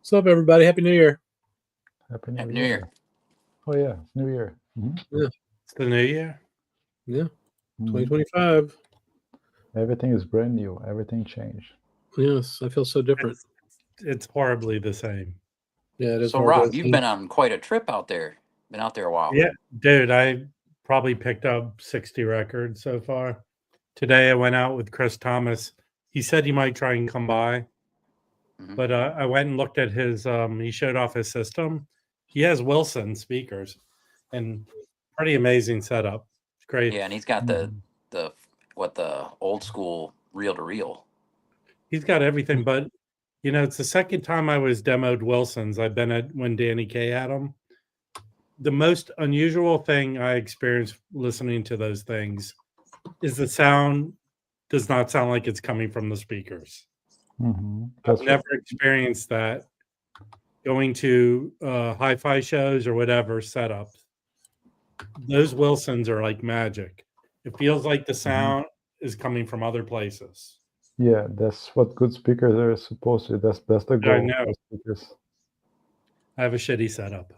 What's up, everybody? Happy New Year. Happy New Happy Year. New Year. Oh, yeah. It's New Year. It's the new year. Yeah, Mhm. 2025. Everything is brand new. Everything changed. Yes, I feel so different. It's horribly the same. Yeah, it is. So, Rob, you've been on quite a trip out there. Been out there a while. Yeah, dude, I probably picked up 60 records so far. Today I went out with Chris Thomas. He said he might try and come by. But I went and looked at his, he showed off his system. He has Wilson speakers and pretty amazing setup. It's great. Yeah, and he's got the old school reel to reel. He's got everything, but it's the second time I was demoed Wilson's. I've been at when Danny Kaye had them. The most unusual thing I experienced listening to those things is the sound does not sound like it's coming from the speakers. I've never experienced that going to hi-fi shows or whatever setups. Those Wilsons are like magic. It feels like the sound is coming from other places. Yeah, that's what good speakers are supposed to. That's the goal. I know. Speakers. I have a shitty setup.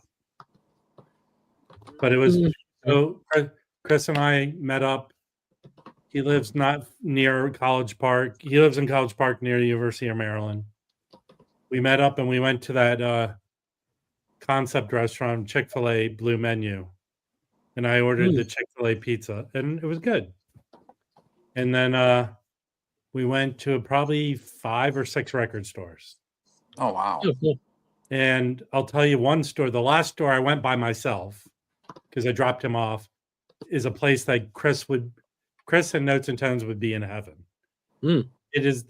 But it was so Chris and I met up. He lives not near College Park. He lives in College Park near the University of Maryland. We met up and we went to that concept restaurant, Chick-fil-A Blue Menu. And I ordered the Chick-fil-A pizza and it was good. And then we went to probably 5 or 6 record stores. Oh, wow. And I'll tell you one store. The last store I went by myself because I dropped him off is a place that Chris and Notes and Tones would be in heaven. It is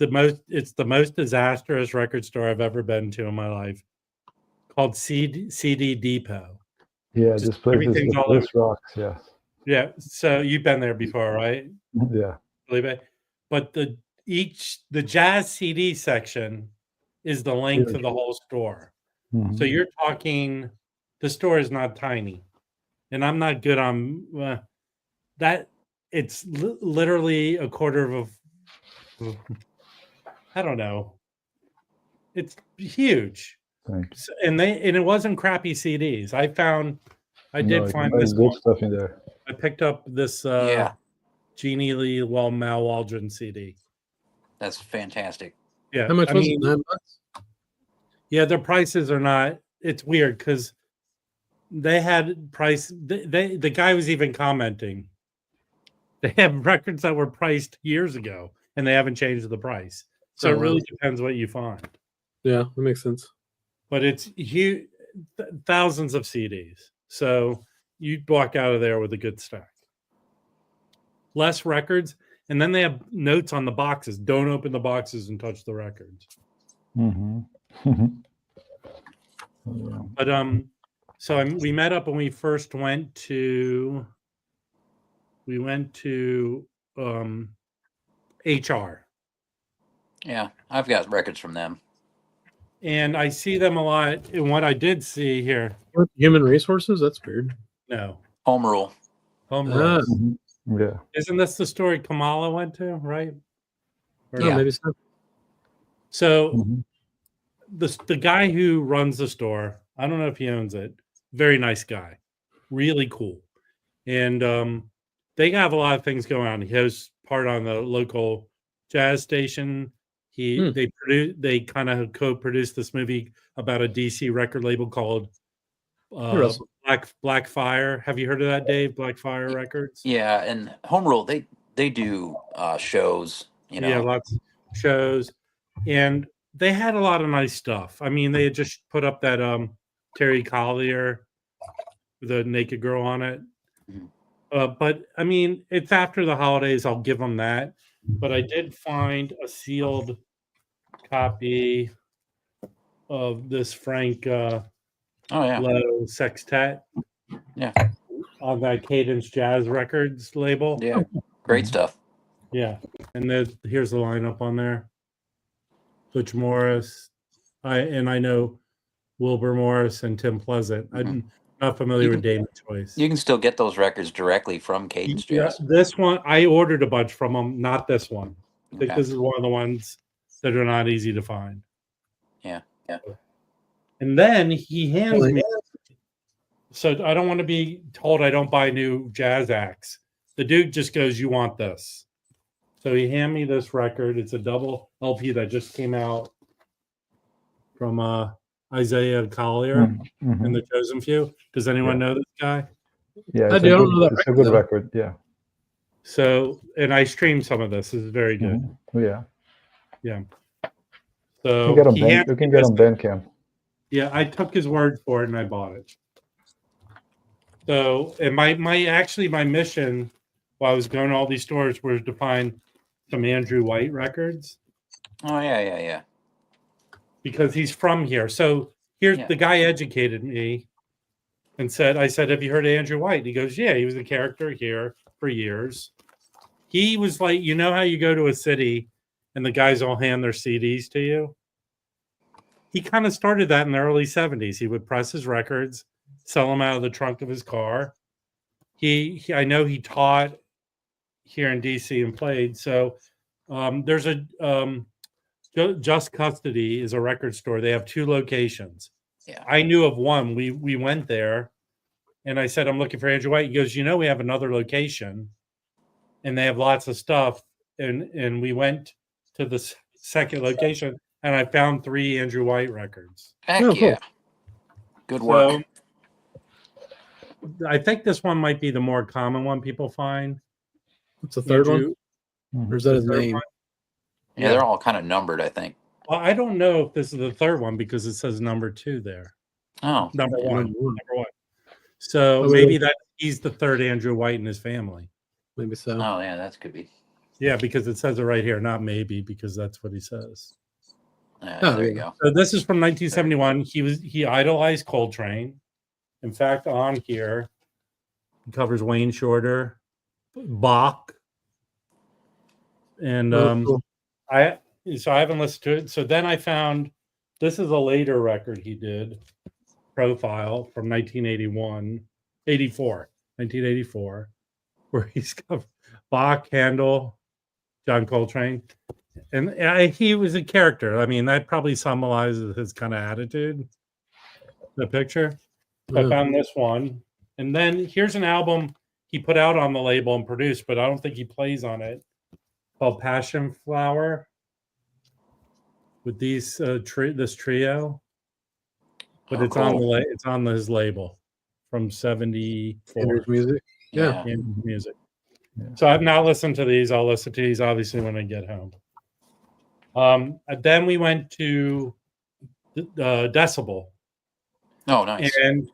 it's the most disastrous record store I've ever been to in my life, called CD Depot. Yeah, this place rocks, yeah. Yeah, so you've been there before, right? Yeah. Felipe? But the jazz CD section is the length of the whole store. So you're talking, the store is not tiny. And I'm not good on that. It's literally a quarter of I don't know. It's huge. Thanks. And it wasn't crappy CDs. I did find this good stuff in there. I picked up this Jeannie Lee Mal Waldron CD. That's fantastic. Yeah. How much was it? $9? Yeah, their prices are not. It's weird because they had price. The guy was even commenting. They have records that were priced years ago, and they haven't changed the price. So it really depends what you find. Yeah, that makes sense. But it's huge, thousands of CDs. So you'd walk out of there with a good stack. Less records, and then they have notes on the boxes. Don't open the boxes and touch the records. But so we met up when we first went to. We went to HR. Yeah, I've got records from them. And I see them a lot. And what I did see here. Human resources? That's weird. No. Home Rule. Home Rule. Yeah. Isn't this the story Kamala went to, right? Yeah, maybe so. So the guy who runs the store, I don't know if he owns it. Very nice guy. Really cool. And they have a lot of things going on. He has part on the local jazz station. They kind of co-produced this movie about a DC record label called Black Fire. Have you heard of that, Dave? Black Fire Records? Yeah, and Home Rule, they do shows, Yeah, lots of shows. And they had a lot of nice stuff. I mean, they had just put up that Terry Collier, the naked girl on it. But I mean, it's after the holidays. I'll give them that. But I did find a sealed copy of this Frank Lowe sextet. Yeah. On that Cadence Jazz Records label. Yeah. Great stuff. Yeah. And here's the lineup on there. Butch Morris. I know Wilbur Morris and Tim Pleasant. I'm not familiar with Damon Choice. You can still get those records directly from Cadence Jazz. Yeah, this one, I ordered a bunch from them, not this one. I think this is one of the ones that are not easy to find. Yeah. And then he hands Really? me. So I don't want to be told I don't buy new jazz acts. The dude just goes, "You want this?" So he handed me this record. It's a double LP that just came out from Isaiah Collier and the Chosen Few. Does anyone know this guy? Yeah, I it's, don't know that it's a record, good though. record. Yeah. So, and I streamed some of this. This is very good. Yeah. Yeah. You So can he get on Bandcamp. Yeah, I took his word for it and I bought it. So, and my mission while I was going to all these stores was to find some Andrew White records. Oh yeah. Because he's from here. So here's the guy educated me and said, I said, "Have you heard of Andrew White?" He goes, "Yeah, he was a character here for years." He was like, you know how you go to a city and the guys all hand their CDs to you? He kind of started that in the early 70s. He would press his records, sell them out of the trunk of his car. I know he taught here in DC and played. So there's a Just Custody is a record store. They have 2 locations. Yeah. I knew of one. We went there and I said, "I'm looking for Andrew White." He goes, "You know, we have another location and they have lots of stuff." And we went to the second location and I found 3 Andrew White records. Heck Oh, cool. yeah. Good work. So, I think this one might be the more common one people find. What's the third Andrew, one? Or is that his name? one? Yeah, they're all kind of numbered, I think. Well, I don't know if this is the third one because it says number 2 there. Oh, Number one. Number one. Number 1. So maybe that he's the third Andrew White in his family. Maybe so. Oh yeah, that could be. Yeah, because it says it right here, not maybe, because that's what he says. Yeah, there you go. So this is from 1971. He idolized Coltrane. In fact, on here, he covers Wayne Shorter, Bach, and cool. I haven't listened to it. So then I found this is a later record he did, Profile from 1984, where he's covered Bach, Handel, John Coltrane. And he was a character. I mean, that probably symbolizes his kind of attitude, the picture. I found this one. And then here's an album he put out on the label and produced, but I don't think he plays on it, called Passion Flower, with these this trio. But it's cool. It's on his label from 74. Andrew's music. Yeah. Andrew's music. Yeah. So I've not listened to these. I'll listen to these obviously when I get home. Then we went to Decibel. Oh, nice. And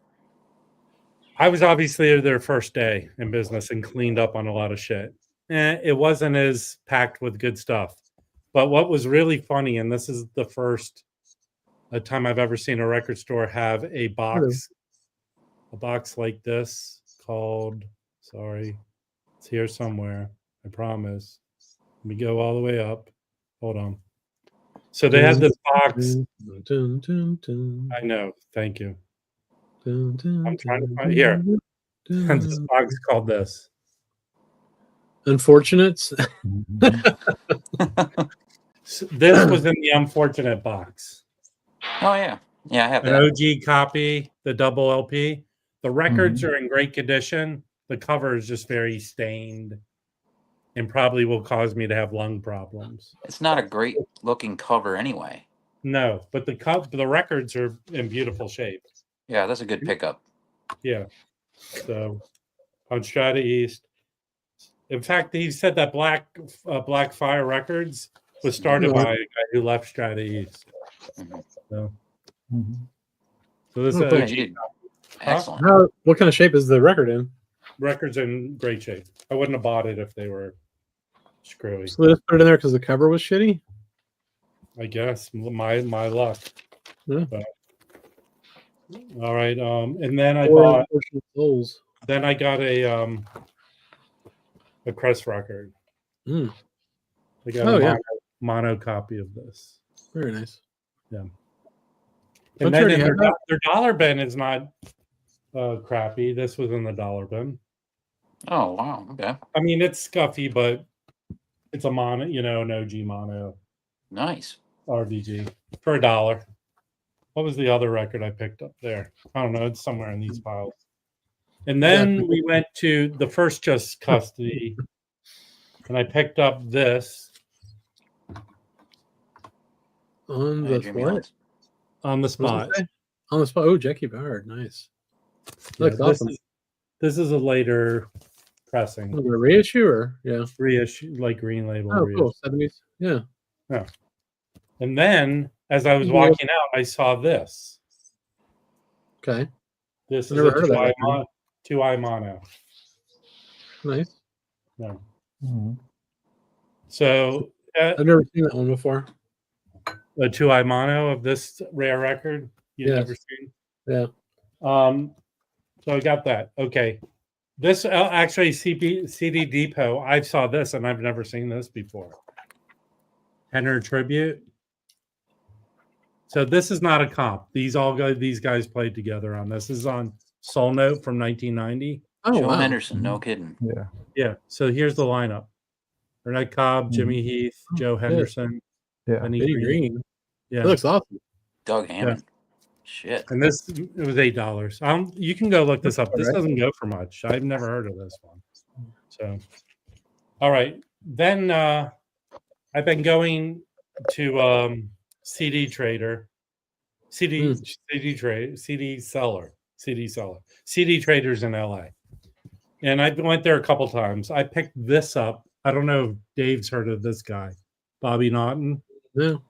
I was obviously their first day in business and cleaned up on a lot of shit. It wasn't as packed with good stuff. But what was really funny, and this is the first time I've ever seen a record store have a box like this called, sorry, it's here somewhere, I promise. Let me go all the way up. Hold on. So they had this box. I know. Thank you. I'm trying to find here. And this box called this. Unfortunates. So this was in the Unfortunate box. Oh yeah, I have an that. OG copy, the double LP. The records are in great condition. The cover is just very stained, and probably will cause me to have lung problems. It's not a great looking cover anyway. No, but the records are in beautiful shape. Yeah, that's a good pickup. Yeah. So on Strata East. In fact, he said that Black Fire Records was started by a guy who left Strata East. So this is excellent. What kind of shape is the record in? Record's in great shape. I wouldn't have bought it if they were screwy. So they just put it in there because the cover was shitty? I guess my luck. Yeah. But, all right. And then I bought. Then I got a Crest record. I got a mono copy of this. Very nice. Yeah. And then their dollar bin is not crappy. This was in the dollar bin. Oh wow. Okay. I mean, it's scuffy, but it's a mono, an OG mono. Nice. RDG for $1. What was the other record I picked up there? I don't know. It's somewhere in these piles. And then we went to the first Just Custody, and I picked up this On Hey, the Jimmy what? Hunt. on the What spot. does it say? On the spot. Oh, Jackie Ballard. Nice. Yeah, Looks awesome. This is a later pressing, Was it a reissue or yeah? reissue, like Green Label Oh, reissue. cool. 70s. Yeah. And then, as I was Yeah. walking out, I saw this. Okay. This is Never a heard of that record. 2i mono. Nice. No. Mhm. So I've never seen that one before. a 2i mono of this rare record you've Yes. never seen. Yeah. So I got that. Okay. This actually CD Depot. I saw this and I've never seen this before. Henner Tribute. So this is not a comp. These guys played together on this. This is on Soul Note from 1990. Oh, Joe wow. Henderson, no kidding. Yeah. Yeah. So here's the lineup: Bernard Cobb, Jimmy Heath, Joe Henderson, Yeah. Benny Eddie Green. Green. Yeah. That looks awesome. Doug Hammond. Shit. And this, it was $8. You can go look this up. This Alright. doesn't go for much. I've never heard of this one. So, all right. Then I've been going to CD Trader, CD Seller, CD Traders in LA. And I went there a couple times. I picked this up. I don't know if Dave's heard of this guy, Bobby Naughton. No.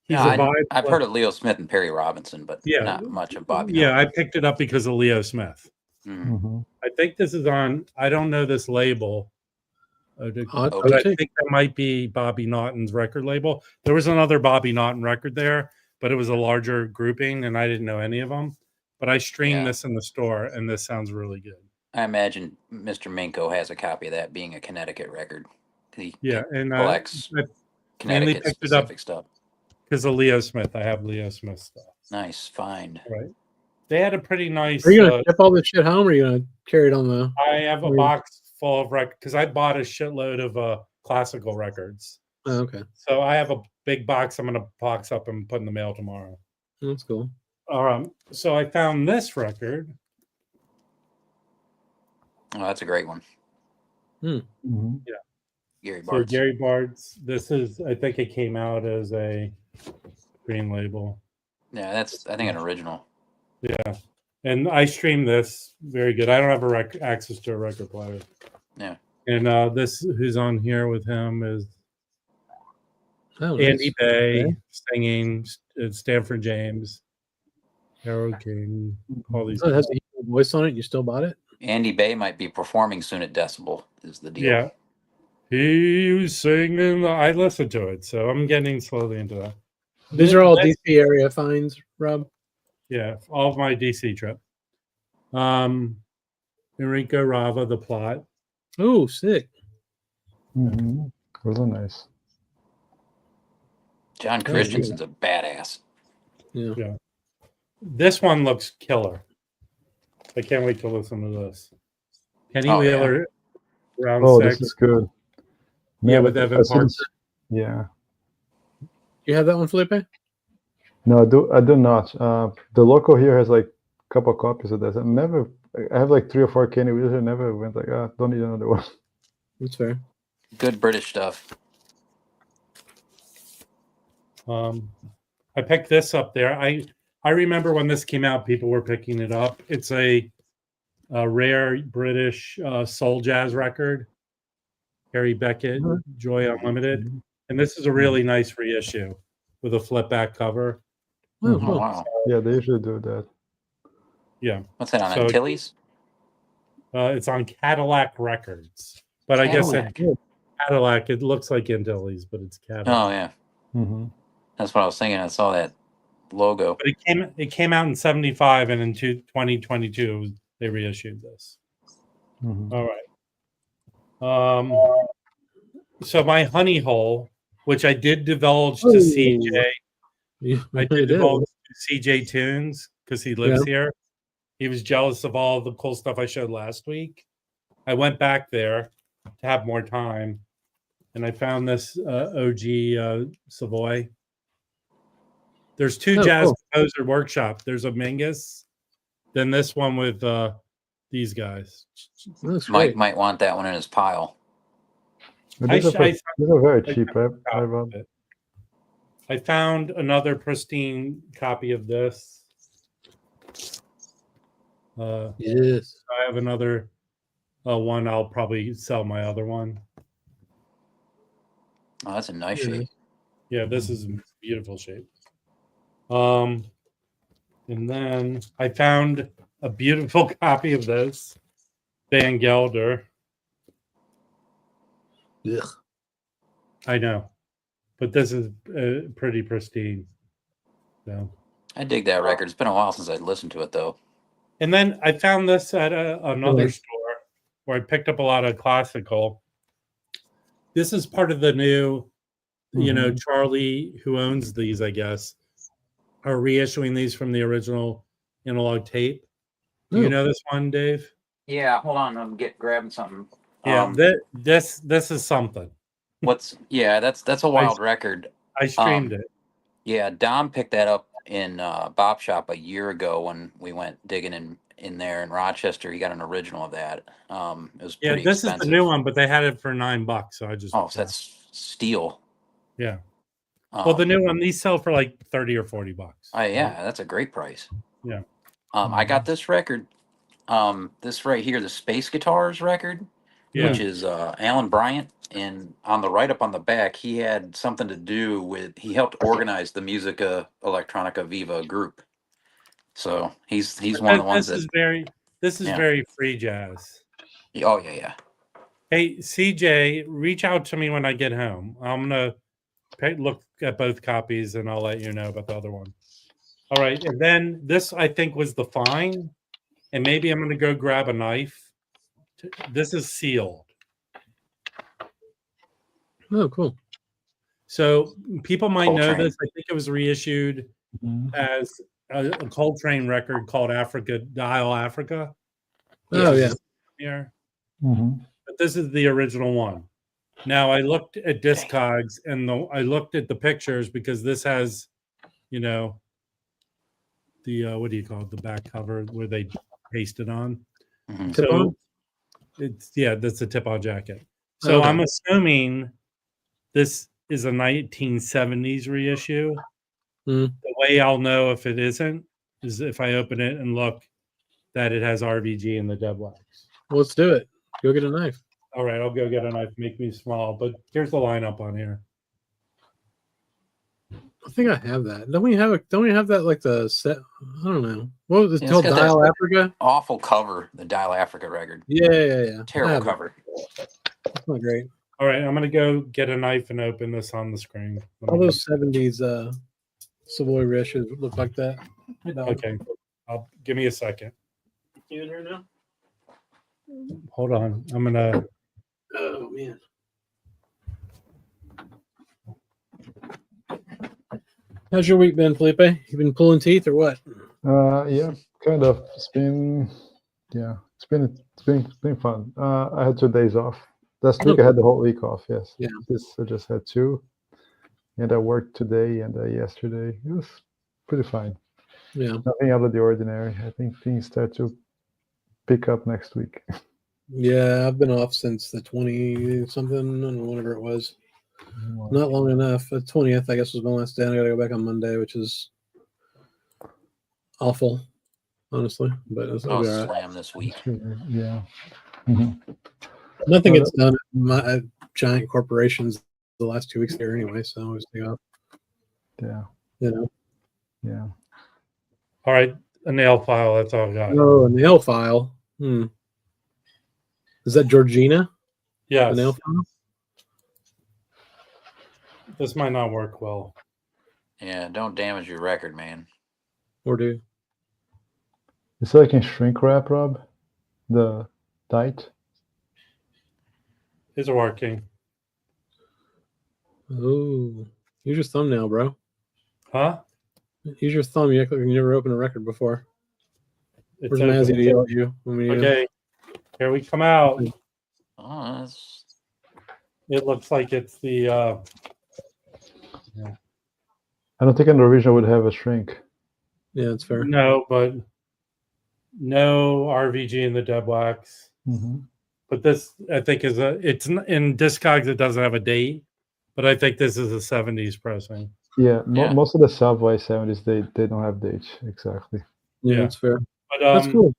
He's Yeah, a vibe. I've heard of Leo Smith and Perry Robinson, but Yeah. not much of Bobby. Yeah, Naughton. I picked it up because of Leo Smith. Mhm. Mhm. I think this is on. I don't know this label. But Okay. I think that might be Bobby Naughton's record label. There was another Bobby Naughton record there, but it was a larger grouping, and I didn't know any of them. But I streamed this in the store, and this sounds really good. I imagine Mr. Minko has a copy of that, being a Connecticut record. He And collects I Connecticut picked it up specific stuff. because of Leo Smith. I have Leo Smith stuff. Nice find. Right. They had a pretty nice. Are you going to ship all this shit home or are you going to carry it on the. I have a box full of records because I bought a shitload of classical records. Oh, okay. So I have a big box I'm going to box up and put in the mail tomorrow. That's cool. So I found this record. Oh, that's a great one. Mhm. Gary So Bartz. Gary Bartz. This is, I think it came out as a Green Label. Yeah, that's, I think, an original. Yeah. And I streamed this. Very good. I don't have access to a record player. Yeah. And this, who's on here with him is Oh, nice. Andy Bay Okay. singing, Stanford James, Harold King, all these. Oh, it has a voice on it. You still bought it? Andy Bay might be performing soon at Decibel, is the deal. Yeah. He was singing. I listened to it, so I'm getting slowly into that. These are all DC area finds, Rob. Yeah, all of my DC trip. Enrico Rava, The Plot. Oh, sick. Mhm. Really nice. John Oh, Christensen's a badass. Yeah. This one looks killer. I can't wait to listen to this. Kenny Oh, yeah. Wheeler, round Oh, 6. this is good. Yeah, with Evan as soon Parks. as- Yeah. You have that one, Felipe? No, I do not. The local here has like a couple copies of this. I have like 3 or 4 Kenny Wheeler. Never went like, don't need another one. That's fair. Good British stuff. I picked this up there. I remember when this came out, people were picking it up. It's a rare British soul jazz record. Harry Beckett, Joy Unlimited. And this is a really nice reissue with a flip back cover. Oh, Oh, cool. wow. Yeah, they usually do that. Yeah. What's that on So- Antilles? It's on Cadillac Records. But I guess at Cadillac. Cadillac, it looks like Antilles, but it's Cadillac. Oh, yeah. Mm-hmm. That's what I was thinking. I saw that logo. But it came out in 75, and in 2022, they reissued this. Mm-hmm. All right. So my honey hole, which I did divulge to Oh. CJ, You I really did divulge to CJ Tunes because he lives here. He was jealous of all the cool stuff I showed last week. I went back there to have more time, and I found this OG Savoy. There's two Oh, jazz cool. composer workshop. There's a Mingus, then this one with these guys. That's Mike great. might want that one in his pile. But I these are very cheap, right, Rob? I found another pristine copy of this. Yes. I have another one. I'll probably sell my other one. Oh, that's a nice Yeah. shape. Yeah, this is in beautiful shape. And then I found a beautiful copy of this Van Gelder. Ugh. I know, but this is pretty pristine. So, I dig that record. It's been a while since I'd listened to it, though. and then I found this at another Really? store where I picked up a lot of classical. This is part of the new, you know, Charlie, who owns these, I guess, are reissuing these from the original analog tape. Do you Oh. know this one, Dave? Yeah, hold on. I'm grabbing something. Yeah, this is something. That's a wild record. I streamed it. Yeah, Dom picked that up in Bop Shop a year ago when we went digging in there in Rochester. He got an original of that. It was pretty This expensive. is the new one, but they had it for $9, so I just Oh, so that's steal. yeah. Well, the new one, these sell for like $30 or $40. Yeah, that's a great price. Yeah. I got this record. This right here, the Space Guitars record, which is Alan Bryant. And on the write up on the back, he had something to do with, he helped organize the Musica Electronica Viva group. So he's one of the ones this is very free jazz. Oh yeah. Hey, CJ, reach out to me when I get home. I'm gonna look at both copies and I'll let you know about the other one. All right, and then this I think was the fine, and maybe I'm gonna go grab a knife. This is sealed. Oh, cool. So people might know Coltrane. this. I think it was reissued as a Coltrane record called Africa, Dial Africa. Oh, yeah. Here. But this is the original one. Now I looked at Discogs and I looked at the pictures because this has, you know, the what do you call it? The back cover where they paste it on. So it's that's a tip-on jacket. So I'm assuming this is a 1970s reissue. The way I'll know if it isn't is if I open it and look that it has RVG in the dead wax. Well, let's do it. Go get a knife. All right, I'll go get a knife. Make me small, but here's the lineup on here. I think I have that. Don't we have that like the set? I don't know. What was it called? got that Dial Africa? Awful cover, the Dial Africa record. Yeah. Terrible cover. That's not great. All right, I'm gonna go get a knife and open this on the screen. All those 70s Savoy reissues look like that. Okay, give me a second. You in here now? Hold on, I'm gonna. Oh man. How's your week been, Felipe? You been pulling teeth or what? Yeah, kind of. It's been fun. I had 2 days off. Last week I had the whole week off. Yes. Yeah. This I just had 2, and I worked today and yesterday. It was pretty fine. Yeah. Nothing out of the ordinary. I think things start to pick up next week. Yeah, I've been off since the 20 something, I don't know, whatever it was. Not long enough. The 20th, I guess, was my last day. I gotta go back on Monday, which is awful, honestly. But it's Oh, be all right. slam this week. Yeah. Nothing gets done at giant corporations the last 2 weeks there anyway, so I always take off. Yeah. You know. Yeah. All right, a nail file. That's all I got. Oh, a nail file. Is that Georgina? Yes. A nail file? This might not work well. Yeah, don't damage your record, man. Or do? Is it like in shrink wrap, Rob? The tight? Is it working? Oh, use your thumbnail, bro. Huh? Use your thumb. You act like you never opened a record before. It's Where's Mazzy to yell at you? Okay, here we come out. Oh, It looks like it's the. I don't think an original would have a shrink. Yeah, that's fair. No, but no RVG in the dead wax. Mm-hmm. But this, I think, it's in Discogs. It doesn't have a date, but I think this is a 70s pressing. Yeah, Yeah. most of the Savoy 70s they don't have dates exactly. Yeah, Yeah. that's fair. But That's cool.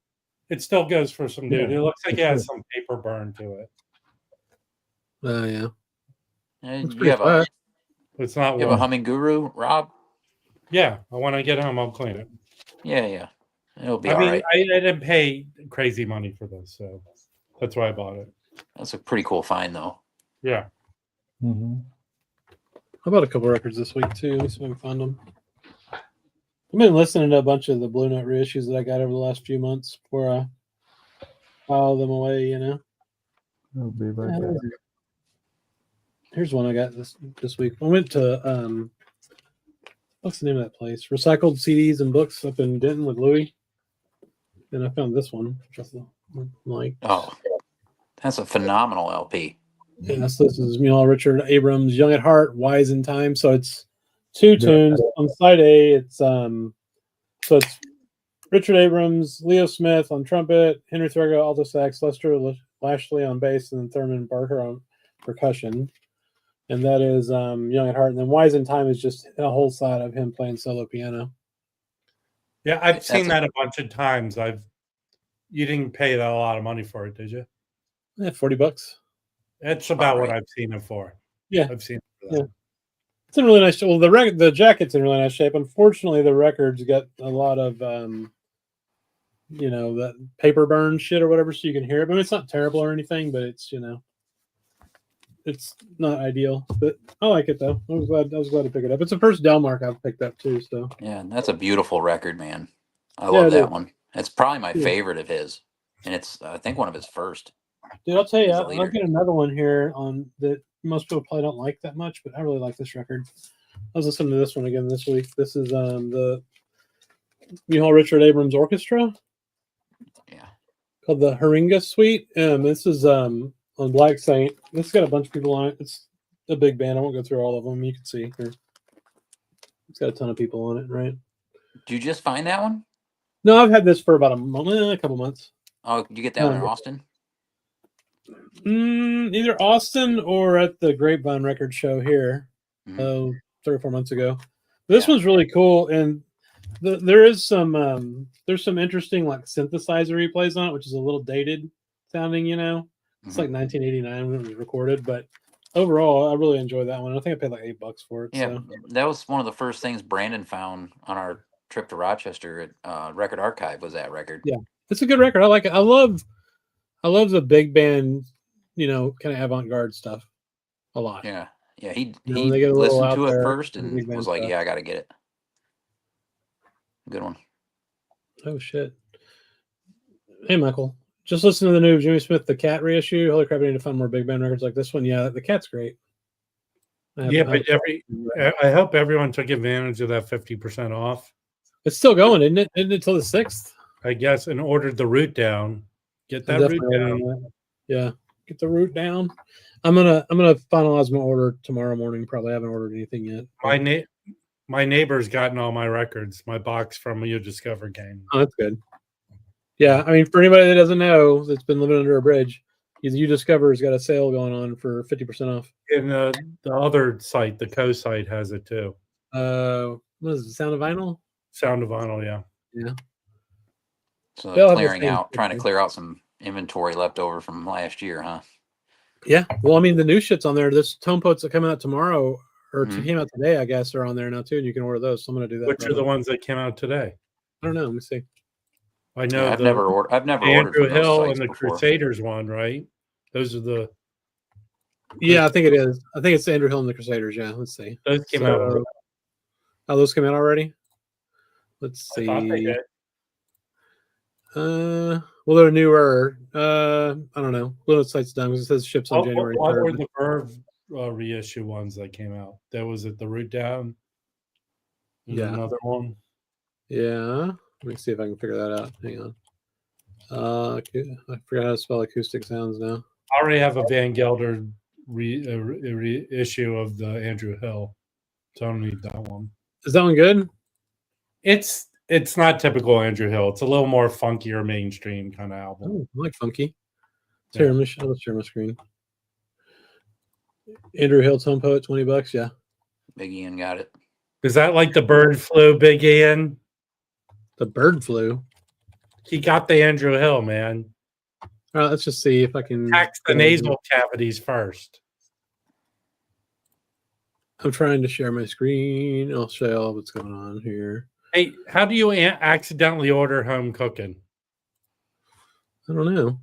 it still goes for some dude. Yeah, It looks like for it has sure. some paper burn to it. Yeah. And That's you pretty have a flat. It's not you have a warm. humming guru, Rob? Yeah, when I get home, I'll clean it. Yeah. It'll be I all mean, right. I didn't pay crazy money for this, so that's why I bought it. That's a pretty cool find, though. Yeah. Mm-hmm. I bought a couple records this week too. Let me see if I can find them. I've been listening to a bunch of the Blue Note reissues that I got over the last few months before I file them away, you know. I'll be right back. Here's one I got this week. I went to what's the name of that place? Recycled CDs and Books up in Denton with Louis. And I found this one, which I like. Oh, that's a phenomenal LP. Yes, this is Richard Abrams, Young at Heart, Wise in Time. So it's two tunes on side A. It's so it's Richard Abrams, Leo Smith on trumpet, Henry Threadgill alto sax, Lester Lashley on bass, and then Thurman Barker on percussion. And that is Young at Heart. And then Wise in Time is just a whole side of him playing solo piano. Yeah, I've seen that a bunch of times. You didn't pay that a lot of money for it, did you? Yeah, $40. That's about what I've seen it for. Yeah, I've seen it for that. Yeah. It's in really nice shape. Well, the jacket's in really nice shape. Unfortunately, the record's got a lot of that paper burn shit or whatever, so you can hear it. I mean, it's not terrible or anything, but it's it's not ideal. But I like it though. I was glad to pick it up. It's the first Delmark I've picked up too. So Yeah, that's a beautiful record, man. I love that one. It's probably my favorite of his, and it's I think one of his first. Dude, I'll tell you, I'll get another one here on that most people probably don't like that much, but I really like this record. I was listening to this one again this week. This is the Richard Abrams Orchestra. Yeah. Called the Haringa Suite. This is on Black Saint. This has got a bunch of people on it. It's a big band. I won't go through all of them. You can see here. It's got a ton of people on it, right? Did you just find that one? No, I've had this for about a couple months. Oh, did you get that one in Austin? Either Austin or at the Grapevine Record Show here. 3 or 4 months ago. This one's really cool, and there's some interesting like synthesizer replays on it, which is a little dated sounding. It's like 1989 when it was recorded, but overall, I really enjoyed that one. I think I paid like $8 for it. Yeah, so. That was one of the first things Brandon found on our trip to Rochester at Record Archive was that record. Yeah, it's a good record. I like it. I love the big band, kind of avant-garde stuff a lot. Yeah. He listened to it first and was like, "Yeah, I got to get it." Good one. Oh shit! Hey, Michael, just listen to the new Jimmy Smith The Cat reissue. Holy crap! I need to find more big band records like this one. Yeah, The Cat's great. But I hope everyone took advantage of that 50% off. It's still going, isn't it? Isn't it till the 6th? I guess, and ordered the root down. Get that root down. Yeah, get the root down. I'm gonna finalize my order tomorrow morning. Probably haven't ordered anything yet. My neighbor's gotten all my records. My box from uDiscover game. Oh, that's good. Yeah, I mean, for anybody that doesn't know, that's been living under a bridge, uDiscover's got a sale going on for 50% off. And the other site, the co-site, has it too. What is it? Sound of Vinyl? Sound of Vinyl, yeah. Yeah. So trying to clear out some inventory left over from last year, huh? Yeah. Well, I mean, the new shit's on there. This Tone Poets that come out tomorrow, or came out today, I guess, are on there now too, and you can order those. So I'm going to do that. Which are the ones that came out today? I don't know. Let me see. I know I've never ordered Andrew from Hill those and the before. Crusaders one, right? Those are the. Yeah, I think it is. I think it's Andrew Hill and the Crusaders. Yeah, let's see. Those came out already. Oh, those came out already? Let's see. I thought they did. Well, they're newer. I don't know. Well, the site's done because it says ships on January 3rd. What were the Verve reissue ones that came out? That was it. The Root Down. Yeah. Another one. Yeah. Let me see if I can figure that out. Hang on. I forgot how to spell acoustic sounds now. I already have a Van Gelder reissue of the Andrew Hill, so I don't need that one. Is that one good? It's not typical Andrew Hill. It's a little more funkier mainstream kind of album. Oh, I like funky. Yeah. Here, let's share my screen. Andrew Hill, Tone Poet, $20. Yeah. Big Ian got it. Is that like the bird flu, Big Ian? The bird flu. He got the Andrew Hill, man. All right, let's just see if I can Tax the nasal cavities first. I'm trying to share my screen. I'll show you all what's going on here. Hey, how do you accidentally order home cooking? I don't know.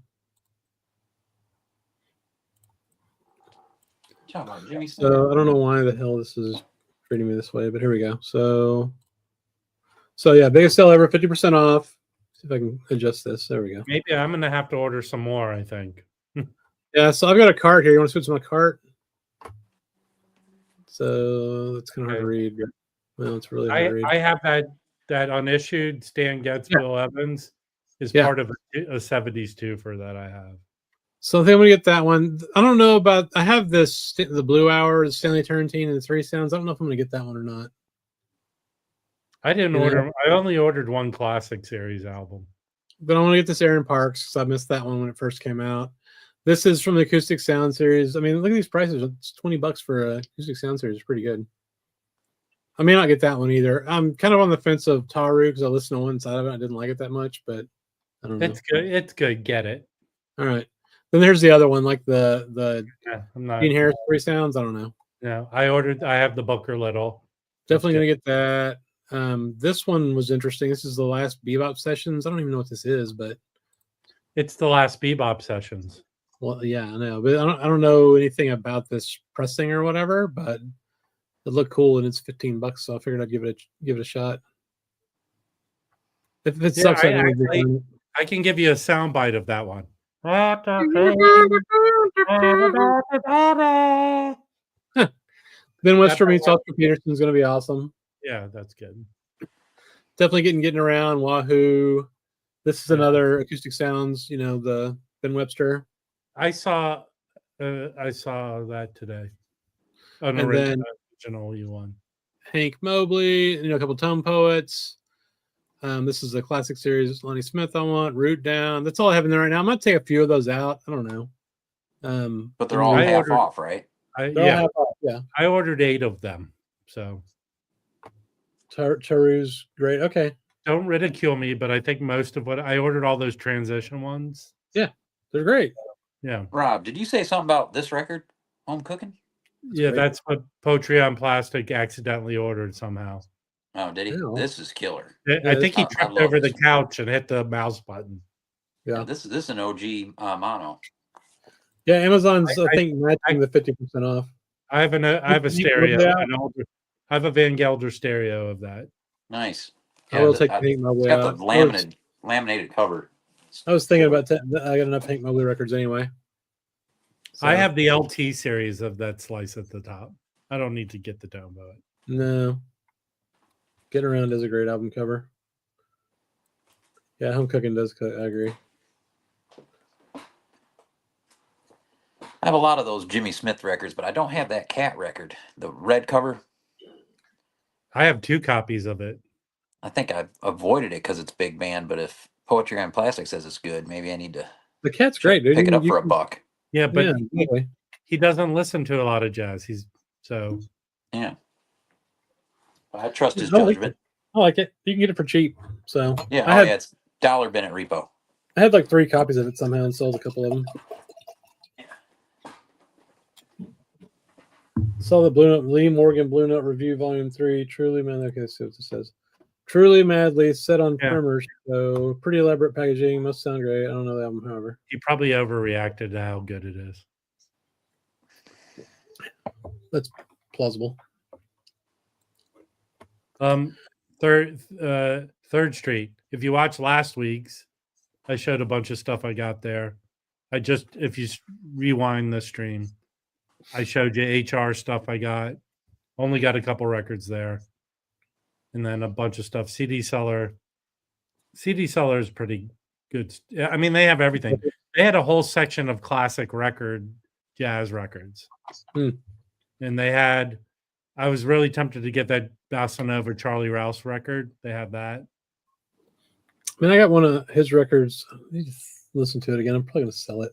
So I don't know why the hell this is treating me this way, but here we go. So yeah, biggest sale ever, 50% off. See if I can adjust this. There we go. Maybe I'm gonna have to order some more, I think. Yeah, so I've got a cart here. You want to switch to my cart? So it's kind of hard to read. Well, it's really hard to read. I have that unissued Stan Getz, Bill Evans is part of a 70s twofer that I have. So I think I'm gonna get that one. I don't know about. I have this the Blue Hour, the Stanley Turrentine, and the Three Sounds. I don't know if I'm gonna get that one or not. I didn't order. I only ordered one classic series album. But I want to get this Aaron Parks because I missed that one when it first came out. This is from the Acoustic Sound Series. I mean, look at these prices. It's $20 for a Acoustic Sound Series. It's pretty good. I may not get that one either. I'm kind of on the fence of Taru because I listened to one side of it. I didn't like it that much, but I don't know. It's good. It's good. Get it. All right. Then there's the other one, like the I'm not. Gene Harris Three Sounds. I don't know. No, I have the Booker Little. Definitely gonna get that. This one was interesting. This is the last Bebop Sessions. I don't even know what this is, but it's the last Bebop Sessions. Well, yeah, I know, but I don't know anything about this pressing or whatever. But it looked cool, and it's $15, so I figured I'd give it a shot. If it sucks, I can give you a soundbite of that one. Ben Webster meets Oscar Peterson is going to be awesome. Yeah, that's good. Definitely getting around. Wahoo! This is another Acoustic Sounds. You know, the Ben Webster. I saw that today. And then original one. Hank Mobley. You know, a couple Tone Poets. This is a classic series. Lonnie Smith. I want Root Down. That's all I have in there right now. I'm gonna take a few of those out. I don't know. But they're all half off, right? Half off, yeah. I ordered 8 of them. So Taru's great. Okay. Don't ridicule me, but I think most of what I ordered, all those transition ones. Yeah, they're great. Yeah. Rob, did you say something about this record, Home Cooking? That's what Poetry on Plastic accidentally ordered somehow. Oh, did he? Yeah. This is killer. I think he tripped over the couch and hit the mouse button. Yeah. This is an OG mono. Yeah, Amazon's I think matching the 50% off. I have a stereo. I have a Van Gelder stereo of that. Nice. I will take Hank Mobley out. It's got the laminated cover. I was thinking about I got enough Hank Mobley records anyway. So. I have the LT series of that slice at the top. I don't need to get the Tone Poet. No. Get Around is a great album cover. Yeah, Home Cooking does cook. I agree. I have a lot of those Jimmy Smith records, but I don't have that Cat record, the red cover. I have 2 copies of it. I think I've avoided it because it's big band, but if Poetry on Plastic says it's good, maybe I need to. The Cat's great, dude. Pick it up for $1. Yeah, but he doesn't listen to a lot of jazz. Yeah. I trust his judgment. I like it. You can get it for cheap. So yeah, it's $1 bin at Repo. I had like 3 copies of it somehow and sold a couple of them. Saw the Blue Note Lee Morgan Blue Note Review Volume 3. Truly Mad. Okay, let's see what this says. Truly Madly, set on primers. So pretty elaborate packaging. Must sound great. I don't know the album, however. He probably overreacted to how good it is. That's plausible. Third Street. If you watch last week's, I showed a bunch of stuff I got there. If you rewind the stream, I showed you HR stuff I got. Only got a couple records there. And then a bunch of stuff. CD Seller is pretty good. I mean, they have everything. They had a whole section of classic jazz records. And they had I was really tempted to get that Bossa Nova Charlie Rouse record. They have that. I mean, I got one of his records. I need to listen to it again. I'm probably going to sell it.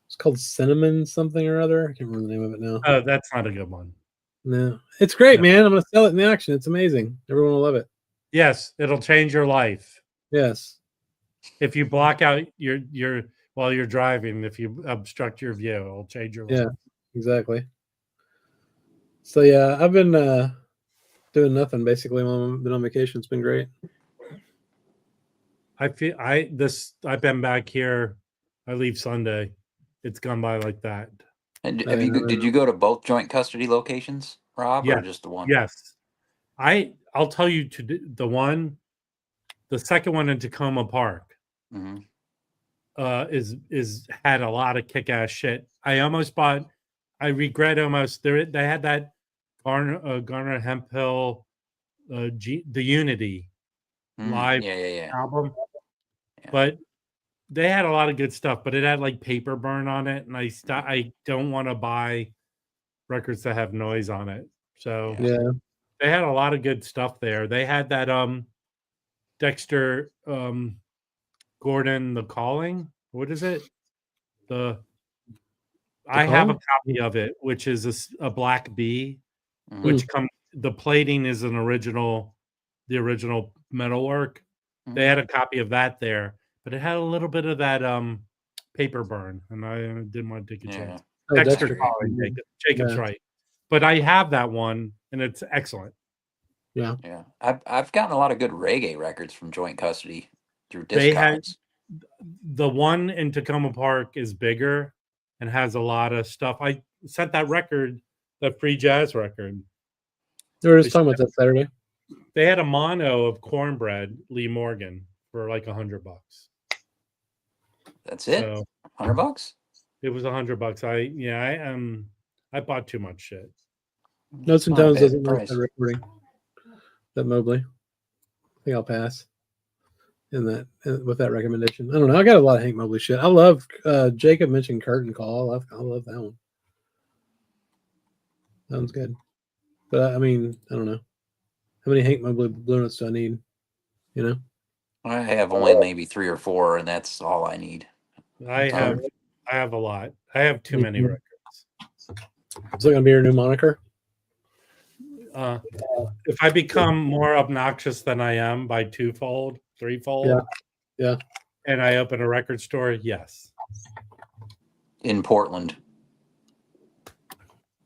It's called Cinnamon something or other. I can't remember the name of it now. Oh, that's not a good one. No, it's great, No. man. I'm going to sell it in the auction. It's amazing. Everyone will love it. Yes, it'll change your life. Yes. If you block out your while you're driving, if you obstruct your view, it'll change your life. Yeah, exactly. So yeah, I've been doing nothing basically while I've been on vacation. It's been great. I've been back here. I leave Sunday. It's gone by like that. And know. did you go to both joint custody locations, Rob, Yeah. or just the one? Yes. I'll tell you the second one in Tacoma Park Mm-hmm. is had a lot of kick-ass shit. I regret almost they had that Garner Hemphill the Unity live album. Yeah. But they had a lot of good stuff, but it had like paper burn on it, and I don't want to buy records that have noise on it. So Yeah. they had a lot of good stuff there. They had that Dexter Gordon, The Calling. What is it? I have a copy of it, which is a Black Bee, Mhm. which the plating is the original metalwork. Mhm. They had a copy of that there, but it had a little bit of that paper burn, and I didn't want to take a chance. Oh, Dexter Calling, Jacob's right. But I have that one, and it's excellent. Yeah. Yeah. I've gotten a lot of good reggae records from joint custody through Discogs. The one in Tacoma Park is bigger and has a lot of stuff. I sent that record, that free jazz record. They were just talking about that Saturday. They had a mono of Cornbread, Lee Morgan, for like $100. That's it. So, $100. It was $100. I bought too much shit. Notes and Not a Tones bad doesn't like price. that recording. That Mobley. I think I'll pass with that recommendation. I don't know. I got a lot of Hank Mobley shit. I love Jacob mentioned Curtain Call. I love that one. Sounds good. But I mean, I don't know. How many Hank Mobley Blue Notes do I need? You know? I have only maybe 3 or 4, and that's all I need. I have a lot. I have too many records. Is it gonna be your new moniker? If I become more obnoxious than I am by twofold, threefold, yeah, and I open a record store, yes. In Portland.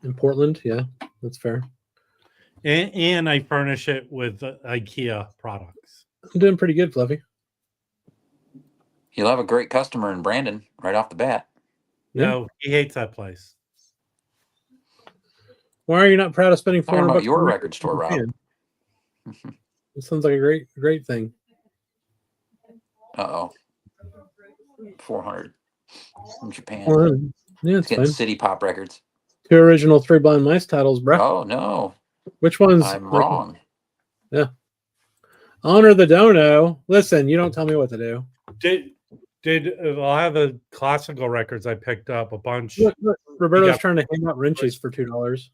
In Portland, yeah, that's fair. And I furnish it with IKEA products. I'm doing pretty good, Fluffy. You'll have a great customer in Brandon right off the bat. No, he hates that place. Why are you not proud of spending $400 Talking about bucks your on record store, Rob. It sounds like a great thing. 400 from Japan. Yeah, it's Getting fine. City Pop records. 2 original Three Blind Mice titles, bro. Oh no, Which ones? I'm wrong. Yeah. Honor the dono. Listen, you don't tell me what to do. I'll have the classical records I picked up a bunch. Look, Roberto's trying to hang out wrenches for $2.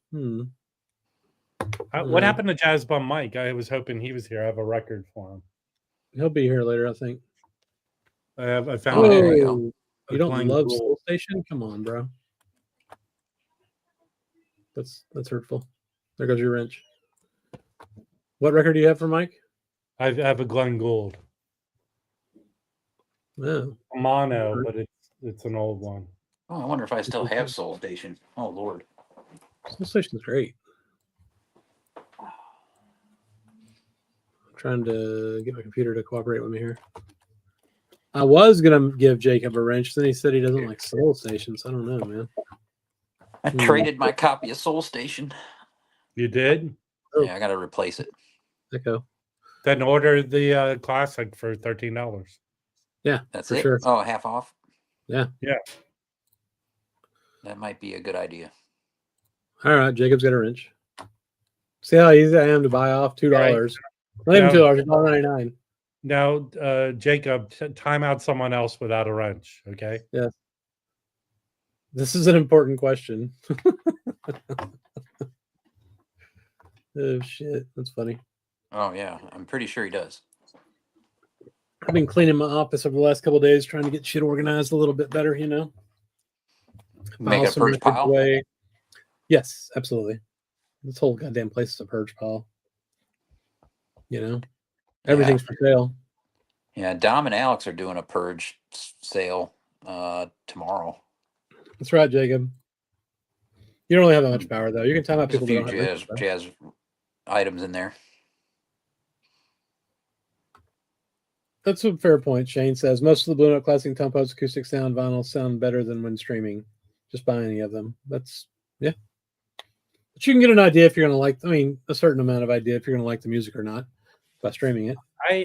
What happened to Jazz Bum Mike? I was hoping he was here. I have a record for him. He'll be here later, I think. I found there we go. You don't love Soul Station? Come on, bro. That's hurtful. There goes your wrench. What record do you have for Mike? I have a Glenn Gould. No. A mono, but it's an old one. Oh, I wonder if I still have Soul Station. Oh Lord. Soul Station's great. I'm trying to get my computer to cooperate with me here. I was gonna give Jacob a wrench, then he said he doesn't like Soul Station, so I don't know, man. I traded my copy of Soul Station. You did? Oh. Yeah, I got to replace it. Echo. Then order the classic for $13. Yeah, That's for it. sure. Oh, half off. Yeah. That might be a good idea. All right, Jacob's got a wrench. See how easy I am to buy off $2. Right. Not even No. $2, $1.99. Now, Jacob, time out someone else without a wrench, okay? Yes. This is an important question. Oh shit, that's funny. Oh yeah, I'm pretty sure he does. I've been cleaning my office over the last couple of days, trying to get shit organized a little bit better. Make File a some purge records pile. away. Yes, absolutely. This whole goddamn place is a purge pile. Everything's for sale. Yeah, Dom and Alex are doing a purge sale tomorrow. That's right, Jacob. You don't really have that much power, though. You can time out There's a people that few don't have jazz items in there. That's a fair point. Shane says most of the Blue Note Classic Tempos acoustic sound vinyl sound better than when streaming. Just buy any of them. That's But you can get an idea if you're going to like. A certain amount of idea if you're going to like the music or not by streaming it.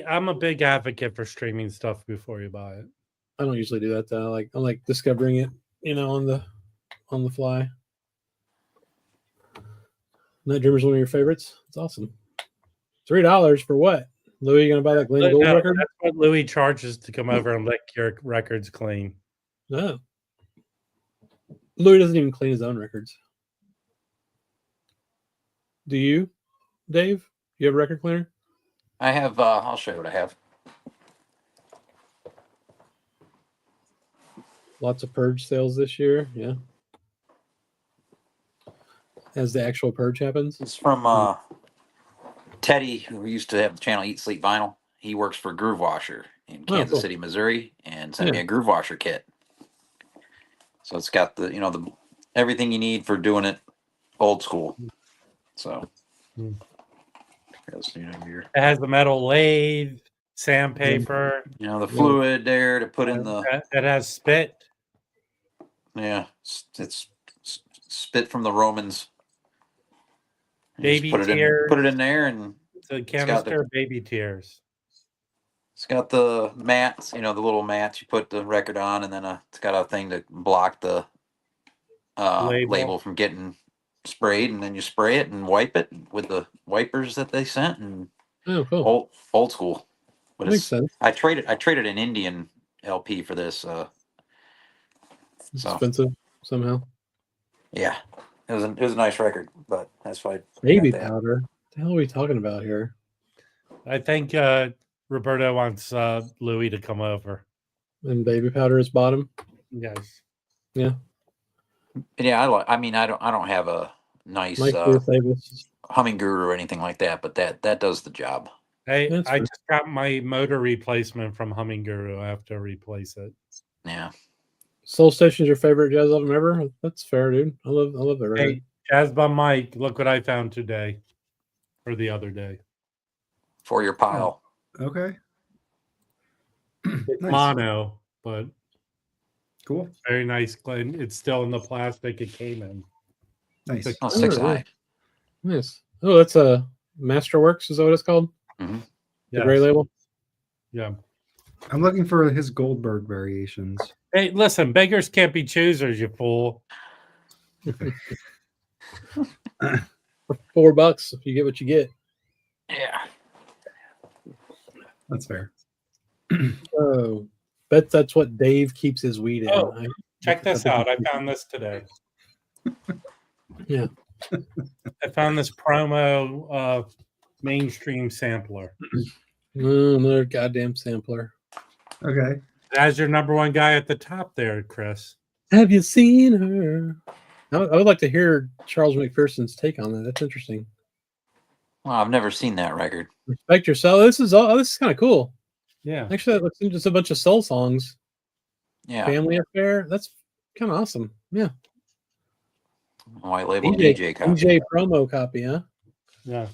I'm a big advocate for streaming stuff before you buy it. I don't usually do that though. I like discovering it, on the fly. Night Dreamer's one of your favorites. It's awesome. $3 for what? Louis, you gonna buy that Glenn Gould record? That's what Louis charges to come over and lick your records clean. No. Louis doesn't even clean his own records. Do you, Dave? You have a record cleaner? I have. I'll show you what I have. Lots of purge sales this year. Yeah. As the actual purge happens. It's from Teddy, who used to have the channel Eat Sleep Vinyl. He works for Groove Washer in Kansas cool. City, Missouri, and sent me a Groove Washer kit. So it's got the everything you need for doing it old school. So it has the metal lathe, sandpaper. The fluid there to put in the. It has spit. Yeah, it's spit from the Romans. Baby put tears. Put it in there, and the canister of baby tears. It's got the mats, the little mats you put the record on, and then it's got a thing to block the label from getting sprayed, and then you spray it and wipe it with the wipers that they sent, and cool. old school. But Makes sense. I traded an Indian LP for this. It's expensive somehow. Yeah, it was a nice record, but that's why. Baby powder. What the hell are we talking about here? I think Roberto wants Louis to come over. And baby powder is bottom. Yes. Yeah. Yeah, I don't have a nice humming guru or anything like that, but that does the job. Hey, I just got my motor replacement from Humming Guru. I have to replace it. Yeah. Soul Station's your favorite jazz album ever? That's fair, dude. I love that record. Hey, Jazz Bum Mike, look what I found today. Or the other day. For your pile. Oh, okay. It's mono, but cool. Very nice. It's still in the plastic it came in. Nice. 6 high. Nice. Oh, that's a Masterworks, is that what it's called? Mm-hmm. The gray label? Yeah. I'm looking for his Goldberg variations. Hey, listen, beggars can't be choosers, you fool. For $4, you get what you get. Yeah. That's fair. Oh, that's what Dave keeps his weed in. Oh, check this out. I found this today. Yeah. I found this promo mainstream sampler. Another goddamn sampler. Okay. As your number one guy at the top there, Chris. Have you seen her? I would like to hear Charles McPherson's take on that. That's interesting. Well, I've never seen that record. Respect Yourself. This is kind of cool. Yeah. Actually, that looks like just a bunch of soul songs. Yeah. Family Affair. That's kind of awesome. Yeah. White label DJ copy. DJ promo copy, huh? Yeah.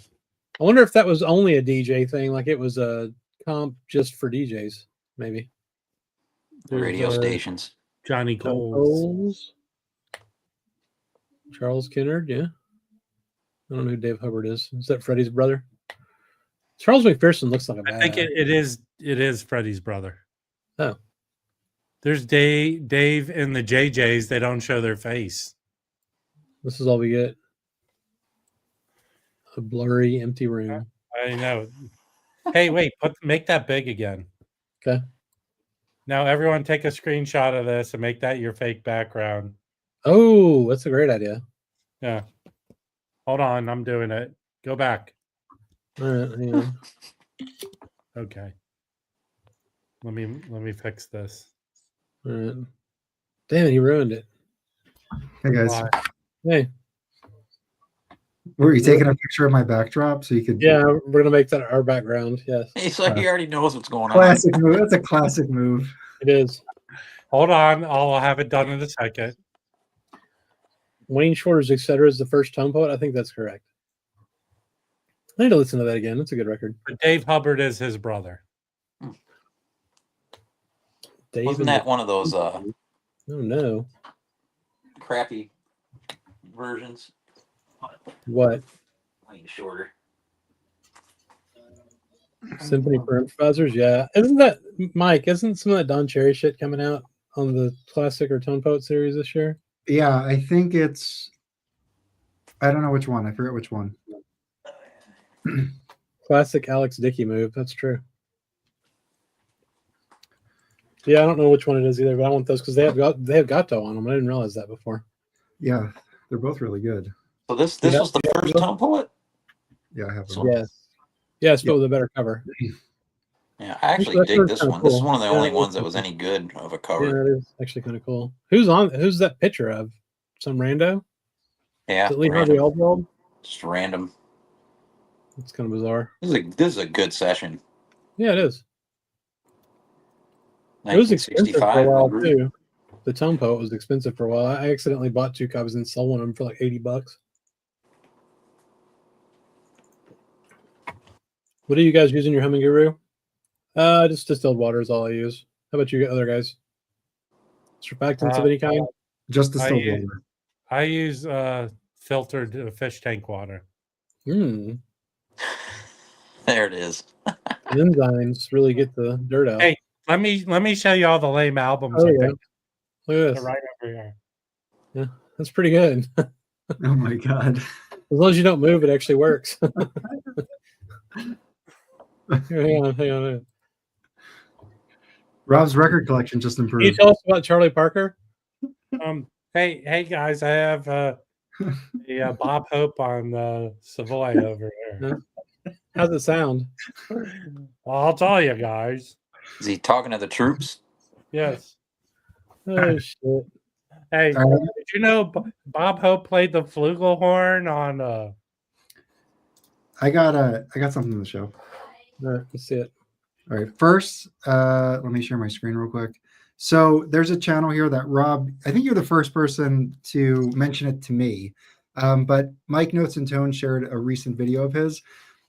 I wonder if that was only a DJ thing, like it was a comp just for DJs, maybe. Radio stations. Johnny Coles. Charles Kinnard, yeah. I don't know who Dave Hubbard is. Is that Freddie's brother? Charles McPherson looks like a bad. I think it is Freddie's brother. Oh. There's Dave and the JJs. They don't show their face. This is all we get. A blurry, empty room. I know. Hey, wait, make that big again. Okay. Now everyone take a screenshot of this and make that your fake background. Oh, that's a great idea. Yeah. Hold on, I'm doing it. Go back. All right, hang on. Okay. Let me fix this. All right. Damn it, you ruined it. Hey guys, Why? Hey, were you taking a picture of my backdrop so you could? yeah, we're gonna make that our background. Yes, He's like, he already knows what's going on. Classic move. That's a classic move. it is. Hold on, I'll have it done in a second. Wayne Shorter's etc. is the first tone poet. I think that's correct. I need to listen to that again. That's a good record. But Dave Hubbard is his brother. Dave Wasn't and that one of those oh no, crappy versions? what Wayne Shorter. Symphony for Improvisers? Yeah, isn't that Mike? Isn't some of that Don Cherry shit coming out on the classic or tone poet series this year? Yeah, I think it's. I don't know which one. I forget which one. Classic Alex Dickey move. That's true. Yeah, I don't know which one it is either, but I want those because they have Gato on them. I didn't realize that before. Yeah, they're both really good. So this Yeah, was the first tone poet? Yeah, I have them. So- Yes, but with a better cover. Yeah, I actually That dig cover's this kinda one. This is cool. one of the Yeah, only that is ones that kinda was cool. any good of a Yeah, cover. that is actually kind of cool. Who's that picture of? Some rando? Yeah, Is it Lee Harvey random. Oswald? Just random. It's kind of bizarre. This is a good session. Yeah, it is. It was expensive for a 1965. while Agreed. too. The Tone Poet was expensive for a while. I accidentally bought 2 copies and sold one of them for like $80. What are you guys using your Humming Guru? Just distilled water is all I use. How about you other guys? Surfactants of any kind? Just I distilled use- water. I use filtered fish tank water. Hmm. There it is. Enzymes really get the dirt out. Hey, let me show you all the lame albums Oh, I yeah. picked. Look at They're this. right over here. That's pretty good. Oh my god. As long as you don't move, it actually works. Here, hang on. Rob's record collection just Can you improved. tell us about Charlie Parker? Hey guys, I have a Bob Hope on Savoy over here. How's it sound? I'll tell you guys. Is he talking to the troops? Yes. Oh shit! Hey, All right. did you know Bob Hope played the flugelhorn on? I got something to show. All right, let's see it. All right. First, let me share my screen real quick. So there's a channel here that Rob, I think you're the first person to mention it to me. But Mike Notes and Tone shared a recent video of his.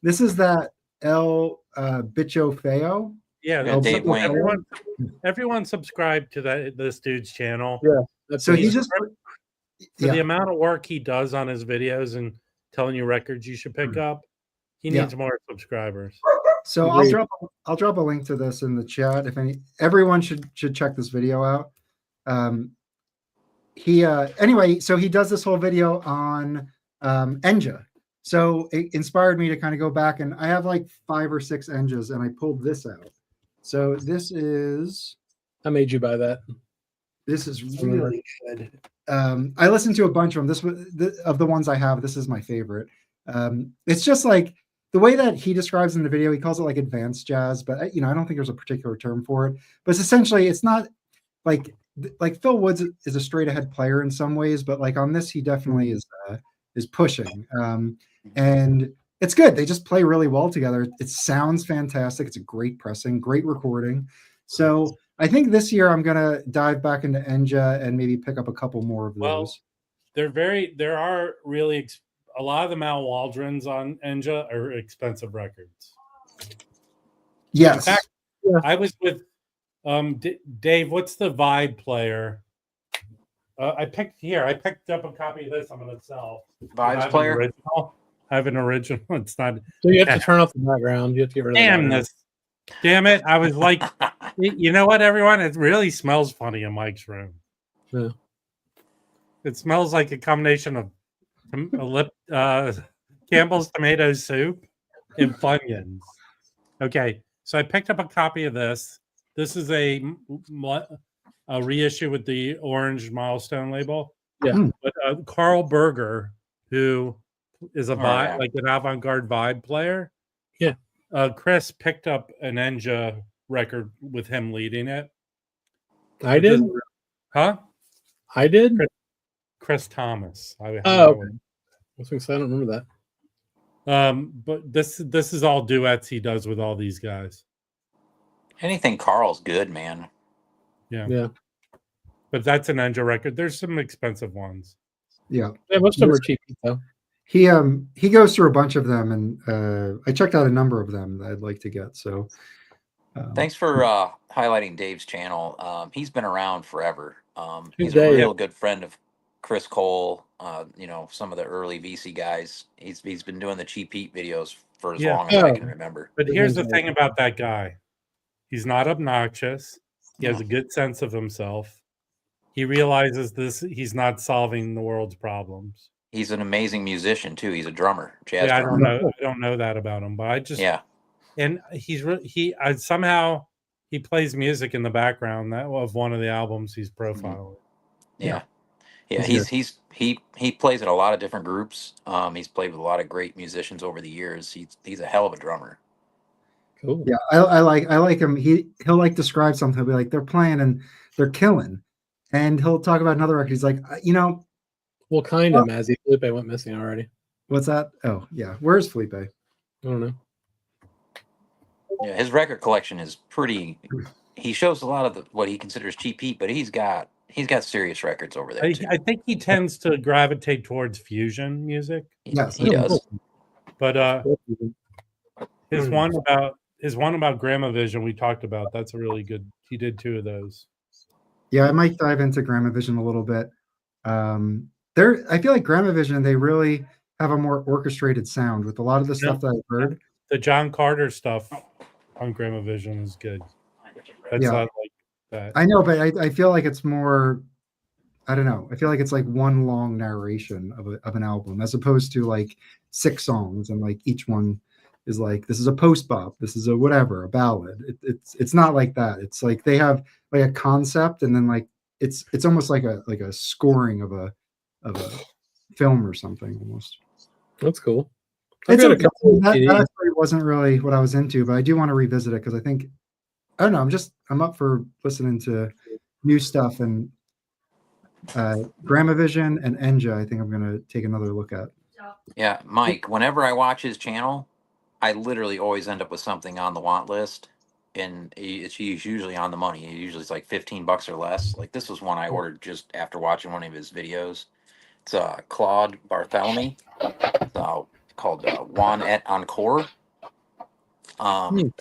This is that El Bicho Feo. Yeah, Yeah, Dave Wayne. everyone subscribe to this dude's channel. Yeah. That's So he amazing. just For the amount of work he does on his videos and telling you records you should pick up, he Yeah. needs more subscribers. So Agreed. I'll drop a link to this in the chat. If everyone should check this video out. Anyway, so he does this whole video on Enja. So it inspired me to kind of go back, and I have like 5 or 6 Enjas, and I pulled this out. So this is I made you buy that. really good. I listened to a bunch of them. This was of the ones I have. This is my favorite. It's just like the way that he describes in the video. He calls it like advanced jazz, but I don't think there's a particular term for it. But it's not like Phil Woods is a straight ahead player in some ways, but like on this, he definitely is pushing. And it's good. They just play really well together. It sounds fantastic. It's a great pressing, great recording. So I think this year I'm gonna dive back into Enja and maybe pick up a couple more of those. Well, there are really a lot of the Mal Waldrons on Enja are expensive records. Yes. In fact, I was with Dave. What's the Vibe player? I picked up a copy of this. I'm going to sell. Vibes player. I have an original. It's not. So you have to turn off the background. You have to get rid of the Damn background. this! Damn it! I was like, you know what, everyone? It really smells funny in Mike's room. Yeah. It smells like a combination of Campbell's tomato soup and Funyuns. Okay, so I picked up a copy of this. This is a reissue with the orange milestone label. Yeah. But Carl Berger, who is a yeah. like an avant-garde vibe player. Yeah. Chris picked up an Enja record with him leading it. I did. Huh? I did. Chris Thomas. I Okay. I was gonna say I don't remember that. But this is all duets he does with all these guys. Anything Carl's good, man. Yeah. But that's an Enja record. There's some expensive ones. Yeah. Most of them are cheap though. He goes through a bunch of them, and I checked out a number of them that I'd like to get. So Thanks for highlighting Dave's channel. He's been around forever. He's Dave? a real good friend of Chris Cole. Some of the early VC guys. He's been doing the Cheap Heat videos for as long as I can remember. But here's the thing about that guy. He's not obnoxious. He has a good sense of himself. He realizes he's not solving the world's problems. He's an amazing musician too. He's a drummer, jazz I drummer. don't know that about him, but I just and somehow he plays music in the background of one of the albums he's profiling. Yeah. He plays in a lot of different groups. He's played with a lot of great musicians over the years. He's a hell of a drummer. Cool. Yeah, I like him. He'll like describe something. He'll be like, they're playing and they're killing, and he'll talk about another record. He's like, well, kind of. Mazzy Felipe went missing already. What's that? Oh yeah, where's Felipe? I don't know. Yeah, his record collection is pretty. He shows a lot of what he considers cheap heat, but he's got serious records over there too. I think he tends to gravitate towards fusion music. Yes, he does. But his one about Gramavision we talked about. That's a really good. He did 2 of those. Yeah, I might dive into Gramavision a little bit. I feel like Gramavision, they really have a more orchestrated sound with a lot of the stuff that I've heard. The John Carter stuff on Gramavision is good. That's not like that. I know, but I feel like it's more, I don't know. I feel like it's like one long narration of an album as opposed to like 6 songs and like each one is like, this is a post bop, this is a whatever, a ballad. It's not like that. It's like they have like a concept and then like it's almost like a scoring of a film or something almost. That's cool. That actually wasn't really what I was into, but I do want to revisit it because I don't know. I'm up for listening to new stuff, and Gramavision and Enja, I think I'm going to take another look at. Yeah, Mike, whenever I watch his channel, I literally always end up with something on the want list, and it's usually on the money. Usually it's like $15 or less. Like this was one I ordered just after watching one of his videos. It's Claude Barthélemy. It's called Juan et Encore. And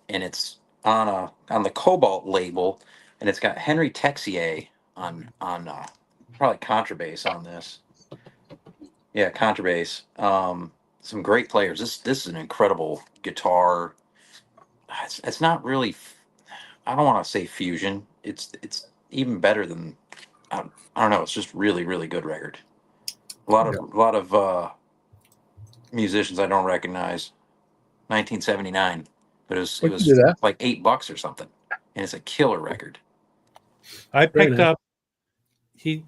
it's on the Cobalt label, and it's got Henry Texier on probably contrabass on this. Yeah, contrabass. Some great players. This is an incredible guitar. It's not really. I don't want to say fusion. It's even better than. I don't know. It's just really really good record. A lot of musicians I don't recognize. 1979, but it was like $8 or something, and it's a killer record. I picked up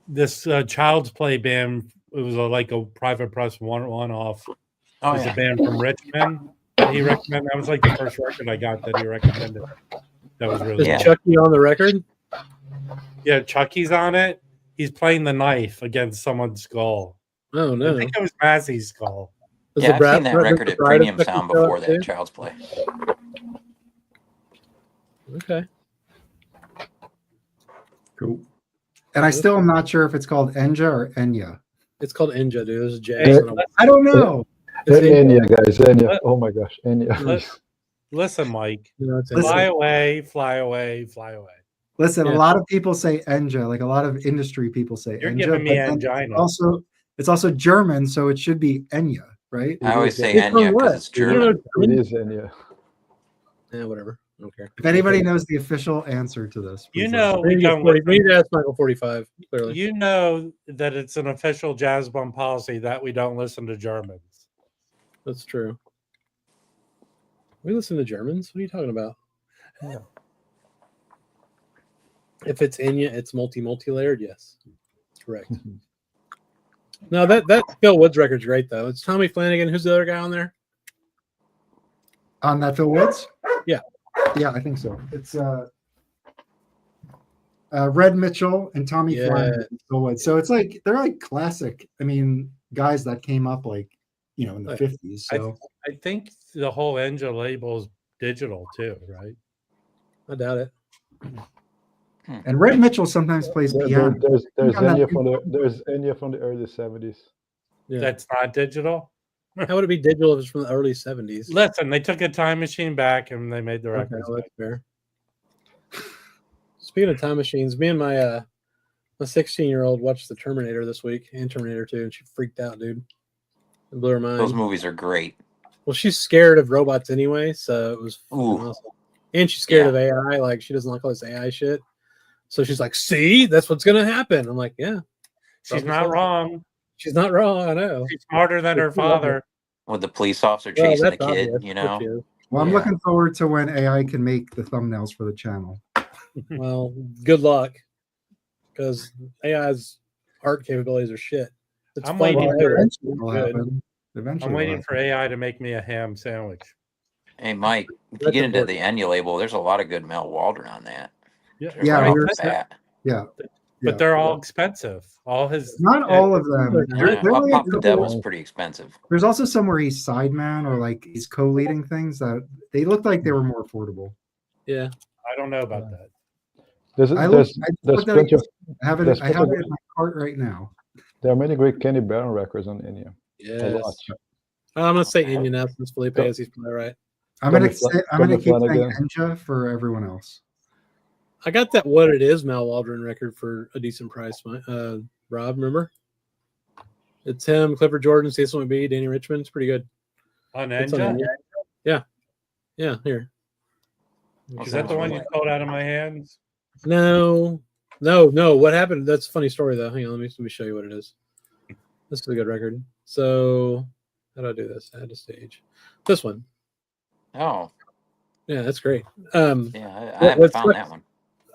this Child's Play band. It was like a Private Press one-off. It was a band from Richmond that he recommended. That was like the first record I got that he recommended. That was really Is Chucky on the record? Yeah, Chucky's on it. He's playing the knife against someone's skull. Oh no! I think it was Mazzy's skull. Yeah, I've seen that record at Premium Sound before that Child's Play. Okay. Cool. And I still am not sure if it's called Enja or Enja. It's called Enja, dude. There's a jazz. I don't know. Enja, guys. Enja. Oh my gosh, Enja. Listen, Mike. Listen. Fly away, fly away, fly away. Listen, a lot of people say Enja, like a lot of industry people say You're Enja. giving me angina. It's also German, so it should be Enja, right? I always say Enja because it's German. It is Enja. Yeah, whatever. I don't care. If anybody knows the official answer to this, You please know, We need to ask Michael 45. Clearly, you know that it's an official jazz bum policy that we don't listen to Germans. that's true. We listen to Germans. What are you talking about? Yeah. If it's Enya, it's multi-layered. Yes, correct. No, that Phil Woods record's great though. It's Tommy Flanagan. Who's the other guy on there? On that Phil Woods? Yeah. Yeah, I think so. It's Red Mitchell and Tommy Flanagan and Phil Woods. So it's like they're like classic. I mean, guys that came up like in the 50s. So I think the whole Enja label is digital too, right? I doubt it. And Red Mitchell sometimes plays piano. There's Enja from the early 70s. Yeah. That's not digital. How would it be digital if it's from the early 70s? Listen, they took a time machine back and they made the Okay, records. well, that's fair. Speaking of time machines, me and my 16-year-old watched the Terminator this week and Terminator 2, and she freaked out, dude. It blew her mind. Those movies are great. Well, she's scared of robots anyway, so it was Ooh. awesome. And she's scared of AI. Like, she doesn't like all this AI shit. So she's like, see, that's what's going to happen. I'm like, yeah. She's not wrong. She's not wrong, I know. She's smarter than her father. With the police officer chasing the that's kid, obvious. you know. Well, I'm Yeah. looking forward to when AI can make the thumbnails for the channel. Well, good luck. Because AI's art capabilities are shit. It's I'm fun waiting to for- do. Eventually it'll Good. happen. Eventually I'm it'll waiting happen. for AI to make me a ham sandwich. Hey, Mike, if you That's get into important. the Enja label, there's a lot of good Mel Waldron on that. Yeah, Just Yeah, right I off hear the that. bat. Yeah. but Yeah. they're all expensive. All his Not all of them. Yeah. There are like a Pop the couple- Devil's pretty expensive. There's also some where he's sideman or like he's co-leading things that they looked like they were more affordable. Yeah. I don't know about that. There's I there's looked at plenty it, of I have there's it in plenty of- my cart right now. there are many great Kenny Barron records on Enja. A lot. Yes. I'm going to say Enja now since Felipe is. He's probably right. I'm gonna Tommy keep saying Flanagan. Enja for everyone else. I got that What It Is Mal Waldron record for a decent price. Rob, remember? It's him, Clifford Jordan, Cecil McBee, Danny Richmond. It's pretty good. On It's on Enja? Enja. Yeah. Yeah, here. Is that the one you pulled out of my hands? No. What happened? That's a funny story, though. Hang on, let me show you what it is. This is a good record. So, how do I do this? Add to stage. This one. Oh, Yeah, that's great. yeah, I haven't found that one.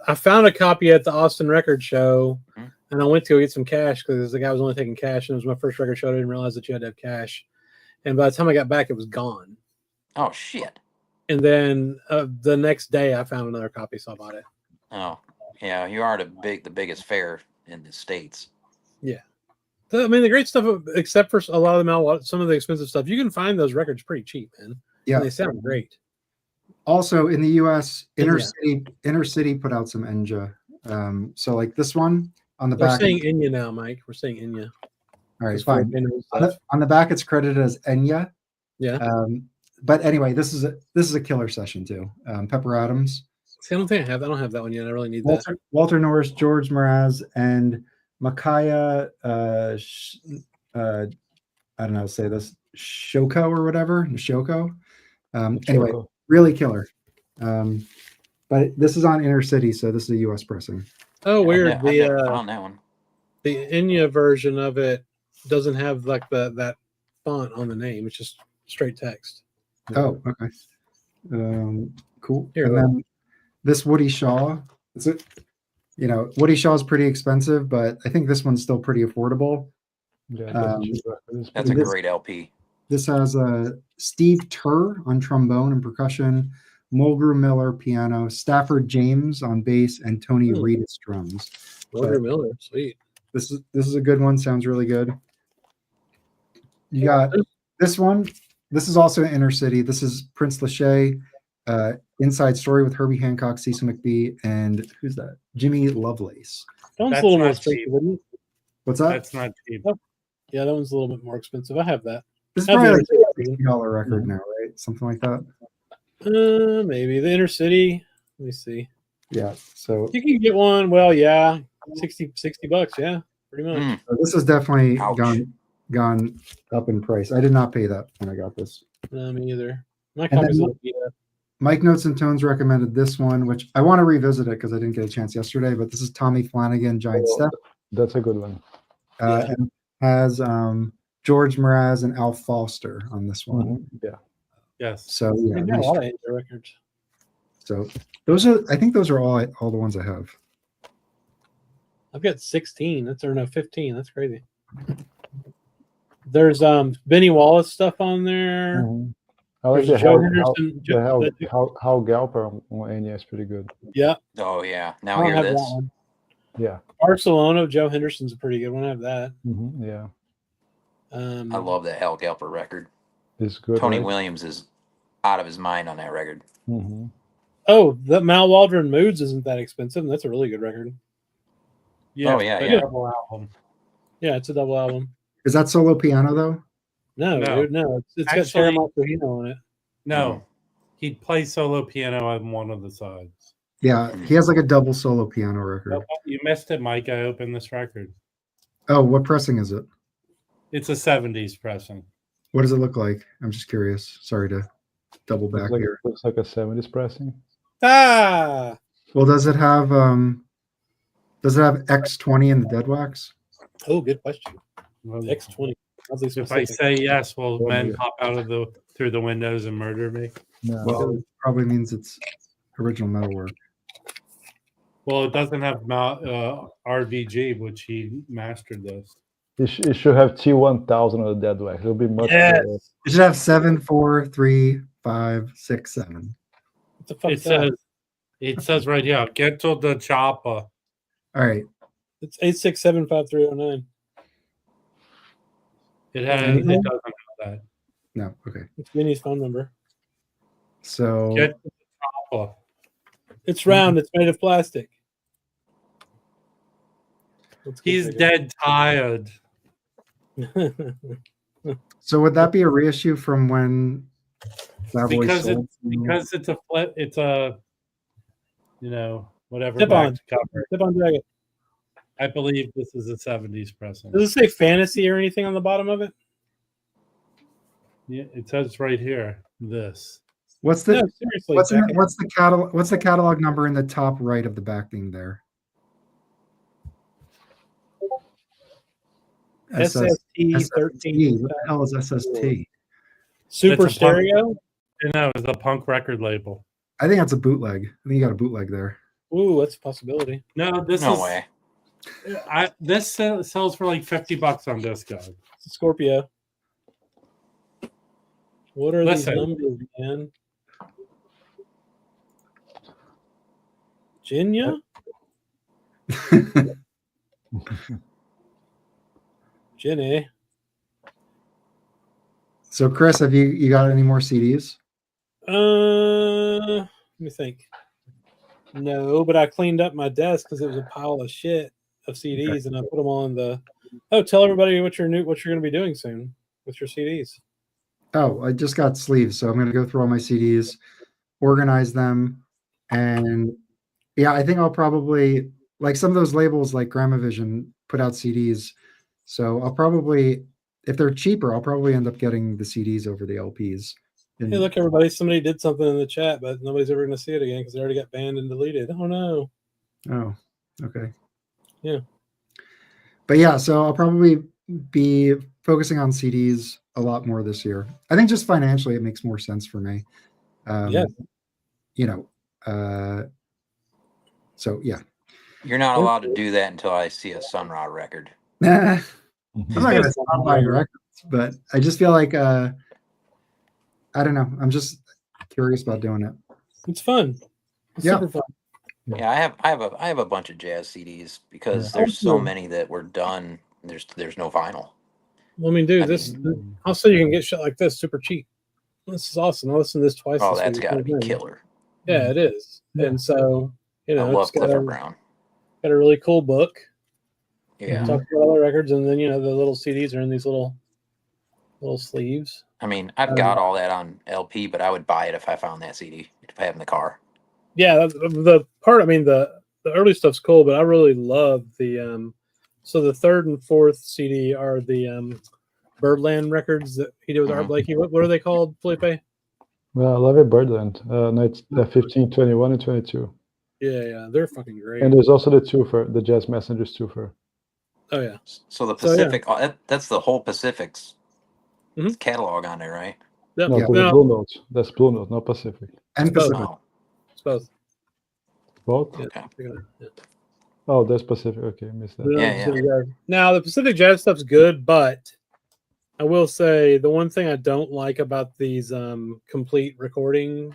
I found a copy at the Austin Record Show, Mhm. and I went to go get some cash because the guy was only taking cash, and it was my first record show. I didn't realize that you had to have cash. And by the time I got back, it was gone. Oh, shit. And then the next day, I found another copy, so I bought it. Oh, yeah, you are the biggest fair in the States. I mean, the great stuff, except for a lot of some of the expensive stuff, you can find those records pretty cheap, man. Yeah. And they sound great. Also in the US, Enja. Inner City put out some Enja. So like this one on the We're back. saying Enja now, Mike. We're saying Enja. All right, It's fine. On the back, it's credited as Enja. Yeah. But anyway, this is a killer session too. Pepper Adams, See, I don't think I don't have that one yet. I really need that. Walter Norris, George Mraz, and Makaya. I don't know how to say this. Shoko or whatever. Shoko. Anyway, really killer. But this is on Inner City, so this is a US pressing. Oh, weird. I never found that one. The Enja version of it doesn't have like that font on the name. It's just straight text. Oh, okay. Cool. Here, and look. then this Woody Shaw. Woody Shaw is pretty expensive, but I think this one's still pretty affordable. Yeah, That's a this- great LP. This has Steve Turr on trombone and percussion, Mulgrew Miller piano, Stafford James on bass, and Tony Reedus drums. Roger Miller, sweet. This is a good one. Sounds really good. You got this one. This is also Inner City. This is Prince Lachey, Inside Story with Herbie Hancock, Cecil McBee, and who's that? Jimmy Lovelace. That one's That's a little more not expensive, cheap. isn't it? What's that? That's not cheap. Yeah, that one's a little bit more expensive. I have that. This is I've probably like never a $60 record now, right? Something like that. Maybe the Inner City. Let me see. Yeah. So You can get one. Well, yeah, $60. Yeah, pretty much. Mm. this is definitely Ouch. gone up in price. I did not pay that when I got this. No, me either. My then copy's a what- little beat up. Mike Notes and Tones recommended this one, which I want to revisit it because I didn't get a chance yesterday. But this is Tommy Flanagan, Giant Step, That's a good one. and has George Mraz and Al Foster on this one. Yeah. Yes. So yeah, They got a lot of Enja records. so I think those are all the ones I have. I've got 16. 15. That's crazy. There's Benny Wallace stuff on there. Mhm. I like There's the Joe Hal Henderson. Galper on Enja is pretty good. Yeah, Oh yeah. I Now don't hear have that this. one. Yeah. Barcelona, Joe Henderson's a pretty good one. I have that. Yeah. I love that Hal Galper record. It's good. Tony right? Williams is out of his mind on that record. Mhm. Oh, the Mal Waldron Moods isn't that expensive, and that's a really good record. Oh, yeah, but yeah. double album. Yeah, it's a double album. Is that solo piano though? No, No. dude, no. It's got Actually- Terramont Fujino on it. No, he'd play solo piano on one of the sides. Yeah, he has like a double solo piano record. Oh, you missed it, Mike. I opened this record. Oh, what pressing is it? It's a 70s pressing. What does it look like? I'm just curious. Sorry to double back here. Looks like a 70s pressing. Ah, Well, does it have X20 in the dead wax? oh, good question. Well, X20. Oddly if I specific. say yes, will Oh, men yeah. pop out of through the windows and murder me? No. Well, it probably means it's original metalwork. Well, it doesn't have RVG, which he mastered this. It should have T1000 on the dead wax. It'll be much Yes. better. It should have 7, 4, 3, 5, 6, 7. What the fuck It is that? says right here, get to the chopper. All right. It's 8675309. It doesn't Anything? have that. No. Okay. It's Vinny's phone number. So Get to the chopper. It's round. It's made of plastic. Let's go He's take dead tired. it. so would that be a reissue from when Bad Boy Because sold? Because it's a flip, it's a whatever Tip on. back cover. Tip on Dragon. I believe this is a 70s pressing. Does it say fantasy or anything on the bottom of it? Yeah, it says right here. This. What's the No, seriously. what's Jack. the catalog number in the top right of the back thing there? SST 13. What the hell is SST? Super It's a punk- stereo. No, it's a punk record label. I think that's a bootleg. I think you got a bootleg there. Ooh, that's a possibility. No, this No is way. This sells for like $50 on Discog. It's a Scorpio. What are Listen. these numbers, man? Jinya? Jenny. So Chris, have you got any more CDs? Let me think. No, but I cleaned up my desk because it was a pile of shit of CDs, and I put them on the. Oh, tell everybody what you're going to be doing soon with your CDs. Oh, I just got sleeves, so I'm going to go through all my CDs, organize them, and yeah, I think I'll probably like some of those labels like Gramavision put out CDs, so I'll probably, if they're cheaper, I'll probably end up getting the CDs over the LPs. And Hey, look, everybody! Somebody did something in the chat, but nobody's ever going to see it again because they already got banned and deleted. Oh no! oh, okay, Yeah. but yeah, so I'll probably be focusing on CDs a lot more this year. I think just financially, it makes more sense for me. Yeah. So yeah. You're not allowed to do that until I see a Sun Ra record. Nah, I'm Mhm. not gonna stop buying records, but I just feel like I don't know. I'm just curious about doing it. It's fun. It's Yeah. super fun. Yeah, I have a bunch of jazz CDs because Yeah. there's so Oh. many that were done. There's no vinyl. Well, I mean, dude, I this also you can get shit like this super cheap. This is awesome. I listened to this twice. Oh, this that's week. got to be It's killer. Yeah, it is. Yeah. And so, I love it's got Clifford Brown. got a really cool book. Yeah, Talk about all the records, and then the little CDs are in these little sleeves. I mean, I've got all that on LP, but I would buy it if I found that CD if I had it in the car. Yeah, the part. I mean, the early stuff's cool, but I really love the. So the third and fourth CD are the Birdland records that he did with Art Mhm. Blakey. What are they called, Felipe? Well, I love it, Birdland. No, it's 15, 21, and 22. Yeah, they're fucking great. And there's also the twofer, the Jazz Messengers twofer. Oh yeah, So the So, yeah. Pacific, that's the whole Pacific's Mhm. catalog on there, right? yep. No, Yeah. the Blue Note. That's Blue Note, not Pacific. And both. Pacific. Oh, It's both. Both? Yeah. okay. Yeah. Oh, that's Pacific. Okay, I missed that. Yeah, yeah. Now the Pacific Jazz stuff's good, but I will say the one thing I don't like about these complete recording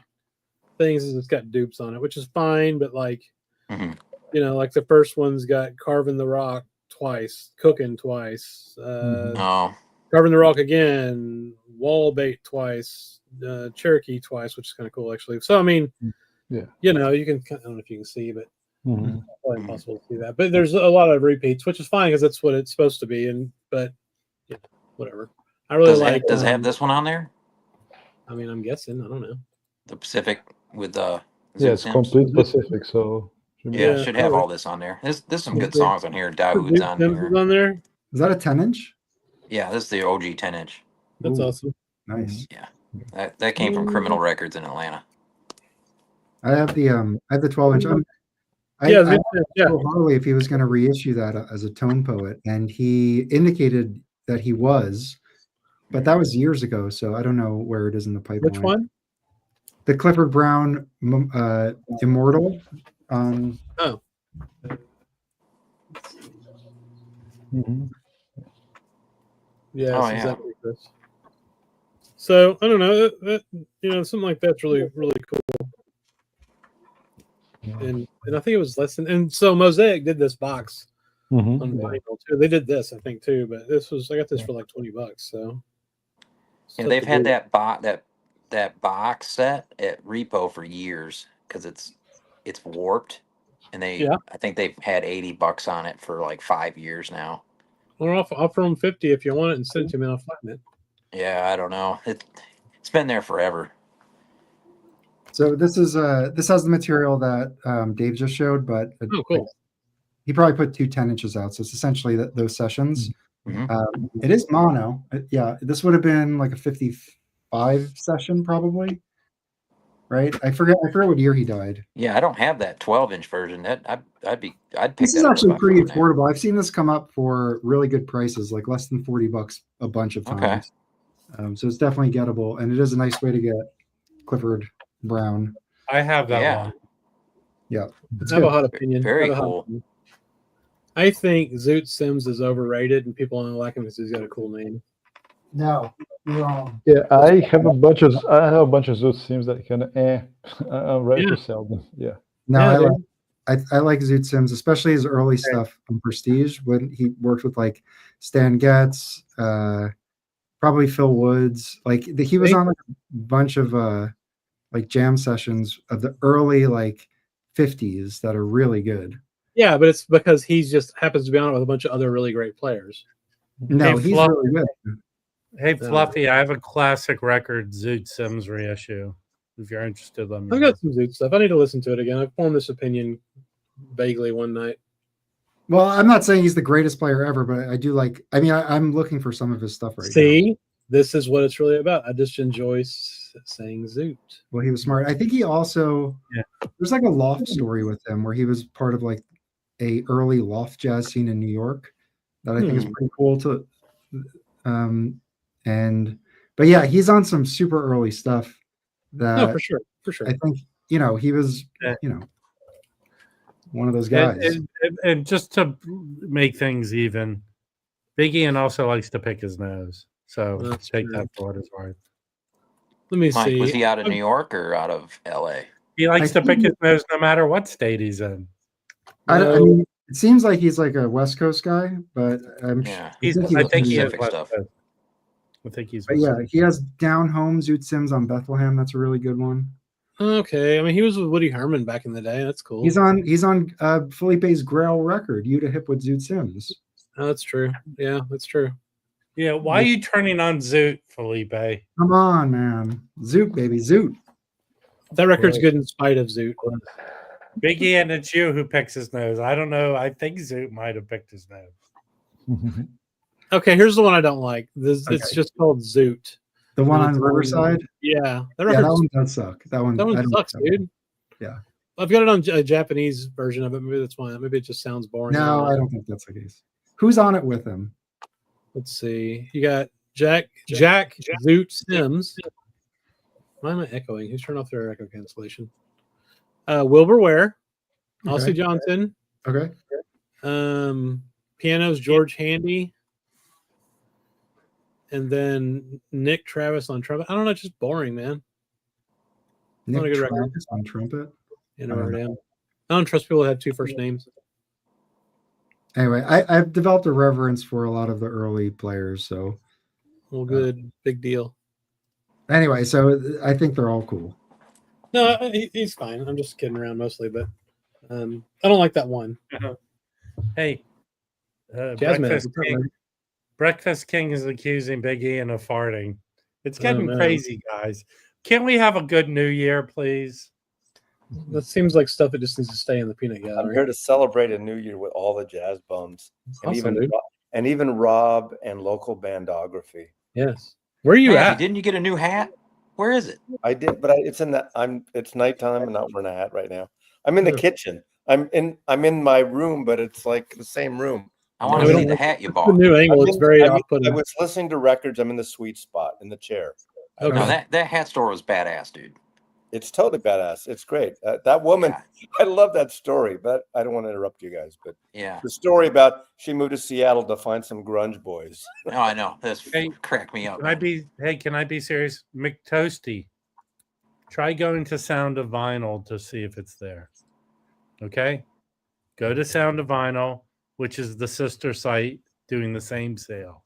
things is it's got dupes on it, which is fine, but like Mhm. like the first one's got Carving the Rock twice, Cooking twice, Oh, Carving the Rock again, Wall Bait twice, Cherokee twice, which is kind of cool actually. So I mean, Yeah. you can, I don't know if you can see, but Mhm. probably impossible to see that. But there's a lot of repeats, which is fine because that's what it's supposed to be. But whatever. I really like. does it have this one on there? I mean, I'm guessing. I don't know. The Pacific with Yeah, Zoot it's Sims? complete Pacific, so Yeah, it Yeah, should have probably. all this on there. There's some good Yeah. songs on here. Dawood's on Sims here. is on there. Is that a 10-inch? Yeah, this is the OG 10-inch. That's Ooh, awesome. nice. That came from Criminal Records in Atlanta. I have the 12-inch. I Yeah, asked yeah. Phil Harley if he was going to reissue that as a tone poet, and he indicated that he was, but that was years ago, so I don't know where it is in the pipeline. Which one? The Clifford Brown Immortal. Oh. Mhm. Yeah, Oh, it's yeah. exactly this. So I don't know. Something like that's really, really cool. And I think it was less than. And so Mosaic did this box Mhm. on Yeah. vinyl too. They did this, I think, too. But I got this for like $20. So Yeah, they've had that box set at Repo for years because it's warped, and I think they've had $80 on it for like 5 years now. Or offer them 50 if you want it and send it to me. I'll find it. Yeah, I don't know. It's been there forever. So this has the material that Dave just showed, but Oh, cool. He probably put 2 10-inches out, so it's essentially those sessions. Mm-hmm. It is mono. This would have been like a 55 session probably, right? I forget what year he died. Yeah, I don't have that 12-inch version. I'd pick This is that up actually if I pretty found that. affordable. I've seen this come up for really good prices, like less than $40 a bunch of times. So it's definitely gettable, and it is a nice way to get Clifford Brown. I have that one. Yeah, it's I have a good. hot opinion. Very cool. I think Zoot Sims is overrated, and people only like him because he's got a cool name. No, you're wrong. Yeah, I have a bunch of Zoot Sims that kind of I'm ready to sell them. Yeah. No, Yeah, I like Zoot Sims, especially his early stuff on Prestige when he worked with like Stan Getz, probably Phil Woods. Like he was on like a bunch of like jam sessions of the early like 50s that are really good. Yeah, but it's because he just happens to be on it with a bunch of other really great players. No, Hey, he's really good. Hey, Fluffy, I have a classic record Zoot Sims reissue. If you're interested, let me I've know. got some Zoot stuff. I need to listen to it again. I formed this opinion vaguely one night. Well, I'm not saying he's the greatest player ever, but I do like. I mean, I'm looking for some of his stuff right now. See, this is what it's really about. I just enjoy saying Zoot. Well, he was smart. I think he also there's like a loft story with him where he was part of like a early loft jazz scene in New York that I think is pretty cool to. But yeah, he's on some super early stuff. That for sure. I think he was one of those guys. And just to make things even, Big Ian also likes to pick his nose. So take that for what it's worth. Let me Mike, see. was he out of New York or out of LA? He likes to pick his nose no matter what state he's in. I mean, it seems like he's like a West Coast guy, but I think he is. I think he's. But yeah, he has Down Home Zoot Sims on Bethlehem. That's a really good one. Okay, I mean he was with Woody Herman back in the day. That's cool. He's on Felipe's Grail record, "You to Hip with Zoot Sims." Oh, that's true. Yeah, that's true. Yeah, why are you turning on Zoot, Felipe? Come on, man, Zoot baby, Zoot. That record's good in spite of Zoot. Big Ian, it's you who picks his nose. I don't know. I think Zoot might have picked his nose. Okay, here's the one I don't like. It's just called Zoot. The one on Riverside? Yeah. That one does suck. That one sucks, dude. Yeah. I've got it on a Japanese version of it. Maybe that's why. Maybe it just sounds boring. No, I don't think that's the case. Who's on it with him? Let's see. You got Jack Zoot Sims. Why am I echoing? Who's turned off their echo cancellation? Wilbur Ware. Ossie Johnson. Okay. Pianos, George Handy. and then Nick Travis on trumpet. I don't know, just boring, man. Nick Not a good record. Travis on trumpet. You know where I am. I don't trust people that have two first names. Anyway, I've developed a reverence for a lot of the early players. So, Well, good, big deal. anyway, so I think they're all cool. No, he's fine. I'm just kidding around mostly, but I don't like that one. Hey, Jasmine, Breakfast King is accusing Big Ian of farting. It's getting no. crazy, guys. Can't we have a good New Year, please? That seems like stuff that just needs to stay in the peanut I'm gallery. here to celebrate a new year with all the jazz bums, and Awesome, even dude. Rob and local bandography. Yes. Where are you Matthew, at? didn't you get a new hat? Where is it? I did, but it's in that it's nighttime. I'm not wearing a hat right now. I'm in the kitchen. I'm in my room, but it's like the same room. I want we to don't see the like hat you The bought. new angle. It's very I off-putting. was listening to records. I'm in the sweet spot in the chair. Okay. No, that hat store was badass, dude. It's totally badass. It's great. That woman, Yeah. I love that story, but I don't want to interrupt you guys. But Yeah. the story about she moved to Seattle to find some grunge boys. No, I know. That's Hey, cracked me up. Can I be serious? McToasty, try going to Sound of Vinyl to see if it's there. Okay? Go to Sound of Vinyl, which is the sister site doing the same sale.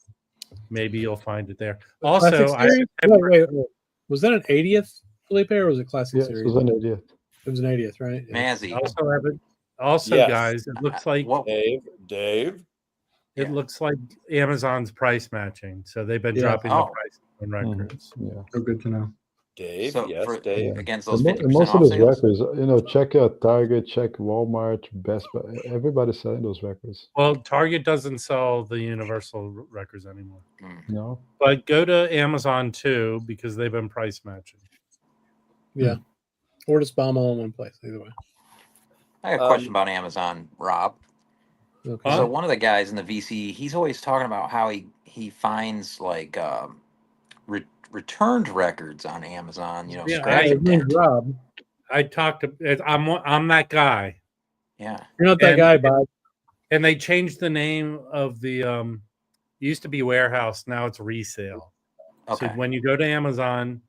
Maybe you'll find it there. Also, wait. Was that an 80th, Felipe, or was it classic Yes, it series? was an idiot. It was an 80th, right? Yeah. Mazzy. also have it. Also, Yes. guys, it looks like What? Dave. it Yeah. looks like Amazon's price matching. So they've been Yeah. dropping the Oh. price on records. Yeah. So good to know. Dave, So yes, for- Dave. against And those 50% most of off those sales? records, check out Target, check Walmart, Best Buy. Everybody's selling those records. Well, Target doesn't sell the Universal records anymore. No, But go to Amazon too because they've been price matching. Yeah. Or just bomb all in one place, either way. I got a question about Amazon, Rob. Okay. Huh? So one of the guys in the VC, he's always talking about how he finds like returned records on Amazon. You know, Yeah, scratch Hey, and his name's dent. Rob. I talked to. I'm that guy. Yeah. You're not that And- guy, Bob. And they changed the name of the. Used to be warehouse. Now it's resale. Okay. So when you go to Amazon,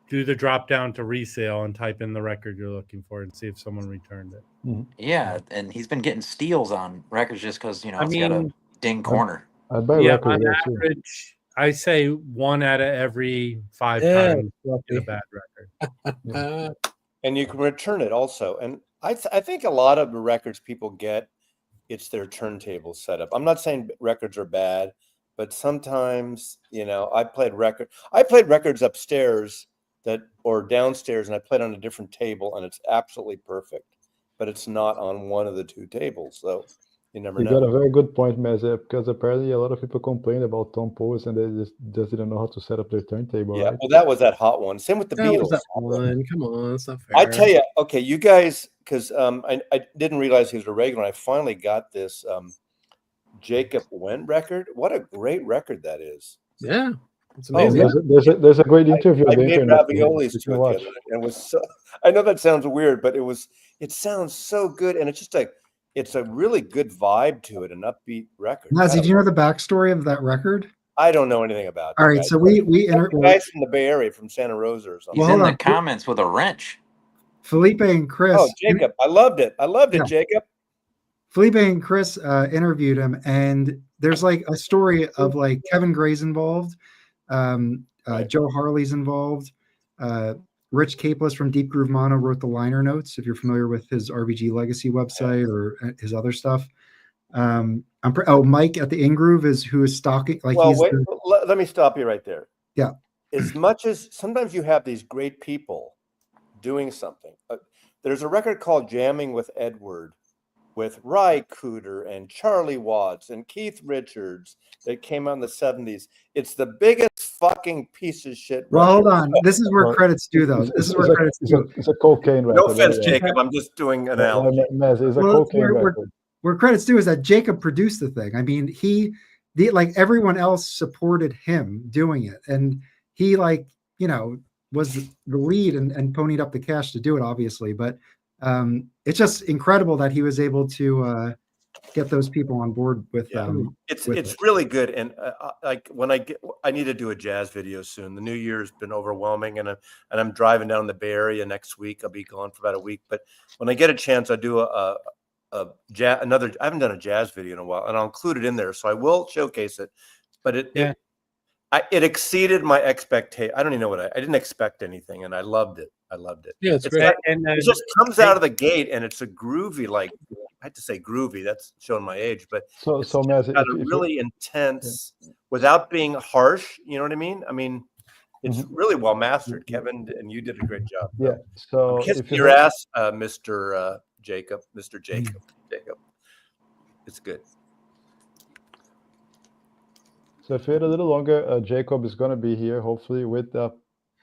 do the drop down to resale and type in the record you're looking for and see if someone returned it. Yeah, and he's been getting steals on records just because I it's got a mean, ding corner. I buy Yeah, records on there too. average, I say 1 out of every 5 Yeah, times you get a lucky. bad record. And you can return it also. And I think a lot of the records people get, it's their turntable setup. I'm not saying records are bad, but sometimes, I played records upstairs or downstairs, and I played on a different table, and it's absolutely perfect, but it's not on one of the two tables. So you never You know. got a very good point, Meze, because apparently a lot of people complain about Tom Post and they just didn't know how to set up their turntable. Yeah, right? well, that was that hot one. Same with the That was Beatles. that one. Come on, it's not fair. I tell you, okay, you guys, because I didn't realize he was a regular. I finally got this Jacob Wendt record. What a great record that is. Yeah, it's Oh, amazing. yeah. There's a great interview I on the made internet. raviolis You to can it the watch. other day, and it was so. I know that sounds weird, but it sounds so good, and it's just it's a really good vibe to it, an upbeat record. Mazzy, do you know the backstory of that record? I don't know anything about it. All right, so we guys from the Bay Area, from Santa Rosa or something. He's Well, in hold the on. comments with a wrench. Felipe and Chris. Oh, Jacob, I loved it. Yeah. Jacob. Felipe and Chris interviewed him, and there's like a story of like Kevin Gray's involved, Right. Joe Harley's involved, Rich Capeless from Deep Groove Mono wrote the liner notes. If you're familiar with his RVG Legacy website or his other stuff, Mike at the In Groove who is stalking. Like, Well, he's wait, let me stop you right there. Yeah. As much as sometimes you have these great people doing something. There's a record called Jamming with Edward with Ry Cooder and Charlie Watts and Keith Richards that came out in the 70s. It's the biggest fucking piece of shit. Well, hold record. on. This is where Well, credits do, though. This is where credits do. It's a cocaine record. No offense, anyway. Jacob. I'm just doing an No, analogy. Mez, it's a Well, cocaine we're- record. Where credits do is that Jacob produced the thing. I mean, like everyone else supported him doing it, and he was the lead and ponied up the cash to do it, obviously. But it's just incredible that he was able to get those people on board with Yeah. It's with it's it. really good, and like when I need to do a jazz video soon. The new year's been overwhelming, and I'm driving down the Bay Area next week. I'll be gone for about a week, but when I get a chance, I do a jazz another. I haven't done a jazz video in a while, and I'll include it in there, so I will showcase it. But it exceeded my expectation. I don't even know what I didn't expect anything, and I loved it. I loved it. Yeah, it's It's great. got- And it just comes out of the gate, and it's a groovy, like I had to say groovy. That's showing my age, but So it's so Maz, got a if really intense, without being harsh. You know what I mean? It's really well mastered, Kevin, and you did a great job. yeah, so I'm kissing if you your have- ass, Mr. Jacob. Jacob. It's good. So if you wait a little longer, Jacob is going to be here, hopefully, with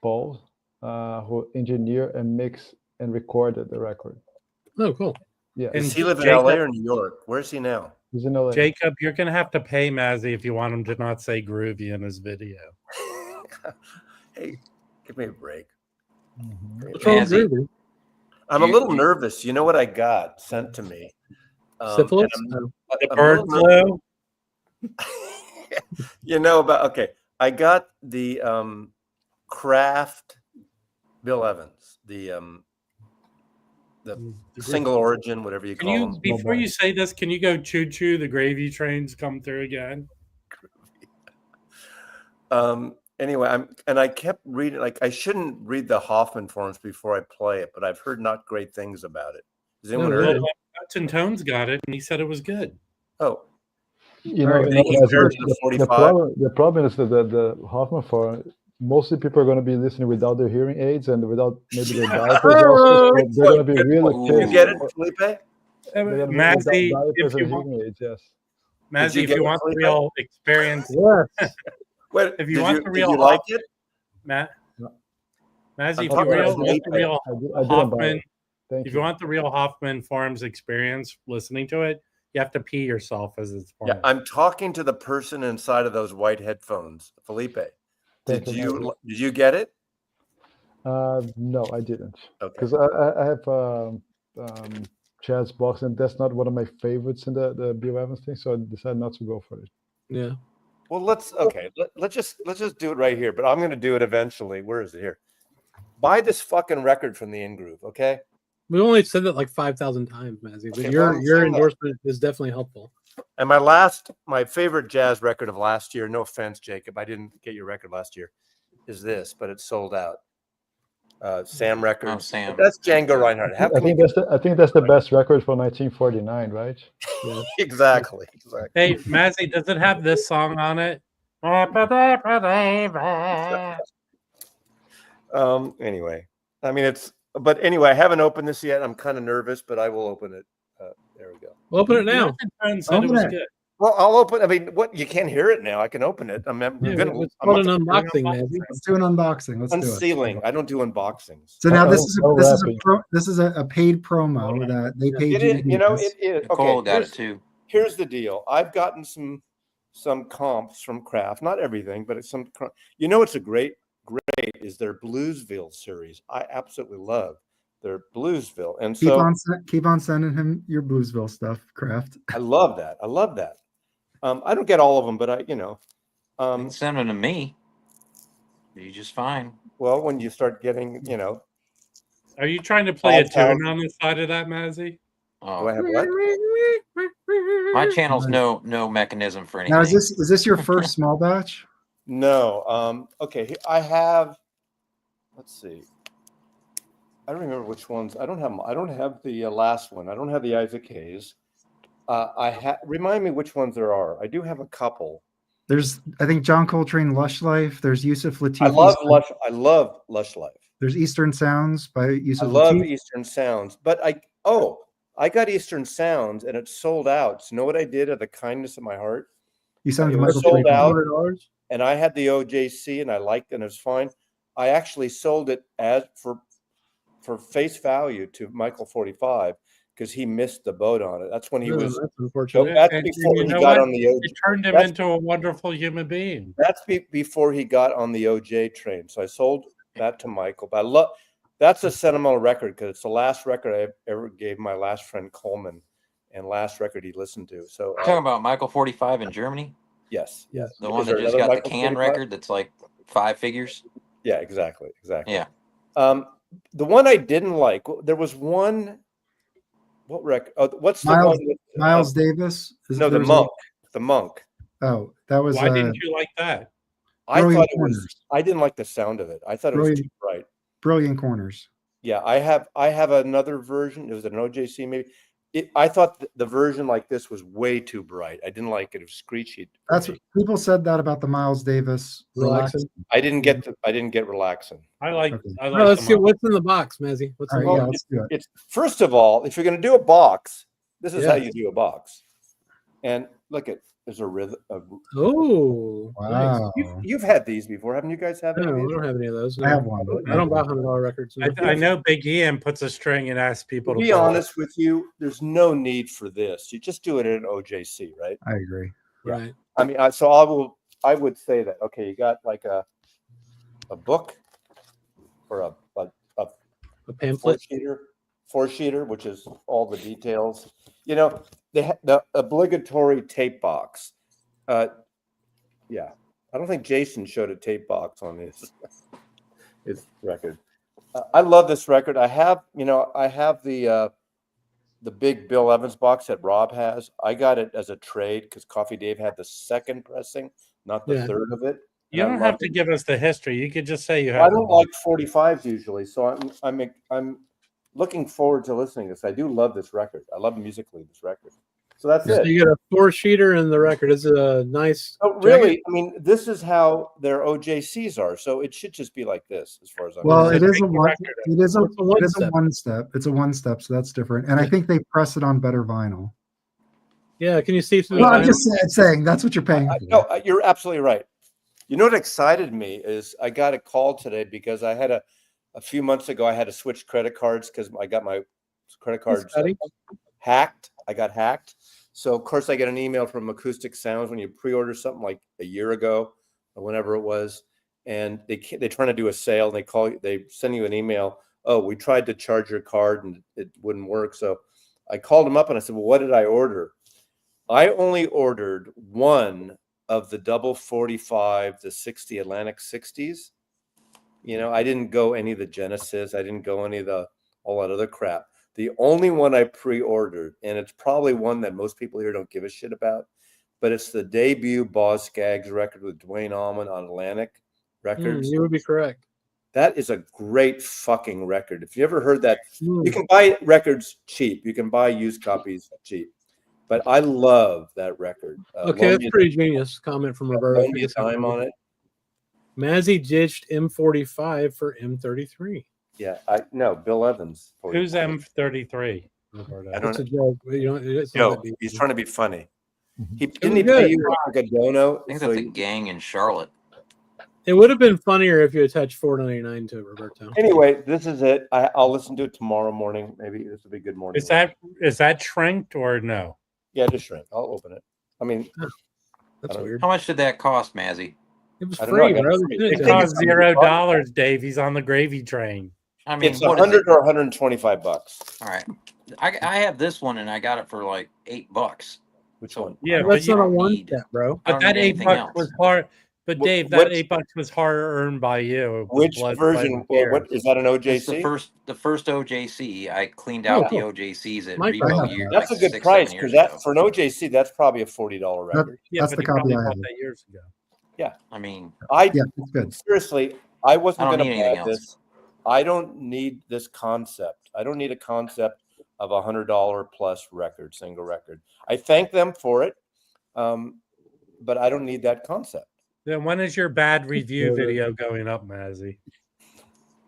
Paul, who engineered and mixed and recorded the record. Oh, cool. Yeah, And Does he live in Jacob- LA or New York? Where's he now? he's in LA. Jacob, you're going to have to pay Mazzy if you want him to not say groovy in his video. Hey, give me a break. Mhm. What's wrong with Mazzy. groovy? I'm a little nervous. You know what I got sent to me? Syphilis? and Oh. The I'm a bird little nervous. flu. You know about I got the Kraft Bill Evans, the single origin, whatever you Can call you, them. before you say this, can you go choo choo? The gravy trains come through again. Anyway, I kept reading, like I shouldn't read the Hoffman forums before I play it, but I've heard not great things about it. Has anyone No, heard really? it? Hudson Tones got it, and he said it was good. Oh, You know, Alright, you know, They Maz, compared to the 45. the problem is that the Hoffman forum, mostly people are going to be listening without their hearing aids and without maybe their diapers also. So they're going to be really point. did you pissed. get it, Felipe? They're going to be Mazzy, without if diapers and you want, hearing aids, yes. Mazzy, if get you it, want the Felipe? real experience, Yes. Wait, If you did want you, the did real you like it? Matt, No. Mazzy, I'm if talking you about want the real I didn't buy Hoffman, it. Thank if you. you want the real Hoffman forums experience, listening to it, you have to pee yourself as it's Yeah, playing. I'm talking to the person inside of those white headphones, Felipe. Thank Did you, you get it? No, I didn't. Okay. Because I have Chad's box, and that's not one of my favorites in the Bill Evans thing, so I decided not to go for it. Yeah. Well, let's just do it right here. But I'm going to do it eventually. Where is it here? Buy this fucking record from the In Groove, okay? We only said that like 5,000 times, Mazzy, but Okay, your well, I'm saying that. endorsement is definitely helpful. And my favorite jazz record of last year. No offense, Jacob, I didn't get your record last year. Is this, but it's sold out. Sam Records. Oh, Sam. That's Django Reinhardt. How I can think that's the best record for 1949, right? Yeah. exactly. Hey, Mazzy, does it have this song on it? Anyway, but anyway, I haven't opened this yet. I'm kind of nervous, but I will open it. There we go. We'll open it now. Hudson Tones said it Open was it. good. Well, I'll open. I mean, what? You can't hear it now. I can open it. I'm Yeah, gonna. it's I'm called an not- unboxing, Mazzy. Let's do an unboxing. Let's do it. unsealing. I don't do unboxings. So now No- this is no rapping. this is a paid promo that they paid It you. is. to do You know, this. it is. Nicole Okay, got it too. here's the deal. I've gotten some comps from Kraft. Not everything, but it's some. You know, it's a great is their Bluesville series. I absolutely love their Bluesville, and so Keep on sending him your Bluesville stuff, Kraft. I love that. I don't get all of them, but You can send them to me. You just fine. well, when you start getting, Are you trying to play a 5,000. tune on the side of that, Mazzy? do I Oh, have what? my channel's no mechanism for anything. Now is this your first small batch? No. Okay. I have. Let's see. I don't remember which ones. I don't have the last one. I don't have the Isaac Hayes. Remind me which ones there are. I do have a couple. There's I think John Coltrane, Lush Life. There's Yusuf Lateef. I love Lush Life. There's Eastern Sounds by I Yusuf love Lateef. Eastern Sounds, but I got Eastern Sounds and it's sold out. So you know what I did out of the kindness of my heart? You sound It like was Michael sold out. Felipe. And I had the OJC and I liked it and it was fine. I actually sold it as for face value to Michael 45 because he missed the boat on it. That's when he was. That's unfortunate. That's And before you he know got what? on the OJ. It turned him That's- into a wonderful human being. That's before he got on the OJ train. So I sold that to Michael. But that's a sentimental record because it's the last record I ever gave my last friend Coleman, and last record he listened to. So You're talking about Michael 45 in Germany? yes, Yes. The one Is that there just another got the Michael can 45? record that's like 5 figures? Yeah, exactly. Yeah. The one I didn't like, there was one. What record? Oh, what's the Miles, one? With, Miles Davis. no, the there was a- monk. The monk. Oh, that was. Why didn't you like that? I Brilliant thought it was. Corners. I didn't like the sound of it. I thought it was too bright. Brilliant Corners. Yeah, I have another version. It was an OJC maybe. I thought the version like this was way too bright. I didn't like it. It was screechy. That's what people said that about the Miles Davis. Relaxing. I didn't get relaxing. I like. Okay. I All like. right, let's the see Monk. what's in the box, Mazzy. What's All in right, the yeah, box? let's do it. It's first of all, if you're going to do a box, this is Yeah. how you do a box. And look at there's a rhythm. Oh, nice. Wow. You've had these before, haven't you guys? Had No, any I of these? don't have any of those. I have one. I don't buy $100 records. No. I know Big Ian puts a string and asks people To to be pull it. honest with you, there's no need for this. You just do it in an OJC, right? I agree. Right. I mean, I would say that. Okay, you got like a book or a pamphlet. four sheeter, which is all the details. You know, the obligatory tape box. Yeah, I don't think Jason showed a tape box on his record. I love this record. I have the big Bill Evans box that Rob has. I got it as a trade because Coffee Dave had the second pressing, not the third of it. You And I don't have loved to it. give us the history. You could just say you have. I don't like 45s usually, so I'm looking forward to listening to this. I do love this record. I love musically this record. So that's So it. you get a 4-sheeter in the record. Is it a nice? Oh, really? I mean, this is how their OJCs are. So it should just be like this, as far as I'm Well, concerned. it is a one. record. It is a It's a one it is a step. one step. It's a one step, so that's different. And I think they press it on better vinyl. Yeah. Can you see through Well, the I'm vinyl? just saying that's what you're paying for. No, you're absolutely right. You know what excited me is I got a call today because I had a few months ago I had to switch credit cards because I got my credit cards Scotty. hacked. I got hacked. So of course I get an email from Acoustic Sounds when you pre-order something like a year ago or whenever it was, and they're trying to do a sale. And they send you an email. Oh, we tried to charge your card and it wouldn't work. So I called them up and I said, well, what did I order? I only ordered one of the double 45, the 60 Atlantic 60s. You know, I didn't go any of the Genesis. I didn't go any of all that other crap. The only one I pre-ordered, and it's probably one that most people here don't give a shit about, but it's the debut Boz Scaggs record with Dwayne Allman on Atlantic Records. You would be correct. That is a great fucking record. If you ever heard that, Mm. you can buy records cheap. You can buy used copies cheap. But I love that record. Okay, that's pretty genius. Comment from Roberto. Loan me a dime on it. Mazzy ditched M45 for M33. Yeah, Bill Evans. Who's M33? I don't It's a know. joke. You know, it's not No, that deep. he's trying to be funny. Mhm. Didn't he good. pay you like a dono? I think So that's a gang in Charlotte. It would have been funnier if you attached $4.99 to it, Roberto. anyway, this is it. I'll listen to it tomorrow morning. Maybe this will be a good morning. Is that shrinked or no? Yeah, just shrink. I'll open it. I mean, That's I don't- weird. How much did that cost, Mazzy? It was I don't know, I free, got bro. it free. They It didn't It tell I you. costs think $0, Dave. He's on the gravy train. I mean, it's what is it? 100 or 125 bucks. All right. I have this one and I got it for like $8. Which So- one? Yeah, I but That's you not a don't one need- step, bro. I But don't that need anything $8 else. was hard. But Wh- Dave, that what- $8 was hard earned by you. Which Blood, version? sweat, and What tears. is that? An It's OJC? the first OJC. I cleaned out the OJCs at Mike, I Repo have year. That's like a good 6-7 price years because ago. for an OJC, that's probably a $40 record. Yeah, That's but the you copy probably I bought have. that years ago. I mean, Yeah, it's good. Seriously, I wasn't I don't going to need buy anything else. this. I don't need this concept. I don't need a concept of a $100 plus record, single record. I thank them for it, but I don't need that concept. Then when is your bad review Yeah. video going up, Mazzy?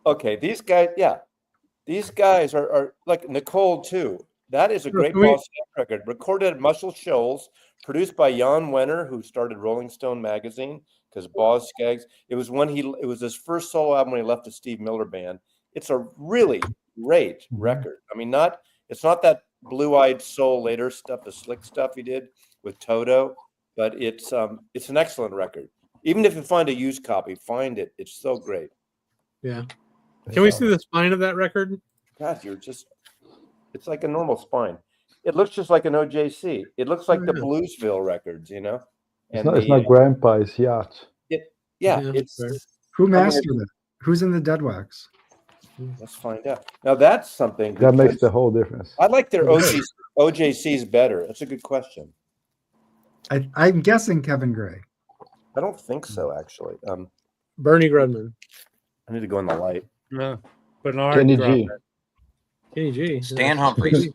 Okay, these guys are like Nicole too. That is a great can we- Boz Scaggs record. Recorded at Muscle Shoals, produced by Jan Wenner, who started Rolling Stone magazine. Because Boz Scaggs, it was his first solo album when he left the Steve Miller Band. It's a really great record. I mean, it's not that blue-eyed soul later stuff, the slick stuff he did with Toto, but it's an excellent record. Even if you find a used copy, find it. It's so great. Yeah. Can we see the spine of that record? God, it's like a normal spine. It looks just like an OJC. It looks like the Yeah. Bluesville records, you know. It's not Grandpa's yacht. Yeah, Yeah, it's. fair. Who I mean, mastered it? Who's in the dead wax? Let's find out. Now that's something That makes because the whole difference. I like their OJCs better. That's a good question. I'm guessing Kevin Gray. I don't think so, actually. Bernie Grudman. I need to go in the light. No. Bernard Kenny Grumman. G. Kenny G. Stan Yeah. Humphries.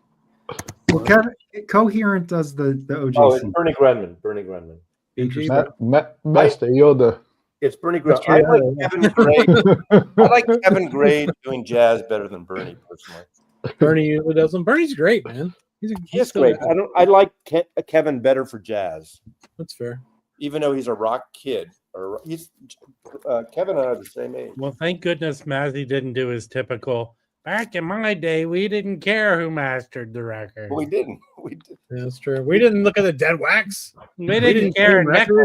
Well, Kevin, Coherent does the OJC. Oh, it's Bernie Grudman. Bernie Grudman. BG. Master Yoda. It's Bernie Grudman. I like Kevin Gray. I like Kevin Gray doing jazz better than Bernie personally. Bernie usually does them. Bernie's great, man. He's still great. good. I like Kevin better for jazz, That's fair. even though he's a rock kid. Or he's Kevin and I are the same age. Well, thank goodness Mazzy didn't do his typical. Back in my day, we didn't care who mastered the record. But we didn't. We did. Yeah, that's true. We didn't look at the dead wax. We didn't care a claim record.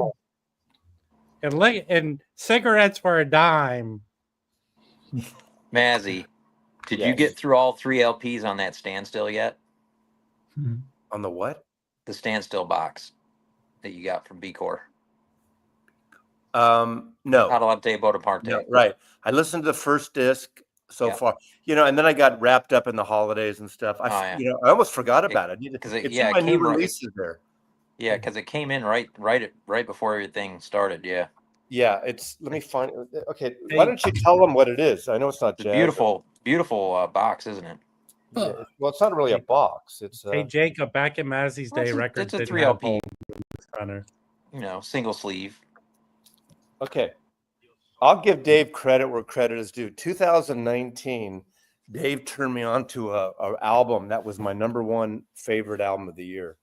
nickel. And cigarettes for a dime. Mazzy, did you Yes. get through all 3 LPs on that standstill yet? On the what? The standstill box that you got from B Corps. No. Adelante Bonaparte. No, right. I listened to the first disc so Yeah. far, and then I got wrapped up in the holidays and stuff. I almost forgot about it. Because It's it in my new came right- releases there. Yeah, because it came in right before everything started. Yeah, Yeah, let me find. Okay, why don't you tell them what it is? I know it's not it's jazz. beautiful box, isn't it? Yeah, well, it's not really a box. It's Hey Jacob, back in Mazzy's day, Well, records it's a didn't 3 have LP. holes runner. Single sleeve. okay. I'll give Dave credit where credit is due. 2019, Dave turned me on to a album that was my #1 favorite album of the year,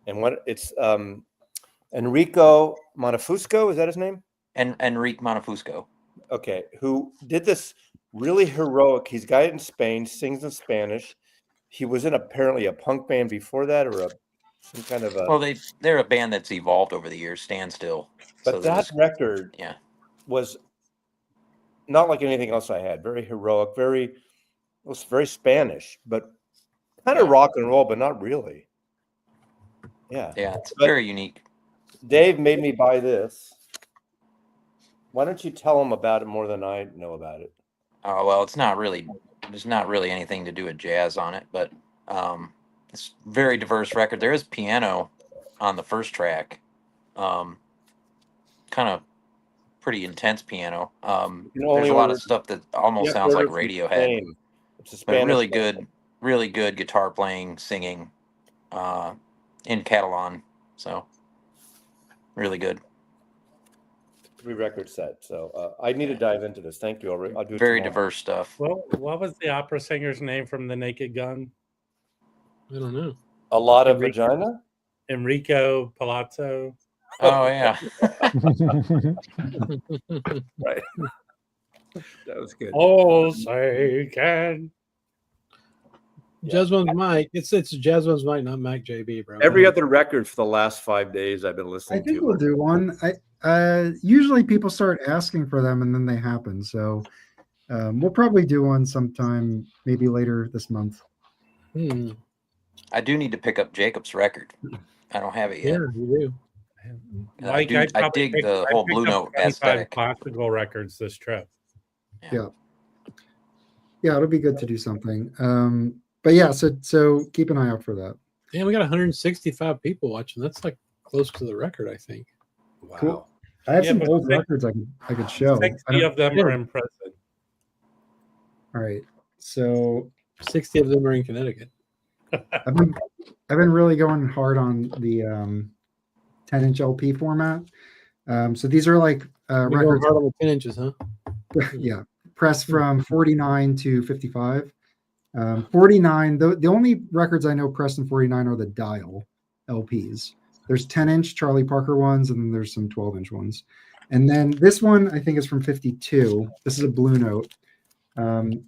and it's Enrico Monefusco. Is that his name? And Enrique Monefusco. Okay, who did this really heroic? He's a guy in Spain, sings in Spanish. He was in apparently a punk band before that, or some kind of a. Well, they're a band that's evolved over the years. Standstill. But that record, was not like anything else I had. Very heroic, it was very Spanish, but kind of rock and roll, but not really. Yeah. Yeah, it's very unique. Dave made me buy this. Why don't you tell him about it more than I know about it? Well, there's not really anything to do with jazz on it, but it's a very diverse record. There is piano on the first track, kind of pretty intense piano. There's a lot of stuff that almost sounds like Radiohead. It's a But Spanish really good guitar playing, singing in Catalan. So really good. 3 record set. So I need to dive into this. Thank you. I'll do it Very tomorrow. diverse stuff. Well, what was the opera singer's name from The Naked Gun? I don't know. A lot of vagina. Enrico Palazzo. Oh yeah. Right. That was good. Oh, say can. Jazz ones Mike. It's Jazz ones Mike, not Mac JB, bro. Every other record for the last 5 days I've been I listening think to. we'll do one. Usually people start asking for them and then they happen. So we'll probably do one sometime, maybe later this month. I do need to pick up Jacob's record. I don't have it yet. Yeah, you do. I dig the whole Blue Note aesthetic. Classical records this trip. Yeah, it'll be good to do something. But yeah, so keep an eye out for that. Yeah, we got 165 people watching. That's like close to the record, I think. Wow. Cool. I have some but old records I could show. 60 of them are in prison. All right, so 60 of them are in Connecticut. I've been really going hard on the 10-inch LP format. So these are like You're going records. hard on the 10 inches, huh? Yeah, pressed from 49 to 55. 49, the only records I know pressed in 49 are the Dial LPs. There's 10-inch Charlie Parker ones, and then there's some 12-inch ones. And then this one, I think, is from 52. This is a Blue Note. And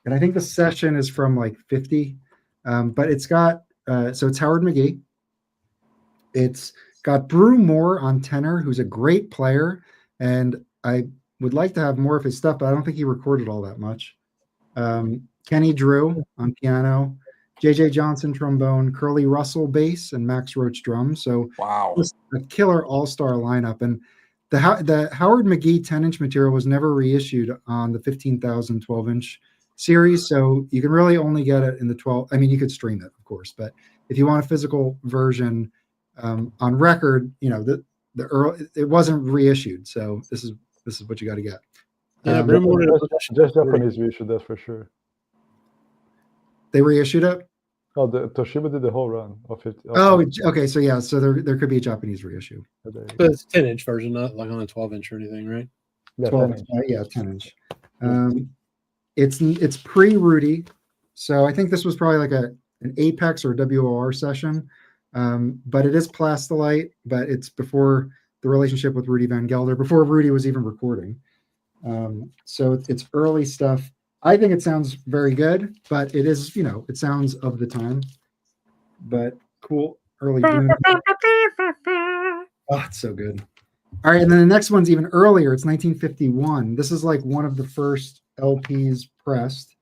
I think the session is from like 50. But it's got, so it's Howard McGee. It's got Brew Moore on tenor, who's a great player. And I would like to have more of his stuff, but I don't think he recorded all that much. Kenny Drew on piano, J.J. Johnson trombone, Curly Russell bass, and Max Roach drums. So Wow. just a killer all-star lineup. And the Howard McGee 10-inch material was never reissued on the 15,000 12-inch series, so you can really only get it in the 12. I mean, you could stream it, of course, but if you want a physical version on record, you know, the early, it wasn't reissued, so this is what you got to get. Yeah, just Japanese reissue, that's for sure. They reissued it. Oh, the Toshiba did the whole run of it. Oh, okay. So yeah, so there could be a Japanese reissue. But it's 10-inch version, not like on a 12-inch or anything, right? Yeah, 12, 10-inch. It's pre-Rudy, so I think this was probably like an Apex or WOR session, but it is Plastolite, but it's before the relationship with Rudy Van Gelder, before Rudy was even recording. So it's early stuff. I think it sounds very good, but it is, you know, it sounds of the time, but cool early Boone. Oh, it's so good. All right, and then the next one's even earlier. It's 1951. This is like one of the first LPs pressed.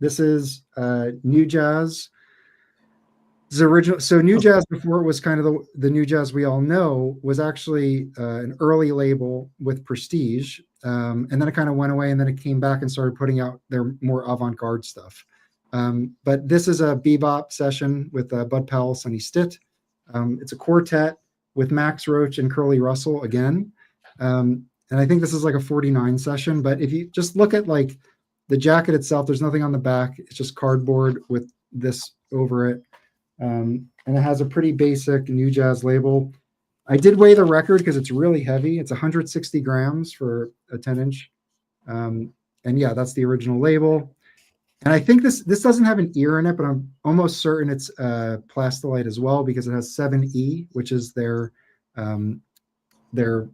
This is New Jazz. This is original. So New Jazz, before it was kind of the New Jazz we all know, was actually an early label with Prestige, and then it kind of went away, and then it came back and started putting out their more avant-garde stuff. But this is a bebop session with Bud Powell, Sonny Stitt. It's a quartet with Max Roach and Curly Russell again. And I think this is like a 49 session, but if you just look at like the jacket itself, there's nothing on the back. It's just cardboard with this over it. And it has a pretty basic New Jazz label. I did weigh the record because it's really heavy. It's 160 grams for a 10-inch. And yeah, that's the original label. And I think this doesn't have an ear in it, but I'm almost certain it's Plastolite as well, because it has 7E, which is their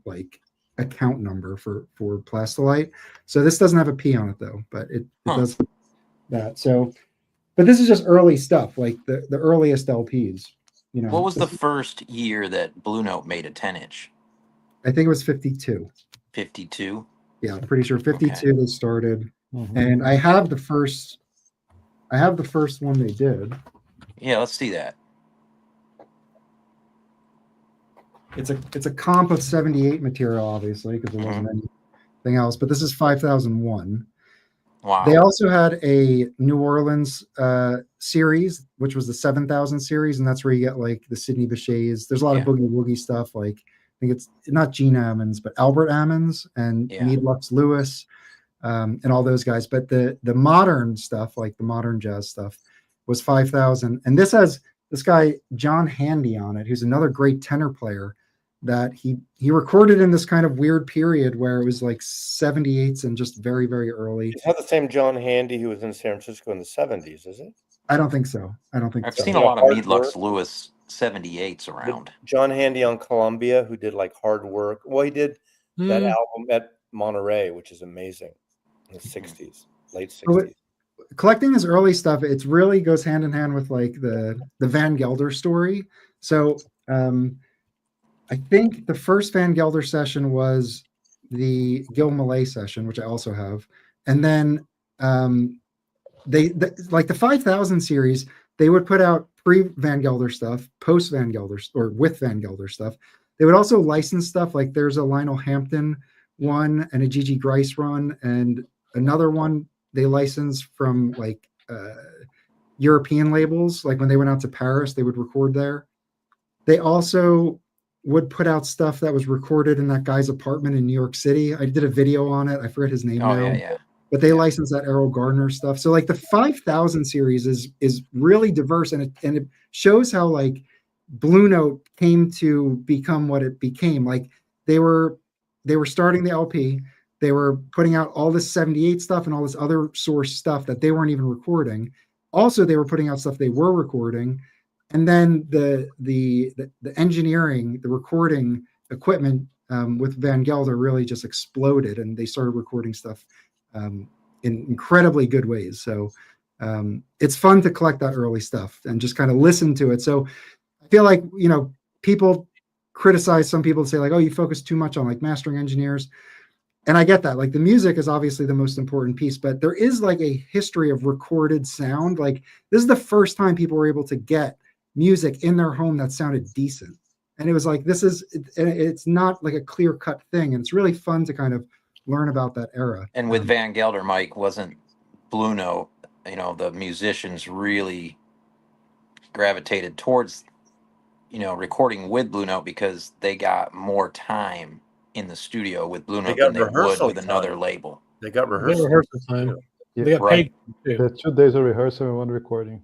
like account number for Plastolite. So this doesn't have a P on it though, but it does that. So, but this is just early stuff, like the earliest LPs. You know, What was the first year that Blue Note made a 10-inch? I think it was 52. 52? Yeah, I'm pretty sure 52 Okay. they started. Mhm. And I have the first one they did. Yeah, let's see that. It's a comp of 78 material, obviously, because there wasn't anything else. But this is 5001. Wow. They also had a New Orleans series, which was the 7000 series, and that's where you get like the Sidney Bechet's. There's a lot of boogie woogie stuff. Like I think it's not Gene Ammons, but Albert Ammons and Meade Lux Lewis, and all those guys. But the modern stuff, like the modern jazz stuff, was 5000. And this has this guy John Handy on it, who's another great tenor player. That he recorded in this kind of weird period where it was like 78s and just very, very early. It's not the same John Handy who was in San Francisco in the 70s, is it? I don't think so. I've seen a lot of Meade Lux Lewis 78s around. John Handy on Columbia, who did like Hard Work. Well, he did that album at Monterey, which is amazing, in the 60s, late 60s. Collecting this early stuff, it really goes hand in hand with like the Van Gelder story. So I think the first Van Gelder session was the Gil Malay session, which I also have. And then they like the 5000 series, they would put out pre-Van Gelder stuff, post-Van Gelder, or with Van Gelder stuff. They would also license stuff, like there's a Lionel Hampton one and a Gigi Grice run, and another one they licensed from like European labels. Like when they went out to Paris, they would record there. They also would put out stuff that was recorded in that guy's apartment in New York City. I did a video on it. I forget his name now. Yeah. But they licensed that Errol Gardner stuff. So like the 5000 series is really diverse, and it shows how like Blue Note came to become what it became. Like they were starting the LP. They were putting out all this 78 stuff and all this other source stuff that they weren't even recording. Also, they were putting out stuff they were recording. And then the engineering, the recording equipment with Van Gelder really just exploded, and they started recording stuff in incredibly good ways. So it's fun to collect that early stuff and just kind of listen to it. So I feel like, you know, people criticize some people say like, oh, you focus too much on like mastering engineers. And I get that. Like the music is obviously the most important piece, but there is like a history of recorded sound. Like this is the first time people were able to get music in their home that sounded decent. And it was like, it's not like a clear cut thing. And it's really fun to kind of learn about that era. And with Van Gelder, Mike, wasn't Blue Note, the musicians really gravitated towards, recording with Blue Note because they got more time in the studio with Blue Note than they would with another label. They got They rehearsal. time. Yeah. They got paid too. There's 2 days of rehearsal and 1 recording.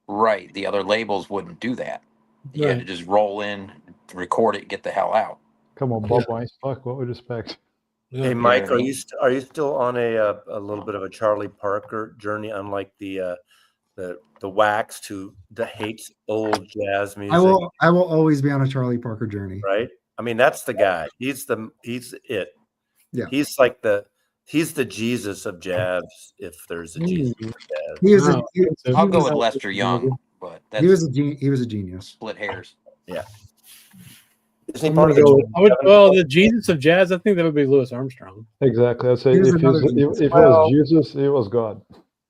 Right. The other labels wouldn't do that. You had to just roll in, record it, get the hell out. Come on, Bob Weinstock, what would you expect? Hey, Mike, are you still on a little bit of a Charlie Parker journey, unlike the waxed who hates old jazz music? I will always be on a Charlie Parker journey. Right? I mean, that's the guy. He's it. Yeah. He's the Jesus of jazz, if there's a Jesus of jazz. I'll go with Lester Young, but that's he was a genius. Split hairs. Yeah. The Jesus of jazz, I think that would be Louis Armstrong. Exactly. I'd say if it was Jesus, he was God.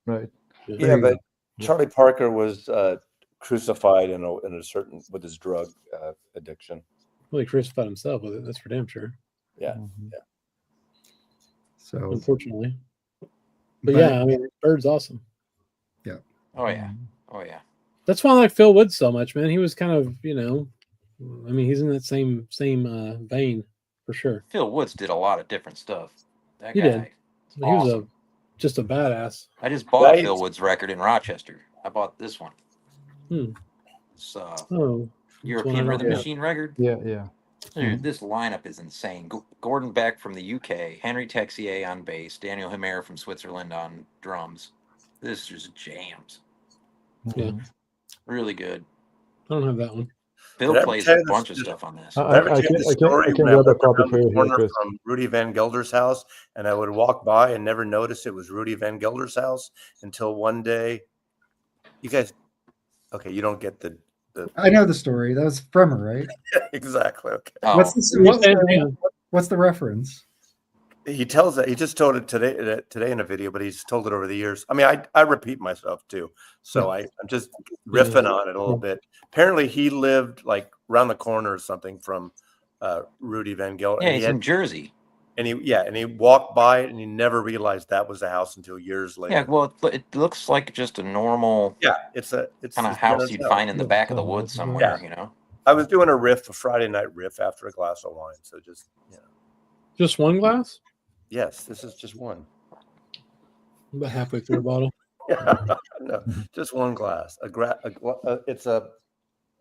Right. Yeah, but Charlie Parker was crucified in a certain with his drug addiction. Well, he crucified himself with it. That's for damn sure. Yeah. Mm-hmm. Yeah. So unfortunately. But yeah, I mean, Bird's awesome. Yeah. Oh yeah. Oh yeah. That's why I like Phil Woods so much, man. He was kind of, I mean, he's in that same vein for sure. Phil Woods did a lot of different stuff. That he guy, did. He was just a badass. I just bought a Phil Woods record in Rochester. I bought this one. It's European Rhythm Machine record. Yeah. Dude, this lineup is insane. Gordon Beck from the UK, Henry Texier on bass, Daniel Himer from Switzerland on drums. This just jams. Yeah. Really good. I don't have that one. Bill plays a bunch of stuff on this. I can grab a copy for you here, Chris. From Rudy Van Gelder's house, and I would walk by and never notice it was Rudy Van Gelder's house until one day. You guys, okay, you don't get the I know the story. That was Fremer, right? Exactly. Okay. Oh. What's the reference? He tells that he just told it today in a video, but he's told it over the years. I mean, I repeat myself too, so I'm just riffing on it a little bit. Apparently, he lived like around the corner or something from Rudy Van Gelder. Yeah, he's in Jersey. And he walked by it and he never realized that was the house until years later. Yeah, well, it looks like just a normal. Yeah, it's kind of house you'd find in the back of the woods somewhere. Yeah. I was doing a Friday night riff after a glass of wine, so just one glass. Yes, this is just one. About halfway through a bottle. Yeah, no, just one glass. It's a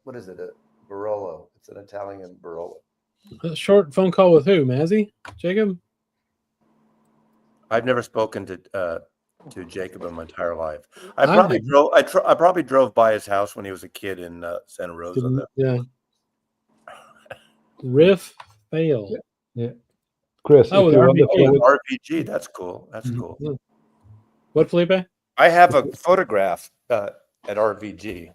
what is it? A Barolo. It's an Italian Barolo. A short phone call with who? Mazzy? Jacob? I've never spoken to Jacob in my entire life. I probably drove by his house when he was a kid in Santa Rosa. Yeah. Riff fail. Yeah. Chris, RVG. That's cool. That's cool. Yeah. What, Felipe? I have a photograph at RVG.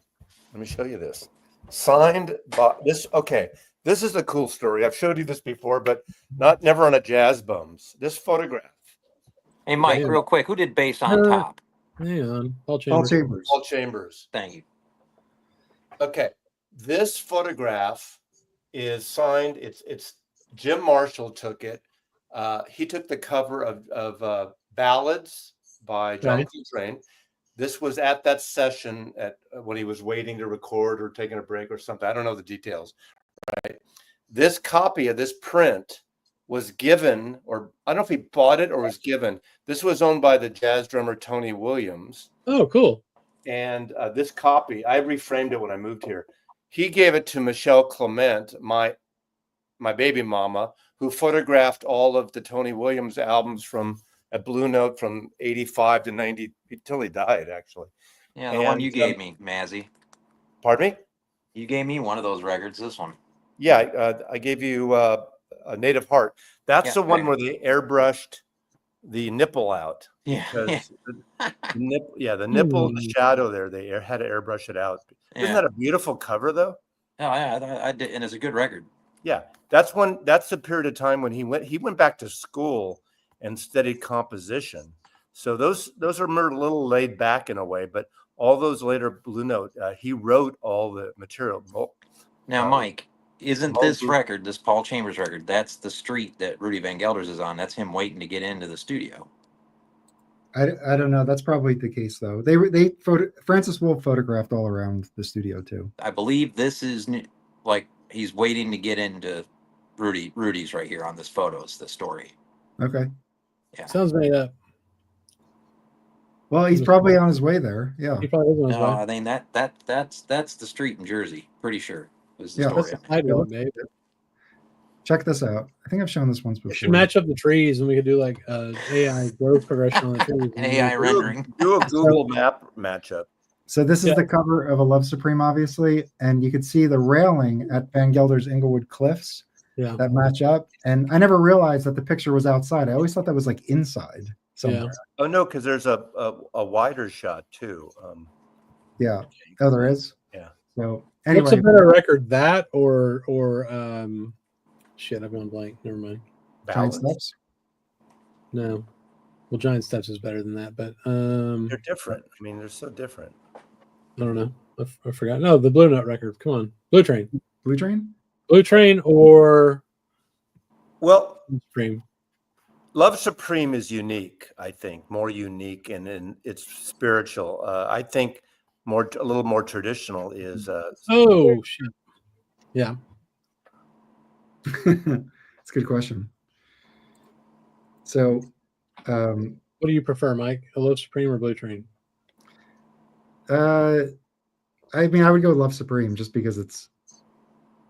Let me show you this. Signed by this. Okay. This is a cool story. I've showed you this before, but never on a Jazz Bums. This photograph. Hey, Mike, real quick. Who did bass on top? Hang on. Paul Chambers. Paul Chambers. Thank you. Okay. This photograph is signed. It's Jim Marshall took it. He took the cover of Ballads by John Coltrane. This was at that session when he was waiting to record or taking a break or something. I don't know the details. Right. This copy of this print was given, or I don't know if he bought it or was given. This was owned by the jazz drummer Tony Williams. Oh, cool. And this copy, I reframed it when I moved here. He gave it to Michelle Clement, my baby mama, who photographed all of the Tony Williams albums from a Blue Note from 85 to 90 until he died, actually. Yeah, the one you gave me, Mazzy. Pardon me? You gave me one of those records, this one. Yeah, I gave you a Native Heart. That's the one where they airbrushed the nipple out. Yeah. Because the nipple, the shadow there, they had to airbrush it out. Isn't that a beautiful cover, though? Oh, yeah, I did, and it's a good record. Yeah, that's the period of time when he went back to school and steady composition. So those are more a little laid back in a way, but all those later Blue Note, he wrote all the material. Now, Mike, isn't Paul this Blue- record, this Paul Chambers record, that's the street that Rudy Van Gelders is on? That's him waiting to get into the studio. I don't know. That's probably the case though. Francis Wolff photographed all around the studio too. I believe this is like he's waiting to get into Rudy's right here on this photo. It's the story. Okay. Yeah. Sounds made up. Well, he's probably on his way there. Yeah. He probably is on his No, way. I mean that's the street in Jersey. Pretty sure was the Yeah. story. That's the I mean. sidewalk, babe. Check this out. I think I've shown this once We before. should match up the trees, and we could do like AI growth progression on the trees. An AI rendering. Do a Google map matchup. So this is Yeah. the cover of A Love Supreme, obviously, and you could see the railing at Van Gelder's Inglewood Cliffs Yeah. that match up. And I never realized that the picture was outside. I always thought that was like inside somewhere. Oh no, because there's a wider shot too. Yeah. Oh, there is. Yeah. So What's a anyway, better record, that or shit? I've gone blank. Never mind. Giant Balance. Steps. No. Well, Giant Steps is better than that, but They're different. I mean, they're so different. I don't know. I forgot. No, the Blue Note record. Come on, Blue Train. Blue Train. Blue Train or Well, Supreme. Love Supreme is unique, I think, more unique and it's spiritual. I think a little more traditional is Oh shit. Yeah. It's a good question. So, What do you prefer, Mike? A Love Supreme or Blue Train? I mean, I would go with Love Supreme just because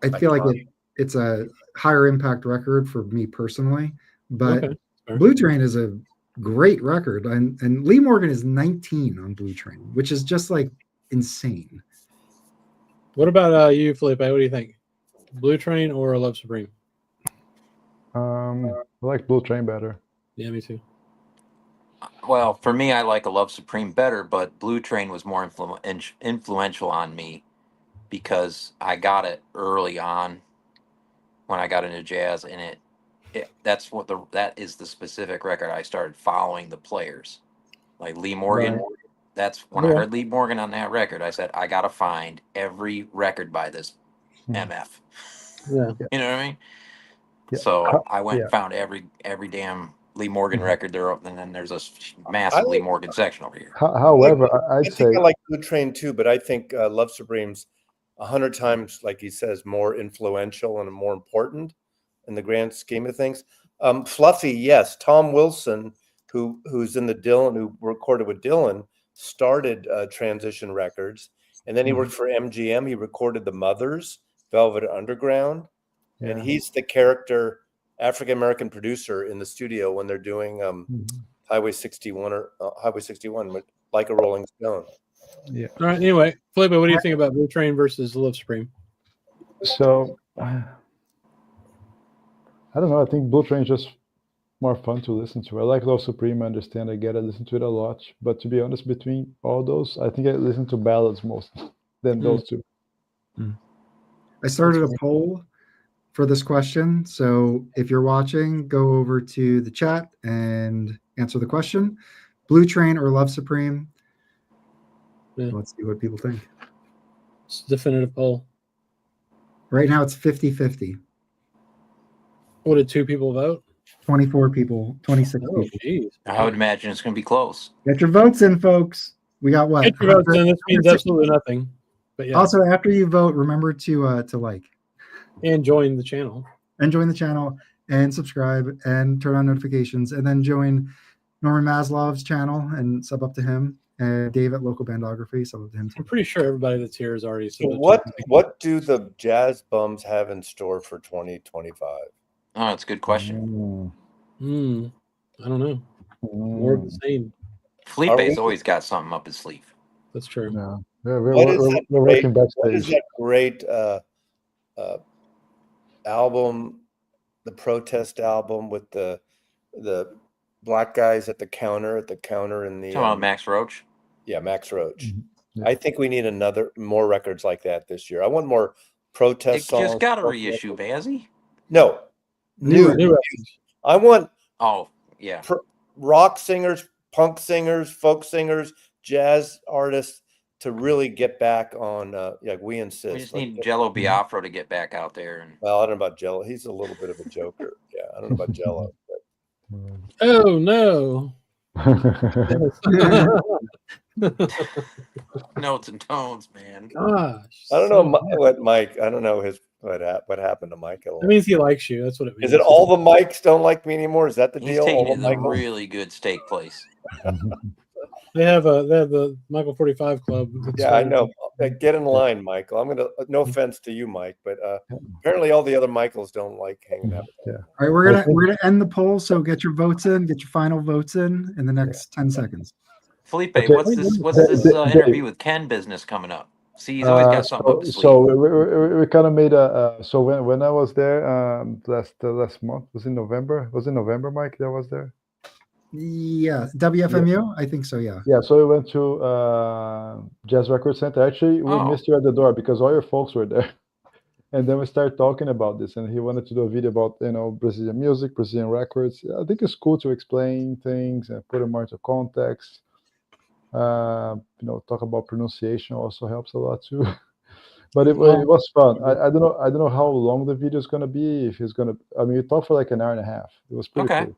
I feel like it's a higher impact record for me personally. But Okay. Fair. Blue Train is a great record, and Lee Morgan is 19 on Blue Train, which is just like insane. What about you, Felipe? What do you think? Blue Train or A Love Supreme? I like Blue Train better. Yeah, me too. Well, for me, I like A Love Supreme better, but Blue Train was more influential on me because I got it early on when I got into jazz, and that is the specific record I started following the players, like Lee Morgan. Right. That's when I heard Lee Morgan on that record. I said, I gotta find every record by this MF. Yeah. You know what I mean? Yeah. So I went Yeah. and found every damn Lee Morgan record there, and then there's a I massive Lee like- Morgan section over here. However, I I'd think say I like Blue Train too, but I think Love Supreme's 100 times, like he says, more influential and more important in the grand scheme of things. Fluffy, yes. Tom Wilson, who's in the Dylan, who recorded with Dylan, started Transition Records, and then he worked for MGM. He recorded the Mothers, Velvet Underground, and he's the character African American producer in the studio when they're doing Highway 61 or Highway 61, like a Rolling Stone. yeah. All right. Anyway, Felipe, what do you think about Blue Train versus Love Supreme? So I don't know. I think Blue Train is just more fun to listen to. I like Love Supreme. I understand. I get it. I listen to it a lot. But to be honest, between all those, I think I listen to ballads most than those two. I started a poll for this question. So if you're watching, go over to the chat and answer the question. Blue Train or Love Supreme? Yeah. Let's see what people think. It's a definitive poll. Right now it's 50-50. What did 2 people vote? 24 people, 26 Oh, people. jeez. I would imagine it's going to be close. Get your votes in, folks. We got what? Get your votes in. This means 160. absolutely nothing. But yeah, Also, after you vote, remember to like and join the channel. and join the channel and subscribe and turn on notifications, and then join Norman Maslov's channel and sub up to him, and Dave at Local Bandography, sub up to him too. I'm pretty sure everybody that's here is already. So what do the jazz bums have in store for 2025? Oh, that's a good question. I don't know. More of the same. Felipe's always got something up his sleeve. That's true. Yeah, we're What is that working What is backstage. that great album, the protest album with the black guys at the counter in the Talking about Max Roach. yeah, Max Roach. Yeah. I think we need more records like that this year. I want more protest It songs. just got a reissue, Bazzy. No, New new. New records. I want Oh, Yeah. rock singers, punk singers, folk singers, jazz artists to really get back on. Like we insist. We just like, need Jello Biafra to get back out there. And well, I don't know about Jello. He's a little bit of a joker. Yeah, I don't know about Jello. Oh no. notes and tones, man. Gosh. I don't know what Mike. I don't know what happened to Mike. That means he likes you. That's what it means. Is it all the Mikes don't like me anymore? Is that the He's deal? taking All it the to a Michaels? really good steak place. They have the Michael 45 Club. Yeah, I know. Get in line, Michael. I'm gonna. No offense to you, Mike, but apparently all the other Michaels don't like hanging out. Yeah. All right, we're gonna end the poll. So get your votes in. Get your final votes in the next 10 seconds. Felipe, Okay. what's this interview with Ken business coming up? See, he's always got something up his sleeve. So we kind of made a. So when I was there last month, was in November. Was it November, Mike? That was there. Yeah, WFMU. I think so. Yeah. Yeah. So we went to Jazz Record Center. Actually, we missed you at the door because all your folks were there. And then we started talking about this, and he wanted to do a video about Brazilian music, Brazilian records. I think it's cool to explain things and put them more into context. Talk about pronunciation also helps a lot too. But it was fun. I don't know how long the video is gonna be. If it's gonna, we talked for like an hour and a half. It was pretty cool.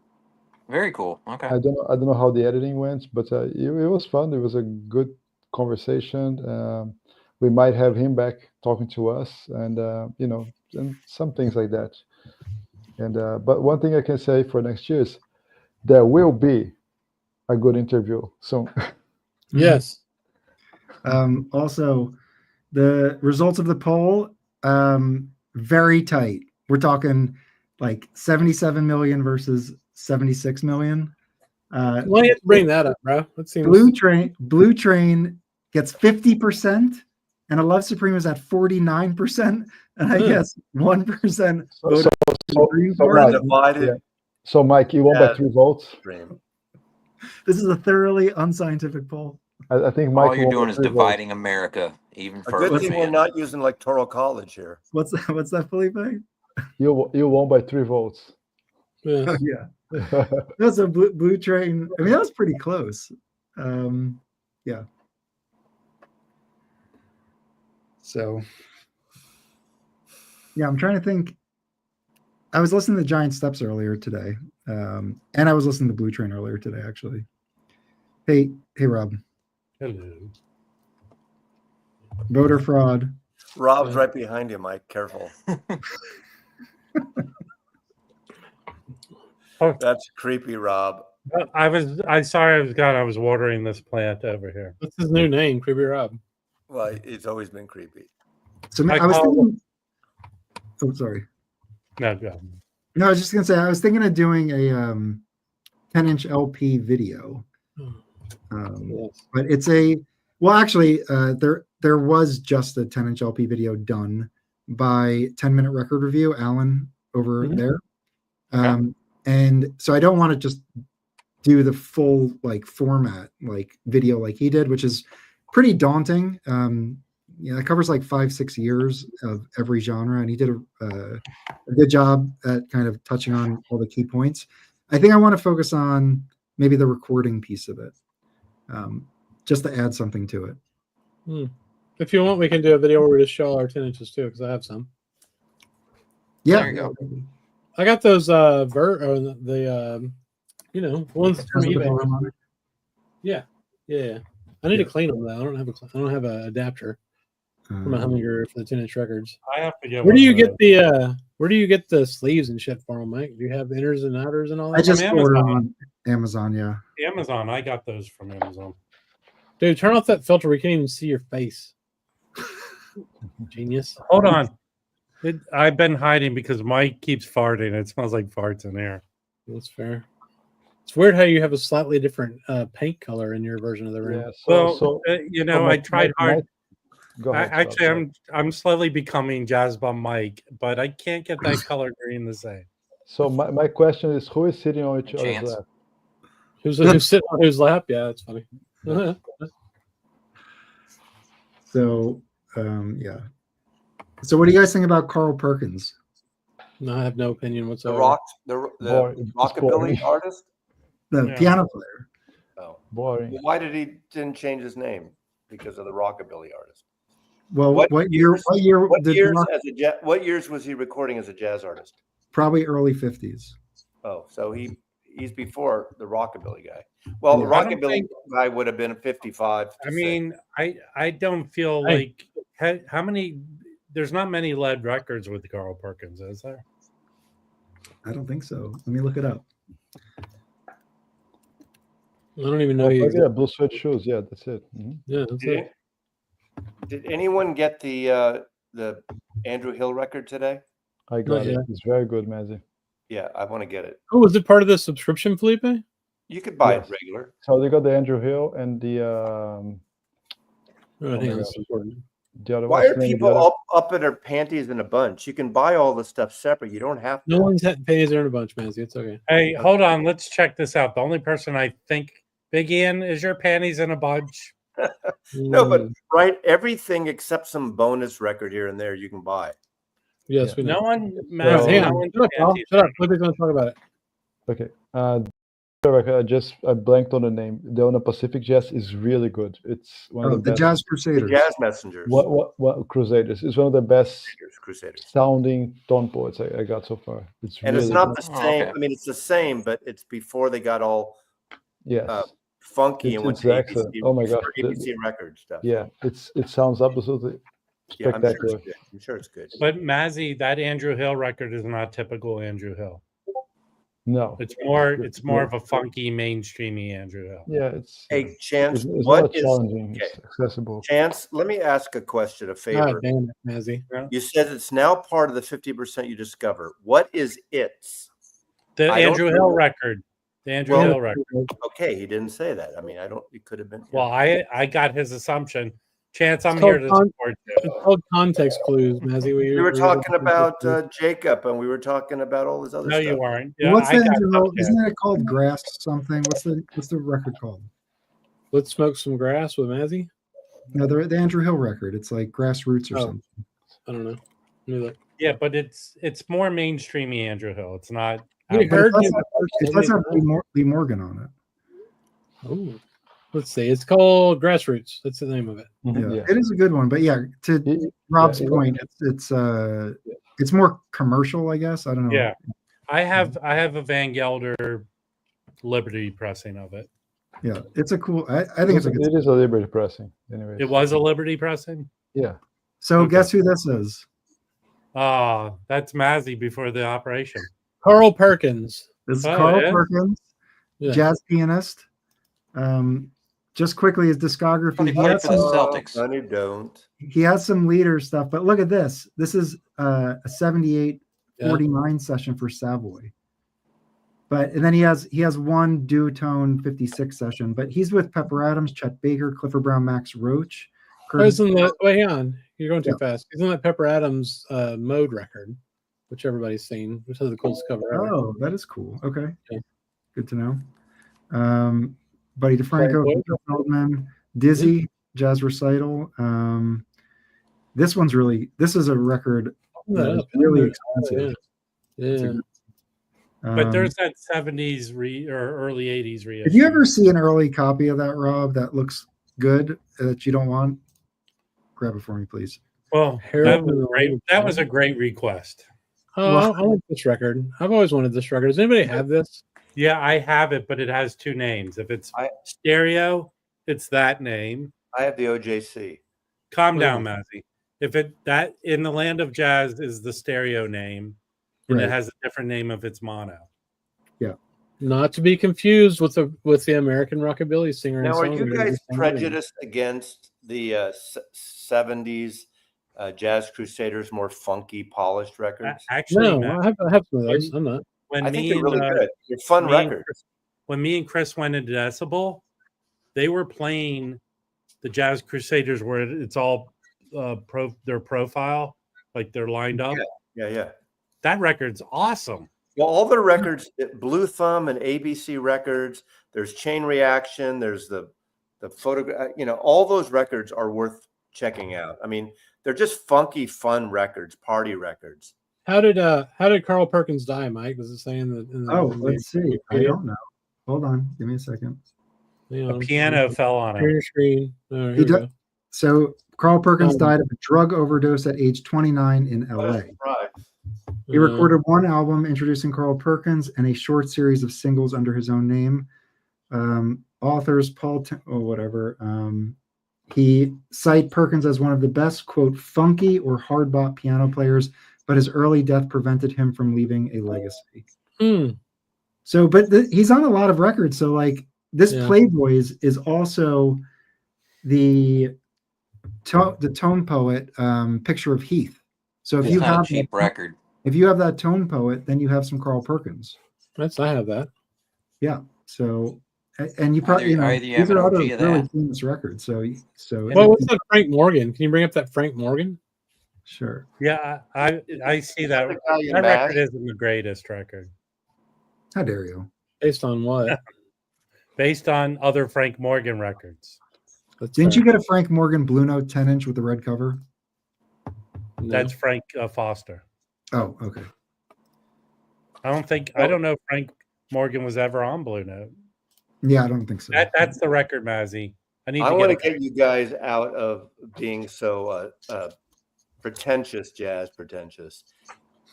Very cool. Okay. I don't know how the editing went, but it was fun. It was a good conversation. We might have him back talking to us, and and some things like that. And but one thing I can say for next year is there will be a good interview soon. Yes. Also, the results of the poll, very tight. We're talking like 77 million versus 76 million. Why do you have to bring that up, bro? That seems... Blue Train gets 50%, and A Love Supreme is at 49%, and I guess 1% voted for Green Party. Divided. Yeah. So Mike, you won by 3 votes. This is a thoroughly unscientific poll. I think Mike. All you're doing is dividing America even further. Good thing we're not using electoral college here. What's that, Felipe? You won by 3 votes. Yeah. Yeah. That's a Blue Train. I mean, that was pretty close. Yeah. So, yeah, I'm trying to think. I was listening to Giant Steps earlier today, and I was listening to Blue Train earlier today, actually. Hey, Rob. Hello. Voter fraud. Rob's right behind you, Mike. Careful. That's creepy, Rob. I was watering this plant over here. What's his new name? Creepy Rob. Well, it's always been creepy. So I was thinking. Oh, sorry. No, go. No, I was just gonna say I was thinking of doing a 10-inch LP video. But it's actually there was just a 10-inch LP video done by 10-minute record review, Alan over there. And so I don't want to just do the full format video like he did, which is pretty daunting. It covers 5-6 years of every genre, and he did a good job at kind of touching on all the key points. I think I want to focus on maybe the recording piece of it, just to add something to it. If you want, we can do a video where we just show our 10 inches too, because I have some. Yeah, there you go. I got those ones from eBay. Yeah. I need to clean them though. I don't have an adapter for my Hummingbird for the 10-inch records. I have to get. Where do you get the sleeves and shit for them, Mike? Do you have inners and outers and all that? I just ordered them on Amazon. Yeah, Amazon. I got those from Amazon. Dude, turn off that filter. We can't even see your face. Genius. Hold on. I've been hiding because Mike keeps farting. It smells like farts in here. That's fair. It's weird how you have a slightly different paint color in your version of the room. Yeah, I tried hard. Go ahead, Actually, I'm slowly becoming Jazz Bomb Mike, but I can't get that color green the same. So my question is, who is sitting on each other's lap? Who's sitting on whose lap? Yeah, that's funny. So, yeah. So, what do you guys think about Carl Perkins? No, I have no opinion whatsoever. The rockabilly artist. The Yeah. piano player. Oh, Boring. well, why didn't change his name? Because of the rockabilly artist. Well, What what year? years- What year What did years rock? what years was he recording as a jazz artist? Probably early 50s. Oh, so he's before the rockabilly guy. Well, the Yeah. I don't rockabilly think- guy would have been 55. I mean, I don't feel Hey. like how many. There's not many lead records with Carl Perkins, is there? I don't think so. Let me look it up. I don't even know. Oh, You yeah, blue sweat shoes. Yeah, that's it. Mhm. Yeah, that's did, it. did anyone get the Andrew Hill record today? I got it. yet. It's very good, Mazzy. Yeah, I want to get it. Oh, was it part of the subscription, Felipe? You could buy Yes. it regular. So they got the Andrew Hill and the Oh, Oh hang my on, God. it's important. other. Why what's are the name of the people other- up in their panties in a bunch? You can buy all the stuff separate. You don't have to. No one's had pays in a bunch, Mazzy. It's okay. Hey, hold on. Let's check this out. The only person I think, Big Ian, is your panties in a bunch? No, but Mm, right, everything except some bonus record here and there you can buy. yes, Yeah. we No know. one, All right, Matt, hang no on. one's Shut up, Al. panties. Shut up. Felipe's going to talk about it. Okay. I blanked on the name. The on the Pacific Jazz is really good. It's one Oh, of the the best. Jazz The Crusaders. Jazz Messengers. What Crusaders? It's one of the best Crusaders. sounding tone poets I got so far. It's And really it's not good. the Oh, same. okay. I mean, it's the same, but it's before they got all Yes. funky It's- and went it's to excellent. ABC. Oh my before gosh, ABC record stuff. Yeah, it sounds absolutely Yeah, I'm sure it's spectacular. good. I'm sure it's good. But Mazzy, that Andrew Hill record is not typical Andrew Hill. No. It's more of a funky, mainstreamy Andrew Hill. Yeah, it's Hey, Chance, it's what not is challenging. okay. It's accessible. Chance? Let me ask a question, a God favor. damn it, Mazzy. You said it's now part of the 50% you discover. What is its? The I don't Andrew know. Hill record. The Andrew Well- Hill record. Okay, he didn't say that. I mean, I don't. It could have been. Well, I got his assumption. Chance, I'm It's here called to con- support you. It's called context clues, Mazzy. we were talking about Jacob, and we were talking about all this other No, stuff. you weren't. Yeah, What's I that? got some, Isn't it called Grass something? What's the record called? Let's smoke some grass with Mazzy. No, the Andrew Hill record. It's like Grassroots or Oh. something. I don't know. Knew that. yeah, but it's more mainstreamy Andrew Hill. It's not. We out- But heard it you does the first It does have time. Lee Morgan on it. Oh, let's see. It's called Grassroots. That's the name of it. Mhm, Yeah, it is a good one. But yeah, to It- Rob's it- point, it's more commercial, I guess. I don't know. Yeah, I have a Van Gelder Liberty pressing of it. Yeah, it's a cool. I think it's a good. It is a Liberty pressing. Anyways. It was a Liberty pressing. Yeah. So Okay. guess who this is? Ah, that's Mazzy before the operation. Carl Perkins. This is Oh, Carl yeah? Perkins, Yeah. jazz pianist. Just quickly, his discography. He He played has, for the some, Celtics. Honey, don't. he has some leader stuff, but look at this. This is a 78-49 session for Savoy. And then he has one duotone 56 session, but he's with Pepper Adams, Chet Baker, Clifford Brown, Max Roach. Curtis- Isn't that, wait, hang on. You're going too Yeah. fast. Isn't that Pepper Adams' Mode record, which everybody's seen, which has the coolest cover ever? Oh, that is cool. Okay. Yeah. Good to know. Buddy DeFranco, Frank Victor Feldman, Dizzy, Jazz Recital. This is a record that is really expensive. Yeah. But there's that 70s or early 80s reissue. If you ever see an early copy of that, Rob, that looks good that you don't want, grab it for me, please. Well, Harold that was a great request. Oh, I want this record. I've always wanted this record. Does anybody have this? Yeah, I have it, but it has two names. If it's stereo, it's that name. I have the OJC. Calm down, Mazzy. If that in the land of jazz is the stereo name, and Right. it has a different name if it's mono. Not to be confused with the American rockabilly singer. Now, are and you songwriter guys Sam prejudiced against the 70s Jazz Crusaders, more funky, polished records? Actually, No, Matt, I have some of those. I'm not. when I think me they're and really good. They're fun me and records. when me and Chris went into Decibel, they were playing the Jazz Crusaders where it's all their profile, like they're lined up. Yeah. That record's awesome. Well, all their records, Blue Thumb and ABC Records, there's Chain Reaction, there's the photograph, all those records are worth checking out. I mean, they're just funky, fun records, party records. How did Carl Perkins die, Mike? Does it say in the Let's see. I don't know. Hold on, give me a second. Hang A on. piano fell on Share him. your screen. Oh, here He we do- go. So Carl Perkins Oh. died of a drug overdose at age 29 in LA. Right. He recorded one album introducing Carl Perkins and a short series of singles under his own name. Authors whatever. He cite Perkins as one of the best, quote, funky or hard bop piano players, but his early death prevented him from leaving a legacy. So, but he's on a lot of records. So, like this Playboys is also the tone poet Picture of Heath. So if It's you not a have cheap record. if you have that tone poet, then you have some Carl Perkins. I have that. Yeah. So, and you probably Either you these have an are other OG of really that. famous records. So Well, what's that Frank Morgan? Can you bring up that Frank Morgan? Sure. Yeah, I see that. Italian That Mash? record isn't the greatest record. How dare you? Based on what? Based on other Frank Morgan records. Didn't you get a Frank Morgan Blue Note 10-inch with the red cover? No. That's Frank Foster. Oh, okay. I don't know if Frank Morgan was ever on Blue Note. Yeah, I don't think so. That's the record, Mazzy. I want to get you guys out of being so pretentious.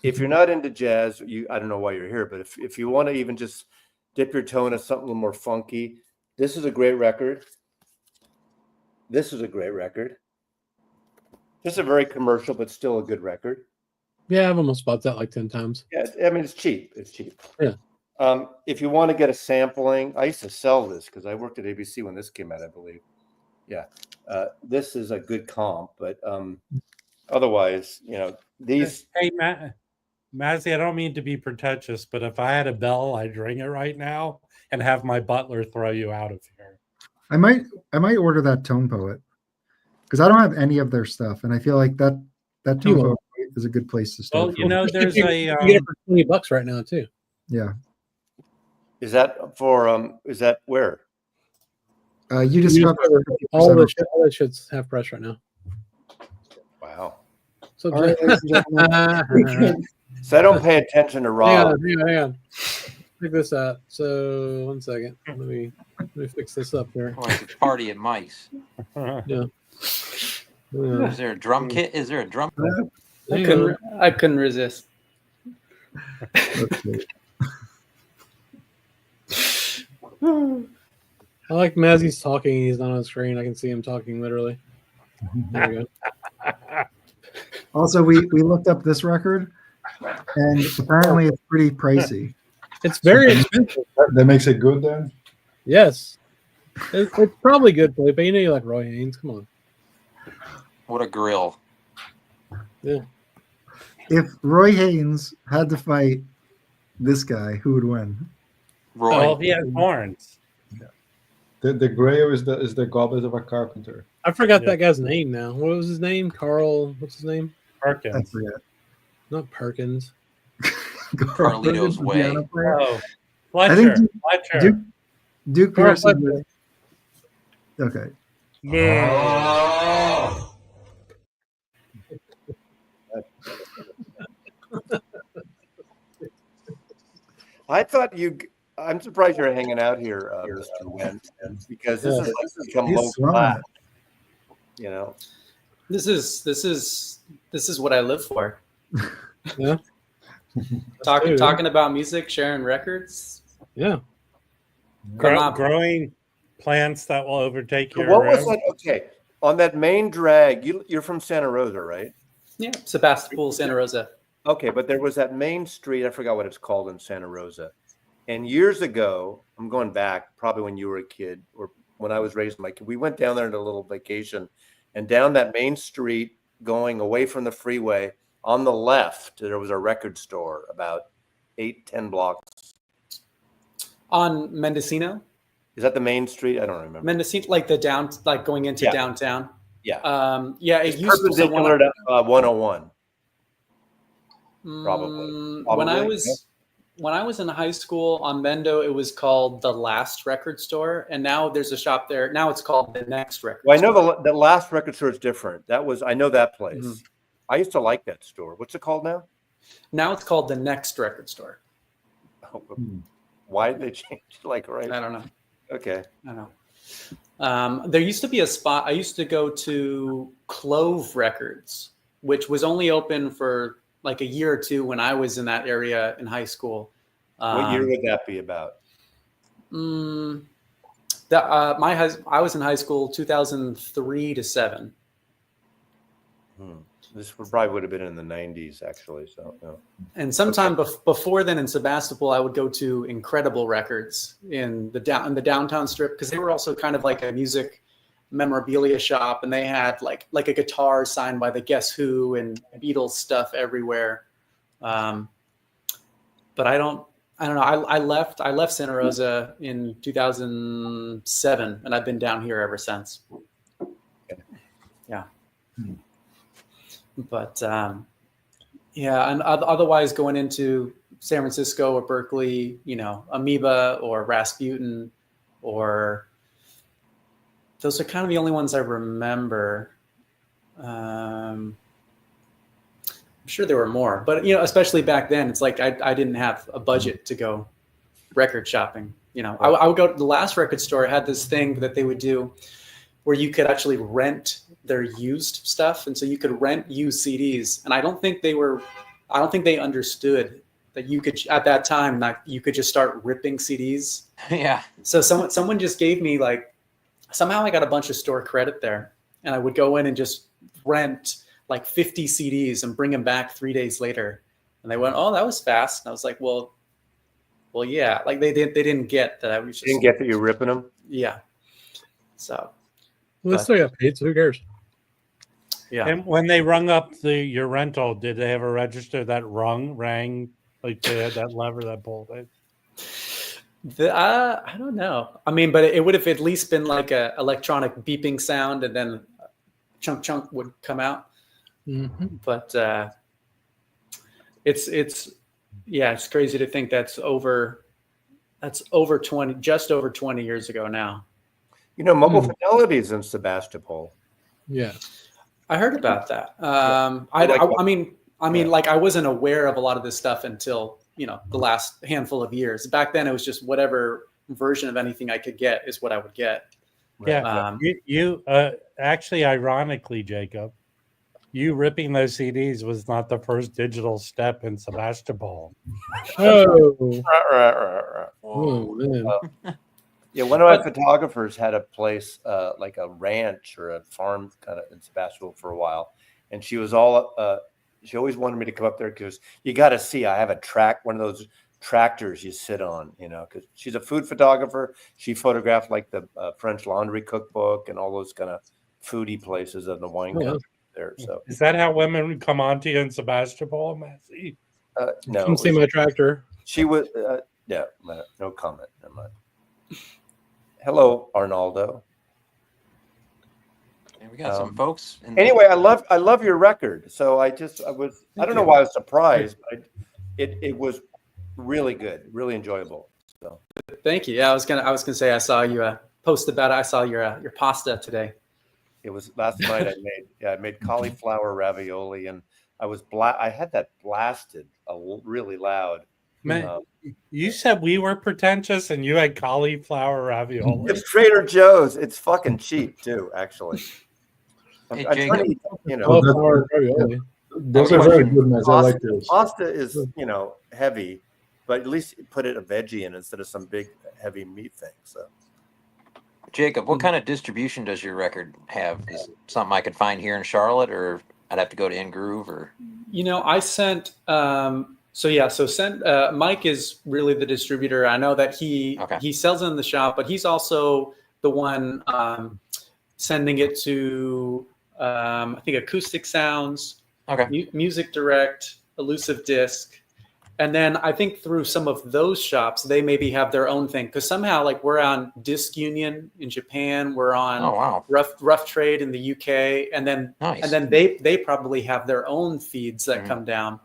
If you're not into jazz, I don't know why you're here, but if you want to even just dip your toe into something a little more funky, this is a great record. This is a great record. This is a very commercial, but still a good record. Yeah, I've almost bought that like 10 times. Yeah, I mean, it's cheap. It's cheap. Yeah. If you want to get a sampling, I used to sell this because I worked at ABC when this came out, I believe. Yeah. This is a good comp, but otherwise, these. Hey, Mazzy, I don't mean to be pretentious, but if I had a bell, I'd ring it right now and have my butler throw you out of here. I might order that tone poet because I don't have any of their stuff, and I feel like that tone poet is a good place to start. Well, there's you can get it for $20 right now too. Yeah. Is that for is that where? uDiscover. All that shit's half price right now. Wow. So, All right, ladies and gentlemen. So I don't pay attention to Rob. hang on. Check this out. So 1 second. Let me fix this up here. Like a party at Mike's. Yeah. Is there a drum kit? Is there a drum kit? I couldn't resist. I like Mazzy's talking. He's not on screen. I can see him talking literally. There we go. Also, we looked up this record, and apparently it's pretty pricey. It's very expensive. That makes it good then? Yes. It's probably good, Felipe. You know you like Roy Haynes. Come on. What a grill. Yeah. If Roy Haynes had to fight this guy, who would win? Roy. Well, he has horns. The grail is the goblet of a carpenter. I forgot that guy's name now. What was his name? Carl. What's his name? I Perkins. forget. Not Perkins. Carlito's Way. Oh, I think Fletcher. Duke Carl Pearson. Okay. I thought I'm surprised you're hanging out here, Mr. Wentz, because this has become He's low strong. class. This is what I live for. Yeah. Talking about music, sharing records. Yeah. Growing plants that will overtake your What was room. that? Okay, on that main drag, you're from Santa Rosa, right? Yeah, Sebastopol, Santa Rosa. Okay, but there was that main street. I forgot what it's called in Santa Rosa. And years ago, I'm going back, probably when you were a kid or when I was raising my kid, we went down there on a little vacation, and down that main street, going away from the freeway, on the left, there was a record store about 8-10 blocks. On Mendocino? Is that the main street? I don't remember. Mendocino, like going into downtown. Yeah. Yeah, It's it used to perpendicular to 101. Probably. When I was in high school on Mendo, it was called the Last Record Store, and now there's a shop there. Now it's called the Next Record Well, I Store. know the last record store is different. I know that place. Mhm. I used to like that store. What's it called now? Now it's called the Next Record Store. Oh, Why did they change it? Like, right? I don't know. Okay. I don't know. There used to be a spot. I used to go to Clove Records, which was only open for like a year or two when I was in that area in high school. What year would that be about? I was in high school 2003 to 7. This probably would have been in the 90s, actually. So, no. And sometime before then in Sebastopol, I would go to Incredible Records in the downtown strip, because they were also kind of like a music memorabilia shop, and they had like a guitar signed by the Guess Who and Beatles stuff everywhere. But I don't know. I left Santa Rosa in 2007, and I've been down here ever since. Yeah. But yeah, and otherwise going into San Francisco or Berkeley, Amoeba or Rasputin, or those are kind of the only ones I remember. I'm sure there were more, but especially back then, it's like I didn't have a budget to go record shopping. I would go to the last record store. Had this thing that they would do where you could actually rent their used stuff, and so you could rent used CDs. And I don't think they understood that you could at that time you could just start ripping CDs. Yeah. So someone just gave me somehow I got a bunch of store credit there, and I would go in and just rent like 50 CDs and bring them back 3 days later. And they went, "Oh, that was fast." And I was like, well, yeah. Like they didn't get that I was just Didn't get that you're ripping them. Yeah. So. Well, they still got paid, so who cares? Yeah. And when they rung up your rental, did they have a register that rang like they had that lever that pulled it? I don't know. I mean, but it would have at least been like a electronic beeping sound, and then chunk would come out. Mm-hmm. But it's crazy to think that's over 20, just over 20 years ago now. Mobile Fidelity is in Sebastopol. Yeah. I heard about that. I mean, I wasn't aware of a lot of this stuff until, the last handful of years. Back then, it was just whatever version of anything I could get is what I would get. Yeah. You actually, ironically, Jacob, you ripping those CDs was not the first digital step in Sebastopol. Oh. Oh, man. Yeah, one of my photographers had a place like a ranch or a farm kind of in Sebastopol for a while, and she was she always wanted me to come up there because you got to see. I have one of those tractors you sit on, because she's a food photographer. She photographed like the French Laundry cookbook and all those kind of foodie places in the wine country there. So is that how women come on to you in Sebastopol, Matthew? No, Come see my tractor. She was no comment. Never mind. Hello, Arnaldo. Yeah, we got some folks. Anyway, I love your record. So I don't know why I was surprised, but it was really good, really enjoyable. So thank you. Yeah, I was gonna say I saw you post about it. I saw your pasta today. It was last night. I made cauliflower ravioli, and I had that blasted really loud. Man, you said we were pretentious and you had cauliflower ravioli. It's Trader Joe's. It's fucking cheap too, actually. Hey, I'm Jacob. trying to, Those are very good, man. I like those. Pasta is, heavy, but at least put a veggie in instead of some big heavy meat thing. So, Jacob, what kind of distribution does your record have? Is it something I could find here in Charlotte, or I'd have to go to InGroove, or? I sent. Mike is really the distributor. I know that he sells it in the shop, but he's also the one sending it to I think Acoustic Sounds, Music Direct, Elusive Disc, and then I think through some of those shops they maybe have their own thing, because somehow we're on Disc Union in Japan, we're on Rough Trade in the UK, and then they probably have their own feeds that come down.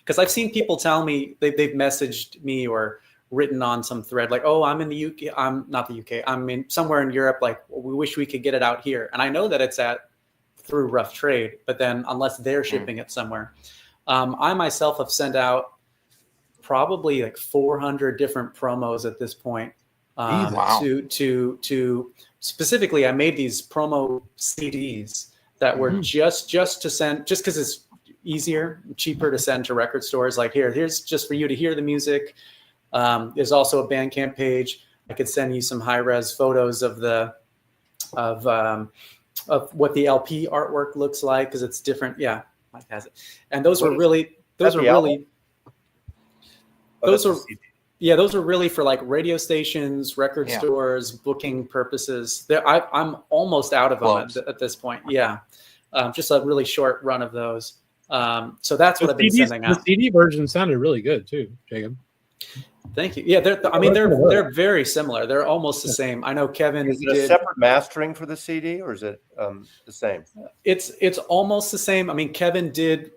Because I've seen people tell me they've messaged me or written on some thread like, "Oh, I'm in the UK. I'm not the UK. I'm in somewhere in Europe. Like, we wish we could get it out here." And I know that it's through Rough Trade, but then unless they're shipping it somewhere, I myself have sent out probably like 400 different promos at this point. Wow. To specifically, I made these promo CDs that were just to send, just because it's easier, cheaper to send to record stores. Like here's just for you to hear the music. There's also a Bandcamp page. I could send you some high res photos of what the LP artwork looks like, because it's different. Yeah, Mike has it. And those are really those are really for like radio stations, record stores, booking purposes. I'm almost out of them at this point. Yeah, just a really short run of those. So that's what I've been sending out. The CD version sounded really good too, Jacob. Thank you. Yeah, they're very similar. They're almost the same. I know Kevin. Is it a separate mastering for the CD, or is it the same? It's almost the same. I mean, Kevin did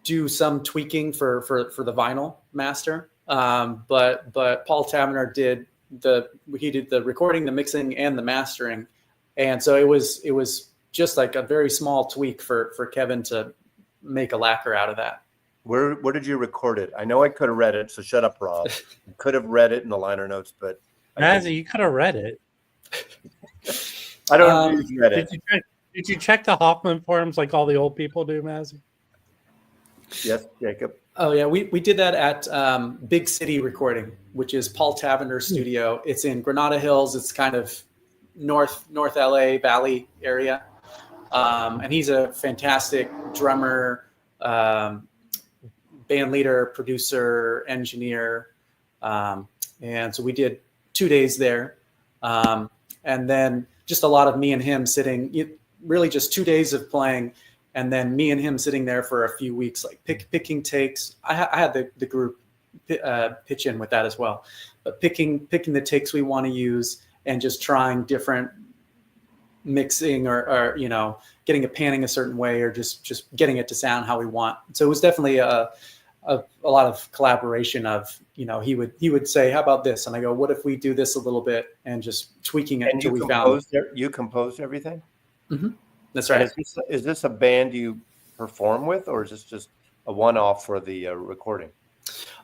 do some tweaking for the vinyl master, but Paul Taverner did the recording, the mixing, and the mastering, and so it was just like a very small tweak for Kevin to make a lacquer out of that. Where did you record it? I know I could have read it, so shut up, Rob. You could have read it in the liner notes, but Mazzy, you could have read it. I don't know if you read it. Did you check the Hoffman forums like all the old people do, Mazzy? Yes, Jacob. Oh yeah, we did that at Big City Recording, which is Paul Taverner's studio. It's in Granada Hills. It's kind of north LA Valley area, and he's a fantastic drummer, band leader, producer, engineer, and so we did 2 days there, and then just a lot of me and him sitting. Really, just 2 days of playing. And then me and him sitting there for a few weeks, like picking takes. I had the group pitch in with that as well, but picking the takes we want to use and just trying different mixing or getting it panning a certain way or just getting it to sound how we want. So it was definitely a lot of collaboration of, he would say, how about this? And I go, what if we do this a little bit, and just tweaking it until we found it. You composed everything? Mm-hmm. That's right. Is this a band you perform with, or is this just a one-off for the recording?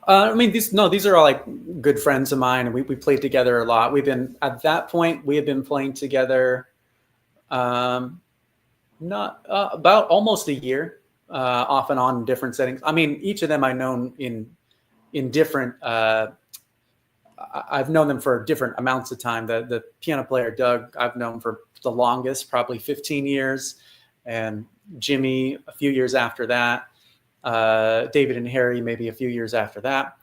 I mean, these are all like good friends of mine, and we played together a lot. At that point, we had been playing together about almost a year, off and on in different settings. I mean, each of them I've known in different. I've known them for different amounts of time. The piano player Doug, I've known for the longest, probably 15 years, and Jimmy a few years after that. David and Harry maybe a few years after that.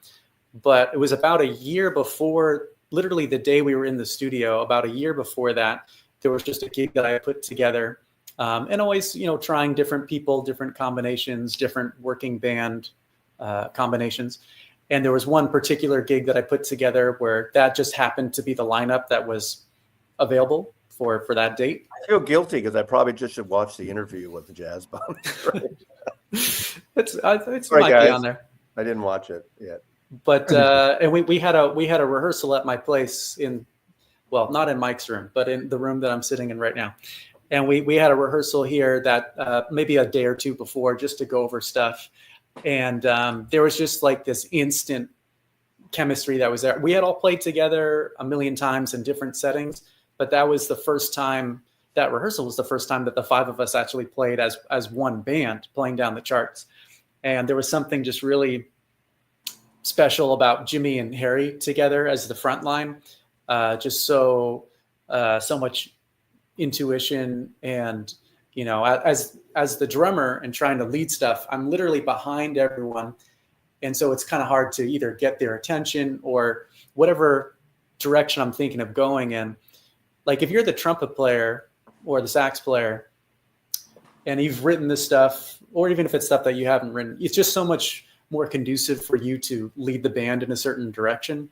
But it was about a year before, literally the day we were in the studio, about a year before that, there was just a gig that I put together, and always trying different people, different combinations, different working band combinations. And there was one particular gig that I put together where that just happened to be the lineup that was available for that date. I feel guilty because I probably just should watch the interview with the jazz band. It's Sorry, might guys. be on there. I didn't watch it yet. But and we had a rehearsal at my place not in Mike's room, but in the room that I'm sitting in right now. And we had a rehearsal here that maybe a day or two before, just to go over stuff. And there was just like this instant chemistry that was there. We had all played together a million times in different settings, but that was the first time, that rehearsal was the first time that the five of us actually played as one band, playing down the charts. And there was something just really special about Jimmy and Harry together as the front line. Just so much intuition, and as the drummer and trying to lead stuff, I'm literally behind everyone, and so it's kind of hard to either get their attention or whatever direction I'm thinking of going in. Like if you're the trumpet player or the sax player and you've written this stuff, or even if it's stuff that you haven't written, it's just so much more conducive for you to lead the band in a certain direction.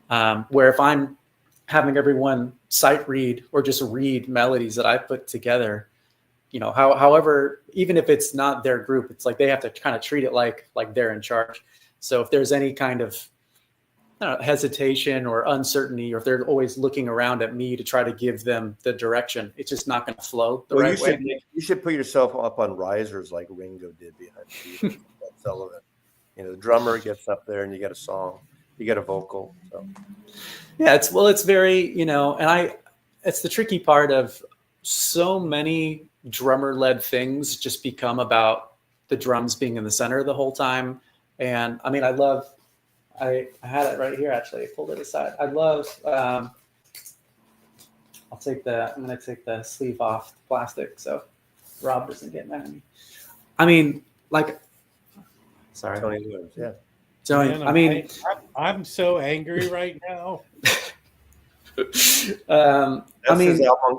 Where if I'm having everyone sight read or just read melodies that I put together, however, even if it's not their group, it's like they have to kind of treat it like they're in charge. So if there's any kind of hesitation or uncertainty, or if they're always looking around at me to try to give them the direction, it's just not going to flow the right way. You should put yourself up on risers like Ringo did behind Sullivan. the drummer gets up there and you get a song, you get a vocal. So. Yeah, it's very, and it's the tricky part of so many drummer-led things just become about the drums being in the center the whole time. And I mean, I had it right here, actually. I pulled it aside. I love, I'm going to take the sleeve off the plastic so Rob doesn't get mad at me. I mean, sorry. Tony Lewis, yeah. Tony, Man, I'm so angry right now. His album,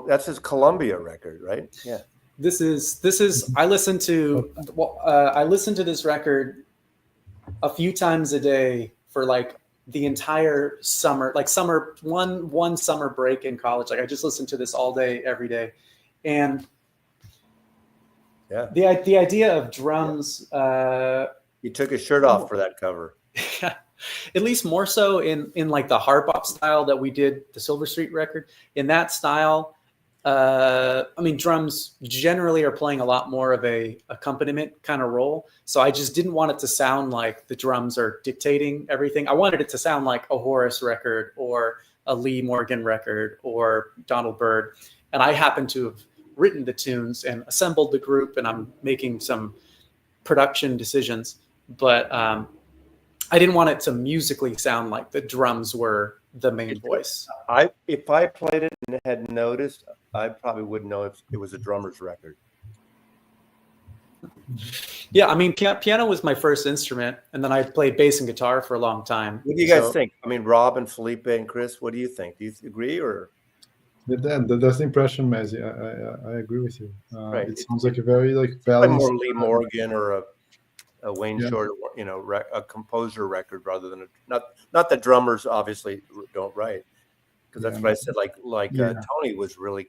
that's his Columbia record, right? Yeah. This is I listen to this record a few times a day for like the entire summer, like one summer break in college. Like I just listened to this all day, every day. And the idea of drums, he took his shirt off for that cover. Yeah, at least more so in like the hard bop style that we did the Silver Street record. In that style, I mean, drums generally are playing a lot more of a accompaniment kind of role. So I just didn't want it to sound like the drums are dictating everything. I wanted it to sound like a Horace record or a Lee Morgan record or Donald Byrd. And I happen to have written the tunes and assembled the group, and I'm making some production decisions. But I didn't want it to musically sound like the drums were the main voice. If I played it and had noticed, I probably wouldn't know if it was a drummer's record. Yeah, I mean, piano was my first instrument, and then I played bass and guitar for a long time. What do you guys think? I mean, Rob and Felipe and Chris, what do you think? Do you agree or? That's the impression, Mazzy. I agree with you. Right. It sounds like a very balanced. More Lee Morgan or a Wayne Shorter, a composer record rather than not that drummers obviously don't write, because that's what I said. Tony was really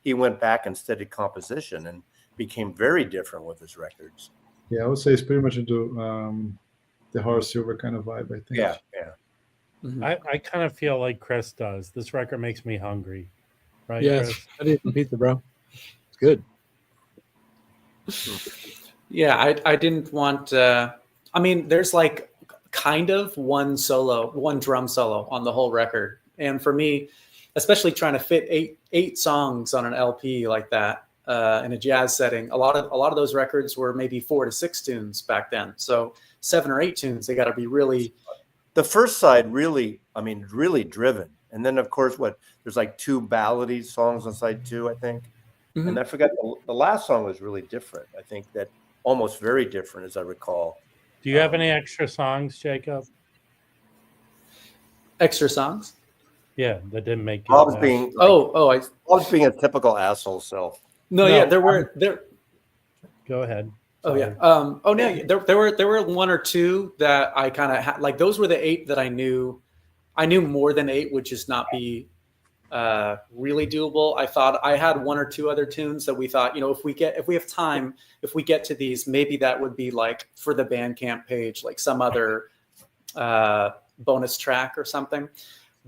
he went back and studied composition and became very different with his records. Yeah, I would say it's pretty much into the Horace Silver kind of vibe, I think. Yeah. Mm-hmm. I kind of feel like Chris does. This record makes me hungry, right? Yes, Chris? I did some pizza, bro. It's good. Yeah, I didn't want. I mean, there's like kind of one drum solo on the whole record, and for me, especially trying to fit eight songs on an LP like that in a jazz setting, a lot of those records were maybe 4 to 6 tunes back then. So 7 or 8 tunes, they got to be really. The first side really driven, and then of course there's like 2 ballady songs on side 2, I think, and I forgot the last song was really different. I think that. Almost very different, as I recall. Do you have any extra songs, Jacob? Extra songs? Yeah, that didn't make it. Bob's being Bob's being a typical asshole self. No, yeah, there were. Go ahead. Sorry. Oh yeah. There were 1 or 2 that I kind of had. Like those were the 8 that I knew. I knew more than 8 would just not be really doable. I thought I had 1 or 2 other tunes that we thought, if we have time, if we get to these, maybe that would be like for the Bandcamp page, like some other bonus track or something.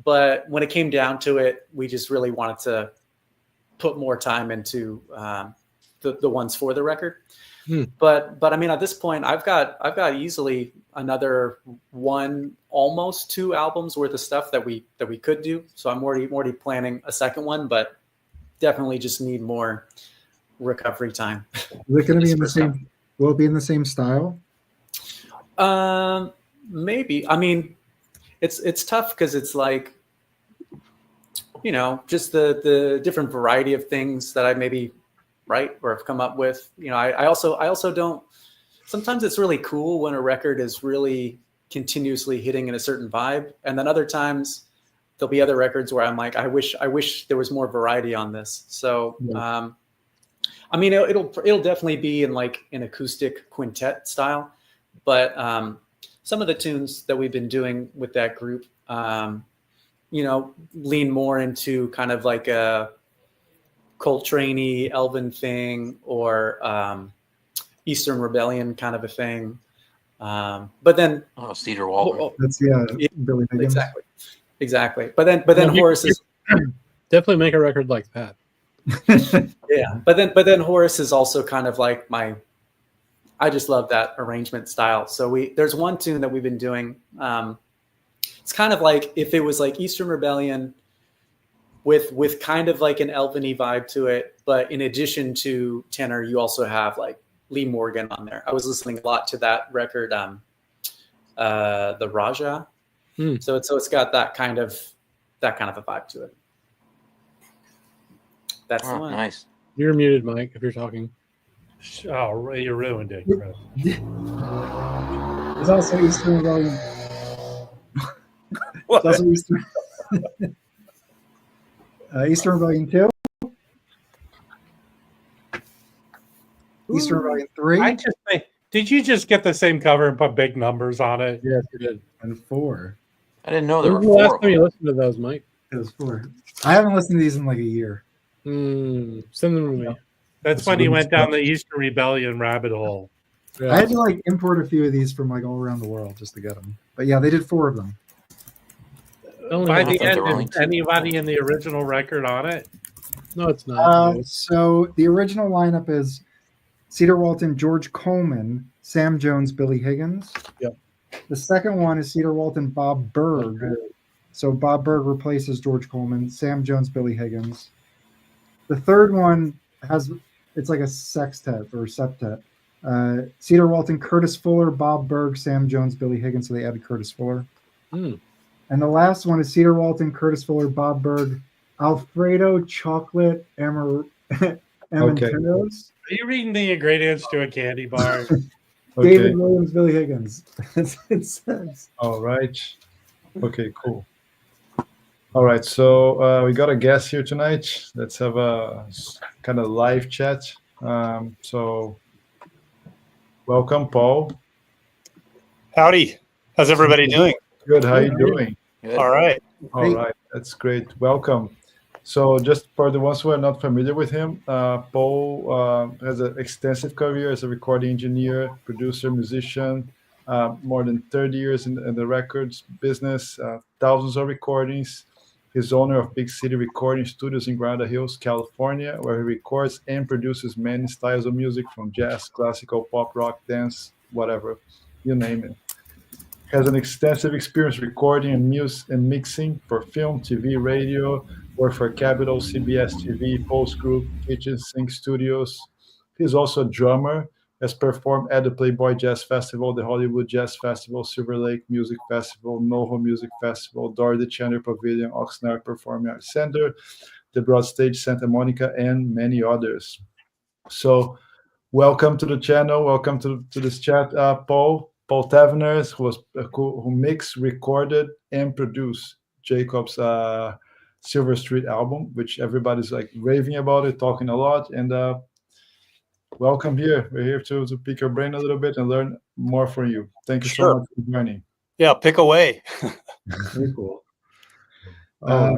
But when it came down to it, we just really wanted to put more time into the ones for the record. But I mean, at this point, I've got easily another 1, almost 2 albums worth of stuff that we could do. So I'm already planning a second one, but definitely just need more recovery time. Is it going to be in the same? Will it be in the same style? Maybe. I mean, it's tough because it's like, just the different variety of things that I maybe write or have come up with. I also don't. Sometimes it's really cool when a record is really continuously hitting in a certain vibe, and then other times there'll be other records where I'm like, I wish there was more variety on this. So, I mean, it'll definitely be in like an acoustic quintet style, but some of the tunes that we've been doing with that group, lean more into kind of like a Coltrane-y Elvin thing or Eastern Rebellion kind of a thing. But then Cedar Walton. That's Billy Higgins. Exactly. But then Horace is definitely make a record like that. Yeah. But then Horace is also kind of like I just love that arrangement style. So there's one tune that we've been doing. It's kind of like if it was like Eastern Rebellion with kind of like an Elven-y vibe to it, but in addition to tenor, you also have like Lee Morgan on there. I was listening a lot to that record, the Raja. So it's got that kind of a vibe to it. That's the one. Nice. You're muted, Mike, if you're talking. Oh, you ruined it, Chris. There's also Eastern Rebellion. What? There's also Eastern Rebellion 2. Eastern Rebellion 3. I just think, did you just get the same cover and put big numbers on it? Yes, you did. And 4. I didn't know there When were was the 4 last of time you them. listened to those, Mike? It was 4. I haven't listened to these in like a year. Send them to me. That's when he went down the Eastern Rebellion rabbit hole. Yeah. I had to like import a few of these from like all around the world just to get them. But yeah, they did 4 of them. By the think end, there were only is 2. anybody in the original record on it? No, it's not. So the original lineup is Cedar Walton, George Coleman, Sam Jones, Billy Higgins. Yep. The second one is Cedar Walton, Bob Berg. So Bob Berg replaces George Coleman, Sam Jones, Billy Higgins. The third one it's like a sextet or septet. Cedar Walton, Curtis Fuller, Bob Berg, Sam Jones, Billy Higgins. So they added Curtis Fuller. And the last one is Cedar Walton, Curtis Fuller, Bob Berg, Alfredo Chocolate Amanteros. Are you reading the ingredients to a candy bar? David Williams, Billy Higgins. It says. All right. Okay, cool. All right, so we got a guest here tonight. Let's have a kind of live chat. So welcome, Paul. Howdy. How's everybody doing? Good. How you doing? Good. All right. All right, that's great. Welcome. So just for the ones who are not familiar with him, Paul has an extensive career as a recording engineer, producer, musician, more than 30 years in the records business, thousands of recordings. He's owner of Big City Recording Studios in Granada Hills, California, where he records and produces many styles of music from jazz, classical, pop, rock, dance, whatever, you name it. Has an extensive experience recording and mixing for film, TV, radio, worked for Capitol, CBS TV, Pulse Group, Kitchen Sink Studios. He's also a drummer, has performed at the Playboy Jazz Festival, the Hollywood Jazz Festival, Silver Lake Music Festival, NoHo Music Festival, Dorothy Chandler Pavilion, Oxnard Performing Arts Center, the Broad Stage Santa Monica, and many others. So welcome to the channel. Welcome to this chat, Paul Taveners, who mixed, recorded, and produced Jacob's Silver Street album, which everybody's like raving about it, talking a lot. And welcome here. We're here to pick your brain a little bit and learn more from you. Thank you so much for joining. Yeah, pick away. Very cool. Right.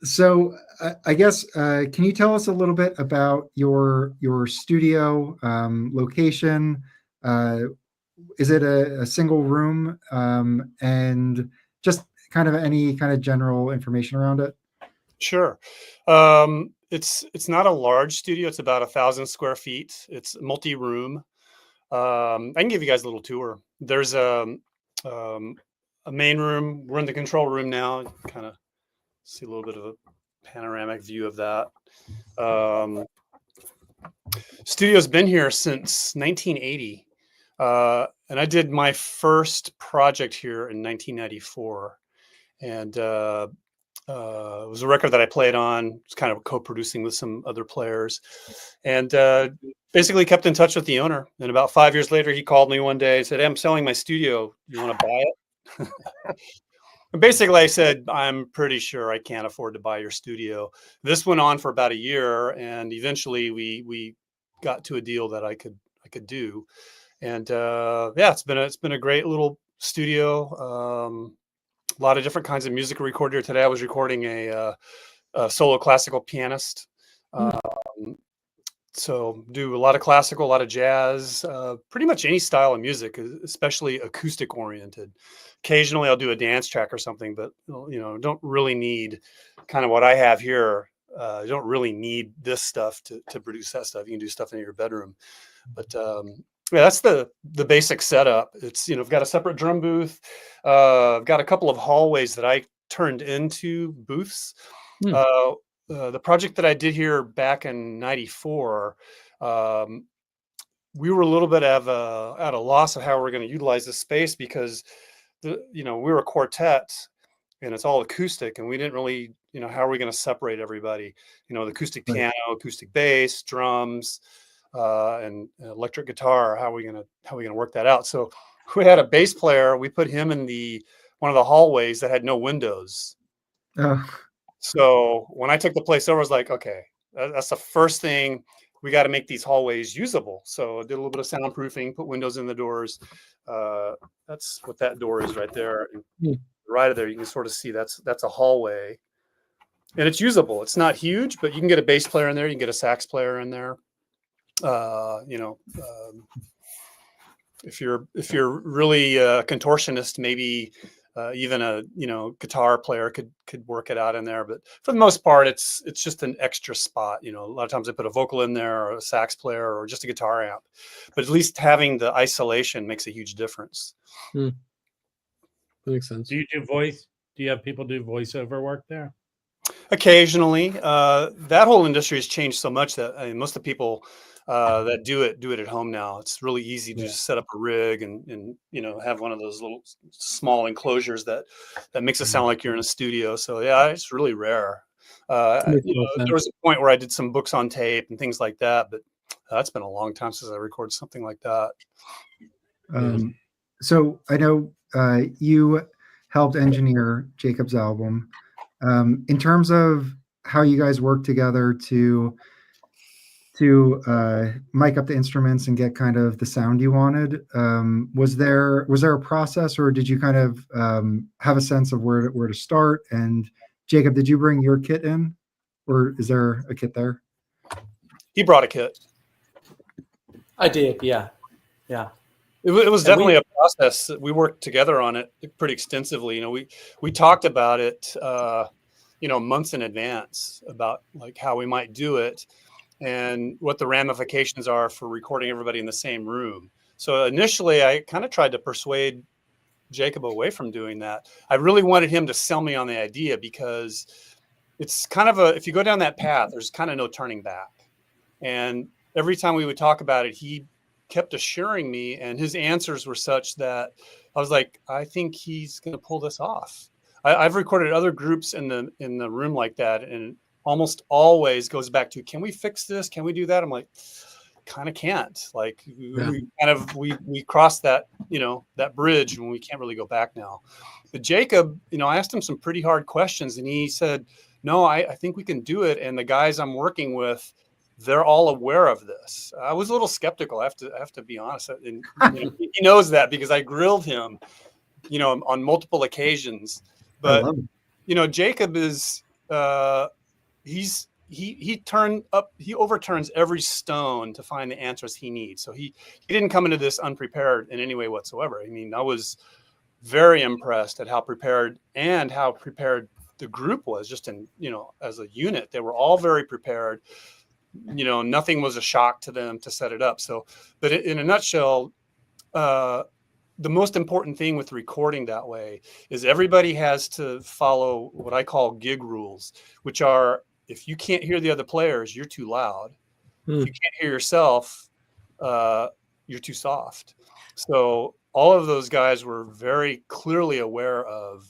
So I guess, can you tell us a little bit about your studio location? Is it a single room, and just kind of any kind of general information around it? Sure. It's not a large studio. It's about 1,000 square feet. It's multi-room. I can give you guys a little tour. There's a main room. We're in the control room now. Kind of see a little bit of a panoramic view of that. Studio's been here since 1980. And I did my first project here in 1994. And it was a record that I played on. It's kind of co-producing with some other players, and basically kept in touch with the owner. And about 5 years later, he called me one day and said, "Hey, I'm selling my studio. You want to buy it?" And basically, I said, "I'm pretty sure I can't afford to buy your studio." This went on for about a year, and eventually we got to a deal that I could do. And yeah, it's been a great little studio. A lot of different kinds of music recorded here today. I was recording a solo classical pianist. So do a lot of classical, a lot of jazz, pretty much any style of music, especially acoustic oriented. Occasionally I'll do a dance track or something, but don't really need kind of what I have here. You don't really need this stuff to produce that stuff. You can do stuff in your bedroom. But Yeah, that's the basic setup. It's, I've got a separate drum booth. I've got a couple of hallways that I turned into booths. The project that I did here back in '94, we were a little bit at a loss of how we're going to utilize the space because we were a quartet and it's all acoustic, and we didn't really, how are we going to separate everybody? The acoustic piano, acoustic bass, drums, and electric guitar. How are we gonna work that out? So we had a bass player. We put him in one of the hallways that had no windows. So when I took the place over, I was like, okay, that's the first thing. We got to make these hallways usable. So I did a little bit of soundproofing, put windows in the doors. That's what that door is right there. Right of there, you can sort of see that's a hallway, and it's usable. It's not huge, but you can get a bass player in there. You can get a sax player in there. If you're really a contortionist, maybe even a guitar player could work it out in there. But for the most part, it's just an extra spot. A lot of times I put a vocal in there, or a sax player, or just a guitar amp. But at least having the isolation makes a huge difference. That makes sense. Do you do voice? Do you have people do voiceover work there? Occasionally. That whole industry has changed so much that most of the people that do it at home now. It's really easy to just set up a rig and have one of those little small enclosures that makes it sound like you're in a studio. So yeah, it's really rare. There was a point where I did some books on tape and things like that, but that's been a long time since I recorded something like that. So I know you helped engineer Jacob's album. In terms of how you guys work together to mic up the instruments and get kind of the sound you wanted, was there a process, or did you kind of have a sense of where to start? And Jacob, did you bring your kit in, or is there a kit there? He brought a kit. I did, yeah. It was definitely a process. We worked together on it pretty extensively. We talked about it, months in advance about like how we might do it and what the ramifications are for recording everybody in the same room. So initially, I kind of tried to persuade Jacob away from doing that. I really wanted him to sell me on the idea because it's kind of if you go down that path, there's kind of no turning back. And every time we would talk about it, he kept assuring me, and his answers were such that I was like, I think he's going to pull this off. I've recorded other groups in the room like that, and almost always goes back to, can we fix this? Can we do that? I'm like, kind of can't. Like we crossed that that bridge, and we can't really go back now. But Jacob, I asked him some pretty hard questions, and he said, no, I think we can do it. And the guys I'm working with, they're all aware of this. I was a little skeptical. I have to be honest. And he knows that because I grilled him, on multiple occasions. But Jacob is he overturns every stone to find the answers he needs. So he didn't come into this unprepared in any way whatsoever. I mean, I was very impressed at how prepared the group was, just in as a unit. They were all very prepared. Nothing was a shock to them to set it up. So, but in a nutshell, the most important thing with recording that way is everybody has to follow what I call gig rules, which are, if you can't hear the other players, you're too loud. If you can't hear yourself, you're too soft. So all of those guys were very clearly aware of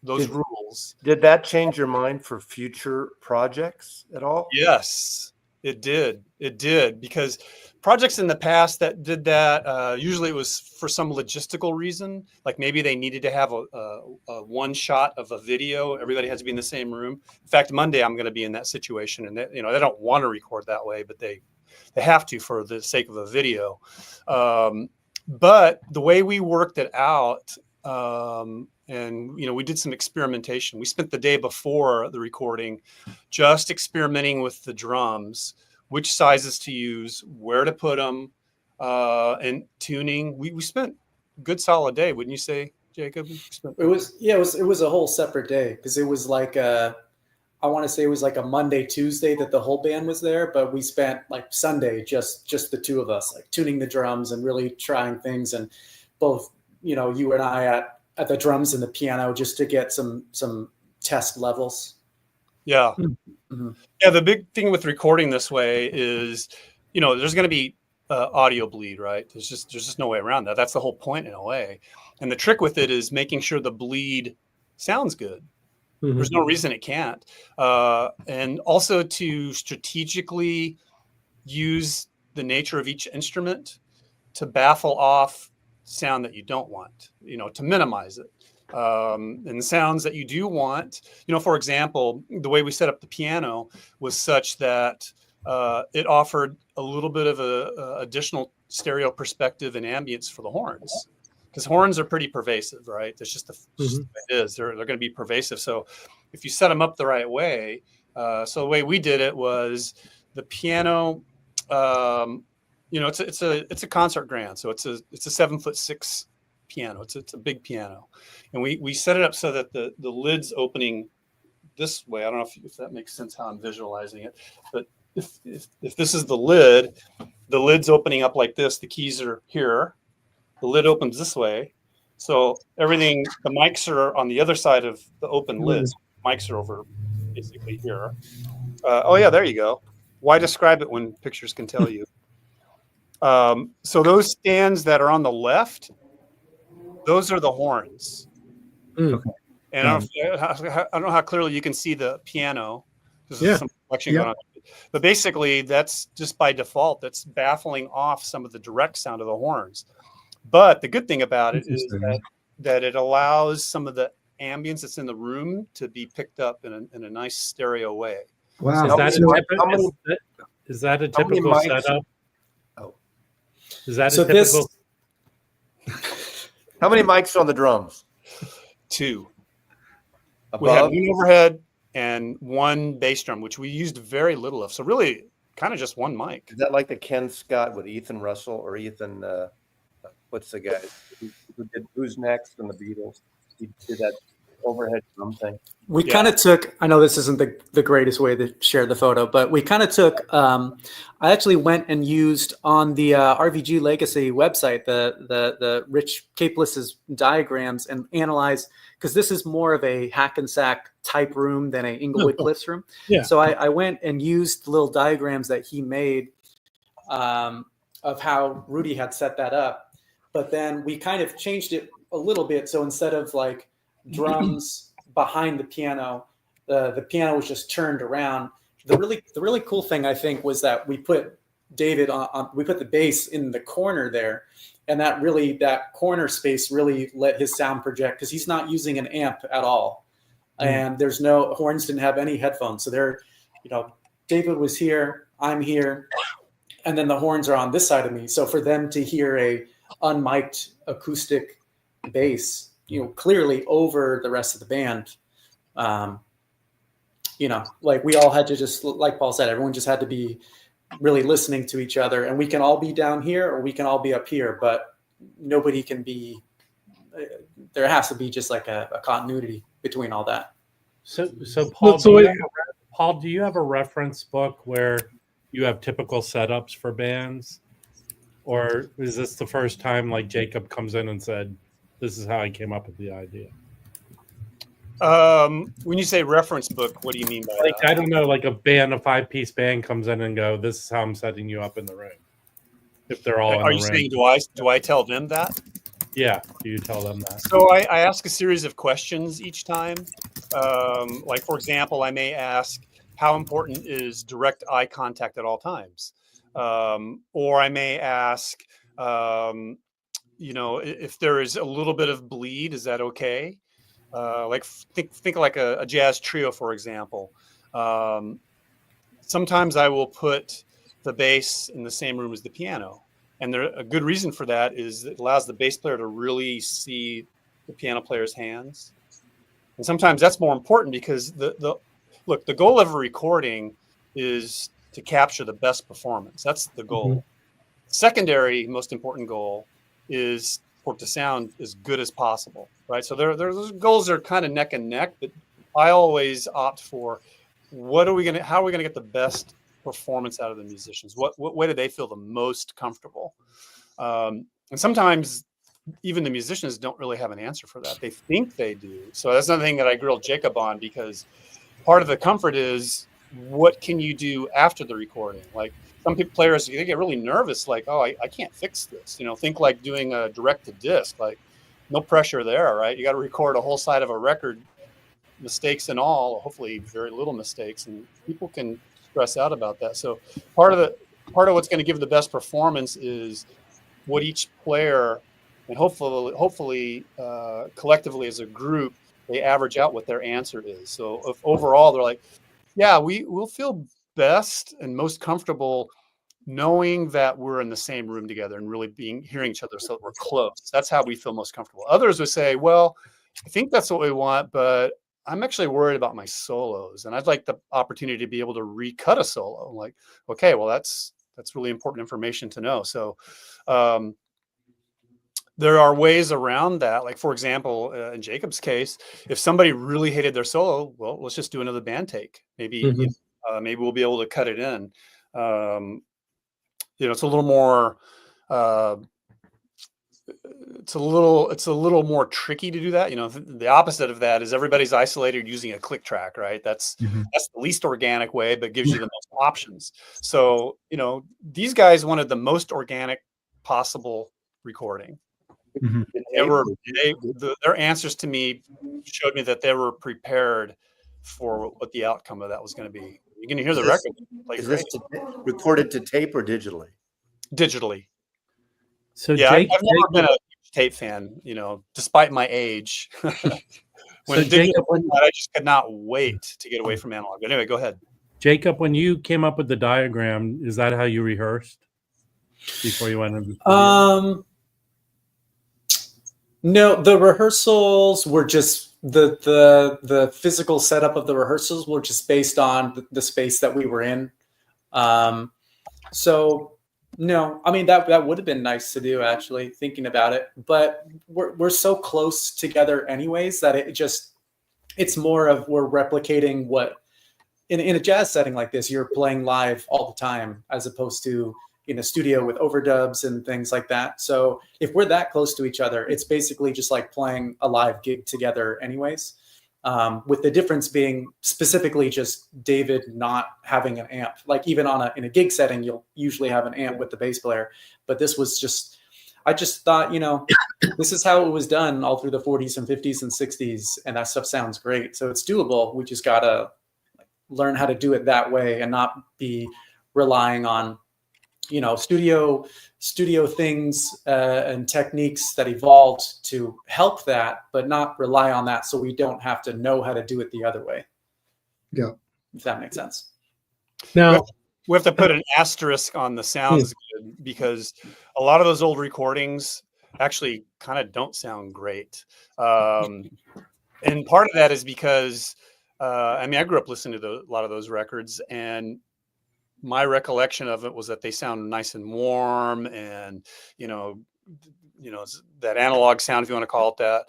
those rules. Did that change your mind for future projects at all? Yes, it did. It did, because projects in the past that did that, usually it was for some logistical reason. Like maybe they needed to have a one shot of a video. Everybody has to be in the same room. In fact, Monday I'm going to be in that situation, and they don't want to record that way, but they have to for the sake of a video. But the way we worked it out, and we did some experimentation. We spent the day before the recording just experimenting with the drums, which sizes to use, where to put them, and tuning. We spent a good solid day, wouldn't you say, Jacob? It was a whole separate day, because it was like I want to say it was like a Monday, Tuesday that the whole band was there, but we spent like Sunday, just the two of us, like tuning the drums and really trying things. And both, you and I at the drums and the piano just to get some test levels. Yeah. Mm-hmm. Yeah. The big thing with recording this way is, there's going to be audio bleed, right? There's just no way around that. That's the whole point in a way. And the trick with it is making sure the bleed sounds good. Mm-hmm. There's no reason it can't. And also to strategically use the nature of each instrument to baffle off sound that you don't want, to minimize it. And sounds that you do want, for example, the way we set up the piano was such that it offered a little bit of a additional stereo perspective and ambience for the horns, because horns are pretty pervasive, right? It's just it is. They're going to be pervasive. So if you set them up the right way, so the way we did it was the piano. It's a concert grand, so it's a 7'6" piano. It's a big piano, and we set it up so that the lid's opening this way. I don't know if that makes sense how I'm visualizing it, but if this is the lid's opening up like this. The keys are here. The lid opens this way, so everything. The mics are on the other side of the open lid. Mics are over basically here. There you go. Why describe it when pictures can tell you? So those stands that are on the left, those are the horns. Okay. And I don't know how clearly you can see the piano. There's some reflection going on. But basically, that's just by default. That's baffling off some of the direct sound of the horns. But the good thing about it is that it allows some of the ambience that's in the room to be picked up in a nice stereo way. Wow. Is that a typical setup? Oh. Is that a typical? How many mics on the drums? 2. Above? We had one overhead and one bass drum, which we used very little of. So really, kind of just one mic. Is that like the Ken Scott with Ethan Russell or Ethan? What's the guy who did Who's Next and the Beatles? He did that overhead drum thing. We kind of took, I know this isn't the greatest way to share the photo, but we kind of took, I actually went and used on the RVG Legacy website, the Rich Capeless's diagrams and analyzed, because this is more of a hack and sack type room than a Inglewood Cliffs room. Yeah. So I went and used the little diagrams that he made of how Rudy had set that up. But then we kind of changed it a little bit. So instead of like drums behind the piano was just turned around. The really cool thing, I think, was that we put David we put the bass in the corner there, and that corner space really let his sound project, because he's not using an amp at all, and there's no horns, didn't have any headphones, so they're, David was here, I'm here, and then the horns are on this side of me. So for them to hear a unmiked acoustic bass, clearly over the rest of the band, like we all had to just, like Paul said, everyone just had to be really listening to each other, and we can all be down here or we can all be up here, but nobody can be, there has to be just like a continuity between all that. So Paul, do you have a reference book where you have typical setups for bands? Or is this the first time like Jacob comes in and said, this is how I came up with the idea? When you say reference book, what do you mean by that? I don't know, like a 5-piece band comes in and go, this is how I'm setting you up in the room. If they're all Are you saying, do I tell them that? Yeah, do you tell them that? So I ask a series of questions each time. Like, for example, I may ask, how important is direct eye contact at all times? Or I may ask, if there is a little bit of bleed, is that okay? Like think like a jazz trio, for example. Sometimes I will put the bass in the same room as the piano. And a good reason for that is it allows the bass player to really see the piano player's hands. And sometimes that's more important because the goal of a recording is to capture the best performance. That's the goal. Mm-hmm. Secondary, most important goal is for it to sound as good as possible, right? So those goals are kind of neck and neck, but I always opt for how are we gonna get the best performance out of the musicians? What way do they feel the most comfortable? And sometimes even the musicians don't really have an answer for that. They think they do. So that's another thing that I grilled Jacob on, because part of the comfort is, what can you do after the recording? Like, some players, they get really nervous, like, oh, I can't fix this. Think like doing a direct to disc, like no pressure there, right? You got to record a whole side of a record, mistakes and all, hopefully very little mistakes, and people can stress out about that. So part of what's going to give the best performance is what each player, and hopefully collectively as a group, they average out what their answer is. So if overall they're like, yeah, we'll feel best and most comfortable knowing that we're in the same room together and really hearing each other, so that we're close. That's how we feel most comfortable. Others would say, well, I think that's what we want, but I'm actually worried about my solos, and I'd like the opportunity to be able to recut a solo. Like, okay, well, that's really important information to know. So there are ways around that. Like, for example, in Jacob's case, if somebody really hated their solo, well, let's just do another band take. Maybe maybe we'll be able to cut it in. It's a little more. It's a little more tricky to do that. The opposite of that is everybody's isolated using a click track, right? That's the least organic way, but gives you the most options. So, these guys wanted the most organic possible recording. Their answers to me showed me that they were prepared for what the outcome of that was going to be. You're going to hear the record. Is this recorded to tape or digitally? Digitally. So yeah, I've never been a tape fan, despite my age. I just could not wait to get away from analog. But anyway, go ahead. Jacob, when you came up with the diagram, is that how you rehearsed before you went into the studio? No, the rehearsals were just the physical setup of the rehearsals were just based on the space that we were in. So no, I mean that would have been nice to do, actually, thinking about it. But we're so close together anyways that it's more of we're replicating what in a jazz setting like this, you're playing live all the time, as opposed to in a studio with overdubs and things like that. So if we're that close to each other, it's basically just like playing a live gig together anyways, with the difference being specifically just David not having an amp. Like, even in a gig setting, you'll usually have an amp with the bass player, but this was just, I just thought, this is how it was done all through the 40s and 50s and 60s, and that stuff sounds great. So it's doable. We just gotta learn how to do it that way and not be relying on studio things and techniques that evolved to help that, but not rely on that, so we don't have to know how to do it the other way. Yeah, if that makes sense. Now we have to put an asterisk on the sounds good, because a lot of those old recordings actually kind of don't sound great, and part of that is because I grew up listening to a lot of those records, and my recollection of it was that they sound nice and warm, and that analog sound, if you want to call it that.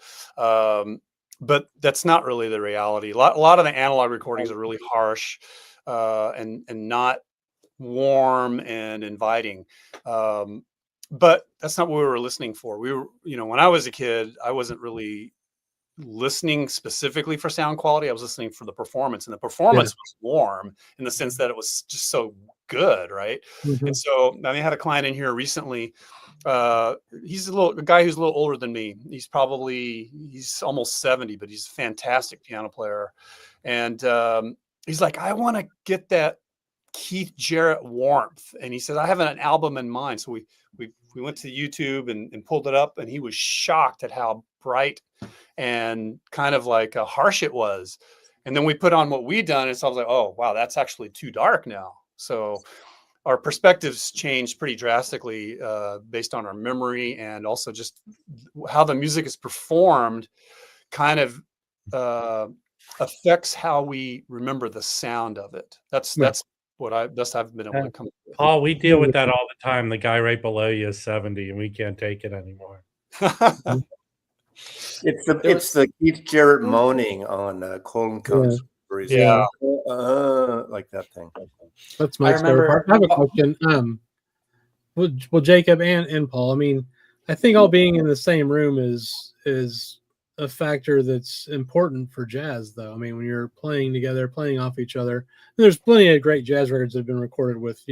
But that's not really the reality. A lot of the analog recordings are really harsh and not warm and inviting. But that's not what we were listening for. We were, when I was a kid, I wasn't really listening specifically for sound quality. I was listening for the performance, and the performance was warm in the sense that it was just so good, right? And so I had a client in here recently. He's a guy who's a little older than me. He's almost 70, but he's a fantastic piano player. And he's like, I want to get that Keith Jarrett warmth. And he says, I have an album in mind. So we went to YouTube and pulled it up, and he was shocked at how bright and kind of like harsh it was. And then we put on what we'd done, and so I was like, oh wow, that's actually too dark now. So our perspectives changed pretty drastically based on our memory, and also just how the music is performed kind of affects how we remember the sound of it. That's what I've been able to come up with. Oh, we deal with that all the time. The guy right below you is 70, and we can't take it anymore. It's the Keith Jarrett moaning on Colin Combs' where he's Yeah. like that thing. That's my favorite part. I have a question. Well, Jacob and Paul, I mean, I think all being in the same room is a factor that's important for jazz, though. I mean, when you're playing together, playing off each other, there's plenty of great jazz records that have been recorded with,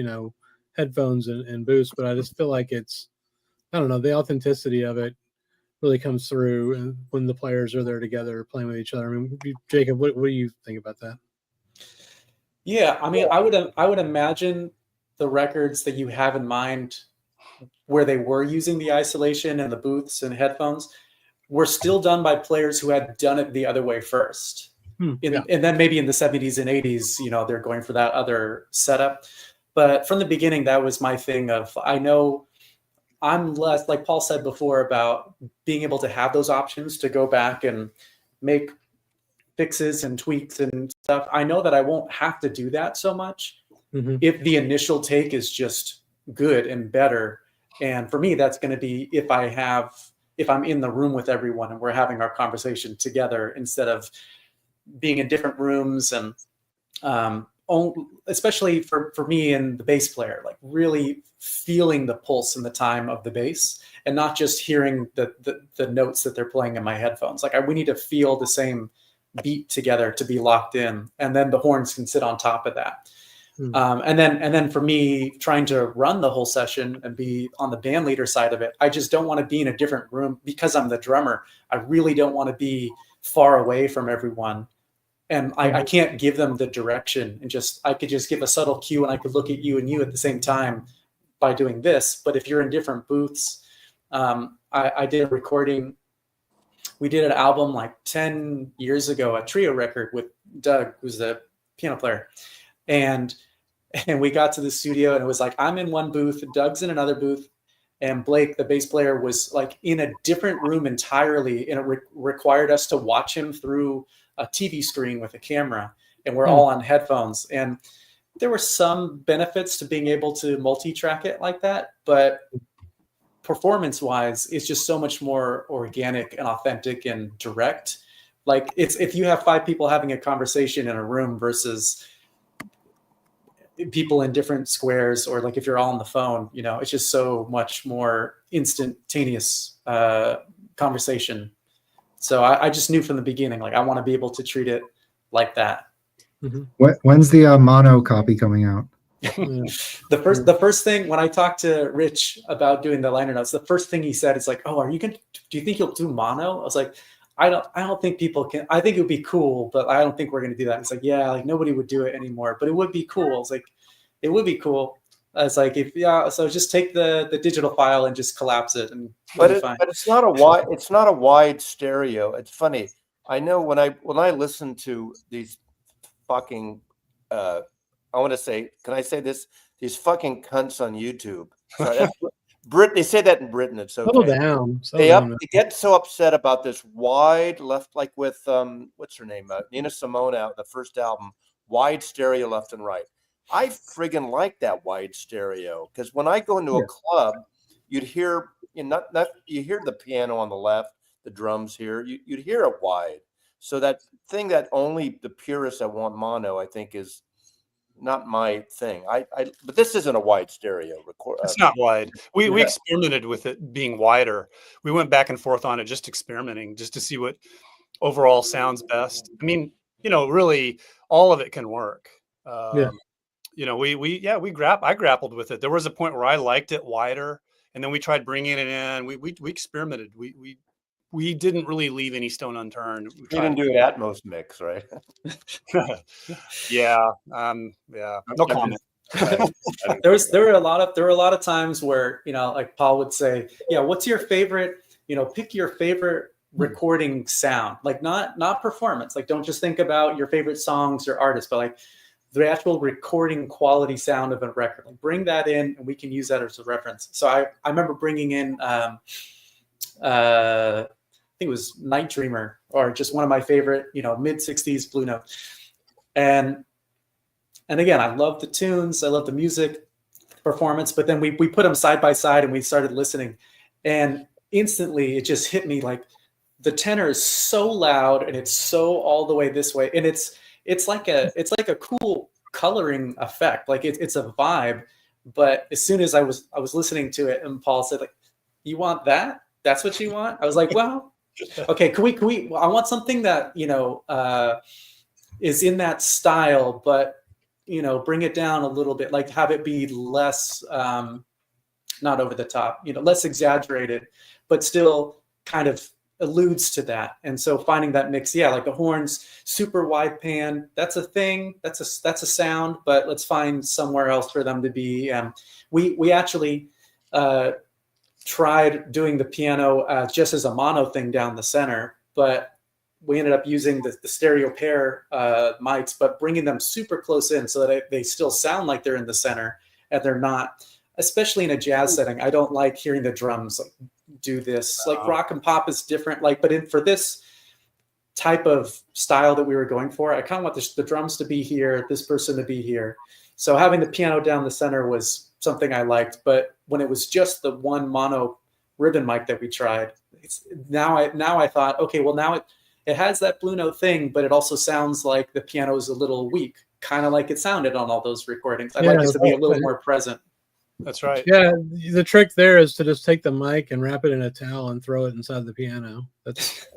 headphones and booths, but I just feel like I don't know, the authenticity of it really comes through and when the players are there together playing with each other. I mean, Jacob, what do you think about that? Yeah, I mean, I would imagine the records that you have in mind where they were using the isolation and the booths and headphones were still done by players who had done it the other way first. And then maybe in the 70s and 80s, they're going for that other setup. But from the beginning, that was my thing of, I know I'm less, like Paul said before, about being able to have those options to go back and make fixes and tweaks and stuff. I know that I won't have to do that so much if the initial take is just good and better. And for me, that's going to be if I'm in the room with everyone and we're having our conversation together instead of being in different rooms. And especially for me and the bass player, like really feeling the pulse and the time of the bass and not just hearing the notes that they're playing in my headphones. Like we need to feel the same beat together to be locked in. And then the horns can sit on top of that. And then for me, trying to run the whole session and be on the band leader side of it, I just don't want to be in a different room because I'm the drummer. I really don't want to be far away from everyone. And I can't give them the direction and I could just give a subtle cue and I could look at you and you at the same time by doing this. But if you're in different booths, I did a recording. We did an album like 10 years ago, a trio record with Doug, who's the piano player. And we got to the studio and it was like, I'm in one booth, Doug's in another booth, and Blake, the bass player, was like in a different room entirely. And it required us to watch him through a TV screen with a camera, and we're all on headphones. And there were some benefits to being able to multi-track it like that, but performance-wise, it's just so much more organic and authentic and direct. Like if you have 5 people having a conversation in a room versus people in different squares, or like if you're all on the phone, it's just so much more instantaneous conversation. So I just knew from the beginning, like I want to be able to treat it like that. When's the mono copy coming out? The first thing when I talked to Rich about doing the liner notes, the first thing he said is like, "Oh, do you think you'll do mono?" I was like, I don't think people can. I think it would be cool, but I don't think we're going to do that. It's like, yeah, like nobody would do it anymore, but it would be cool. It's like, it would be cool. It's like, so just take the digital file and just collapse it, and but it's not a wide stereo. It's funny. I know when I listen to these fucking I want to say, can I say this? These fucking cunts on YouTube. They say that in Britain. It's okay. They get so upset about this wide left, like with what's her name, Nina Simone out the first album, wide stereo left and right. I friggin' like that wide stereo because when I go into a club, you'd hear you hear the piano on the left, the drums here. You'd hear it wide. So that thing that only the purists that want mono, I think, is not my thing. But this isn't a wide stereo record. It's not wide. We experimented with it being wider. We went back and forth on it, just experimenting, just to see what overall sounds best. I mean, really, all of it can work. I grappled with it. There was a point where I liked it wider, and then we tried bringing it in. We experimented. We didn't really leave any stone unturned. You didn't do an Atmos mix, right? No comment. There were a lot of times where like Paul would say, what's your favorite, pick your favorite recording sound, like not performance, like don't just think about your favorite songs or artists, but like the actual recording quality sound of a record. Like bring that in and we can use that as a reference. So I remember bringing in I think it was Night Dreamer, or just one of my favorite, mid 60s Blue Note. And again, I love the tunes, I love the music performance, but then we put them side by side and we started listening, and instantly it just hit me like the tenor is so loud and it's so all the way this way, and it's it's like a cool coloring effect. Like it's a vibe. But as soon as I was listening to it, and Paul said, like, "You want that? That's what you want?" I was like, "Well, okay. Can we? I want something that is in that style, but bring it down a little bit. Like have it be less, not over the top, less exaggerated, but still kind of alludes to that." And so finding that mix, like the horns, super wide pan, that's a thing, that's a sound, but let's find somewhere else for them to be. We actually tried doing the piano just as a mono thing down the center, but we ended up using the stereo pair mics, but bringing them super close in so that they still sound like they're in the center, and they're not. Especially in a jazz setting, I don't like hearing the drums do this. Like rock and pop is different. But for this type of style that we were going for, I kind of want the drums to be here, this person to be here. So having the piano down the center was something I liked. But when it was just the one mono ribbon mic that we tried, now I thought, okay, well now it has that blue note thing, but it also sounds like the piano is a little weak, kind of like it sounded on all those recordings. I'd like it to be a little more present. That's right. Yeah, the trick there is to just take the mic and wrap it in a towel and throw it inside the piano. It's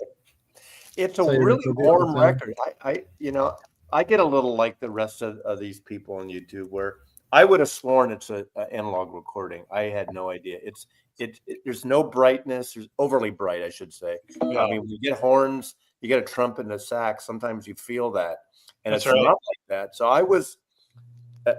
a really warm record. I get a little like the rest of these people on YouTube, where I would have sworn it's an analog recording. I had no idea. There's no brightness. There's overly bright, I should say. Yeah. I mean, when you get horns, you get a trumpet and a sax. Sometimes you feel that, and That's it's right. not like that. So I was.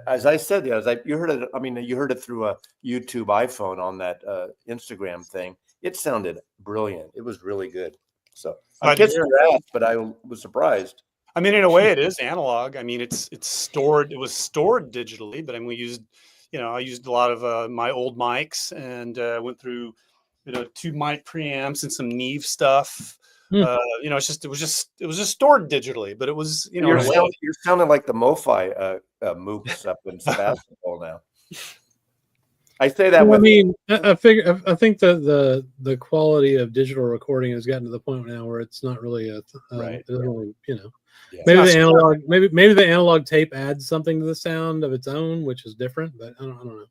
As I said, you heard it. I mean, you heard it through a YouTube iPhone on that Instagram thing. It sounded brilliant. It was really good. So I kissed your ass, but I was surprised. I mean, in a way, it is analog. I mean, it's stored. It was stored digitally, but I mean, I used a lot of my old mics and went through, 2 mic preamps and some Neve stuff. It was just stored digitally, but it was, you're sounding like the MoFi mooks up in basketball now. I say that. I mean, I think that the quality of digital recording has gotten to the point now where it's not really right. It doesn't really, Yeah. maybe the analog tape adds something to the sound of its own, which is different. But I don't know.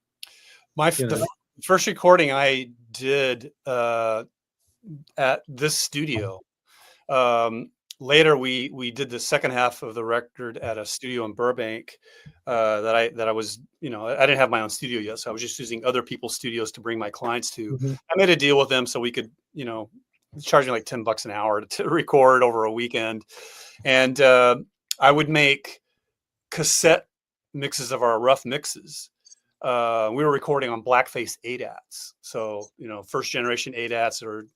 The first recording I did at this studio. Later, we did the second half of the record at a studio in Burbank that I was, I didn't have my own studio yet, so I was just using other people's studios to bring my clients to. Mm-hmm. I made a deal with them so we could, charge me like $10 an hour to record over a weekend, and I would make cassette mixes of our rough mixes. We were recording on blackface ADATs, so first generation ADATs are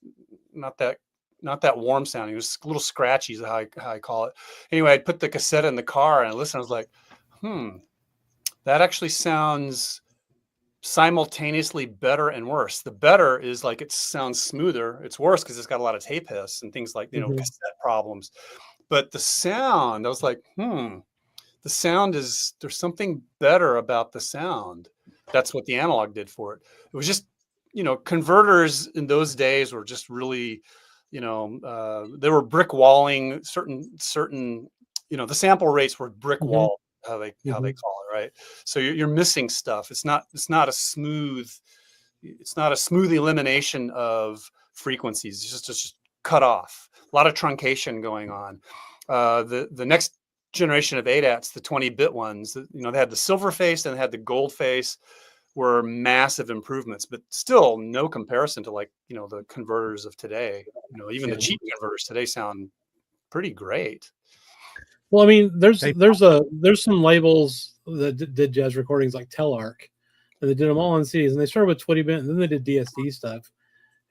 not that warm sounding. It was a little scratchy is how I call it. Anyway, I'd put the cassette in the car and I listened. I was like, that actually sounds simultaneously better and worse. The better is like it sounds smoother. It's worse because it's got a lot of tape hiss and things like, cassette problems. But the sound, I was like, the sound there's something better about the sound. That's what the analog did for it. It was just, converters in those days were just really, they were brick walling certain, the sample rates were brick wall, how they call it, right? So you're missing stuff. It's not a smooth elimination of frequencies. It's just cut off. A lot of truncation going on. The next generation of ADATs, the 20-bit ones, they had the silver face and they had the gold face, were massive improvements, but still no comparison to the converters of today. Even the cheap converters today sound pretty great. Well, I mean, there's some labels that did jazz recordings like Telarc, and they did them all on CDs, and they started with 20-bit, and then they did DSD stuff,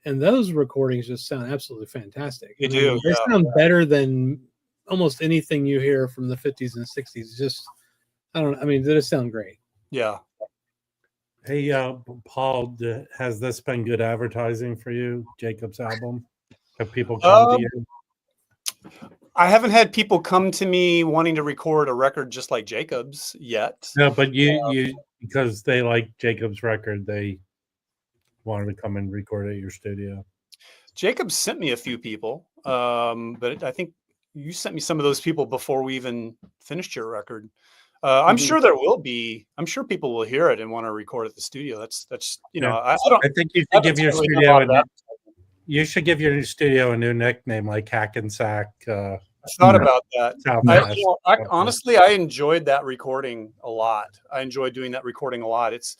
and those recordings just sound absolutely fantastic. They do. They sound better than almost anything you hear from the 50s and 60s. Just, they just sound great. Yeah. Hey, Paul, has this been good advertising for you, Jacob's album? Have people come to you? I haven't had people come to me wanting to record a record just like Jacob's yet. No, but you because they like Jacob's record, they wanted to come and record at your studio. Jacob's sent me a few people, but I think you sent me some of those people before we even finished your record. I'm sure there will be. I'm sure people will hear it and want to record at the studio. That's you know. I don't. I think you should give your studio you should give your studio a new nickname like Hackensack. I thought about that. Honestly, I enjoyed that recording a lot. I enjoyed doing that recording a lot. It's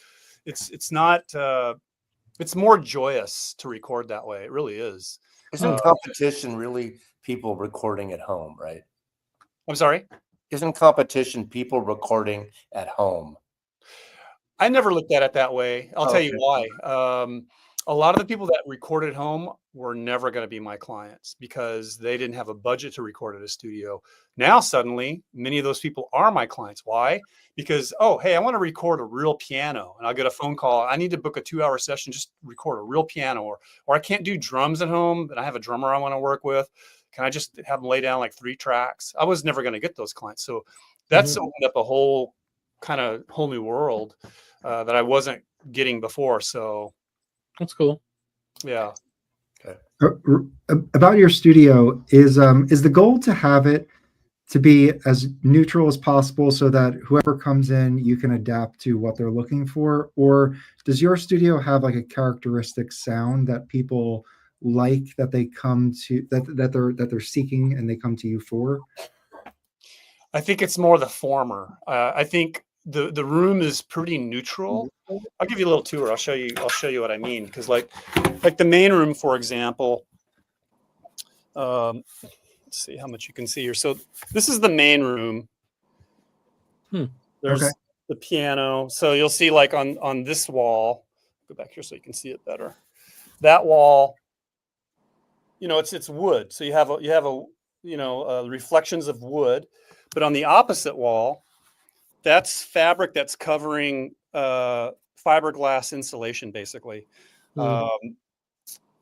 not. It's more joyous to record that way. It really is. Isn't competition really people recording at home, right? I'm sorry? Isn't competition people recording at home? I never looked at it that way. I'll tell you why. A lot of the people that recorded at home were never going to be my clients because they didn't have a budget to record at a studio. Now, suddenly, many of those people are my clients. Why? Because, oh, hey, I want to record a real piano. And I'll get a phone call. I need to book a 2-hour session, just record a real piano. Or I can't do drums at home, but I have a drummer I want to work with. Can I just have them lay down like 3 tracks? I was never going to get those clients. So that's opened up a whole new world that I wasn't getting before. So that's cool. Yeah. Okay. About your studio, is the goal to have it to be as neutral as possible so that whoever comes in, you can adapt to what they're looking for? Or does your studio have like a characteristic sound that people like, that they come to, that they're seeking and they come to you for? I think it's more the former. I think the room is pretty neutral. I'll give you a little tour. I'll show you what I mean. Because like the main room, for example, let's see how much you can see here. So this is the main room. There's the piano. So you'll see like on this wall, go back here so you can see it better. That wall, it's wood. So you have reflections of wood, but on the opposite wall, that's fabric that's covering fiberglass insulation, basically. And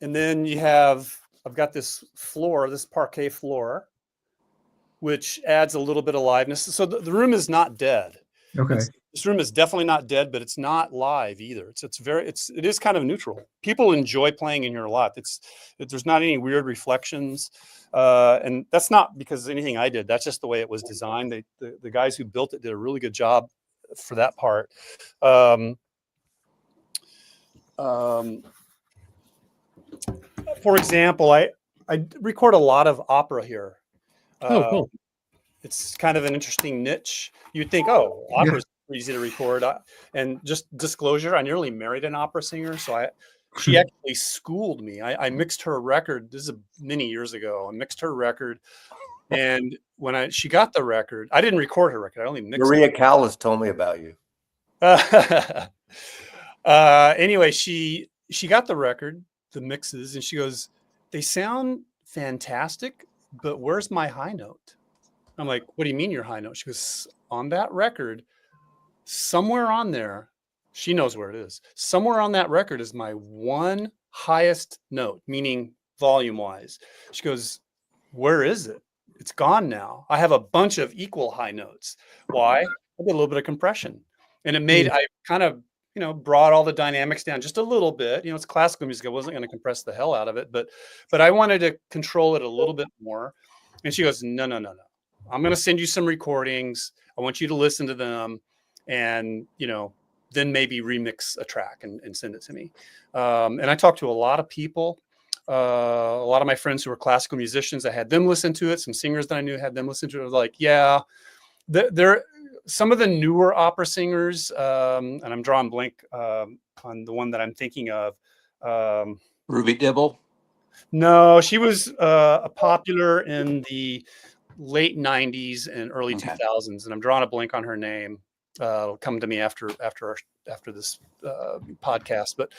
then I've got this floor, this parquet floor, which adds a little bit of liveness. So the room is not dead. Okay. This room is definitely not dead, but it's not live either. It is kind of neutral. People enjoy playing in here a lot. There's not any weird reflections. And that's not because of anything I did. That's just the way it was designed. The guys who built it did a really good job for that part. For example, I record a lot of opera here. Cool. It's kind of an interesting niche. You'd think, opera is easy to record. And just disclosure, I nearly married an opera singer. So she actually schooled me. I mixed her record. This is many years ago. I mixed her record. And when she got the record, I didn't record her record. I only mixed Maria it. Callas told me about you. Anyway, she got the record, the mixes, and she goes, they sound fantastic, but where's my high note? I'm like, what do you mean your high note? She goes, on that record, somewhere on there, she knows where it is. Somewhere on that record is my one highest note, meaning volume wise. She goes, where is it? It's gone now. I have a bunch of equal high notes. Why? I did a little bit of compression. And it made, I kind of, brought all the dynamics down just a little bit. It's classical music. I wasn't going to compress the hell out of it, but I wanted to control it a little bit more. And she goes, no. I'm going to send you some recordings. I want you to listen to them and, then maybe remix a track and send it to me. And I talked to a lot of people, a lot of my friends who were classical musicians. I had them listen to it. Some singers that I knew had them listen to it. I was like, yeah, they're some of the newer opera singers, and I'm drawing blank on the one that I'm thinking of. Ruby Dibble? No, she was popular in the late 90s and early 2000s, and I'm drawing a blank on her name. It'll come to me after this podcast, but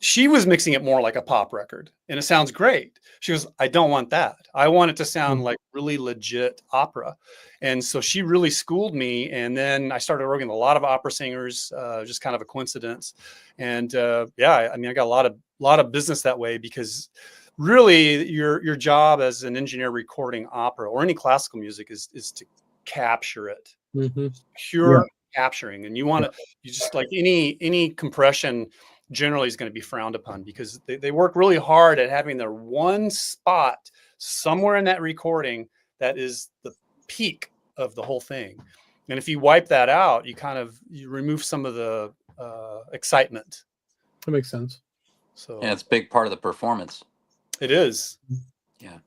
she was mixing it more like a pop record, and it sounds great. She goes, I don't want that. I want it to sound like really legit opera. And so she really schooled me. And then I started working with a lot of opera singers, just kind of a coincidence. And I got a lot of business that way, because really your job as an engineer recording opera or any classical music is to capture it. Pure capturing. And you just like any compression generally is going to be frowned upon, because they work really hard at having their one spot somewhere in that recording that is the peak of the whole thing. And if you wipe that out, you remove some of the excitement. That makes sense. So Yeah, it's a big part of the performance. it is. Yeah.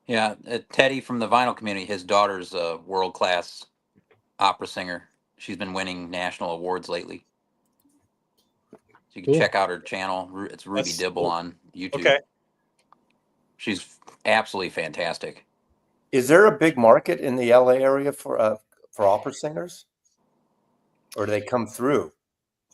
Yeah. Teddy from the vinyl community, his daughter's a world-class opera singer. She's been winning national awards lately. So you can Cool. check out her channel. It's Ruby That's Dibble cool. on YouTube. Okay. She's absolutely fantastic. Is there a big market in the LA area for opera singers, or do they come through?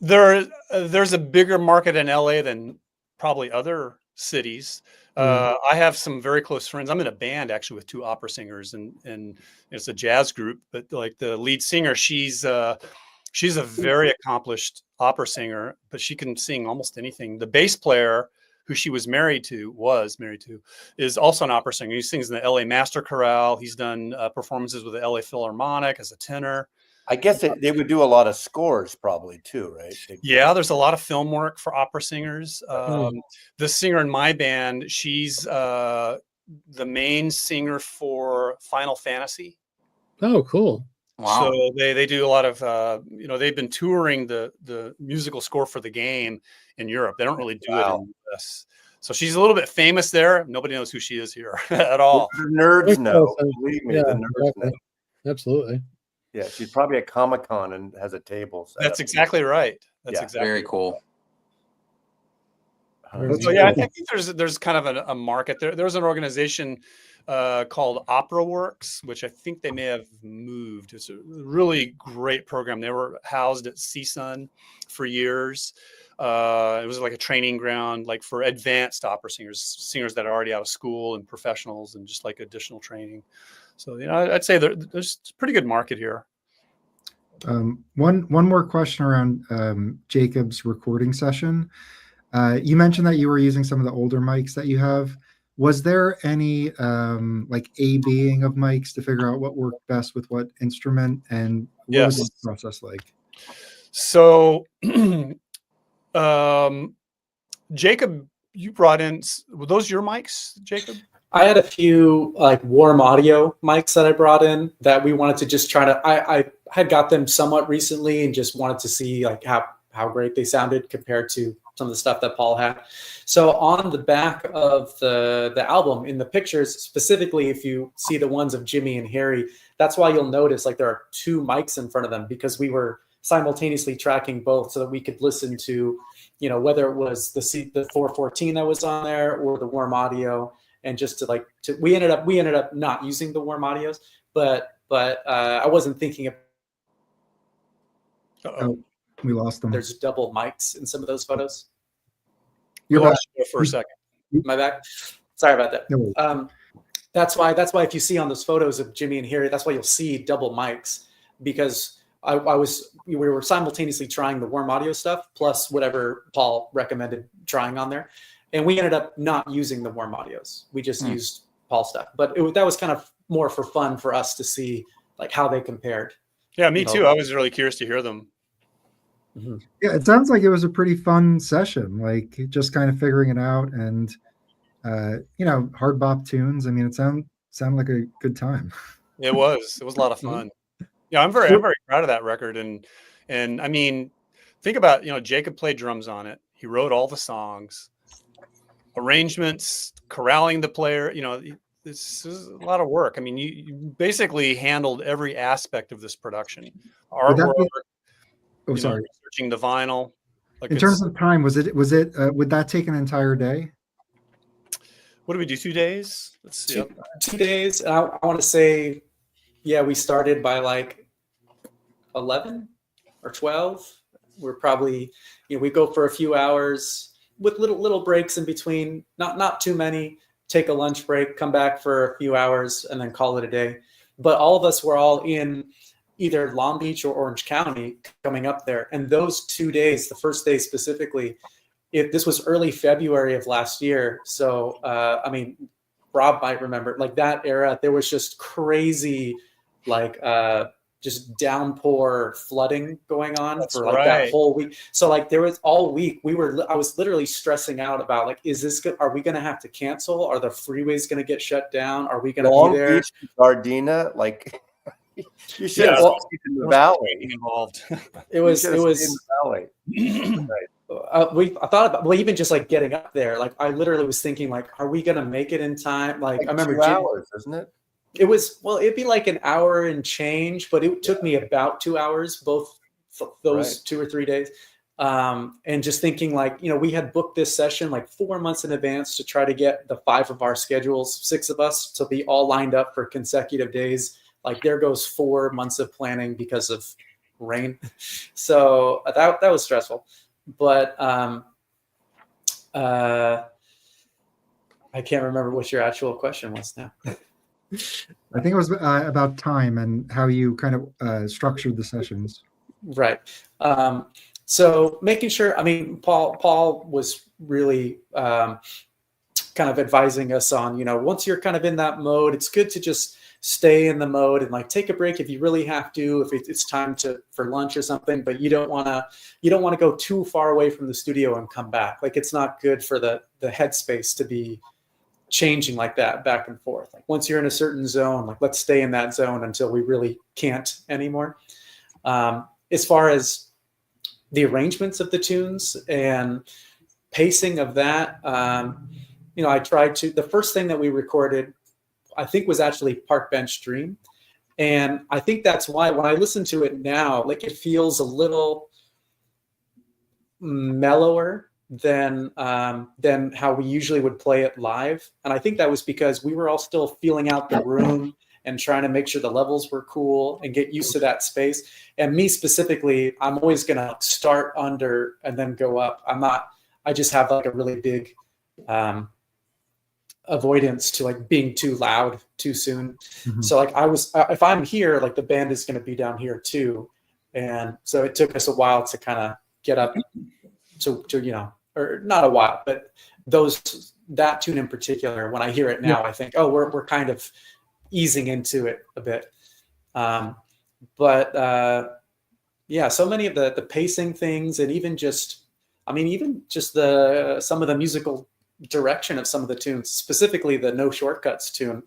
There's a bigger market in LA than probably other cities. I have some very close friends. I'm in a band actually with two opera singers, and it's a jazz group. But like the lead singer, she's a very accomplished opera singer, but she can sing almost anything. The bass player, who she was married to, is also an opera singer. He sings in the LA Master Chorale. He's done performances with the LA Philharmonic as a tenor. I guess they would do a lot of scores probably too, right? Yeah, there's a lot of film work for opera singers. The singer in my band, she's the main singer for Final Fantasy. Oh, cool. Wow. So they do a lot of, they've been touring the musical score for the game in Europe. They don't really do it in the US. So she's a little bit famous there. Nobody knows who she is here at all. The nerds know. Believe me, the nerds know. Absolutely. Yeah, she's probably at Comic-Con and has a table set That's up. exactly right. That's Yeah. exactly Very right. cool. So yeah, I think there's kind of a market there. There's an organization called Opera Works, which I think they may have moved. It's a really great program. They were housed at CSUN for years. It was like a training ground, like for advanced opera singers that are already out of school and professionals, and just like additional training. So I'd say there's a pretty good market here. One more question around Jacob's recording session. You mentioned that you were using some of the older mics that you have. Was there any like A/Bing of mics to figure out what worked best with what instrument, and what was the process like? So, Jacob, you brought in, were those your mics, Jacob? I had a few like warm audio mics that I brought in that we wanted to just try to, I had got them somewhat recently and just wanted to see like how great they sounded compared to some of the stuff that Paul had. So on the back of the album, in the pictures, specifically, if you see the ones of Jimmy and Harry, that's why you'll notice like there are two mics in front of them, because we were simultaneously tracking both so that we could listen to, whether it was the 414 that was on there or the warm audio. And just we ended up not using the warm audios, but I wasn't thinking of. We lost them. There's double mics in some of those photos. You're back for a second. Am I back? Sorry about that. No. That's why if you see on those photos of Jimmy and Harry, that's why you'll see double mics, because we were simultaneously trying the warm audio stuff plus whatever Paul recommended trying on there. And we ended up not using the warm audios. We just used Paul stuff. But that was kind of more for fun for us to see like how they compared. Yeah, me too. I was really curious to hear them. Mm-hmm. Yeah, it sounds like it was a pretty fun session, like just kind of figuring it out, and hard bop tunes. I mean, it sounded like a good time. It was a lot of fun. Yeah, I'm very proud of that record. And I mean, think about, Jacob played drums on it. He wrote all the songs, arrangements, corralling the player. This is a lot of work. I mean, you basically handled every aspect of this production. Artwork, researching the vinyl. Like, in terms of time, would that take an entire day? What did we do? 2 days? Let's see. 2 days. I want to say, yeah, we started by like 11 or 12. We're probably, we go for a few hours with little breaks in between, not too many. Take a lunch break, come back for a few hours, and then call it a day. But all of us were all in either Long Beach or Orange County coming up there. And those 2 days, the first day specifically, this was early February of last year. So, I mean, Rob might remember, like that era, there was just crazy, like just downpour flooding going on That's for like that whole week. So like there was all week I was literally stressing out about like, is this good? Are we going to have to cancel? Are the freeways going to get shut down? Are we going to be there? Beach, Gardena, like you should have stayed in the valley involved. It was in the valley. I thought about, well, even just like getting up there, like I literally was thinking like, are we going to make it in time? Like I remember 2 hours, isn't it? It was, well, it'd be like an hour and change, but it took me about 2 hours, both those 2 or 3 days. And just thinking like, you know, we had booked this session like 4 months in advance to try to get the 5 of our schedules, 6 of us, to be all lined up for consecutive days. Like there goes 4 months of planning because of rain. So that was stressful, but I can't remember what your actual question was now. I think it was about time and how you kind of structured the sessions. Right. So making sure, I mean, Paul was really kind of advising us on, you know, once you're kind of in that mode, it's good to just stay in the mode and like take a break if you really have to, if it's time for lunch or something, but you don't want to go too far away from the studio and come back. Like it's not good for the headspace to be changing like that back and forth. Like once you're in a certain zone, like let's stay in that zone until we really can't anymore. As far as the arrangements of the tunes and pacing of that, you know, I tried to, the first thing that we recorded, I think was actually Park Bench Dream. And I think that's why when I listen to it now, like it feels a little mellower than how we usually would play it live. And I think that was because we were all still feeling out the room and trying to make sure the levels were cool and get used to that space. And me specifically, I'm always going to start under and then go up. I just have like a really big avoidance to like being too loud too soon. Mm-hmm. So like if I'm here, like the band is going to be down here too. And so it took us a while to kind of get up to, you know, or not a while, but that tune in particular, when I hear it now, I think, oh, we're kind of easing into it a bit. Yeah, so many of the pacing things, and even just some of the musical direction of some of the tunes, specifically the No Shortcuts tune.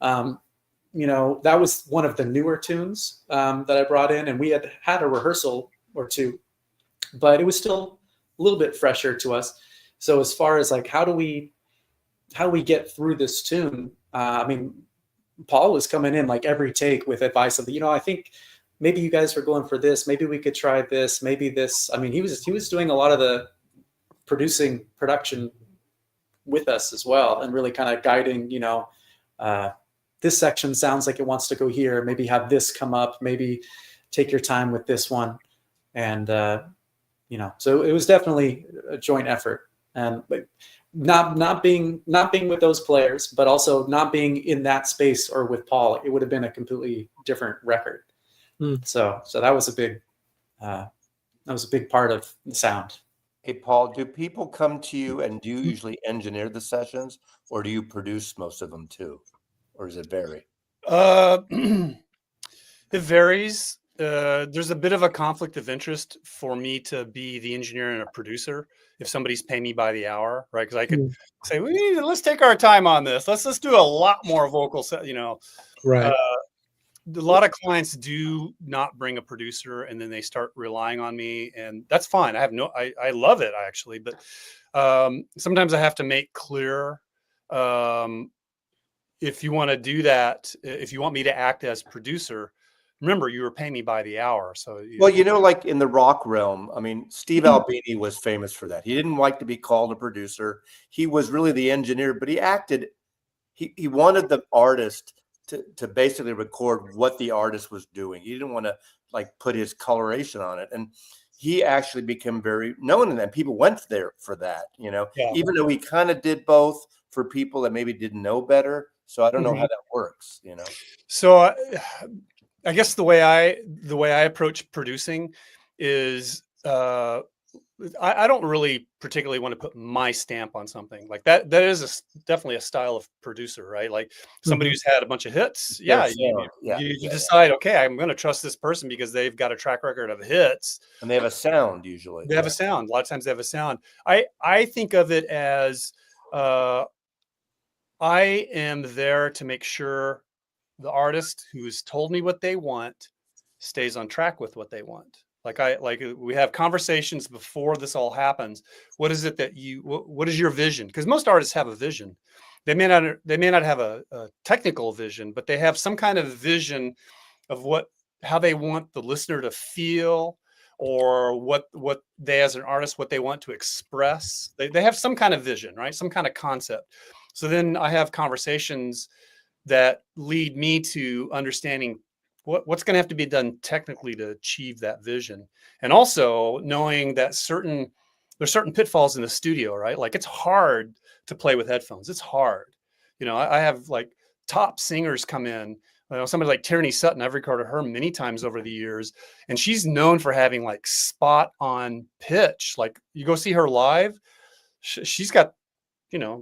You know, that was one of the newer tunes that I brought in, and we had a rehearsal or two, but it was still a little bit fresher to us. So as far as like how do we get through this tune, I mean, Paul was coming in like every take with advice of, you know, I think maybe you guys were going for this, maybe we could try this, maybe this. I mean, he was doing a lot of the production with us as well, and really kind of guiding, you know, this section sounds like it wants to go here, maybe have this come up, maybe take your time with this one. And you know, so it was definitely a joint effort, and not being with those players, but also not being in that space or with Paul, it would have been a completely different record. So that was a big part of the sound. Hey, Paul, do people come to you and do you usually engineer the sessions, or do you produce most of them too? Or does it vary? It varies. There's a bit of a conflict of interest for me to be the engineer and a producer if somebody's paying me by the hour, right? Because I could say, let's take our time on this. Let's do a lot more vocal set, you know. Right. A lot of clients do not bring a producer, and then they start relying on me, and that's fine. I love it actually, but sometimes I have to make clear, if you want to do that, if you want me to act as producer, remember you were paying me by the hour. So you know, like in the rock realm, I mean, Steve Albini was famous for that. He didn't like to be called a producer. He was really the engineer, but he acted. He wanted the artist to basically record what the artist was doing. He didn't want to like put his coloration on it. And he actually became very known in that. People went there for that, you know, even though he kind of did both for people that maybe didn't know better. So I don't know how that works, you know? So I guess the way I approach producing is I don't really particularly want to put my stamp on something like that. That is definitely a style of producer, right? Like somebody who's had a bunch of hits. Yeah, you decide, okay, I'm going to trust this person because they've got a track record of hits. And they have a sound usually. They have a sound. A lot of times they have a sound. I think of it as I am there to make sure the artist who's told me what they want stays on track with what they want. Like we have conversations before this all happens. What is it that what is your vision? Because most artists have a vision. They may not have a technical vision, but they have some kind of vision of how they want the listener to feel, or what they as an artist, what they want to express. They have some kind of vision, right? Some kind of concept. So then I have conversations that lead me to understanding what's going to have to be done technically to achieve that vision. And also knowing that there's certain pitfalls in the studio, right? Like it's hard to play with headphones. It's hard. You know, I have like top singers come in, somebody like Tierney Sutton. I've recorded her many times over the years, and she's known for having like spot on pitch. Like you go see her live, she's got,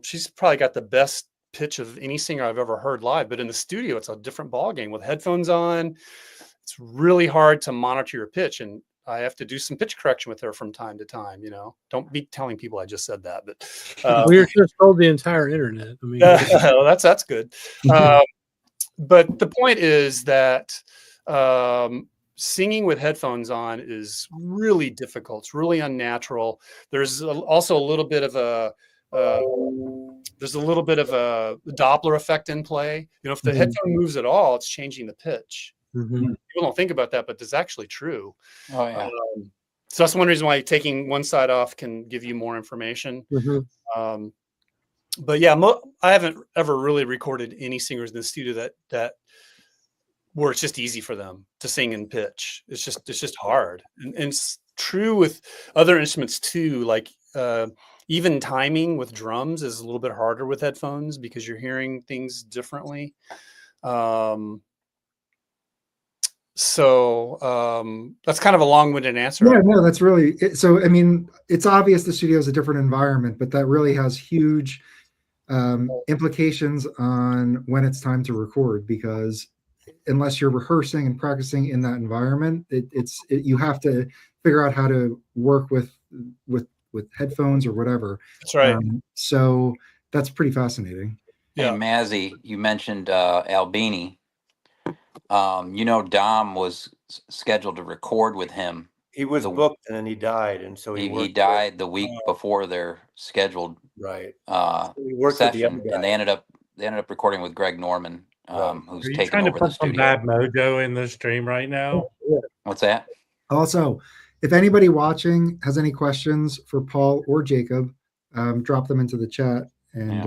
she's probably got the best pitch of any singer I've ever heard live, but in the studio it's a different ball game with headphones on. It's really hard to monitor your pitch, and I have to do some pitch correction with her from time to time. Don't be telling people I just said that, but we just told the entire internet. I mean, that's good. But the point is that singing with headphones on is really difficult. It's really unnatural. There's also a little bit of a Doppler effect in play. If the headphone moves at all, it's changing the pitch. People don't think about that, but that's actually true. Oh yeah. So that's one reason why taking one side off can give you more information. But yeah, I haven't ever really recorded any singers in the studio that where it's just easy for them to sing in pitch. It's just hard, and it's true with other instruments too. Like even timing with drums is a little bit harder with headphones because you're hearing things differently. So that's kind of a long-winded answer. Yeah, no, that's really so. I mean, it's obvious the studio is a different environment, but that really has huge implications on when it's time to record, because unless you're rehearsing and practicing in that environment, you have to figure out how to work with headphones or whatever. That's right. So that's pretty fascinating. Yeah, hey, Mazzy, you mentioned Albini. Dom was scheduled to record with him. He was booked and then he died, and so he died the week before their scheduled session, and they ended up recording with Greg Norman, who's taking over the studio. Are you trying to put some bad mojo in the stream right now? What's that? Also, if anybody watching has any questions for Paul or Jacob, drop them into the chat, and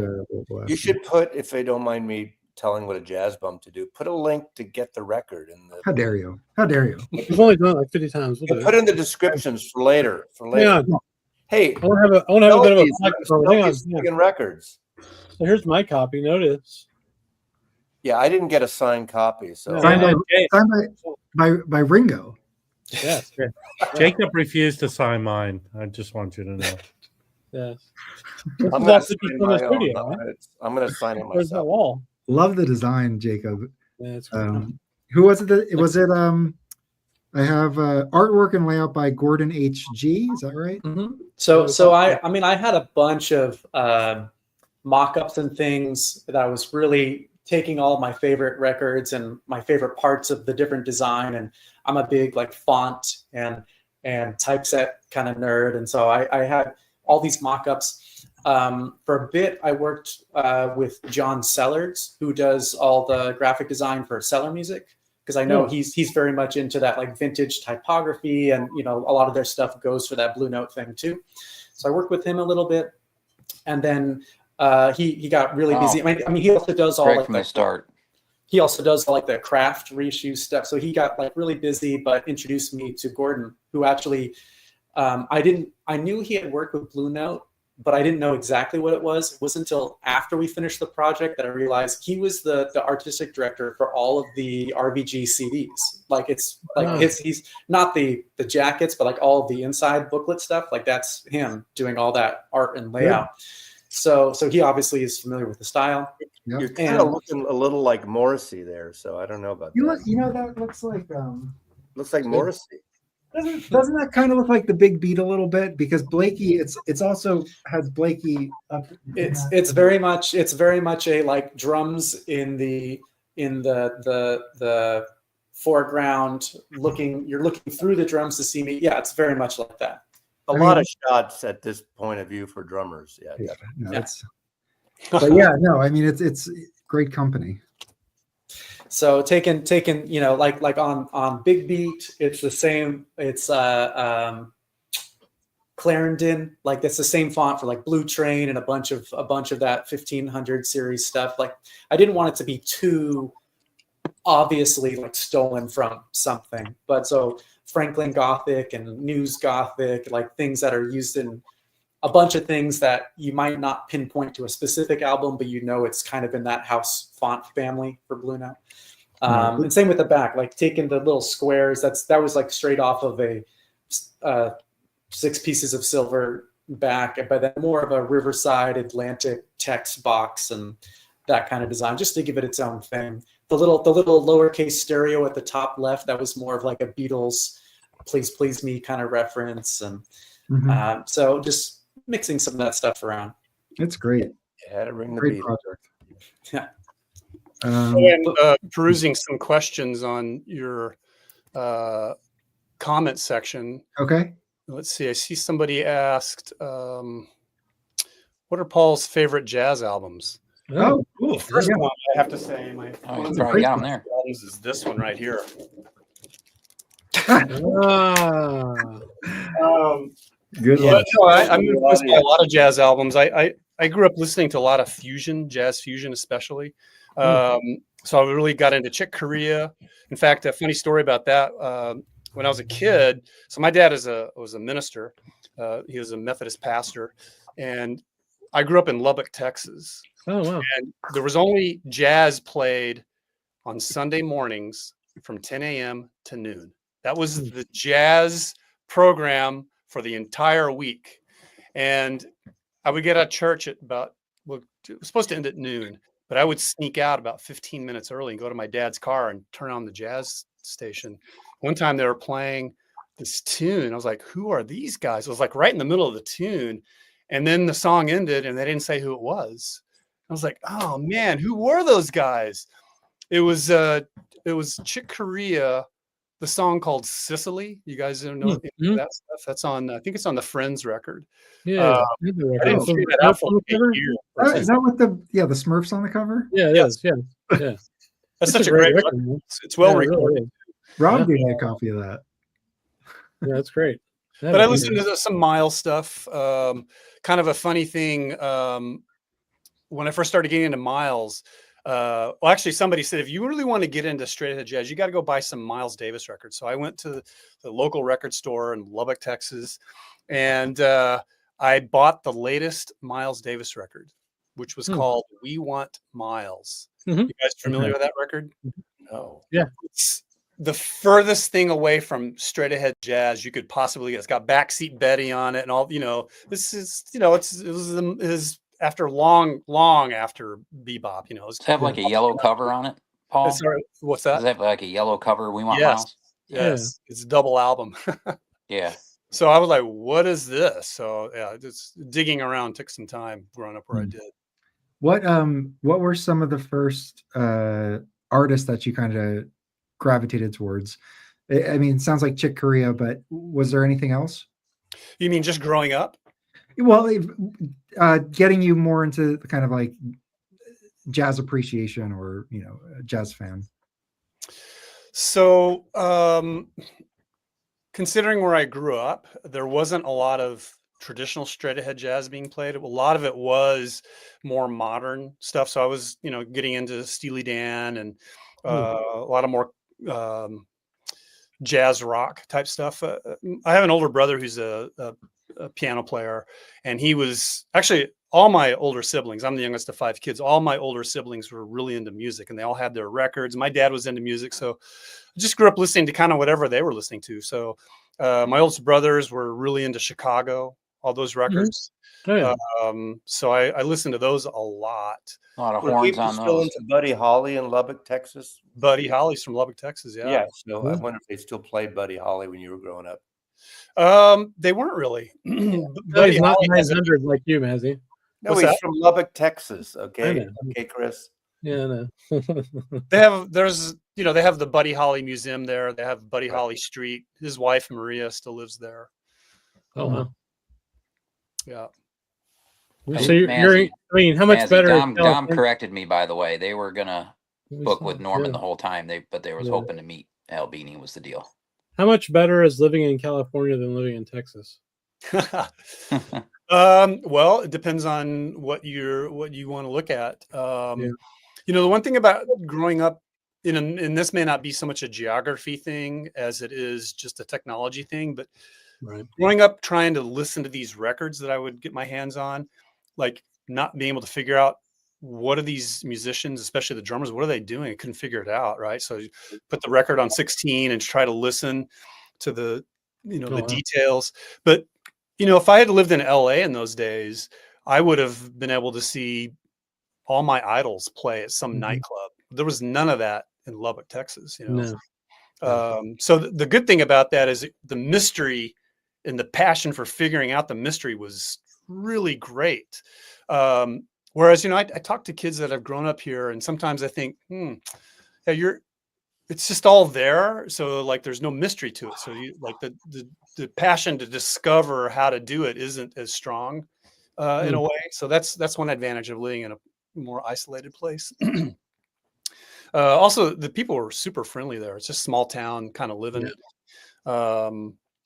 we'll ask you should put, if they don't mind me telling what a jazz bum to do, put a link to get the record in the. How dare you? We've only done it like 50 times. We'll put in the descriptions for later. Hang on. Hey, I want to have a bit of a hang on. Records. So here's my copy. Notice. Yeah, I didn't get a signed copy. So signed by Ringo. Yes. Jacob refused to sign mine. I just want you to know. Yes. I'm going to sign it myself. Where's that wall? Love the design, Jacob. Yeah, it's who was it? I have artwork and layout by Gordon H.G. Is that right? So I had a bunch of mock-ups and things that I was really taking all of my favorite records and my favorite parts of the different design. And I'm a big like font and typeset kind of nerd. And so I had all these mock-ups. For a bit, I worked with John Sellards, who does all the graphic design for Cellar Music, because I know he's very much into that like vintage typography, and a lot of their stuff goes for that Blue Note thing too. So I worked with him a little bit, and then he got really busy. I mean, he also does all from the start. He also does all, like the craft reissue stuff. So he got like really busy, but introduced me to Gordon, who actually I knew he had worked with Blue Note. but I didn't know exactly what it was. It wasn't until after we finished the project that I realized he was the artistic director for all of the RVG CDs. Like it's like he's not the jackets, but like all of the inside booklet stuff. Like that's him doing all that art and layout. So he obviously is familiar with the style. Yep. You're kind of looking a little like Morrissey there, so I don't know about that. You know, that looks like Looks like Morrissey. Doesn't that kind of look like the Big Beat a little bit? Because Blakey, it's also has Blakey up. It's very much a like drums in the foreground. You're looking through the drums to see me. Yeah, it's very much like that. A lot of shots at this point of view for drummers. Yeah. But yeah, no, I mean it's great company. So taken, you know, like on Big Beat, it's the same. It's Clarendon, like that's the same font for like Blue Train and a bunch of that 1500 series stuff. Like I didn't want it to be too obviously like stolen from something, but so Franklin Gothic and News Gothic, like things that are used in a bunch of things that you might not pinpoint to a specific album, but you know it's kind of in that house font family for Blue Note. And same with the back, like taking the little squares. That was like straight off of a 6 Pieces of Silver back, but then more of a Riverside Atlantic text box and that kind of design, just to give it its own thing. The little lowercase stereo at the top left, that was more of like a Beatles "Please Please Me" kind of reference, and so just mixing some of that stuff around. It's great. Yeah, to ring the Great Beatles. project. Yeah. Perusing some questions on your comment section. Okay. Let's see. I see somebody asked, what are Paul's favorite jazz albums? Oh, cool. First one, I have to say, You probably got them there. albums is this one right here. Good Yeah, one. no, I'm influenced by a lot of jazz albums. I grew up listening to a lot of fusion, jazz fusion especially. So I really got into Chick Corea. In fact, a funny story about that. When I was a kid, so my dad was a minister. He was a Methodist pastor, and I grew up in Lubbock, Texas. Oh wow! And there was only jazz played on Sunday mornings from 10 a.m. to noon. That was the jazz program for the entire week. And I would get out of church at about, well, it was supposed to end at noon, but I would sneak out about 15 minutes early and go to my dad's car and turn on the jazz station. One time they were playing this tune. I was like, who are these guys? It was like right in the middle of the tune. And then the song ended and they didn't say who it was. I was like, oh man, who were those guys? It was Chick Corea, the song called Sicily. You guys don't know that stuff? That's on, I think it's on the Friends record. Yeah. I didn't figure that out for 8 years. Is that what the Smurfs on the cover? Yeah, it is. Yeah. Yeah. That's such a great record. It's well recorded. Rob gave me a copy of that. Yeah, that's great. But I listened to some Miles stuff. Kind of a funny thing. When I first started getting into Miles, well, actually, somebody said, if you really want to get into straight ahead jazz, you got to go buy some Miles Davis records. So I went to the local record store in Lubbock, Texas, and I bought the latest Miles Davis record, which was called "We Want Miles." You guys familiar with that record? No. Yeah. It's the furthest thing away from straight ahead jazz you could possibly get. It's got Backseat Betty on it and all, this is, it was after long after bebop, Does it have like a yellow cover on it, Paul? What's that? Does it have like a yellow cover? We Want Yes. Miles? Yes. It's a double album. Yeah. So I was like, what is this? So yeah, just digging around took some time growing up where I did. What were some of the first artists that you kind of gravitated towards? I mean, it sounds like Chick Corea, but was there anything else? You mean just growing up? Well, getting you more into the kind of like jazz appreciation or, a jazz fan. So, considering where I grew up, there wasn't a lot of traditional straight ahead jazz being played. A lot of it was more modern stuff. So I was, getting into Steely Dan and a lot of more jazz rock type stuff. I have an older brother who's a a piano player, and he was actually all my older siblings. I'm the youngest of 5 kids. All my older siblings were really into music, and they all had their records. My dad was into music, so I just grew up listening to kind of whatever they were listening to. So my oldest brothers were really into Chicago, all those records. So I listened to those a lot. A lot of Were horns people on still those. into Buddy Holly in Lubbock, Texas? Buddy Holly's from Lubbock, Texas. Yeah. Yeah. So I wonder if they still played Buddy Holly when you were growing up. They weren't really. No, Buddy he's not Holly has a- 900 like you, has he? No, What's he's that? from Lubbock, Texas. I Okay. know. Okay, Chris. Yeah, I know. they have they have the Buddy Holly Museum there. They have Buddy Holly Street. His wife Maria still lives there. Oh, wow. Yeah. So you're I mean, how much Mazzy, better? is Dom California- corrected me, by the way. They were gonna book with Norman Yeah. the whole time. But they was Yeah. hoping to meet Albini was the deal. How much better is living in California than living in Texas? Well, it depends on what you want to look at. You know, the one thing about growing up and this may not be so much a geography thing as it is just a technology thing, but growing up trying to listen to these records that I would get my hands on, like not being able to figure out what are these musicians, especially the drummers, what are they doing? I couldn't figure it out. Right. So you put the record on 16 and try to listen to the, the details. But, if I had lived in LA in those days, I would have been able to see all my idols play at some nightclub. There was none of that in Lubbock, Texas, So the good thing about that is the mystery and the passion for figuring out the mystery was really great. Whereas, I talk to kids that have grown up here, and sometimes I think, it's just all there. So like, there's no mystery to it. So you like the passion to discover how to do it isn't as strong in a way. So that's one advantage of living in a more isolated place. Also, the people were super friendly there. It's just small town kind of living. But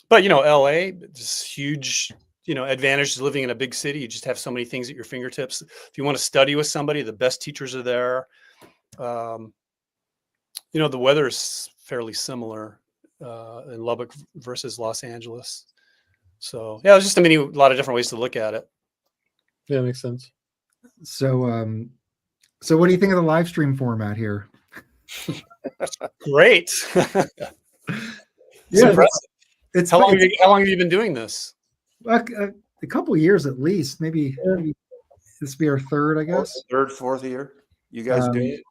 LA, this huge, advantage to living in a big city. You just have so many things at your fingertips. If you want to study with somebody, the best teachers are there. The weather is fairly similar in Lubbock versus Los Angeles. So yeah, there's just a lot of different ways to look at it. Yeah, makes sense. So, so what do you think of the live stream format here? Great. Yeah, how long have you been doing this? A couple of years at least. Maybe this will be our third, I guess. Third, fourth year. You guys do it.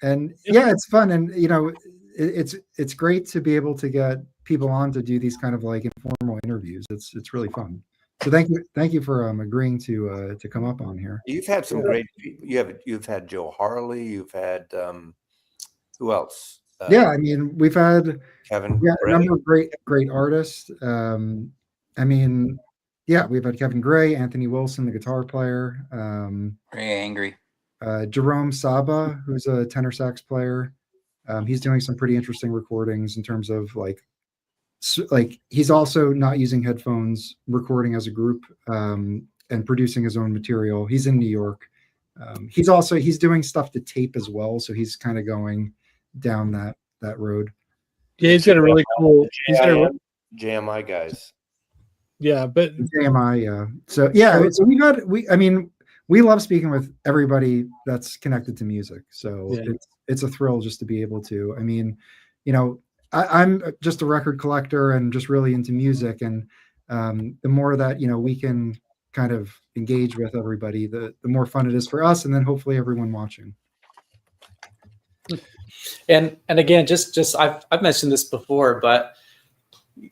And yeah, it's fun, and it's great to be able to get people on to do these kind of like informal interviews. It's really fun. So thank you for agreeing to come up on here. You've had some great. You've had Joe Harley. You've had who else? Yeah, I mean, we've had Kevin. A number of great artists. We've had Kevin Gray, Anthony Wilson, the guitar player. Very angry. Jerome Saba, who's a tenor sax player. He's doing some pretty interesting recordings in terms of like he's also not using headphones, recording as a group, and producing his own material. He's in New York. He's doing stuff to tape as well. So he's kind of going down that road. Yeah, he's got a really cool JMI guys. Yeah, but JMI, yeah. So yeah, so we love speaking with everybody that's connected to music. So it's a thrill just to be able to. I mean, I'm just a record collector and just really into music, and the more that we can kind of engage with everybody, the more fun it is for us, and then hopefully everyone watching. And again, just I've mentioned this before, but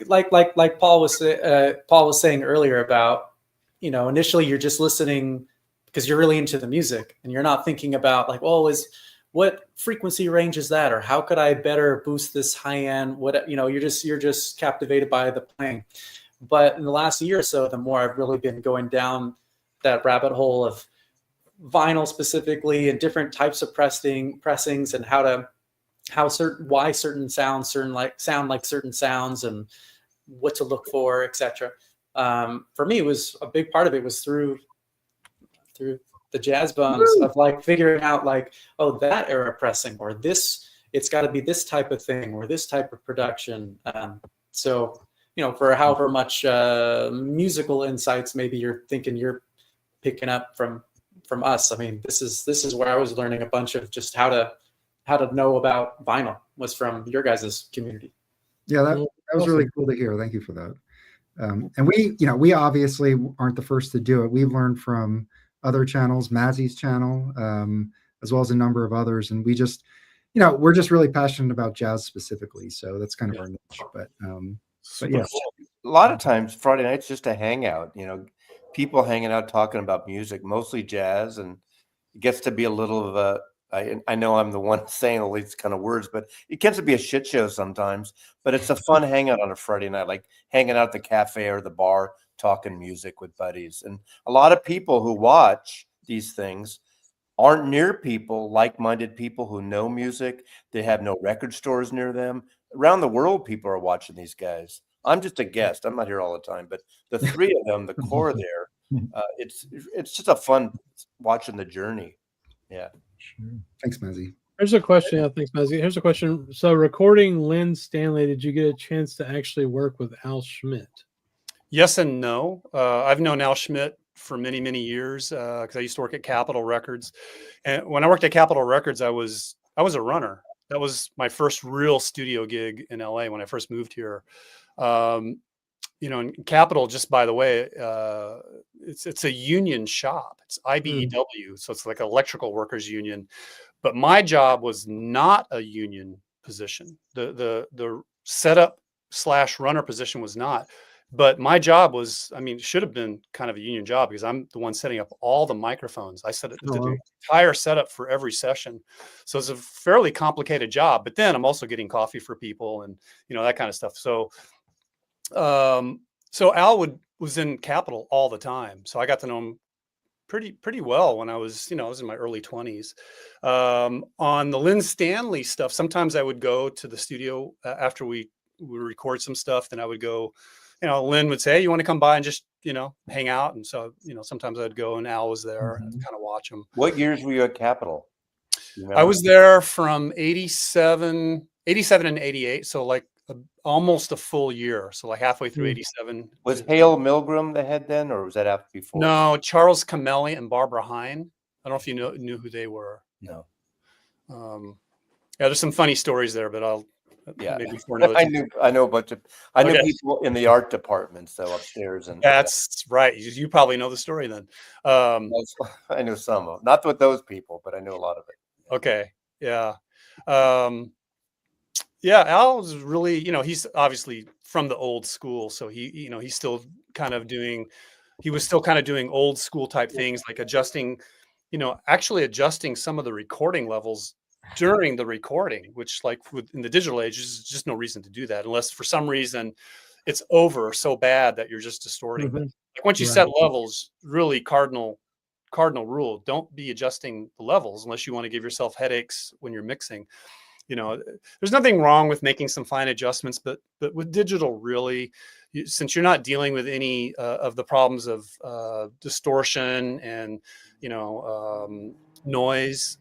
like Paul was saying earlier about initially you're just listening because you're really into the music and you're not thinking about like, what frequency range is that, or how could I better boost this high end? You're just captivated by the playing. But in the last year or so, the more I've really been going down that rabbit hole of vinyl specifically and different types of pressings and why certain sounds sound like certain sounds and what to look for, etc. For me, it was a big part of it was through the jazz bums of like figuring out like, that era pressing, or this, it's got to be this type of thing or this type of production. So for however much musical insights maybe you're thinking you're picking up from us. I mean, this is where I was learning a bunch of just how to know about vinyl was from your guys' community. Yeah, that was really cool to hear. Thank you for that. And we obviously aren't the first to do it. We've learned from other channels, Mazzy's channel, as well as a number of others. And we just, we're just really passionate about jazz specifically. So that's kind of our niche. But yeah, a lot of times Friday night's just a hangout, people hanging out, talking about music, mostly jazz. And it gets to be a little of a, I know I'm the one saying all these kind of words, but it gets to be a shit show sometimes. But it's a fun hangout on a Friday night, like hanging out at the cafe or the bar, talking music with buddies. And a lot of people who watch these things aren't near people, like-minded people who know music. They have no record stores near them. Around the world, people are watching these guys. I'm just a guest. I'm not here all the time, but the three of them, the core there, it's just a fun watching the journey. Yeah. Sure. Thanks, Mazzy. Here's a question. Yeah, thanks, Mazzy. Here's a question. So, recording Lynn Stanley, did you get a chance to actually work with Al Schmidt? Yes and no. I've known Al Schmidt for many, many years because I used to work at Capitol Records. And when I worked at Capitol Records, I was a runner. That was my first real studio gig in LA when I first moved here. And Capitol, just by the way, it's a union shop. It's IBEW, so it's like electrical workers union. But my job was not a union position. The setup / runner position was not. But my job was, it should have been kind of a union job because I'm the one setting up all the microphones. I did the entire setup for every session. So it's a fairly complicated job. But then I'm also getting coffee for people and, that kind of stuff. So Al was in Capitol all the time. So I got to know him pretty well when I was in my early 20s. On the Lynn Stanley stuff, sometimes I would go to the studio after we would record some stuff. Then I would go, Lynn would say, hey, you want to come by and just, hang out? And so, sometimes I'd go and Al was there and kind of watch him. What years were you at Capitol? I was there from 87 and 88. So like almost a full year. So like halfway through 87. Was Hale Milgram the head then, or was that after before? No, Charles Camelli and Barbara Hine. I don't know if you knew who they were. No. There's some funny stories there, but I'll maybe before I know a bunch of I knew people in the art department, so upstairs and that's right. You probably know the story then. I know some of, not with those people, but I knew a lot of it. Okay. Yeah. Al's really, he's obviously from the old school. So he's still kind of doing old school type things like adjusting some of the recording levels during the recording, which like in the digital age, there's just no reason to do that unless for some reason it's over so bad that you're just distorting. But like once you set levels, really cardinal rule, don't be adjusting the levels unless you want to give yourself headaches when you're mixing. There's nothing wrong with making some fine adjustments, but with digital, really, since you're not dealing with any of the problems of distortion and noise,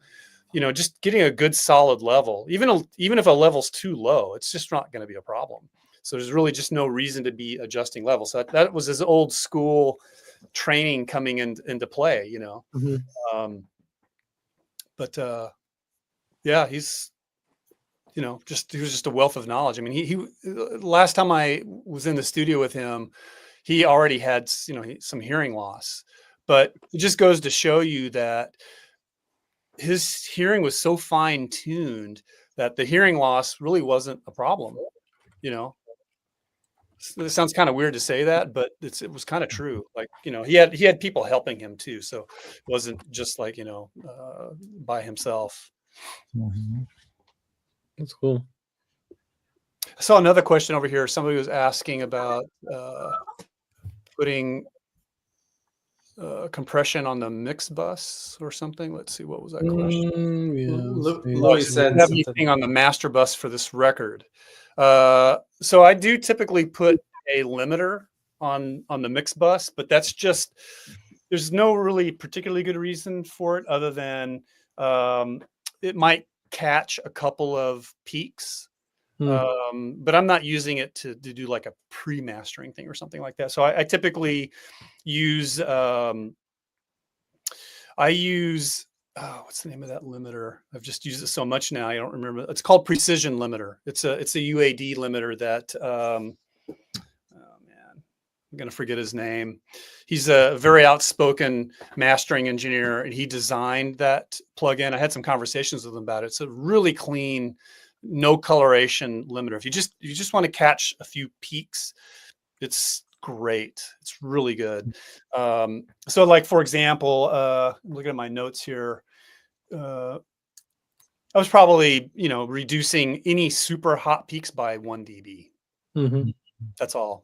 just getting a good solid level, even if a level's too low, it's just not going to be a problem. So there's really just no reason to be adjusting levels. So that was his old school training coming into play, he's he was just a wealth of knowledge. I mean, he last time I was in the studio with him, he already had some hearing loss, but it just goes to show you that his hearing was so fine tuned that the hearing loss really wasn't a problem. It sounds kind of weird to say that, but it was kind of true. Like, he had people helping him too. So it wasn't just like, by himself. That's cool. I saw another question over here. Somebody was asking about putting compression on the mix bus or something. Let's see, what was that question? Louis said anything on the master bus for this record. So I do typically put a limiter on the mix bus, but that's just, there's no really particularly good reason for it other than it might catch a couple of peaks. But I'm not using it to do like a pre-mastering thing or something like that. So I typically use what's the name of that limiter? I've just used it so much now I don't remember. It's called precision limiter. It's a UAD limiter that I'm going to forget his name. He's a very outspoken mastering engineer, and he designed that plugin. I had some conversations with him about it. It's a really clean, no coloration limiter. If you just want to catch a few peaks, it's great. It's really good. So like, for example, looking at my notes here, I was probably, reducing any super hot peaks by 1 dB. That's all.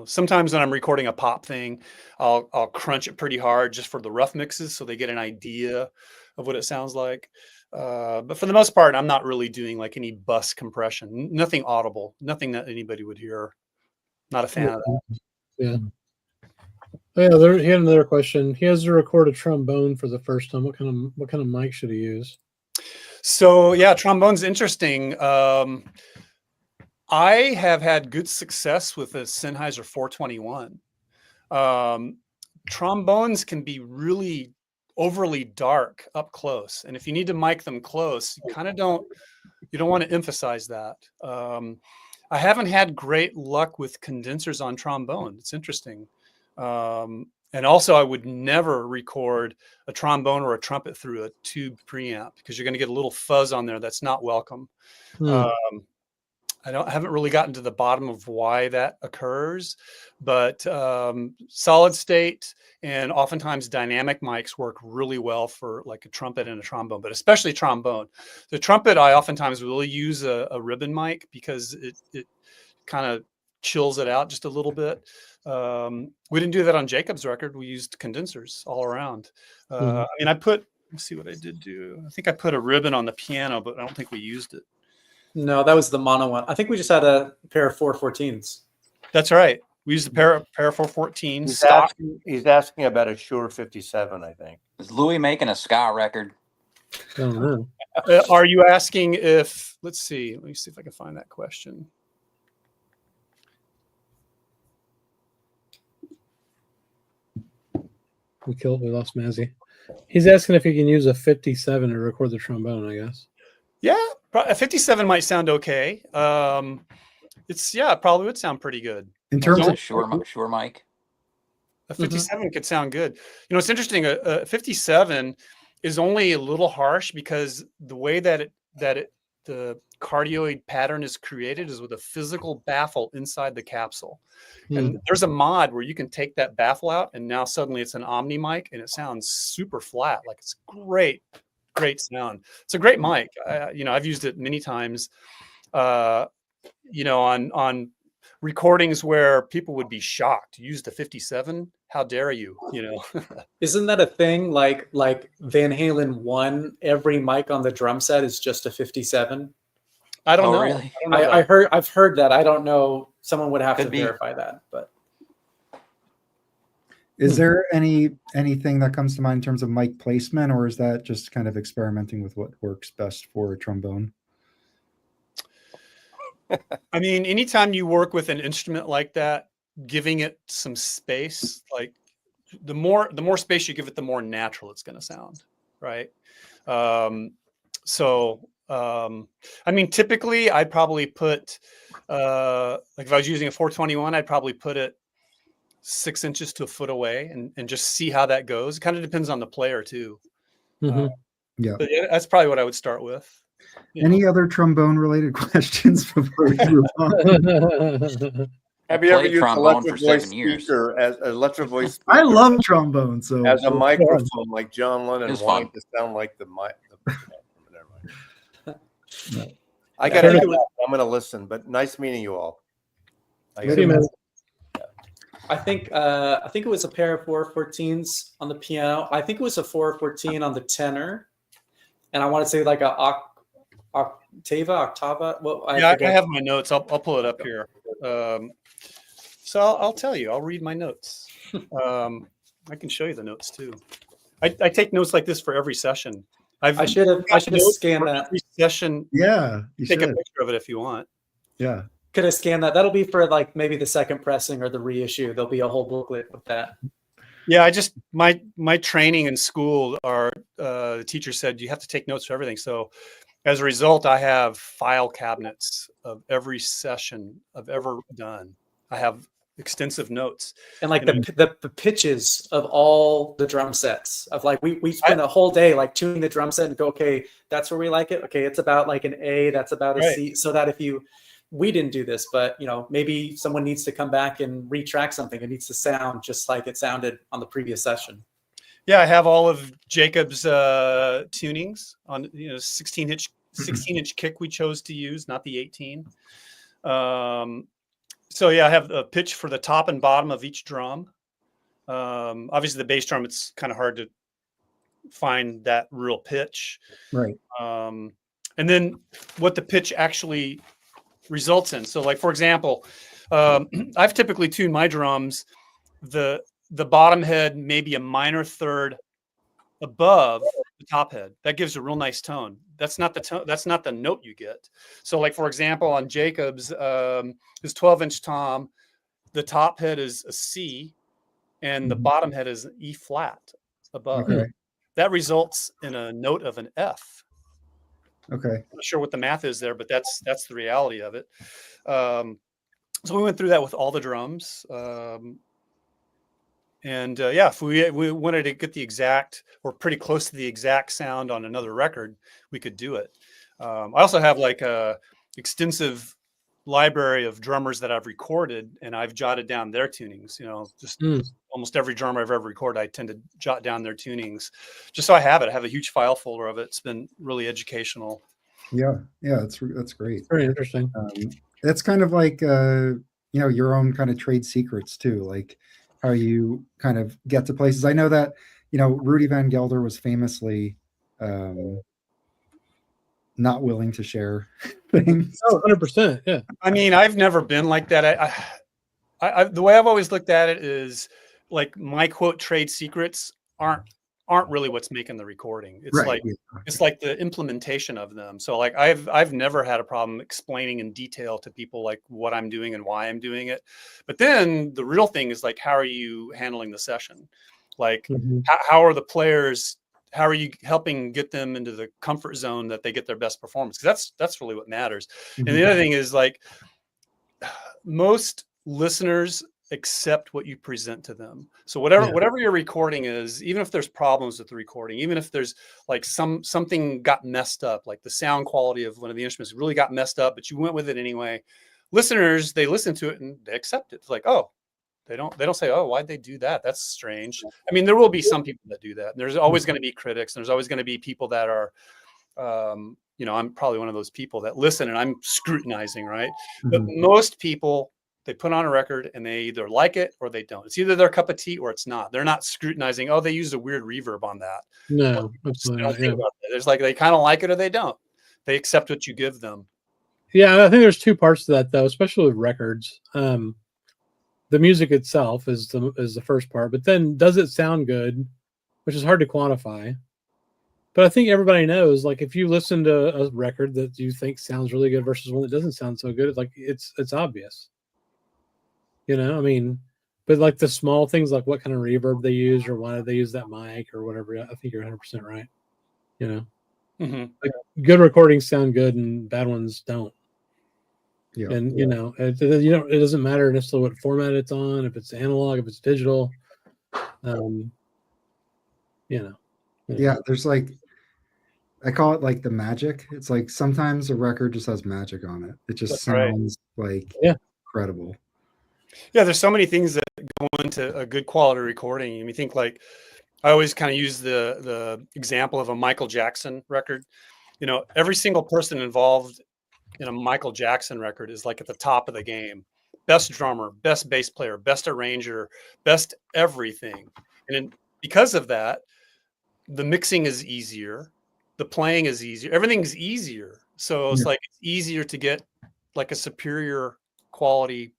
Sometimes when I'm recording a pop thing, I'll crunch it pretty hard just for the rough mixes so they get an idea of what it sounds like. But for the most part, I'm not really doing like any bus compression, nothing audible, nothing that anybody would hear. Not a fan of that. Yeah. Oh, yeah, he had another question. He has to record a trombone for the first time. What kind of mic should he use? So yeah, trombone's interesting. I have had good success with a Sennheiser 421. Trombones can be really overly dark up close, and if you need to mic them close, you don't want to emphasize that. I haven't had great luck with condensers on trombone. It's interesting. And also I would never record a trombone or a trumpet through a tube preamp because you're going to get a little fuzz on there that's not welcome. I haven't really gotten to the bottom of why that occurs, but solid state and oftentimes dynamic mics work really well for like a trumpet and a trombone, but especially trombone. The trumpet, I oftentimes will use a ribbon mic because it kind of chills it out just a little bit. We didn't do that on Jacob's record. We used condensers all around. I mean, let's see what I did do. I think I put a ribbon on the piano, but I don't think we used it. No, that was the mono one. I think we just had a pair of 414s. That's right. We used a pair of 414s. He's asking about a Shure 57, I think. Is Louis making a ska record? I don't know. Are you asking if, let's see. Let me see if I can find that question. We lost Mazzy. He's asking if he can use a 57 to record the trombone, I guess. Yeah, a 57 might sound okay. It probably would sound pretty good. In terms of Shure mic, a 57 could sound good. It's interesting. A 57 is only a little harsh because the way that the cardioid pattern is created is with a physical baffle inside the capsule. And there's a mod where you can take that baffle out, and now suddenly it's an Omni mic, and it sounds super flat. Like it's great sound. It's a great mic. I've used it many times. On recordings where people would be shocked. You used a 57? How dare you? Isn't that a thing? Like Van Halen 1, every mic on the drum set is just a 57. I don't know. Really? I've heard that. I don't know. Someone would have to verify that, but. Is there anything that comes to mind in terms of mic placement, or is that just kind of experimenting with what works best for a trombone? I mean, anytime you work with an instrument like that, giving it some space, like the more space you give it, the more natural it's going to sound, right? I mean, typically I'd probably put, like if I was using a 421, I'd probably put it 6 inches to a foot away and just see how that goes. It kind of depends on the player too. But yeah, that's probably what I would start with. Any other trombone related questions before we move on? Have you ever used electric voice speaker as electric voice speaker? I love trombone, so as a microphone, like John Lennon wanted to sound like the mic. Never mind. I got it. I'm going to listen, but nice meeting you all. I think it was a pair of 414s on the piano. I think it was a 414 on the tenor, and I want to say like a octava. Well, I have my notes. I'll pull it up here. So I'll tell you. I'll read my notes. I can show you the notes too. I take notes like this for every session. I should have scanned that every session. Yeah, you take a picture of it if you want. Yeah. Could I scan that? That'll be for like maybe the second pressing or the reissue. There'll be a whole booklet with that. Yeah, I just my training in school, the teacher said you have to take notes for everything. So as a result, I have file cabinets of every session I've ever done. I have extensive notes. And like the pitches of all the drum sets of like, we spend a whole day like tuning the drum set and go, okay, that's where we like it. Okay. It's about like an A, that's about a C. So that we didn't do this, but maybe someone needs to come back and retrack something. It needs to sound just like it sounded on the previous session. Yeah. I have all of Jacob's tunings on, 16-inch kick we chose to use, not the 18. So yeah, I have a pitch for the top and bottom of each drum. Obviously the bass drum, it's kind of hard to find that real pitch. Right. And then what the pitch actually results in. So like, for example, I've typically tuned my drums, the bottom head, maybe a minor third above the top head. That gives a real nice tone. That's not the tone. That's not the note you get. So like, for example, on Jacob's, his 12-inch tom, the top head is a C and the bottom head is an E flat above. Okay. That results in a note of an F. Okay. I'm not sure what the math is there, but that's the reality of it. So we went through that with all the drums. If we wanted to get the exact or pretty close to the exact sound on another record, we could do it. I also have like a extensive library of drummers that I've recorded, and I've jotted down their tunings. Almost every drummer I've ever recorded, I tend to jot down their tunings just so I have it. I have a huge file folder of it. It's been really educational. Yeah, that's great. Very interesting. It's kind of like your own kind of trade secrets too, like how you kind of get to places. I know that Rudy Van Gelder was famously not willing to share things. Oh, 100%. Yeah. I mean, I've never been like that. I the way I've always looked at it is like my quote trade secrets aren't really what's making the recording. It's Right. It's like the implementation of them. So like I've never had a problem explaining in detail to people like what I'm doing and why I'm doing it. But then the real thing is like, how are you handling the session? Like how are the players? How are you helping get them into the comfort zone that they get their best performance? Because that's really what matters. And the other thing is like most listeners accept what you present to them. So whatever your recording is, even if there's problems with the recording, even if there's like something got messed up, like the sound quality of one of the instruments really got messed up, but you went with it anyway. Listeners, they listen to it and they accept it. It's like, oh, they don't say, oh, why'd they do that? That's strange. I mean, there will be some people that do that. There's always going to be critics. And there's always going to be people that are, I'm probably one of those people that listen and I'm scrutinizing, right? But most people, they put on a record and they either like it or they don't. It's either their cup of tea or it's not. They're not scrutinizing, oh, they used a weird reverb on that. No, absolutely. Don't think about that. There's like, they kind of like it or they don't. They accept what you give them. Yeah, I think there's two parts to that though, especially with records. The music itself is the first part, but then does it sound good, which is hard to quantify. But I think everybody knows, like if you listen to a record that you think sounds really good versus one that doesn't sound so good, it's obvious. I mean, but like the small things, like what kind of reverb they use or why did they use that mic or whatever. I think you're 100% right. Like good recordings sound good and bad ones don't. Yeah. And it doesn't matter necessarily what format it's on, if it's analog, if it's digital. Yeah, there's like, I call it like the magic. It's like sometimes a record just has magic on it. It just sounds like incredible. Yeah, there's so many things that go into a good quality recording. You think like, I always kind of use the example of a Michael Jackson record. Every single person involved in a Michael Jackson record is like at the top of the game. Best drummer, best bass player, best arranger, best everything. And because of that, the mixing is easier. The playing is easier. Everything's easier. So it's like, it's easier to get like a superior quality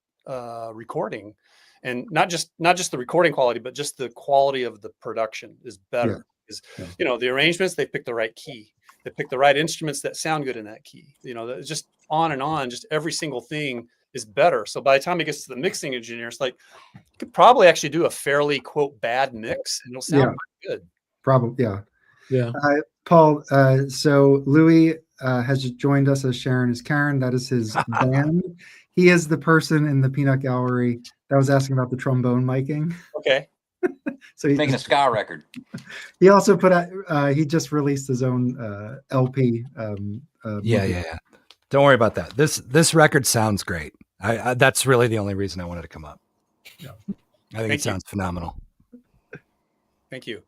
recording. And not just the recording quality, but just the quality of the production is better. Because, the arrangements, they pick the right key. They pick the right instruments that sound good in that key. It's just on and on. Just every single thing is better. So by the time it gets to the mixing engineer, it's like you could probably actually do a fairly quote bad mix and it'll sound good. Probably, yeah. Yeah. Paul, so Louis has joined us as Sharon is Karen. That is his band. He is the person in the Peanut Gallery that was asking about the trombone miking. Okay. So he's making a ska record. He also put out, he just released his own LP. Yeah. Don't worry about that. This record sounds great. I that's really the only reason I wanted to come up. Yeah. I think it sounds phenomenal. Thank you.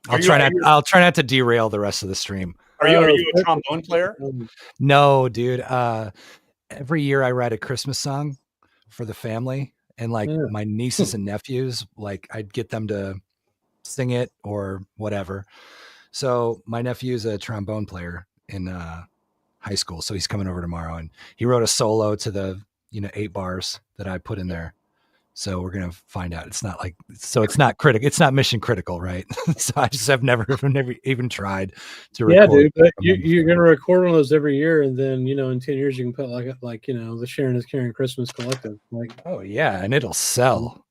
I'll try not to derail the rest of the stream. Are you a trombone player? No, dude. Every year I write a Christmas song for the family, and like my nieces and nephews, like I'd get them to sing it or whatever. So my nephew's a trombone player in high school, so he's coming over tomorrow, and he wrote a solo to the 8 bars that I put in there. So we're gonna find out. It's not critical. It's not mission critical, right? So I just have never even tried to record. Yeah, dude. But you're gonna record one of those every year, and then in 10 years you can put like the Sharon is Caring Christmas Collective. Like, oh yeah, and it'll sell.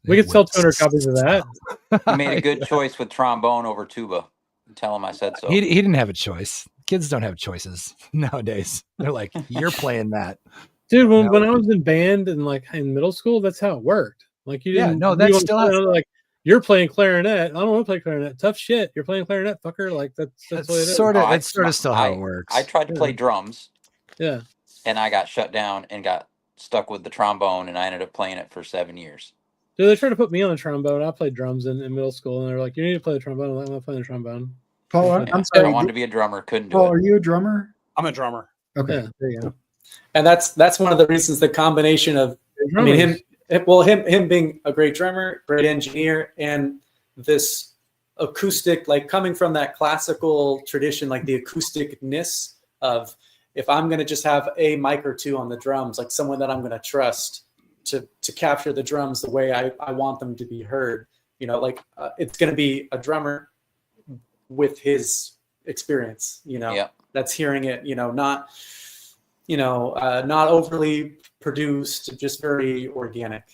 We could sell 200 copies of that. You made a good choice with trombone over tuba. Tell him I said so. He didn't have a choice. Kids don't have choices nowadays. They're like, you're playing that. Dude, when I was in band and like in middle school, that's how it worked. Like you didn't. Yeah, no, that's still like you're playing clarinet. I don't want to play clarinet. Tough shit. You're playing clarinet, fucker. Like that's what it is. That's sort of still how it works. I tried to play drums. Yeah. And I got shut down and got stuck with the trombone, and I ended up playing it for 7 years. Dude, they tried to put me on the trombone. I played drums in middle school, and they're like, "You need to play the trombone." I'm like, "I'm not playing the trombone." Paul, I'm sorry. I wanted to be a drummer. Couldn't do Paul, it. are you a drummer? I'm a drummer. Okay. Yeah, there you go. And that's one of the reasons, the combination of him being a great drummer, great engineer, and this acoustic, like coming from that classical tradition, like the acousticness of, if I'm going to just have a mic or two on the drums, like someone that I'm going to trust to capture the drums the way I want them to be heard, it's going to be a drummer with his experience, that's hearing it, not overly produced, just very organic,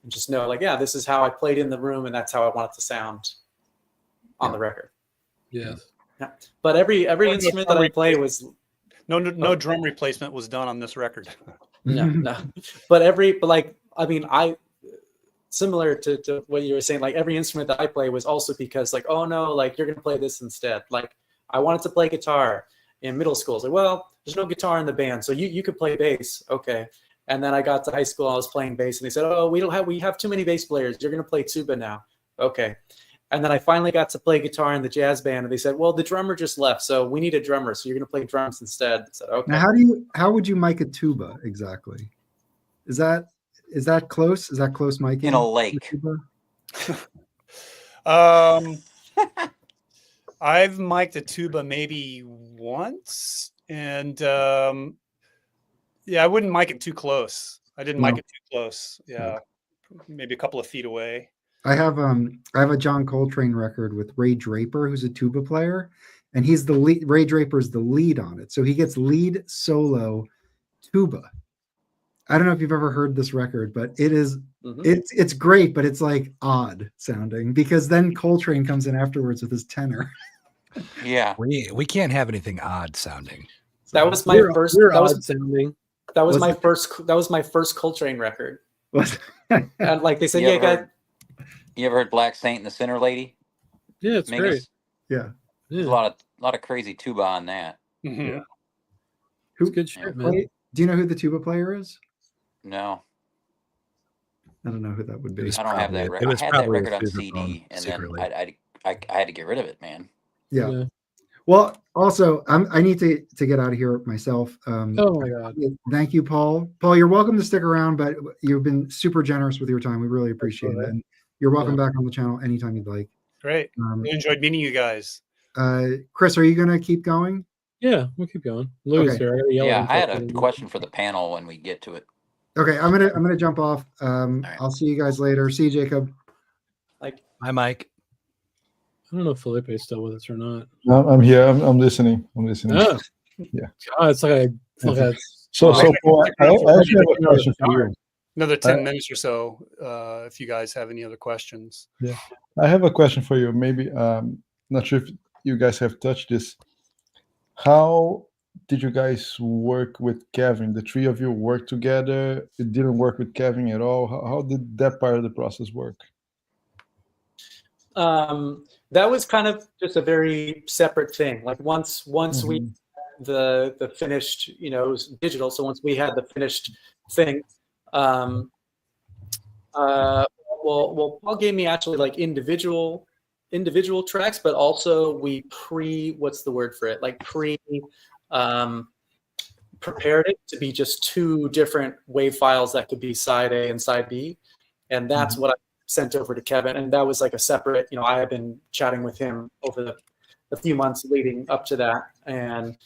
and just know like, yeah, this is how I played in the room, and that's how I want it to sound on the record. Yeah. But every instrument that I play was no drum replacement was done on this record. No. But similar to what you were saying, like every instrument that I play was also because like, oh no, like you're gonna play this instead. Like I wanted to play guitar in middle school. It's like, well, there's no guitar in the band, so you could play bass. Okay. And then I got to high school, I was playing bass, and they said, oh, we have too many bass players. You're gonna play tuba now. Okay. And then I finally got to play guitar in the jazz band, and they said, well, the drummer just left, so we need a drummer, so you're gonna play drums instead. I said, okay. Now how would you mic a tuba exactly? Is that close? Is that close miking? In a lake. I've mic'd a tuba maybe once, and I wouldn't mic it too close. I didn't mic it too close. Yeah, maybe a couple of feet away. I have a John Coltrane record with Ray Draper, who's a tuba player, and he's the lead. Ray Draper's the lead on it, so he gets lead solo tuba. I don't know if you've ever heard this record, but it is it's great, but it's like odd sounding because then Coltrane comes in afterwards with his tenor. Yeah, we can't have anything odd sounding. That was my first. That was sounding. That was my first. That was my first Coltrane record. And like they said, you ever heard Black Saint and the Sinner Lady? Yeah, it's great. Yeah, there's a lot of crazy tuba on that. Mm-hmm. Yeah, it's good shit, man. Do you know who the tuba player is? No. I don't know who that would be. I don't have that record. I had that record on CD, and then I had to get rid of it, man. Yeah. Well, also, I need to get out of here myself. Oh my God! Thank you, Paul. Paul, you're welcome to stick around, but you've been super generous with your time. We really appreciate it. And you're welcome back on the channel anytime you'd like. Great. Really enjoyed meeting you guys. Chris, are you going to keep going? Yeah, we'll keep going. Louis here. I had a question for the panel when we get to it. Okay, I'm gonna jump off. I'll see you guys later. See you, Jacob. Hi, Mike. I don't know if Felipe is still with us or not. No, I'm here. I'm listening. Oh, Oh, it's like a So Paul, I actually have a question for you. Another 10 minutes or so, if you guys have any other questions. Yeah, I have a question for you. Maybe not sure if you guys have touched this. How did you guys work with Kevin? The three of you worked together. It didn't work with Kevin at all. How did that part of the process work? That was kind of just a very separate thing. Like once we the finished, it was digital. So once we had the finished thing, well, Paul gave me actually like individual tracks, but also we what's the word for it? Like prepared it to be just two different WAV files that could be side A and side B. And that's what I sent over to Kevin. And that was like a separate, I had been chatting with him over the few months leading up to that. And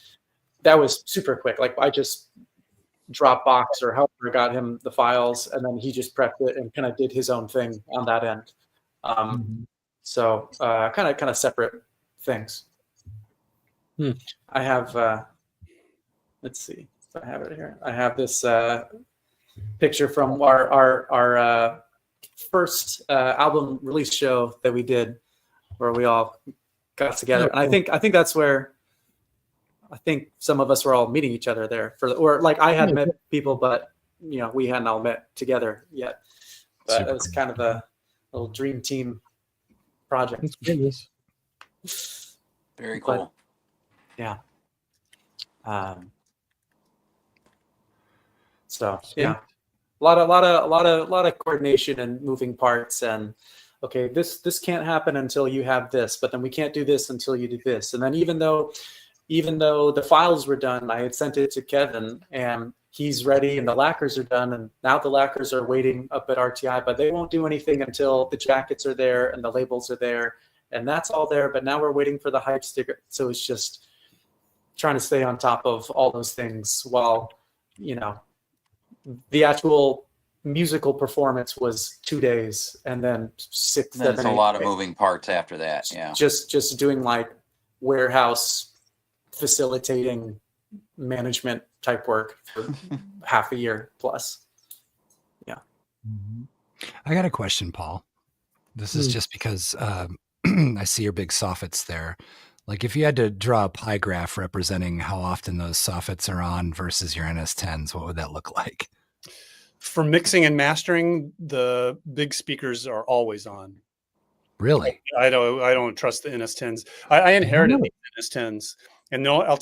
that was super quick. Like I just Dropbox or however got him the files, and then he just prepped it and kind of did his own thing on that end. So kind of separate things. I have, let's see if I have it here. I have this picture from our first album release show that we did, where we all got together. And I think that's where I think some of us were all meeting each other there or like I had met people, but we hadn't all met together yet. But it was kind of a little dream team project. That's goodness. Very cool. Yeah. So yeah, a lot of coordination and moving parts, and okay, this can't happen until you have this, but then we can't do this until you do this. And then even though the files were done, I had sent it to Kevin and he's ready and the lacquers are done, and now the lacquers are waiting up at RTI, but they won't do anything until the jackets are there and the labels are there, and that's all there. But now we're waiting for the hype sticker. So it's just trying to stay on top of all those things while, the actual musical performance was 2 days, and then 6, 7, There's a lot of moving parts after that. Yeah. Just doing like warehouse facilitating management type work for half a year plus. Yeah. I got a question, Paul. This is just because I see your big soffits there. Like if you had to draw a pie graph representing how often those soffits are on versus your NS10s, what would that look like? For mixing and mastering, the big speakers are always on. Really? I don't trust the NS10s. I inherited the NS10s, and I'll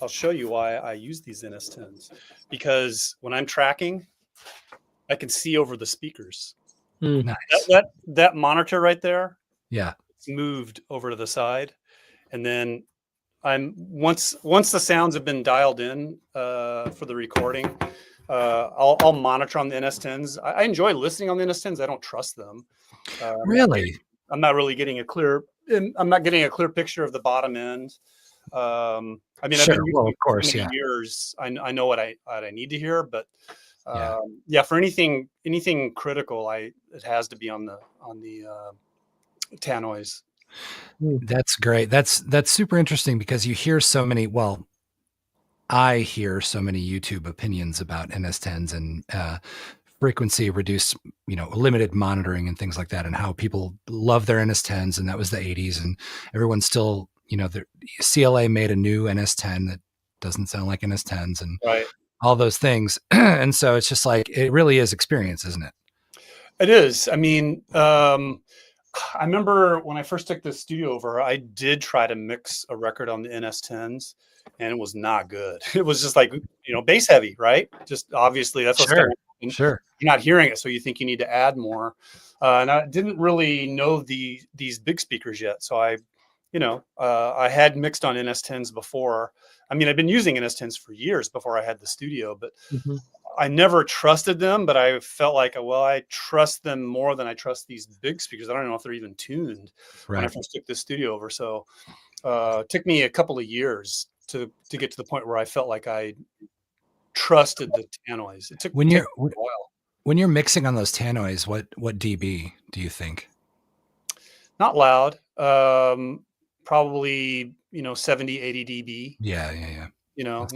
show you why I use these NS10s. Because when I'm tracking, I can see over the speakers. Nice. That monitor right there, it's moved over to the side, and then once the sounds have been dialed in for the recording, I'll monitor on the NS10s. I enjoy listening on the NS10s. I don't trust them. Really? I'm not really getting a clear picture of the bottom end. I mean, sure. I've been Well, of course, many years. I know what I need to hear, but for anything critical, it has to be on the tannoys. That's great. That's super interesting because you hear so many. Well, I hear so many YouTube opinions about NS10s and frequency reduced, limited monitoring and things like that, and how people love their NS10s, and that was the 80s, and everyone's still, the CLA made a new NS10 that doesn't sound like NS10s, and all those things, and so it's just like it really is experience, isn't it? It is. I mean, I remember when I first took the studio over, I did try to mix a record on the NS10s, and it was not good. It was just like, bass heavy, right? Just obviously that's what's going on. Sure. You're not hearing it, so you think you need to add more. And I didn't really know these big speakers yet. So I had mixed on NS10s before. I mean, I've been using NS10s for years before I had the studio, but I never trusted them. But I felt like, I trust them more than I trust these big speakers. I don't know if they're even tuned when I first took the studio over. So it took me a couple of years to get to the point where I felt like I trusted the tannoys. It took a while. When you're mixing on those tannoys, what dB do you think? Not loud. Probably 70, 80 dB. Yeah. You know,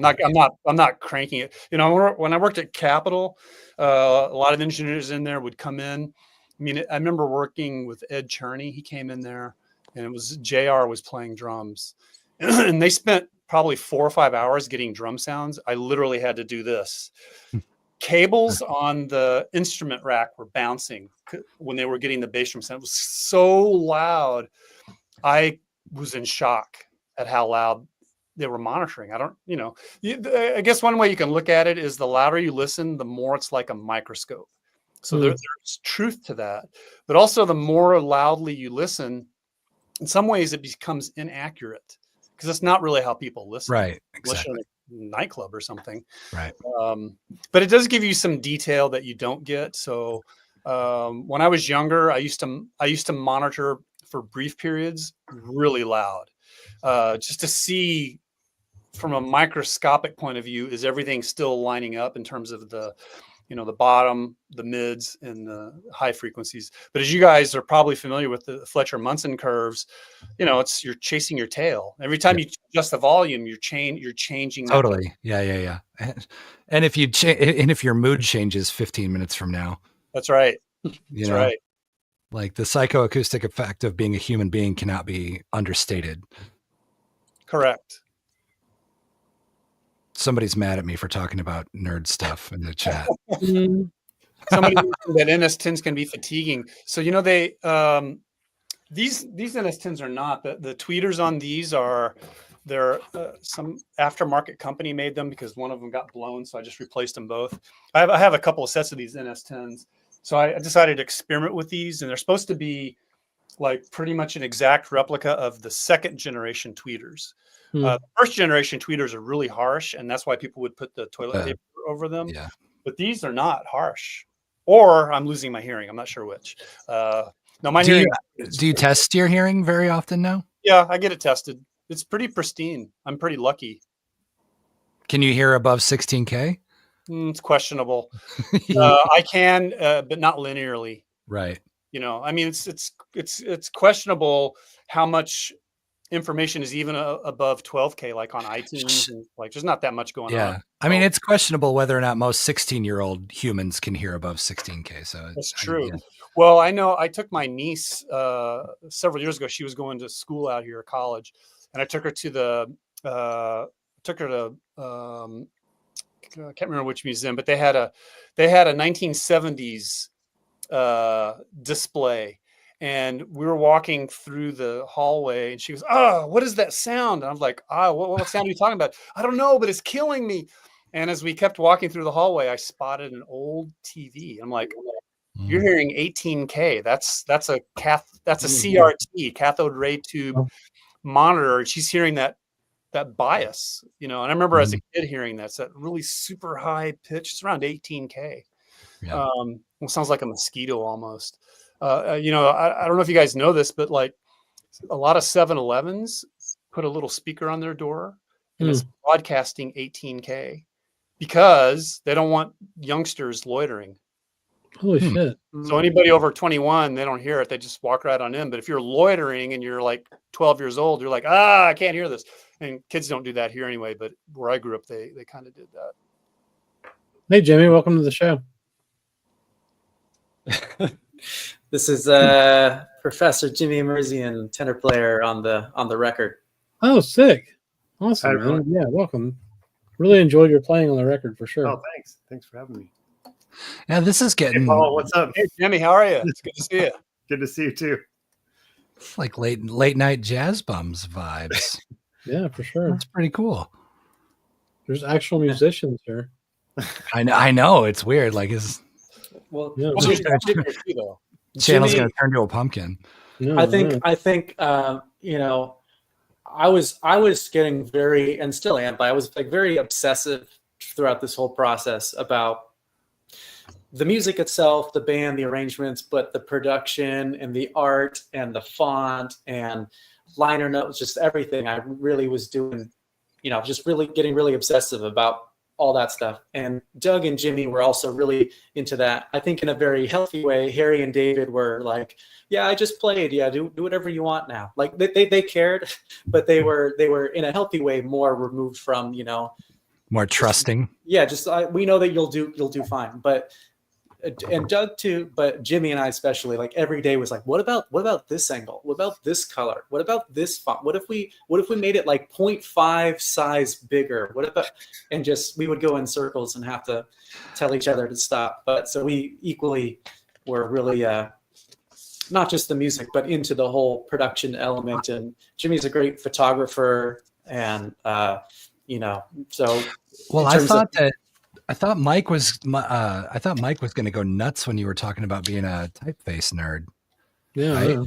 I'm not cranking it. You know, when I worked at Capitol, a lot of engineers in there would come in. I mean, I remember working with Ed Cherney. He came in there, and it was JR was playing drums, and they spent probably 4 or 5 hours getting drum sounds. I literally had to do this. Cables on the instrument rack were bouncing when they were getting the bass drum sound. It was so loud. I was in shock at how loud they were monitoring. I guess one way you can look at it is the louder you listen, the more it's like a microscope. So there's truth to that. But also the more loudly you listen, in some ways it becomes inaccurate because it's not really how people listen. Right. Exactly. Listen in a nightclub or something. Right. But it does give you some detail that you don't get. So when I was younger, I used to monitor for brief periods really loud, just to see from a microscopic point of view, is everything still lining up in terms of the bottom, the mids, and the high frequencies. But as you guys are probably familiar with the Fletcher-Munson curves, you're chasing your tail. Every time you adjust the volume, you're changing. Totally. Yeah. And if your mood changes 15 minutes from now, that's right. That's right. Like the psychoacoustic effect of being a human being cannot be understated. Correct. Somebody's mad at me for talking about nerd stuff in the chat. Somebody mentioned that NS10s can be fatiguing. So they these NS10s are not. The tweeters on these they're some aftermarket company made them because one of them got blown, so I just replaced them both. I have a couple of sets of these NS10s, so I decided to experiment with these, and they're supposed to be like pretty much an exact replica of the second generation tweeters. The first generation tweeters are really harsh, and that's why people would put the toilet paper over them. Yeah. But these are not harsh. Or I'm losing my hearing. I'm not sure which. No, my hearing. Do you test your hearing very often now? Yeah, I get it tested. It's pretty pristine. I'm pretty lucky. Can you hear above 16K? It's questionable. I can, but not linearly. Right. I mean, it's questionable how much information is even above 12K, like on iTunes, and like there's not that much going on. Yeah, I mean, it's questionable whether or not most 16-year-old humans can hear above 16K. So that's true. Well, I know I took my niece several years ago. She was going to school out here, college, and I took her to I can't remember which museum, but they had a 1970s display. And we were walking through the hallway, and she goes, "Oh, what is that sound?" And I'm like, what sound are you talking about? I don't know, but it's killing me. And as we kept walking through the hallway, I spotted an old TV. I'm like, "You're hearing 18K. That's a CRT, cathode ray tube monitor." And she's hearing that bias, And I remember as a kid hearing that. It's that really super high pitch. It's around 18K. Yeah. It sounds like a mosquito almost. I don't know if you guys know this, but like a lot of 7-Elevens put a little speaker on their door and it's broadcasting 18K because they don't want youngsters loitering. Holy shit. So anybody over 21, they don't hear it. They just walk right on in. But if you're loitering and you're like 12 years old, you're like, I can't hear this. And kids don't do that here anyway. But where I grew up, they kind of did that. Hey, Jimmy, welcome to the show. This is Professor Jimmy Emerzian, tenor player on the record. Oh, sick. Awesome. Man. Yeah, welcome. Really enjoyed your playing on the record for sure. Oh, thanks. Thanks for having me. Yeah, this is getting... Hey, Paul, what's up? Hey, Jimmy, how are you? It's good to see you. Good to see you, too. It's like late night jazz bums vibes. Yeah, for sure. That's pretty cool. There's actual musicians here. I know. It's weird. Like, well, yeah. Channel's going to turn to a pumpkin. Yeah, I think I was getting very, and still am, but I was like very obsessive throughout this whole process about the music itself, the band, the arrangements, but the production and the art and the font and liner notes, just everything. I really was doing, just really getting really obsessive about all that stuff. And Doug and Jimmy were also really into that. I think in a very healthy way. Harry and David were like, yeah, I just played. Yeah, do whatever you want now. Like they cared, but they were in a healthy way more removed from, you know, more trusting. Yeah, just we know that you'll do fine. But and Doug too, but Jimmy and I especially, like every day was like, what about this angle? What about this color? What about this font? What if we made it like 0.5 size bigger? What about, and just we would go in circles and have to tell each other to stop. But so we equally were really not just the music, but into the whole production element. And Jimmy's a great photographer, and you know, so well, I thought Mike was going to go nuts when you were talking about being a typeface nerd. Yeah, right?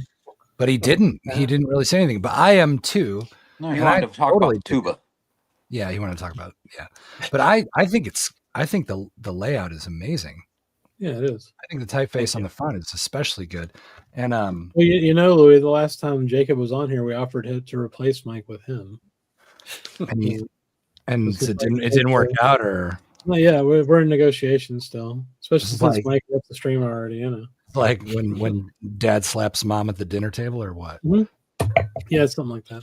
But he didn't. He didn't really say anything. But I am too. No, he wanted to talk about tuba. Yeah, he wanted to talk about But I think the layout is amazing. Yeah, it is. I think the typeface on the front is especially good. And well, you know, Louis, the last time Jacob was on here, we offered him to replace Mike with him. And it didn't work out, or. Well, yeah, we're in negotiations still, especially since Mike left the stream already. You know, like when Dad slaps Mom at the dinner table, or what? Mm-hmm. Yeah, something like that.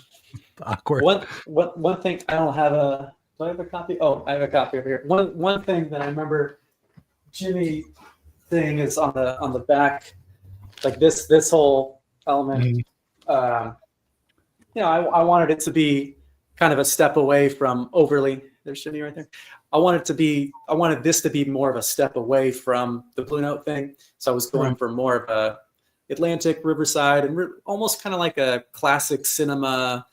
Awkward. One thing, I don't have a. Do I have a copy? Oh, I have a copy over here. One thing that I remember, Jimmy thing is on the back, like this whole element. Mm-hmm. You know, I wanted it to be kind of a step away from overly. There's Jimmy right there. I wanted this to be more of a step away from the Blue Note thing. So I was going for more of a Atlantic, Riverside, and almost kind of like a classic cinema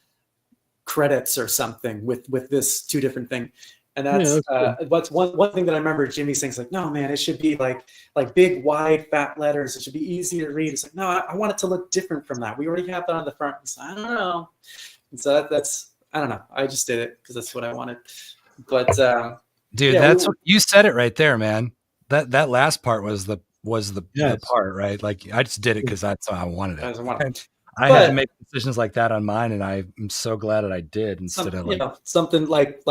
credits or something with this two different thing. And that's what's one thing that I remember Jimmy saying is like, no, man, it should be like big, wide, fat letters. It should be easy to read. It's like, no, I want it to look different from that. We already have that on the front. So I don't know. And so that's I don't know. I just did it because that's what I wanted. But dude, that's what you said it right there, man. That last part was the part, right? Like I just did it because that's how I wanted it. I had to make decisions like that on mine, and I'm so glad that I did instead of like something like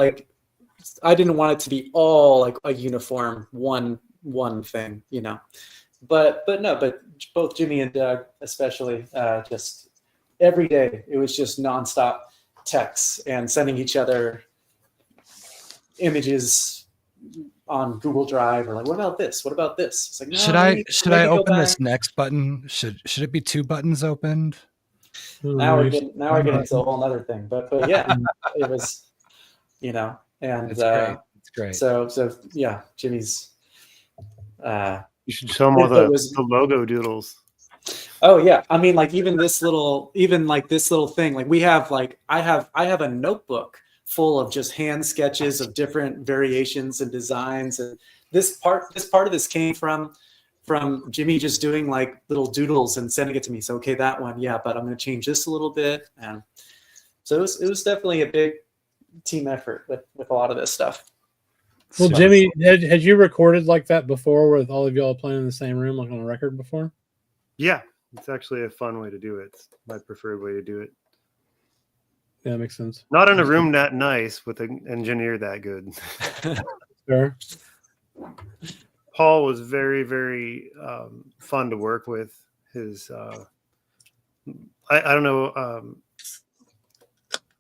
I didn't want it to be all like a uniform one thing, you know. But both Jimmy and Doug especially just every day it was just nonstop texts and sending each other images on Google Drive, or like, what about this? What about this? It's like, no, should I open this next button? Should it be two buttons opened? Now we're getting to a whole other thing. But yeah, it was, you know, and it's great. So yeah, Jimmy's. You should show them all the logo doodles. Oh yeah, I mean, like even this little thing, like we have I have a notebook full of just hand sketches of different variations and designs, and this part of this came from Jimmy just doing like little doodles and sending it to me. So okay, that one, yeah, but I'm going to change this a little bit, and so it was definitely a big team effort with a lot of this stuff. Well, Jimmy, had you recorded like that before, with all of y'all playing in the same room, like on a record before? Yeah, it's actually a fun way to do it. It's my preferred way to do it. Yeah, that makes sense. Not in a room that nice with an engineer that good. Sure. Paul was very, very fun to work with. His, I don't know.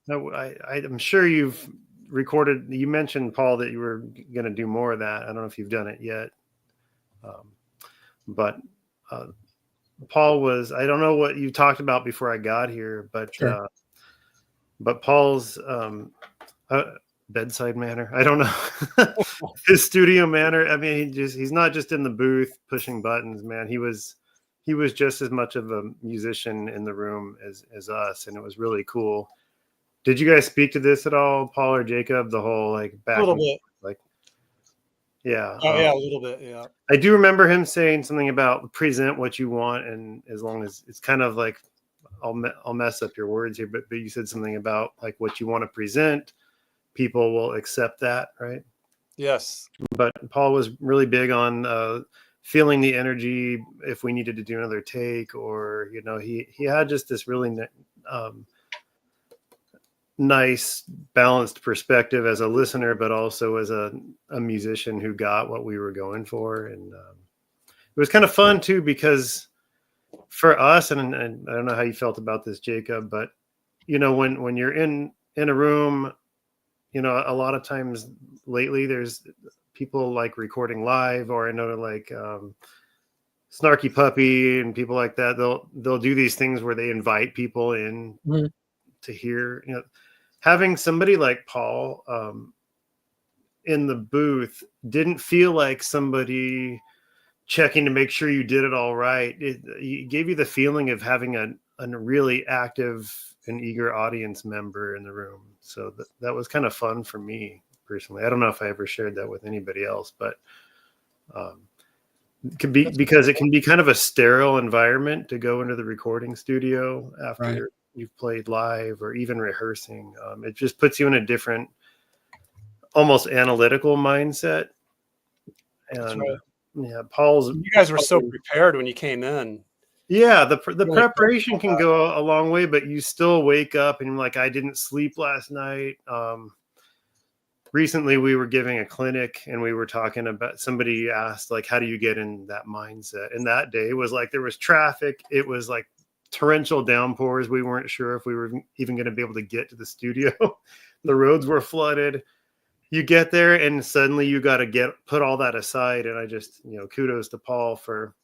I'm sure you've recorded. You mentioned, Paul, that you were going to do more of that. I don't know if you've done it yet, but Paul was. I don't know what you talked about before I got here, but. Sure. But Paul's bedside manner, I don't know, his studio manner. I mean, he's not just in the booth pushing buttons, man. He was just as much of a musician in the room as us, and it was really cool. Did you guys speak to this at all, Paul or Jacob? The whole like back, a little bit, like, yeah, yeah, a little bit, yeah. I do remember him saying something about present what you want, and as long as it's kind of like. I'll mess up your words here, but you said something about like what you want to present, people will accept that, right? Yes. But Paul was really big on feeling the energy if we needed to do another take, or you know, he had just this really nice balanced perspective as a listener, but also as a musician who got what we were going for. And it was kind of fun too, because for us, and I don't know how you felt about this, Jacob, but when you're in a room, a lot of times lately there's people like recording live, or I know like Snarky Puppy and people like that, they'll do these things where they invite people in to hear. Having somebody like Paul in the booth didn't feel like somebody checking to make sure you did it all right. It gave you the feeling of having a really active and eager audience member in the room. So that was kind of fun for me personally. I don't know if I ever shared that with anybody else, but it can be, because it can be kind of a sterile environment to go into the recording studio after you've played live or even rehearsing. It just puts you in a different, almost analytical mindset. And yeah, you guys were so prepared when you came in. Yeah, the preparation can go a long way, but you still wake up and you're like, I didn't sleep last night. Recently we were giving a clinic and we were talking about, somebody asked like, how do you get in that mindset? And that day was like, there was traffic. It was like torrential downpours. We weren't sure if we were even going to be able to get to the studio. The roads were flooded. You get there and suddenly you got to put all that aside. And I just, kudos to Paul for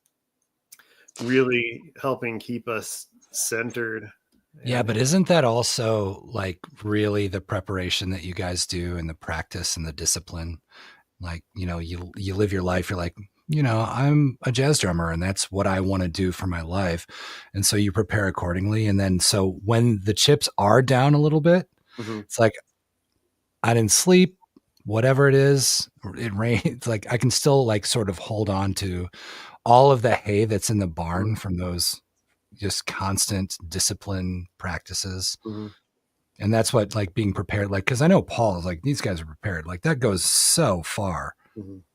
really helping keep us centered. Yeah, but isn't that also like really the preparation that you guys do and the practice and the discipline? Like, you live your life, you're like, I'm a jazz drummer and that's what I want to do for my life. And so you prepare accordingly. And then, so when the chips are down a little bit, it's like, I didn't sleep, whatever it is, it rains. Like I can still like sort of hold on to all of the hay that's in the barn from those just constant discipline practices. And that's what like being prepared, like, cause I know Paul is like, these guys are prepared. Like that goes so far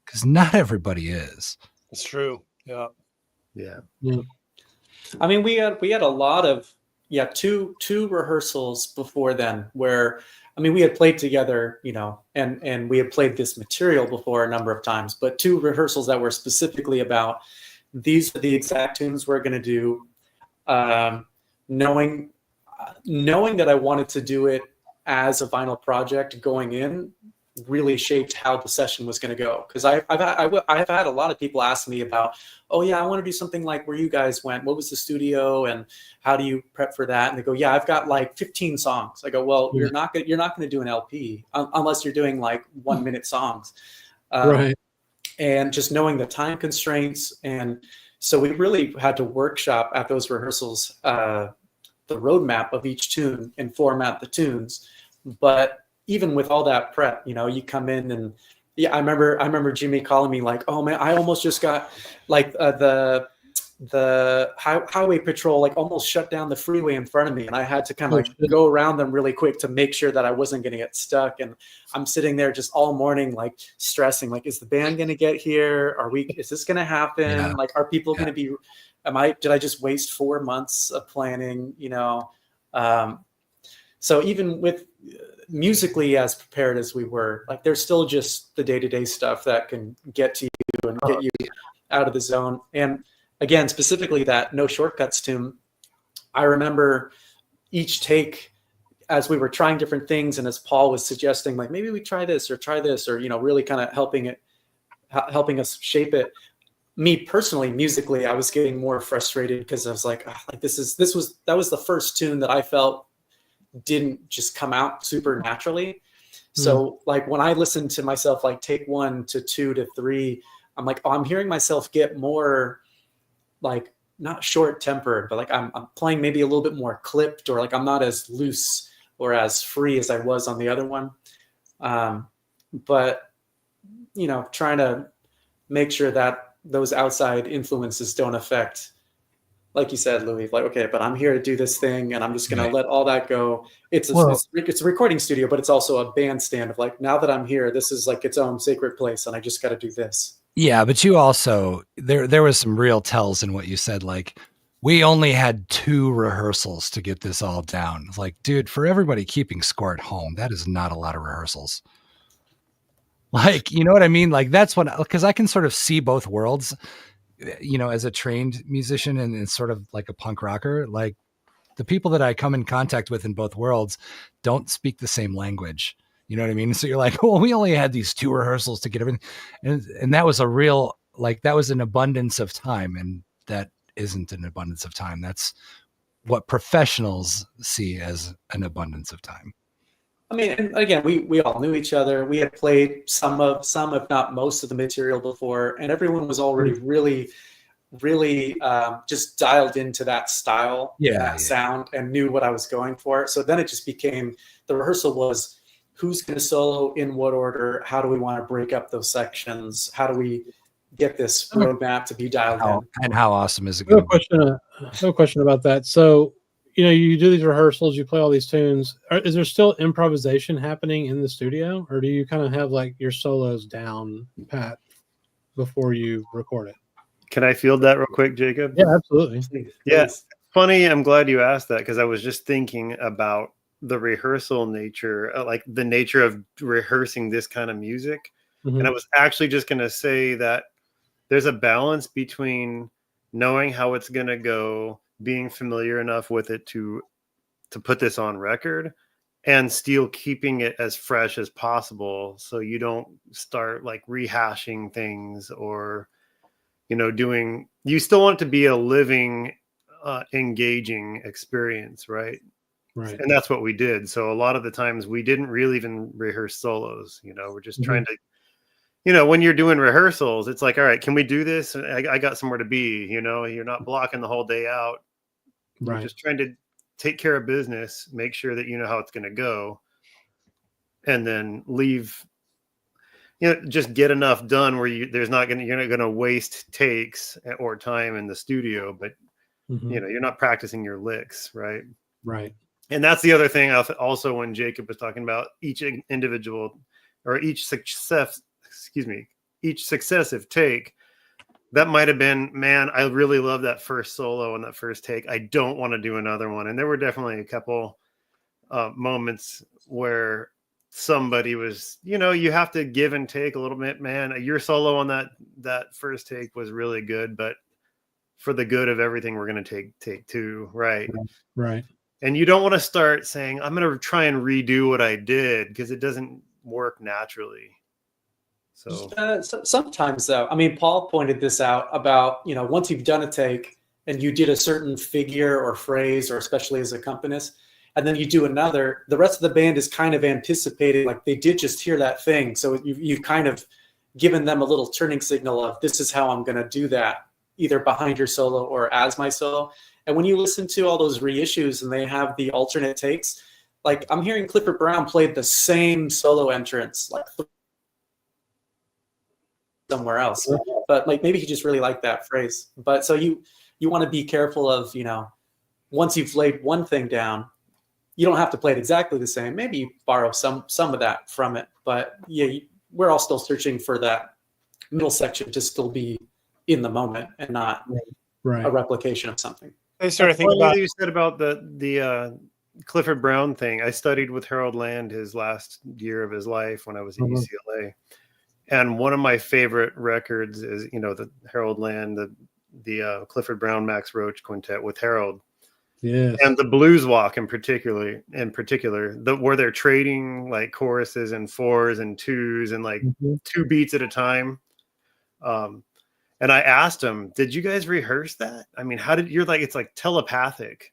because not everybody is. It's true. Yeah. I mean, we had a lot of, two rehearsals before then where, I mean, we had played together, and we had played this material before a number of times, but 2 rehearsals that were specifically about, these are the exact tunes we're going to do. Knowing that I wanted to do it as a vinyl project going in really shaped how the session was going to go. Because I've had a lot of people ask me about, oh yeah, I want to do something like where you guys went. What was the studio and how do you prep for that? And they go, yeah, I've got like 15 songs. I go, well, you're not going to do an LP unless you're doing like 1-minute songs. And just knowing the time constraints. And so we really had to workshop at those rehearsals, the roadmap of each tune and format the tunes. But even with all that prep, you come in and I remember Jimmy calling me like, oh man, I almost just got like the highway patrol like almost shut down the freeway in front of me, and I had to kind of go around them really quick to make sure that I wasn't going to get stuck. And I'm sitting there just all morning like stressing, like, is the band going to get here? Is this going to happen? Like, are people going to be? Did I just waste 4 months of planning? So even with musically as prepared as we were, like there's still just the day-to-day stuff that can get to you and get you out of the zone. And again, specifically that No Shortcuts tune, I remember each take as we were trying different things, and as Paul was suggesting, like maybe we try this, or really kind of helping us shape it. Me personally, musically, I was getting more frustrated because I was like, that was the first tune that I felt didn't just come out super naturally. So like when I listened to myself, like take 1 to 2 to 3, I'm like, I'm hearing myself get more like not short tempered, but like I'm playing maybe a little bit more clipped, or like I'm not as loose or as free as I was on the other one. But trying to make sure that those outside influences don't affect, like you said, Louis, like, okay, but I'm here to do this thing and I'm just going to let all that go. It's a recording studio, but it's also a bandstand of like, now that I'm here, this is like its own sacred place and I just got to do this. Yeah. But you also, there was some real tells in what you said. Like we only had 2 rehearsals to get this all down. It's like, dude, for everybody keeping score at home, that is not a lot of rehearsals. Like, you know what I mean? Like, that's what, because I can sort of see both worlds, you know, as a trained musician and sort of like a punk rocker. Like, the people that I come in contact with in both worlds don't speak the same language. You know what I mean? So you're like, well, we only had these 2 rehearsals to get everything. And that was a real, like, that was an abundance of time. And that isn't an abundance of time. That's what professionals see as an abundance of time. I mean, and again, we all knew each other. We had played some, if not most of the material before, and everyone was already really just dialed into that style, that sound, and knew what I was going for. So then it just became, the rehearsal was, who's going to solo in what order? How do we want to break up those sections? How do we get this roadmap to be dialed in? And how awesome is it? No question about that. So, you know, you do these rehearsals, you play all these tunes. Is there still improvisation happening in the studio, or do you kind of have like your solos down pat before you record it? Can I field that real quick, Jacob? Yeah, absolutely. Yeah, funny. I'm glad you asked that, because I was just thinking about the rehearsal nature, like the nature of rehearsing this kind of music. Mm-hmm. And I was actually just going to say that there's a balance between knowing how it's going to go, being familiar enough with it to put this on record, and still keeping it as fresh as possible, so you don't start like rehashing things, or, you know, you still want it to be a living, engaging experience, right? Right. And that's what we did. So a lot of the times we didn't really even rehearse solos, you know, we're just trying to, you know, when you're doing rehearsals, it's like, all right, can we do this? I got somewhere to be, you know, you're not blocking the whole day out. You're just trying to take care of business, make sure that you know how it's going to go, and then leave, you know, just get enough done where you're not going to waste takes or time in the studio, but you know, you're not practicing your licks. Right. Right. And that's the other thing also, when Jacob was talking about each individual, or each successive take, that might have been, man, I really love that first solo and that first take. I don't want to do another one. And there were definitely a couple moments where somebody was, you know, you have to give and take a little bit, man. Your solo on that first take was really good, but for the good of everything, we're going to take 2. Right. Right. And you don't want to start saying, I'm going to try and redo what I did, because it doesn't work naturally. So sometimes, though, I mean, Paul pointed this out about, you know, once you've done a take and you did a certain figure or phrase, or especially as accompanist, and then you do another, the rest of the band is kind of anticipating, like they did just hear that thing. So you've kind of given them a little turning signal of, this is how I'm going to do that, either behind your solo or as my solo. And when you listen to all those reissues and they have the alternate takes, like I'm hearing Clifford Brown played the same solo entrance like somewhere else, but like maybe he just really liked that phrase. But so you want to be careful of, you know, once you've laid one thing down, you don't have to play it exactly the same. Maybe you borrow some of that from it, but yeah, we're all still searching for that middle section to still be in the moment and not a replication of something. I started thinking about you said about the Clifford Brown thing. I studied with Harold Land his last year of his life when I was at UCLA. And one of my favorite records is, you know, the Harold Land, the Clifford Brown, Max Roach quintet with Harold. Yes. And the Blues Walk in particular, where they're trading like choruses and 4s and 2s and like 2 beats at a time. And I asked him, did you guys rehearse that? I mean, it's like telepathic.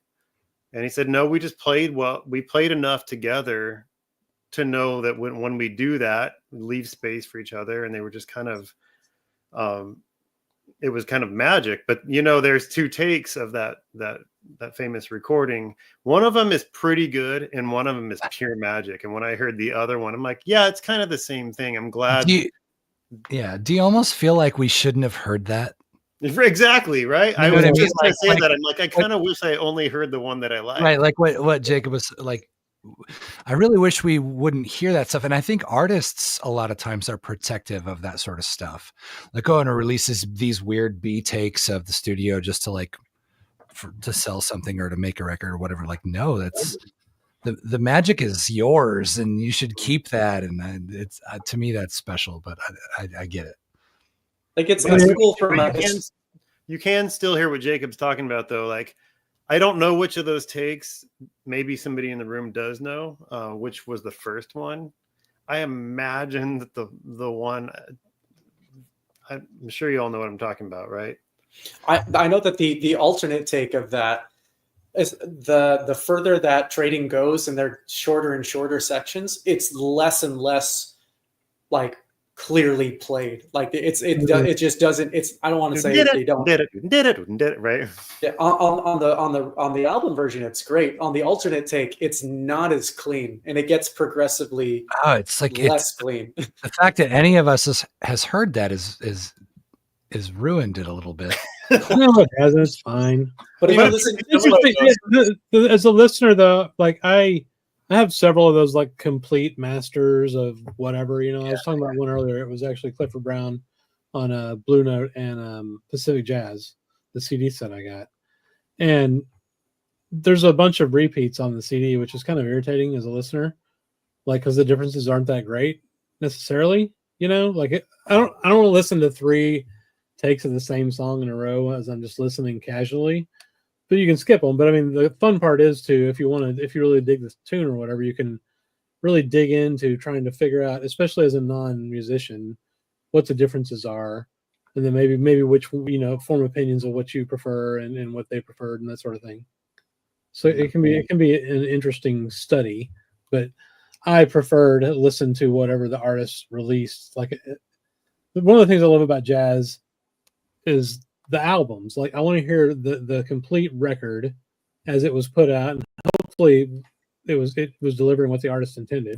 And he said, no, we just played. Well, we played enough together to know that when we do that, we leave space for each other. And they were just kind of, it was kind of magic. But, you know, there's 2 takes of that famous recording. One of them is pretty good and one of them is pure magic. And when I heard the other one, I'm like, yeah, it's kind of the same thing. I'm glad. Do you almost feel like we shouldn't have heard that? Exactly, right? You know I was what just going to say like, that. I'm like, I kind of wish I only heard the one that I liked. Right, like what Jacob was like, I really wish we wouldn't hear that stuff. And I think artists a lot of times are protective of that sort of stuff. Like, and releases these weird B takes of the studio just to like to sell something or to make a record or whatever. Like, no, that's the magic is yours and you should keep that. And it's to me, that's special, but I get it. Like it's cool for you can still hear what Jacob's talking about though. Like, I don't know which of those takes, maybe somebody in the room does know, which was the first one. I imagine that the one, I'm sure you all know what I'm talking about, right? I know that the alternate take of that is the further that trading goes and they're shorter and shorter sections, it's less and less like clearly played. Like it just doesn't. It's I don't want to say they don't did it right. Yeah, on the album version, it's great. On the alternate take, it's not as clean, and it gets progressively it's like less clean. The fact that any of us has heard that is ruined it a little bit. No, it hasn't. It's fine. But as a listener, though, like I have several of those like complete masters of whatever. I was talking about one earlier. It was actually Clifford Brown on Blue Note and Pacific Jazz, the CD set I got. And there's a bunch of repeats on the CD, which is kind of irritating as a listener, like because the differences aren't that great necessarily. Like I don't want to listen to 3 takes of the same song in a row as I'm just listening casually. But you can skip them. But I mean, the fun part is if you really dig this tune or whatever, you can really dig into trying to figure out, especially as a non-musician, what the differences are, and then maybe which form opinions of what you prefer and what they preferred and that sort of thing. So it can be an interesting study, but I prefer to listen to whatever the artist released. Like one of the things I love about jazz is the albums. Like I want to hear the complete record as it was put out, and hopefully it was delivering what the artist intended.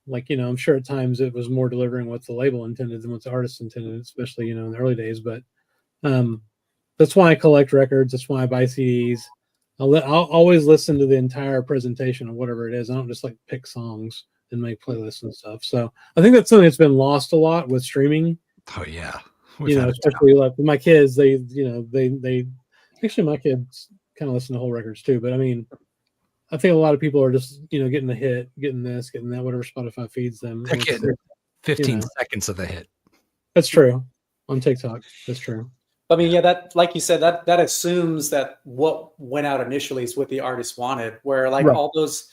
Like, I'm sure at times it was more delivering what the label intended than what the artist intended, especially, in the early days. But that's why I collect records. That's why I buy CDs. I'll always listen to the entire presentation of whatever it is. I don't just like pick songs and make playlists and stuff. So I think that's something that's been lost a lot with streaming. Oh yeah. Especially like my kids, they actually my kids kind of listen to whole records too. But I mean, I think a lot of people are just, getting the hit, getting this, getting that, whatever Spotify feeds them. They're getting 15 seconds of the hit. That's true. On TikTok. That's true. I mean, yeah, that, like you said, that assumes that what went out initially is what the artist wanted, where like all those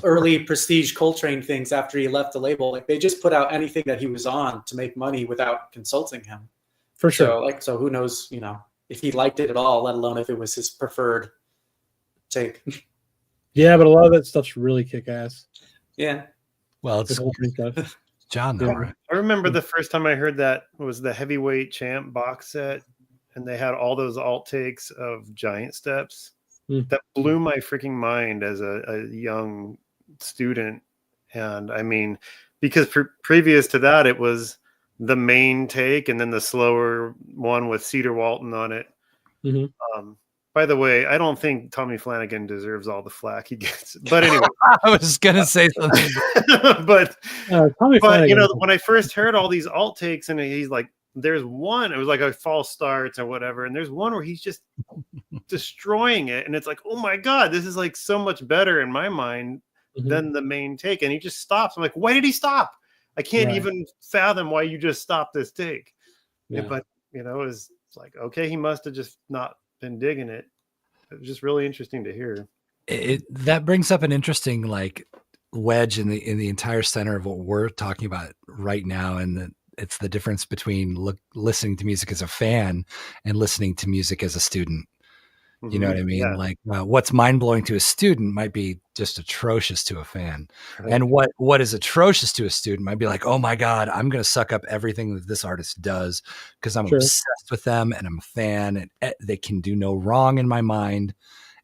early Prestige Coltrane things after he left the label, like they just put out anything that he was on to make money without consulting him. For sure. So who knows, if he liked it at all, let alone if it was his preferred take. Yeah, but a lot of that stuff's really kick-ass. Yeah. Well, it's John, though, right? I remember the first time I heard that was the Heavyweight Champ box set, and they had all those alt takes of Giant Steps. That blew my freaking mind as a young student. And I mean, because previous to that, it was the main take and then the slower one with Cedar Walton on it. By the way, I don't think Tommy Flanagan deserves all the flack he gets. But anyway, I was gonna say something. but Flanagan, when I first heard all these alt takes, and he's like, there's one, it was like a false starts or whatever, and there's one where he's just destroying it, and it's like, oh my god, this is like so much better in my mind than the main take, and he just stops. I'm like, why did he stop? I can't even fathom why you just stopped this take. But it was like, okay, he must have just not been digging it. It was just really interesting to hear. That brings up an interesting like wedge in the entire center of what we're talking about right now, and it's the difference between listening to music as a fan and listening to music as a student. You know what I mean? Yeah. Like what's mind-blowing to a student might be just atrocious to a fan. Right. And what is atrocious to a student might be like, oh my God, I'm going to suck up everything that this artist does because I'm obsessed with them and I'm a fan and they can do no wrong in my mind.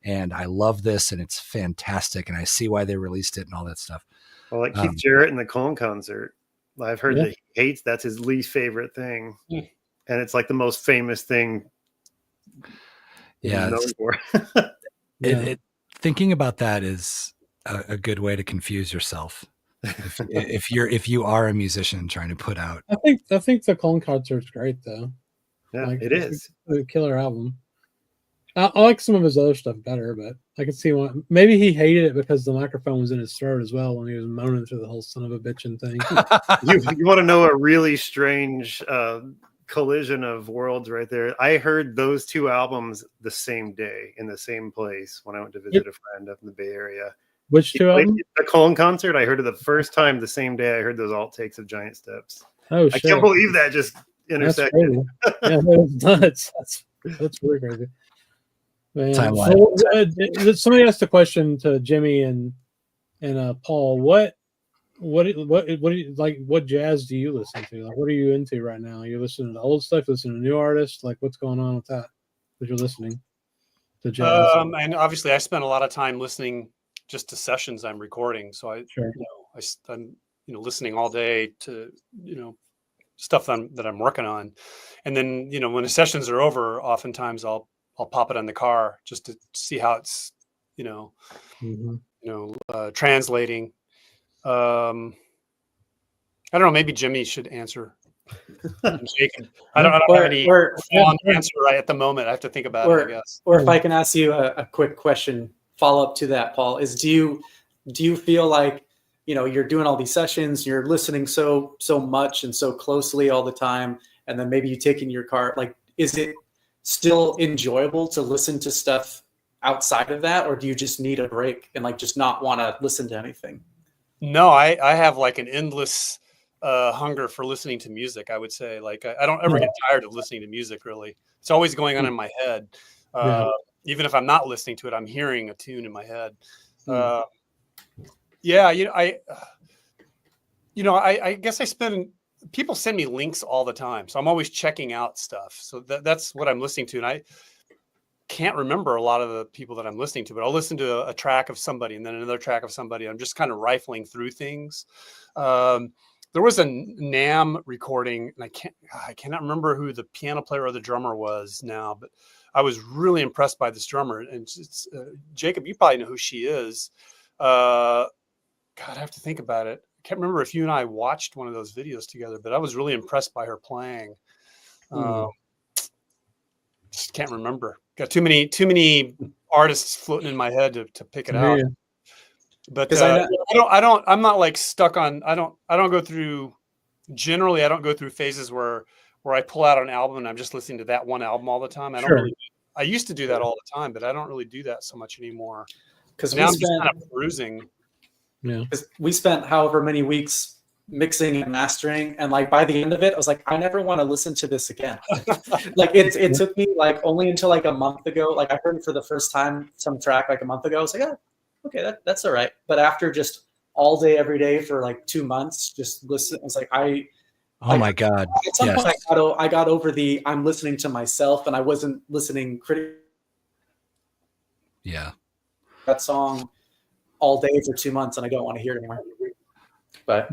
And I love this and it's fantastic. And I see why they released it and all that stuff. Well, like Keith Jarrett in the Cone concert, I've heard that he hates, that's his least favorite thing. And it's like the most famous thing. Yeah, thinking about that is a good way to confuse yourself. If you are a musician trying to put out, I think the Cone concert's great though. Yeah, like, it is a killer album. I like some of his other stuff better, but I could see why. Maybe he hated it because the microphone was in his throat as well when he was moaning through the whole son of a bitchin' thing. You want to know a really strange collision of worlds right there? I heard those two albums the same day in the same place when I went to visit a friend up in the Bay Area. Which two albums? The Colin concert. I heard it the first time the same day I heard those alt takes of Giant Steps. Oh, I shit. can't believe that just intersected. Yeah, that's really crazy. Man. Somebody asked a question to Jimmy and Paul. What do you like? What jazz do you listen to? Like, what are you into right now? You're listening to old stuff, listening to new artists. Like, what's going on with that? That you're listening to jazz. And obviously, I spend a lot of time listening just to sessions I'm recording. So I'm listening all day to stuff that I'm working on, and then when the sessions are over, oftentimes I'll pop it in the car just to see how it's translating. I don't know. Maybe Jimmy should answer. I don't have any answer right at the moment. I have to think about it, I guess. Or if I can ask you a quick question, follow up to that, Paul, is do you feel like you're doing all these sessions, you're listening so much and so closely all the time, and then maybe you take in your car, like, is it still enjoyable to listen to stuff outside of that, or do you just need a break and like just not want to listen to anything? No, I have like an endless hunger for listening to music. I would say, like, I don't ever get tired of listening to music. Really, it's always going on in my head. Even if I'm not listening to it, I'm hearing a tune in my head. I guess people send me links all the time, so I'm always checking out stuff. So that's what I'm listening to, and I can't remember a lot of the people that I'm listening to, but I'll listen to a track of somebody and then another track of somebody. I'm just kind of rifling through things. There was a NAMM recording, and I cannot remember who the piano player or the drummer was now, but I was really impressed by this drummer. And it's Jacob, you probably know who she is. God, I have to think about it. I can't remember if you and I watched one of those videos together, but I was really impressed by her playing. Just can't remember. Got too many artists floating in my head to pick it out. But I'm not like stuck on. I don't go through. Generally, I don't go through phases where I pull out an album and I'm just listening to that one album all the time. I used to do that all the time, but I don't really do that so much anymore. Because now I'm just kind of perusing. Yeah. Because we spent however many weeks mixing and mastering, and like by the end of it, I was like, I never want to listen to this again. Like it took me like only until like a month ago. Like I heard it for the first time, some track like a month ago. I was like, oh, okay, that's all right. But after just all day, every day for like 2 months, just listen. I was like, my God. At some point, I got over I'm listening to myself, and I wasn't listening critically. Yeah. That song all day for 2 months, and I don't want to hear it anymore. But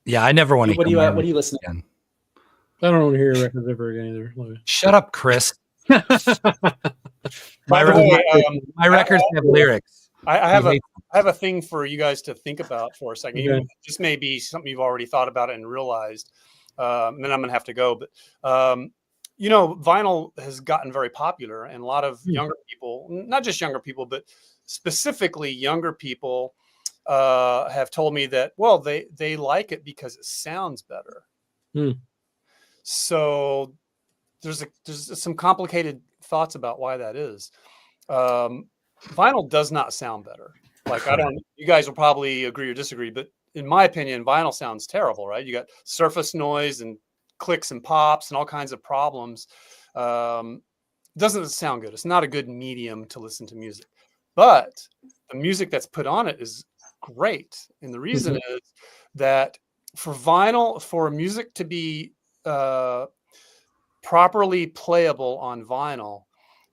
yeah, I never want to. What do you listen to? I don't want to hear records ever again either. Shut up, Chris. By the way, my records have lyrics. I have a thing for you guys to think about for a second. Okay. This may be something you've already thought about and realized. And then I'm going to have to go. But, vinyl has gotten very popular, and a lot of younger people, not just younger people, but specifically younger people have told me that, well, they like it because it sounds better. So there's some complicated thoughts about why that is. Vinyl does not sound better. Like, you guys will probably agree or disagree, but in my opinion, vinyl sounds terrible, right? You got surface noise and clicks and pops and all kinds of problems. Doesn't sound good. It's not a good medium to listen to music, but the music that's put on it is great. And the reason is that for vinyl, for music to be properly playable on vinyl,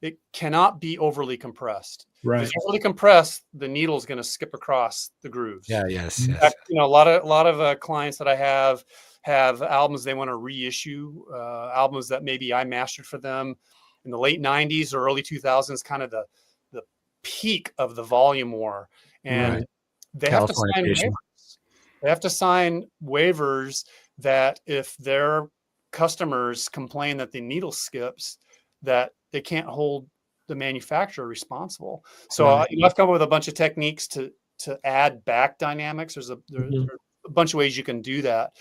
it cannot be overly compressed. Right. If it's overly compressed, the needle is going to skip across the grooves. Yeah. Yes. In fact, a lot of clients that I have albums they want to reissue, albums that maybe I mastered for them in the late 90s or early 2000s, kind of the peak of the volume war. And they have to sign waivers. They have to sign waivers that if their customers complain that the needle skips, that they can't hold the manufacturer responsible. So you have to come up with a bunch of techniques to add back dynamics. There's a bunch of ways you can do that.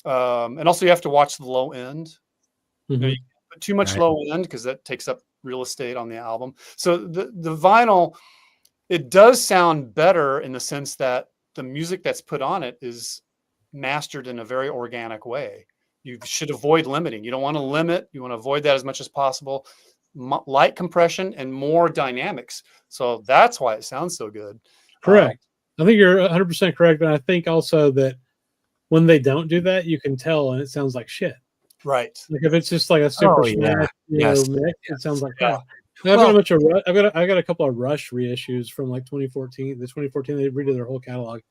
And also you have to watch the low end. You know, you can't put too much low end because that takes up real estate on the album. So the vinyl, it does sound better in the sense that the music that's put on it is mastered in a very organic way. You should avoid limiting. You don't want to limit. You want to avoid that as much as possible. Light compression and more dynamics. So that's why it sounds so good. Correct. I think you're 100% correct. And I think also that when they don't do that, you can tell and it sounds like shit. Right. Like if it's just like a super smash, mix, it sounds like crap. I've got a couple of Rush reissues from like 2014. The 2014 they redid their whole catalog,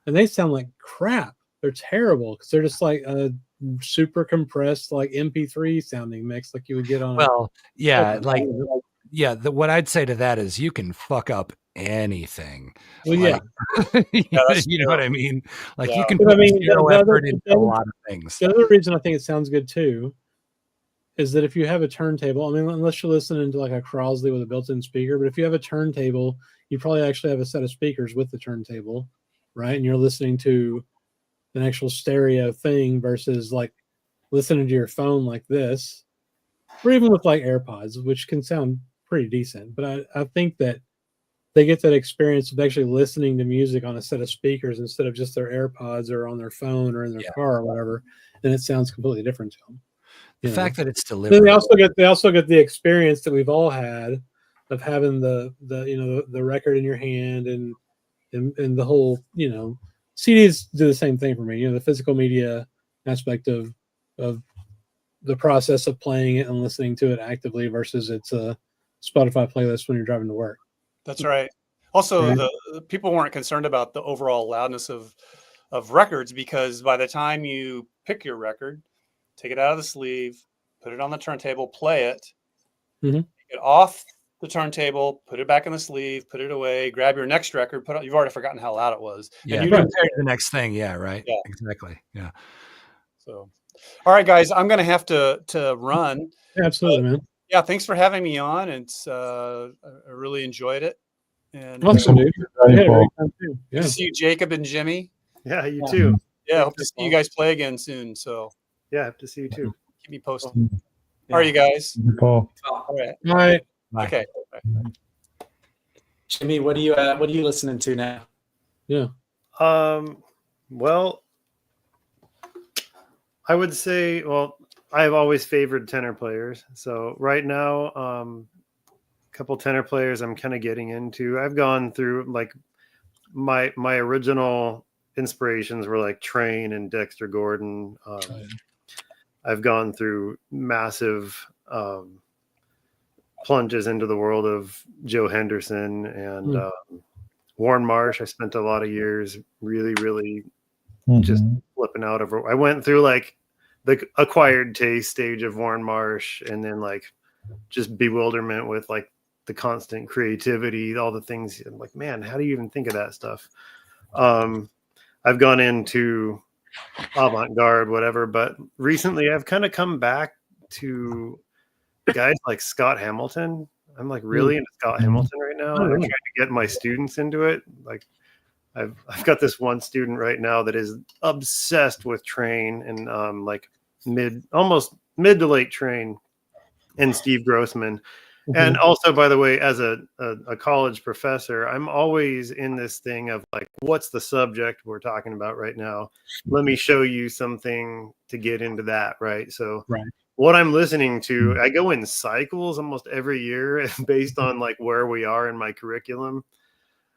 and they sound like crap. They're terrible because they're just like a super compressed like MP3 sounding mix like you would get on. What I'd say to that is you can fuck up anything. Well, you know what I mean? Like you can put zero effort into a lot of things. The other reason I think it sounds good too is that if you have a turntable, I mean, unless you're listening to like a Crosley with a built-in speaker, but if you have a turntable, you probably actually have a set of speakers with the turntable, right? And you're listening to an actual stereo thing versus like listening to your phone like this, or even with like AirPods, which can sound pretty decent. But I think that they get that experience of actually listening to music on a set of speakers instead of just their AirPods or on their phone or in their car or whatever, and it sounds completely different to them. The fact that it's delivered. They also get the experience that we've all had of having the record in your hand and the whole, CDs do the same thing for me. The physical media aspect of the process of playing it and listening to it actively versus it's a Spotify playlist when you're driving to work. That's right. Also, the people weren't concerned about the overall loudness of records because by the time you pick your record, take it out of the sleeve, put it on the turntable, play it, take it off the turntable, put it back in the sleeve, put it away, grab your next record, you've already forgotten how loud it was. Yeah, and you compare the next thing. Yeah, right. Yeah, exactly. Yeah. So, all right, guys, I'm going to have to run. Yeah, absolutely, man. Yeah, thanks for having me on. It's I really enjoyed it. And awesome, dude. Good to see you, Jacob and Jimmy. Yeah, you too. Yeah, hope to see you guys play again soon. So yeah, hope to see you too. Keep me posted. All right, you guys. Paul. All right. Bye. Okay. Jimmy, what are you listening to now? Yeah. Well, I would say, I've always favored tenor players. So right now, a couple tenor players I'm kind of getting into. I've gone through like my original inspirations were like Train and Dexter Gordon. I've gone through massive plunges into the world of Joe Henderson and Warren Marsh. I spent a lot of years really, really just flipping out over. I went through like the acquired taste stage of Warren Marsh and then like just bewilderment with like the constant creativity, all the things. I'm like, man, how do you even think of that stuff? I've gone into avant-garde, whatever, but recently I've kind of come back to guys like Scott Hamilton. I'm like really into Scott Hamilton right now. And I'm trying to get my students into it. Like I've got this one student right now that is obsessed with Train and like almost mid to late Train and Steve Grossman. And also, by the way, as a college professor, I'm always in this thing of like, what's the subject we're talking about right now? Let me show you something to get into that, right? So what I'm listening to, I go in cycles almost every year based on like where we are in my curriculum,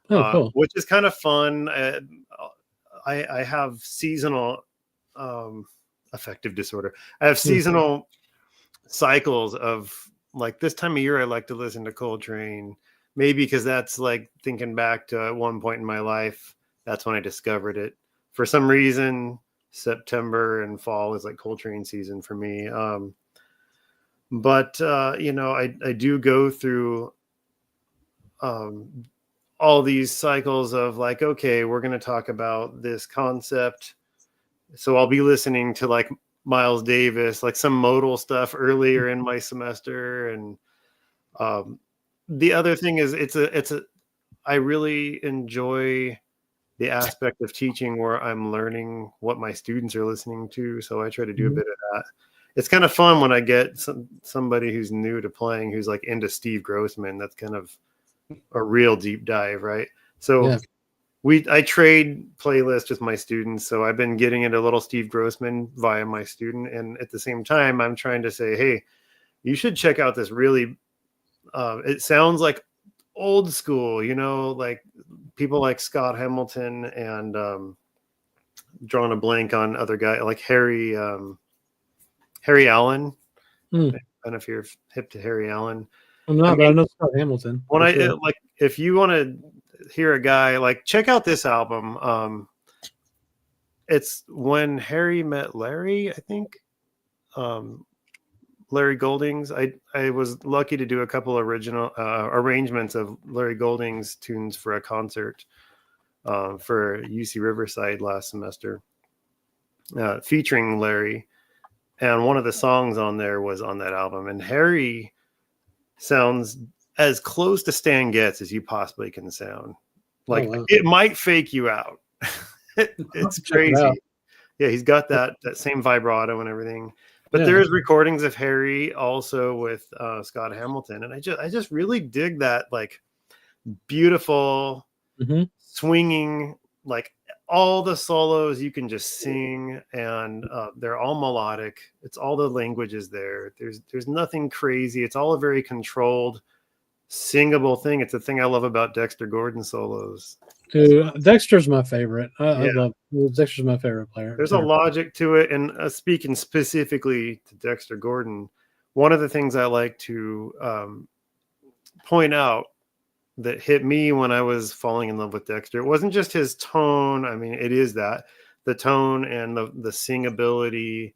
cool. Which is kind of fun. I have seasonal affective disorder. I have seasonal cycles of like this time of year, I like to listen to Coltrane, maybe because that's like thinking back to at one point in my life. That's when I discovered it. For some reason, September and fall is like Coltrane season for me. But I do go through all these cycles of like, okay, we're going to talk about this concept. So I'll be listening to like Miles Davis, like some modal stuff earlier in my semester. And the other thing is I really enjoy the aspect of teaching where I'm learning what my students are listening to. So I try to do a bit of that. It's kind of fun when I get somebody who's new to playing, who's like into Steve Grossman. That's kind of a real deep dive, right? So I trade playlists with my students. So I've been getting into a little Steve Grossman via my student. And at the same time, I'm trying to say, hey, you should check out this really, it sounds like old school, you know, like people like Scott Hamilton and drawing a blank on other guy like Harry Allen. I don't know if you're hip to Harry Allen. I'm not, but I know Scott Hamilton. When like, if you want to hear a guy, like, check out this album. It's When Harry Met Larry, I think. Larry Golding's. I was lucky to do a couple original arrangements of Larry Golding's tunes for a concert for UC Riverside last semester, featuring Larry. And one of the songs on there was on that album. And Harry sounds as close to Stan Getz as you possibly can sound. Like, it might fake you out. It's crazy. Yeah, he's got that same vibrato and everything. But there's recordings of Harry also with Scott Hamilton, and I just really dig that, like, beautiful swinging, like all the solos you can just sing, and they're all melodic. It's all the languages there. There's nothing crazy. It's all a very controlled, singable thing. It's the thing I love about Dexter Gordon solos. Dude, Dexter's my favorite. I love Dexter's my favorite player. There's a logic to it, and speaking specifically to Dexter Gordon, one of the things I like to point out that hit me when I was falling in love with Dexter, it wasn't just his tone. I mean, it is that the tone and the singability,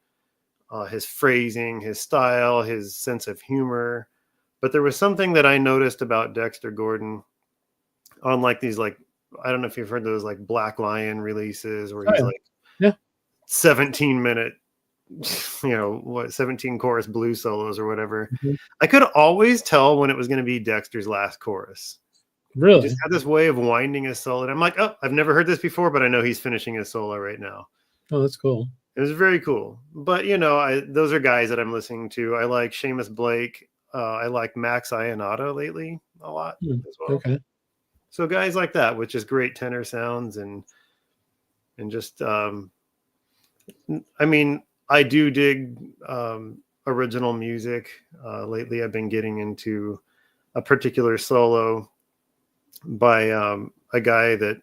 his phrasing, his style, his sense of humor. But there was something that I noticed about Dexter Gordon on like these, like, I don't know if you've heard those like Black Lion releases where he's 17-minute, 17 chorus blues solos or whatever. I could always tell when it was going to be Dexter's last chorus. Really? He just had this way of winding his solo. And I'm like, oh, I've never heard this before, but I know he's finishing his solo right now. Oh, that's cool. It was very cool. But, those are guys that I'm listening to. I like Seamus Blake. I like Max Ionata lately a lot as well. Okay. So guys like that, with just great tenor sounds and just, I mean, I do dig original music. Lately, I've been getting into a particular solo by a guy that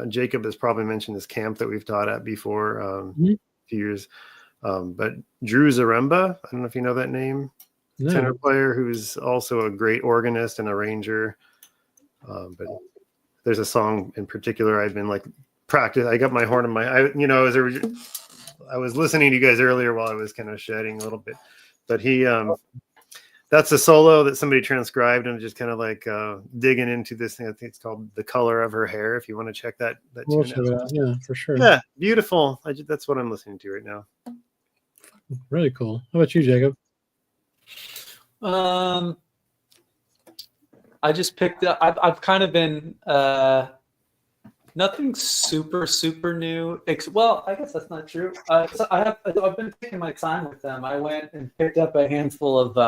Jacob has probably mentioned, this camp that we've taught at before a few years. But Drew Zaremba, I don't know if you know that name, tenor player who's also a great organist and arranger. But there's a song in particular I've been like practice. I got my horn in my, I was listening to you guys earlier while I was kind of shedding a little bit, but that's a solo that somebody transcribed, and just kind of like digging into this thing. I think it's called "The Color of Her Hair." If you want to check that we'll tune check it out. Yeah, for sure. Yeah, beautiful. That's what I'm listening to right now. Really cool. How about you, Jacob? I just picked up. I've kind of been nothing super new. Well, I guess that's not true. So I've been taking my time with them. I went and picked up a handful of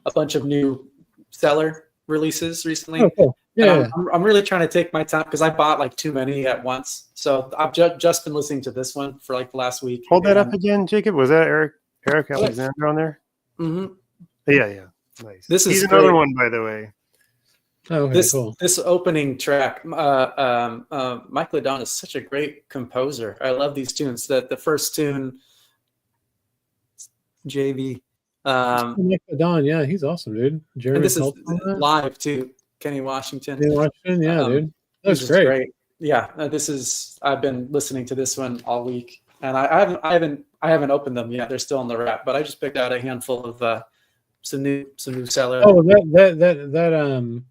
a bunch of new seller releases recently. Oh, cool. Yeah, I'm really trying to take my time because I bought like too many at once. So I've just been listening to this one for like the last week. Hold that up again, Jacob. Was that Eric Alexander on there? Mm-hmm. Yeah. Nice. He's another one, by the way. Oh, okay, cool. This opening track, Mike Ladon is such a great composer. I love these tunes. The first tune, JV. Mike Ladon, yeah, he's awesome, dude. And this is live too. Kenny Washington. Yeah, dude. That's great. Yeah, I've been listening to this one all week, and I haven't opened them yet. They're still in the wrap, but I just picked out a handful of some new seller. Oh, that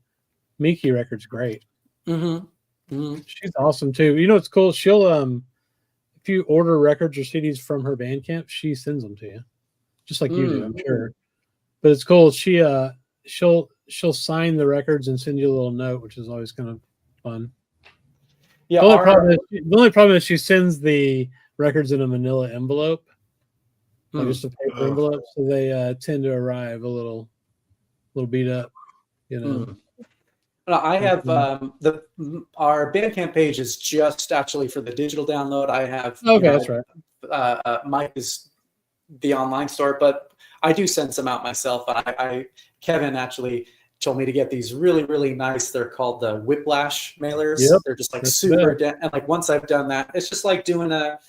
Miki record's great. Mm-hmm. She's awesome too. You know what's cool? She'll you order records or CDs from her Bandcamp, she sends them to you, just like you do, I'm sure. But it's cool. She'll sign the records and send you a little note, which is always kind of fun. Yeah. The only problem is she sends the records in a manila envelope, like just a paper envelope, so they tend to arrive a little beat up, you know. I have our Bandcamp page is just actually for the digital download. I have that's right. Mike is the online store, but I do send some out myself. Kevin actually told me to get these really, really nice. They're called the Whiplash mailers. Yep, they're just like super and like once I've done that, it's just like doing like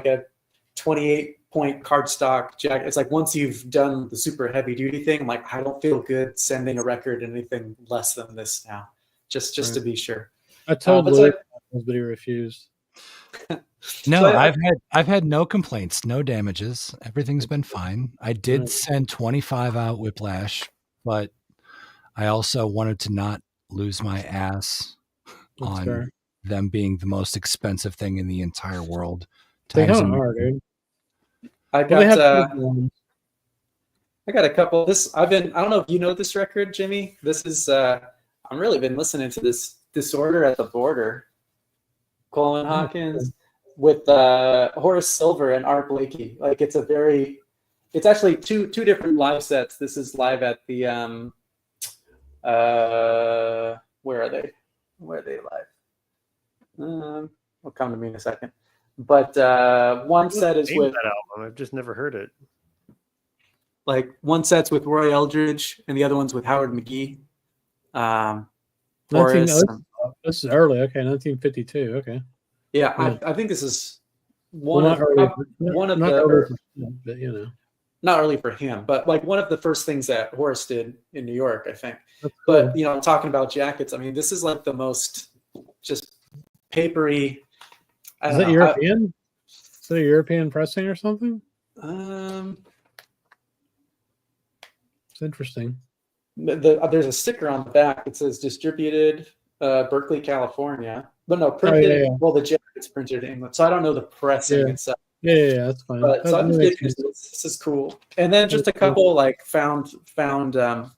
a 28-point cardstock jacket. It's like once you've done the super heavy duty thing, I'm like, I don't feel good sending a record anything less than this now, just to be sure. I told Luke, but he refused. No, so I've had no complaints, no damages. Everything's been fine. I did send 25 out Whiplash, but I also wanted to not lose my ass on them being the most expensive thing in the entire world. They kind of are, dude. I got a couple. I don't know if you know this record, Jimmy. This is I'm really been listening to this Disorder at the Border. Coleman Hawkins with Horace Silver and Art Blakey. Like it's actually two different live sets. This is live at the where are they live? Will come to me in a second. But one set is with that album. I've just never heard it. Like one set's with Roy Eldridge and the other one's with Howard McGee. This is early. Okay, 1952. Okay. Yeah, I think this is not early for him, but like one of the first things that Horace did in New York, I think. But I'm talking about jackets. I mean, this is like the most just papery. Is it European? Is it a European pressing or something? It's interesting. There's a sticker on the back that says distributed Berkeley, California. But no, printed. Well, the jacket's printed in England, so I don't know the pressing itself. Yeah, that's fine. But, so this is cool. And then just a couple like found some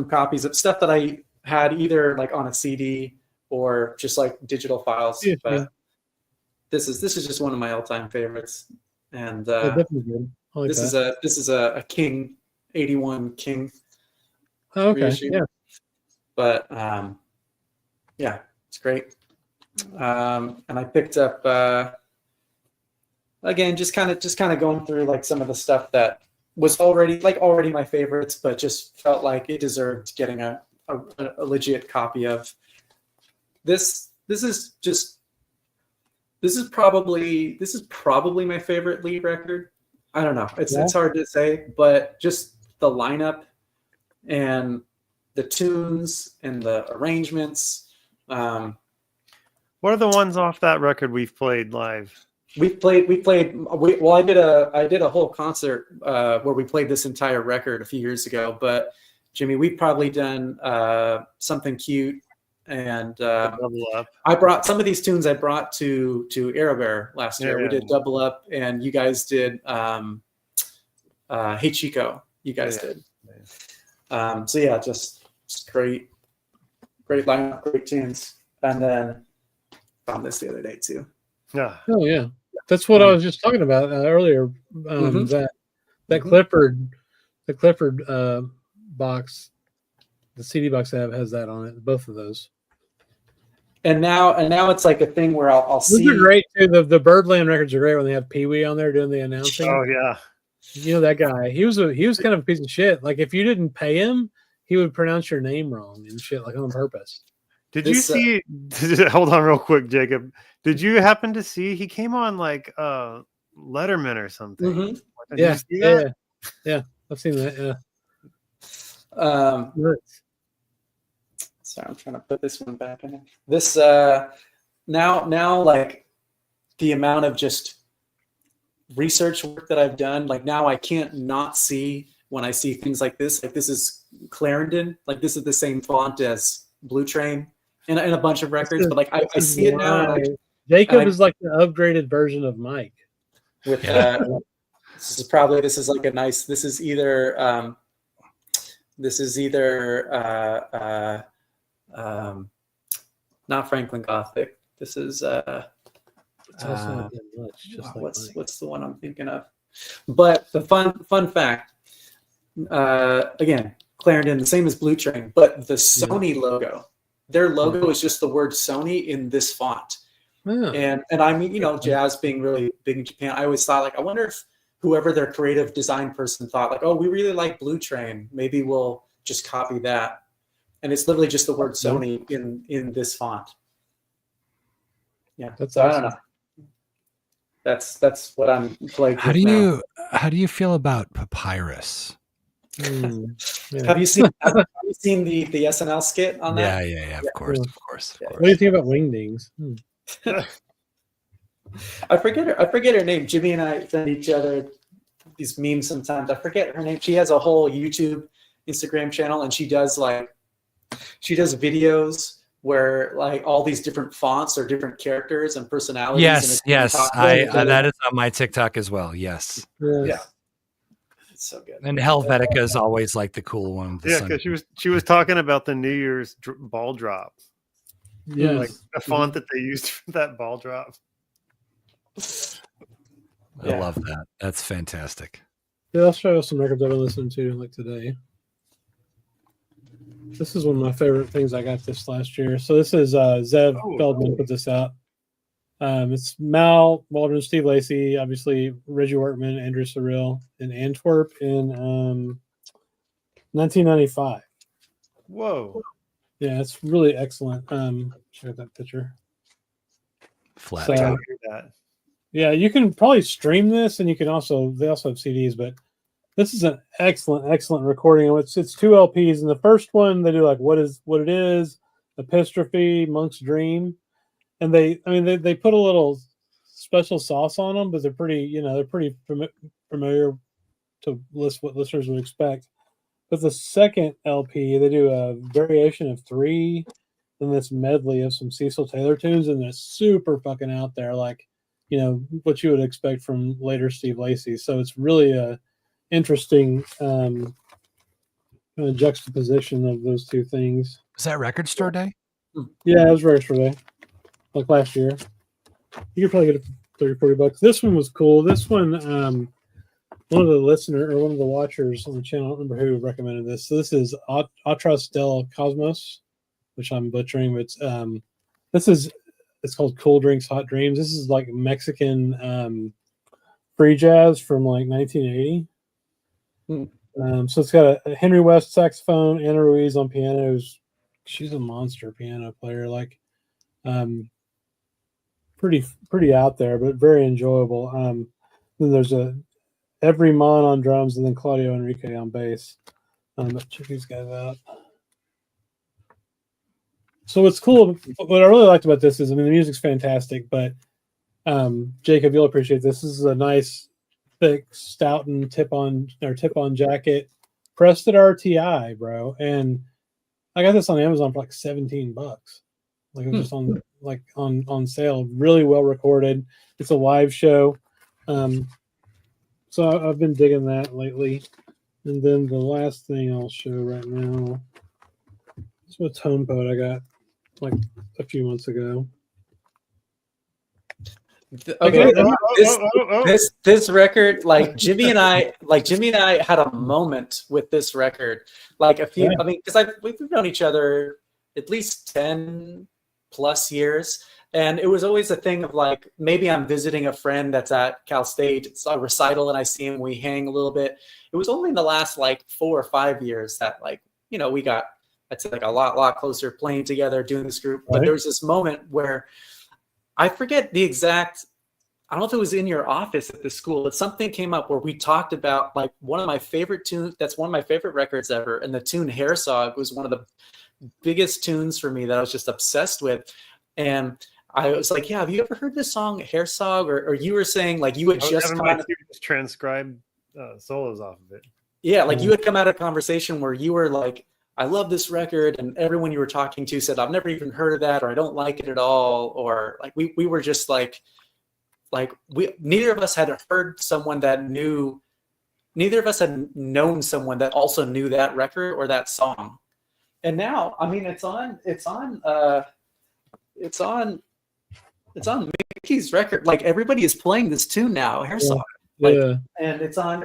copies of stuff that I had either like on a CD or just like digital files. Yeah, but this is just one of my all-time favorites. And definitely good. Like this is a King 81 King. Oh, okay. Reissue. Yeah. But yeah, it's great. And I picked up again, just kind of going through like some of the stuff that was already my favorites, but just felt like it deserved getting a legit copy of. This is probably my favorite lead record. I don't know. It's hard to say, but just the lineup and the tunes and the arrangements. What are the ones off that record we've played live? I did a whole concert where we played this entire record a few years ago. But Jimmy, we've probably done Something Cute, and Double Up. I brought some of these tunes. I brought to Air last year. We did Double Up, and you guys did Hey Chico. You guys did. So yeah, just great lineup, great tunes, and then found this the other day too. Yeah. Oh yeah, that's what I was just talking about earlier. That Clifford box, the CD box I have has that on it. Both of those. And now it's like a thing where I'll see. Those are great too. The Birdland records are great when they have Pee Wee on there doing the announcing. Oh yeah. You know that guy. He was kind of a piece of shit. Like if you didn't pay him, he would pronounce your name wrong and shit, like on purpose. Did you see? Hold on, real quick, Jacob. Did you happen to see? He came on like Letterman or something. Mm-hmm. Yeah. I've seen that. Yeah. Sorry, I'm trying to put this one back in there. This now like the amount of just research work that I've done, like now I can't not see when I see things like this. Like this is Clarendon, like this is the same font as Blue Train and a bunch of records, but like I see it now. Jacob is like the upgraded version of Mike. With this is like a nice. This is either not Franklin Gothic. This is It's also not that much, just like what's the one I'm thinking of? But the fun fact, again, Clarendon, the same as Blue Train, but the Sony logo, their logo is just the word Sony in this font. Yeah. And I mean, jazz being really big in Japan, I always thought, like, I wonder if whoever their creative design person thought, like, oh, we really like Blue Train, maybe we'll just copy that. And it's literally just the word Sony in this font. Yeah, that's so awesome. I don't know. That's what I'm like. How do you feel about papyrus? Yeah. Have you seen the SNL skit on that? Yeah. Of course. What do you think about wingdings? I forget her name. Jimmy and I send each other these memes sometimes. I forget her name. She has a whole YouTube, Instagram channel, and she does videos where like all these different fonts are different characters and personalities. Yes. That is on my TikTok as well. Yes. Yeah. It's so good. And Helvetica is always like the cool one. Yeah, because she was talking about the New Year's ball drop. Yeah, like the font that they used for that ball drop. I love that. That's fantastic. Yeah, I'll show you some records I've been listening to like today. This is one of my favorite things I got this last year. So this is Zev Feldman put this out. It's Mal Waldron, Steve Lacy, obviously Reggie Workman, Andrew Cyril in Antwerp in 1995. Whoa. Yeah, it's really excellent. Check out that picture. Flat. So, yeah, you can probably stream this, and they also have CDs, but this is an excellent recording. It's 2 LPs, and the first one they do like what it is, Epistrophe, Monk's Dream, and they put a little special sauce on them, but they're pretty familiar to what listeners would expect. But the second LP, they do a variation of 3, and this medley of some Cecil Taylor tunes, and they're super fucking out there, like what you would expect from later Steve Lacy. So it's really a interesting juxtaposition of those two things. Was that Record Store Day? Yeah, it was Record Store Day, like last year. You could probably get it for $30-$40. This one was cool. This one, one of the watchers on the channel, I don't remember who recommended this. So this is Atras del Cosmos, which I'm butchering, but it's called Cool Drinks, Hot Dreams. This is like Mexican free jazz from like 1980. So it's got a Henry West saxophone, Anna Ruiz on piano. She's a monster piano player, like pretty out there, but very enjoyable. Then there's Every Mon on drums, and then Claudio Enrique on bass. But check these guys out. So what's cool, what I really liked about this is, the music's fantastic, but Jacob, you'll appreciate this. This is a nice, thick Stoughton tip-on jacket, pressed at RTI, bro. And I got this on Amazon for like $17. Like it was just on sale. Really well recorded. It's a live show. So I've been digging that lately. And then the last thing I'll show right now is a Tone Poet I got like a few months ago. Okay, this record, like Jimmy and I had a moment with this record. Like because we've known each other at least 10 plus years. And it was always a thing of like, maybe I'm visiting a friend that's at Cal State, it's a recital, and I see him, we hang a little bit. It was only in the last like 4 or 5 years that we got, I'd say like a lot closer playing together, doing this group. But there was this moment where I forget the exact, I don't know if it was in your office at the school, but something came up where we talked about like one of my favorite tunes, that's one of my favorite records ever. And the tune Hairsog was one of the biggest tunes for me that I was just obsessed with. And I was like, yeah, have you ever heard this song Hairsog? Or you were saying like you had just transcribed solos off of it. Yeah, like you had come out of a conversation where you were like I love this record, and everyone you were talking to said, I've never even heard of that, or I don't like it at all, or like we were just like neither of us had heard someone that knew, neither of us had known someone that also knew that record or that song. And now, I mean, it's on Mickey's record. Like everybody is playing this tune now, Hair Song. Like, and it's on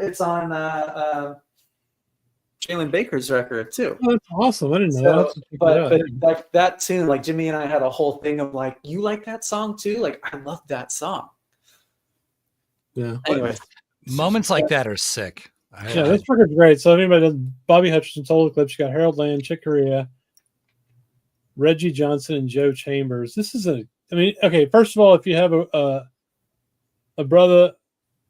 Jalen Baker's record too. Oh, that's awesome. I didn't know that. But like that tune, like Jimmy and I had a whole thing of like, you like that song too? Like, I love that song. Yeah. Anyway, moments like that are sick. Yeah, this record's great. So anybody does Bobby Hutcherson solo clips, you got Harold Land, Chick Corea, Reggie Johnson, and Joe Chambers. This is okay, first of all, if you have a brother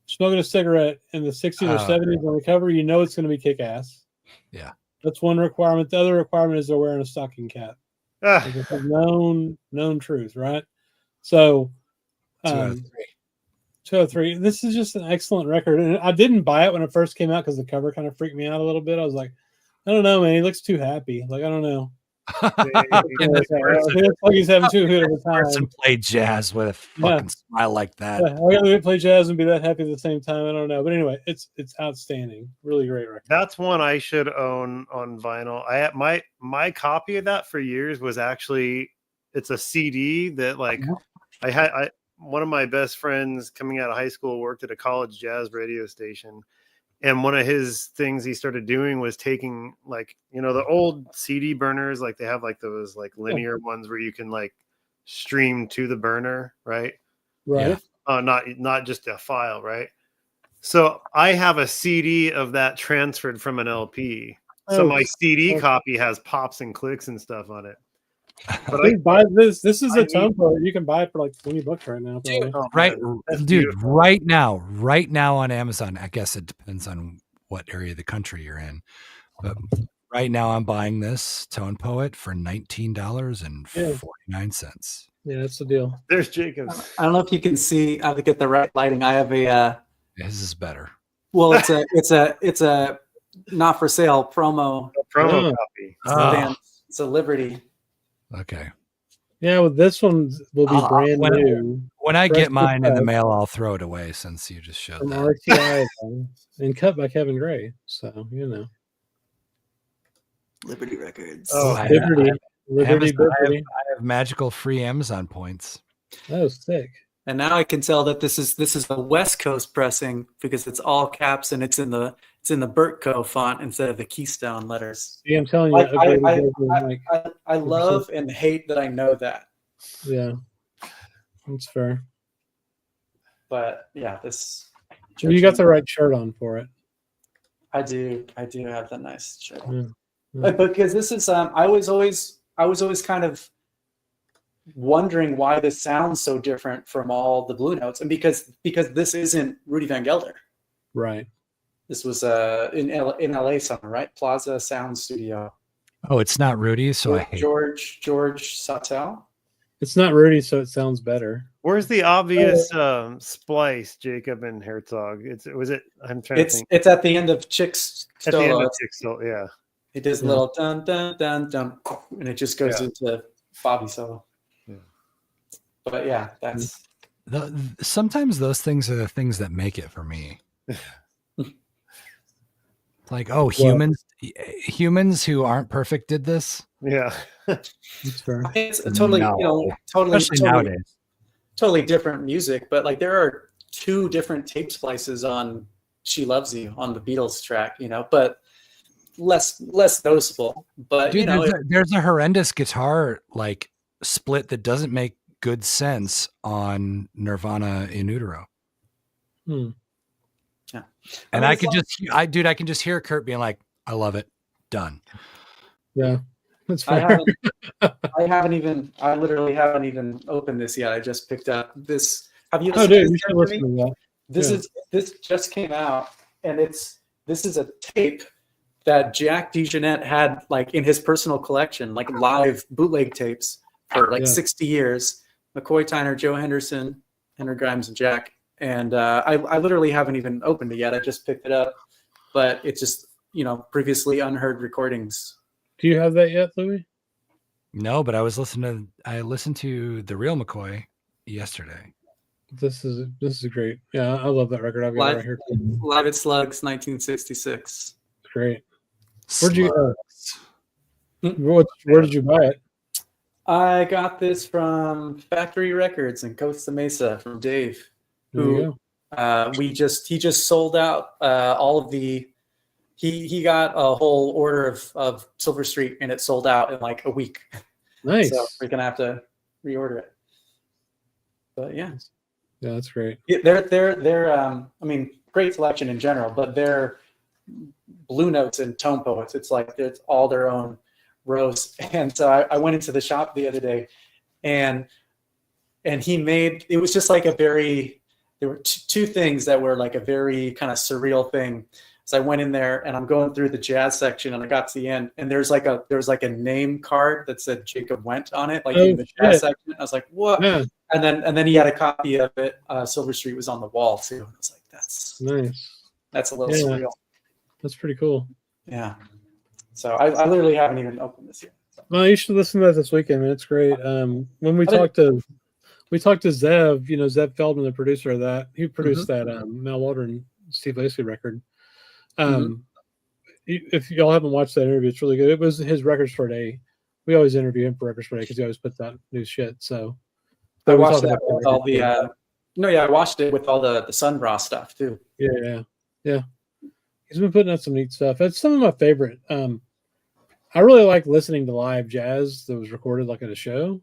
smoking a cigarette in the 60s or 70s on the cover, you know it's going to be kick-ass. Yeah. That's one requirement. The other requirement is they're wearing a stocking cap. It's a known truth, right? So 203. This is just an excellent record. And I didn't buy it when it first came out because the cover kind of freaked me out a little bit. I was like, I don't know, man. He looks too happy. Like, I don't know. He looks like he's having too good of a time. Person played jazz with a fucking smile like that. Yeah, I gotta play jazz and be that happy at the same time. I don't know, but anyway, it's outstanding. Really great record. That's one I should own on vinyl. I had my copy of that for years was actually, it's a CD that like I one of my best friends coming out of high school worked at a college jazz radio station. And one of his things he started doing was taking like, you know, the old CD burners, like they have like those like linear ones where you can like stream to the burner, right? Right. Not just a file, right? So I have a CD of that transferred from an LP. So my CD copy has pops and clicks and stuff on it. But I buy this. This is a tone poet. You can buy it for like $20 right now. Right now on Amazon. I guess it depends on what area of the country you're in, but right now I'm buying this Tone Poet for $19.49. Yeah, that's the deal. There's Jacob. I don't know if you can see. I have to get the right lighting. I have a. This is better. Well, it's a not for sale promo. Promo copy. It's a Liberty. Okay. Yeah, well, this one will be brand new. When I get mine in the mail, I'll throw it away since you just showed from that. RTI and cut by Kevin Gray. So, you know. Liberty Records. Liberty. I have magical free Amazon points. That was sick. And now I can tell that this is the West Coast pressing because it's all caps and it's in the Bertco font instead of the Keystone letters. Yeah, I'm telling you. I love and hate that I know that. Yeah, that's fair. But yeah, this. You got the right shirt on for it. I do have the nice shirt. Yeah. Because this is I was always kind of wondering why this sounds so different from all the Blue Notes, and because this isn't Rudy Van Gelder. Right. This was in LA somewhere, right? Plaza Sound Studio. Oh, it's not Rudy, so I hate George Sautel. It's not Rudy, so it sounds better. Where's the obvious splice, Jacob and Herzog? I'm trying to think. It's at the end of Chick's At the end solo. of Chick's solo, yeah. It does a little dun dun dun dun, and it just goes into Bobby solo. Yeah. But yeah, that's sometimes those things are the things that make it for me. Like, oh, humans who aren't perfect did this. Yeah, that's fair. It's totally, totally different music. But like, there are 2 different tape splices on "She Loves You" on the Beatles track, but less noticeable. But dude, there's a horrendous guitar like split that doesn't make good sense on Nirvana in Utero. Yeah. And I can just hear Kurt being like, I love it. Done. Yeah. That's fair. I literally haven't even opened this yet. I just picked up this. Have you listened to this? This just came out, and this is a tape that Jack DeJohnette had like in his personal collection, like live bootleg tapes for 60 years. McCoy Tyner, Joe Henderson, Henry Grimes, and Jack. And I literally haven't even opened it yet. I just picked it up, but it's just previously unheard recordings. Do you have that yet, Louis? No, but I listened to The Real McCoy yesterday. This is great. Yeah, I love that record. I've got it right here. Live at Slugs, 1966. Great. Where did you buy it? I got this from Factory Records in Costa Mesa from Dave, who he just sold out all of the. He got a whole order of Silver Street and it sold out in like a week. Nice. So we're gonna have to reorder it. But yeah, that's great. They're I mean, great selection in general, but they're blue notes and tone poets. It's like it's all their own rows. And so I went into the shop the other day, and he made it was just like there were two things that were like a very kind of surreal thing. So I went in there and I'm going through the jazz section and I got to the end and there's like a name card that said Jacob Went on it, like in the jazz section. I was like, what? Yeah. And then he had a copy of it. Silver Street was on the wall too. And I was like, that's nice. That's a little surreal. That's pretty cool. Yeah. So I literally haven't even opened this yet. So. Well, you should listen to that this weekend, man. It's great. When we talked to Zev, Zev Feldman, the producer of that, he produced that Mal Waldron, Steve Lacy record. If y'all haven't watched that interview, it's really good. It was his Record Store Day. We always interview him for Record Store Day because he always puts out new shit. So I watched that with all the I watched it with all the Sun Bra stuff too. Yeah. He's been putting out some neat stuff. It's some of my favorite. I really like listening to live jazz that was recorded like at a show.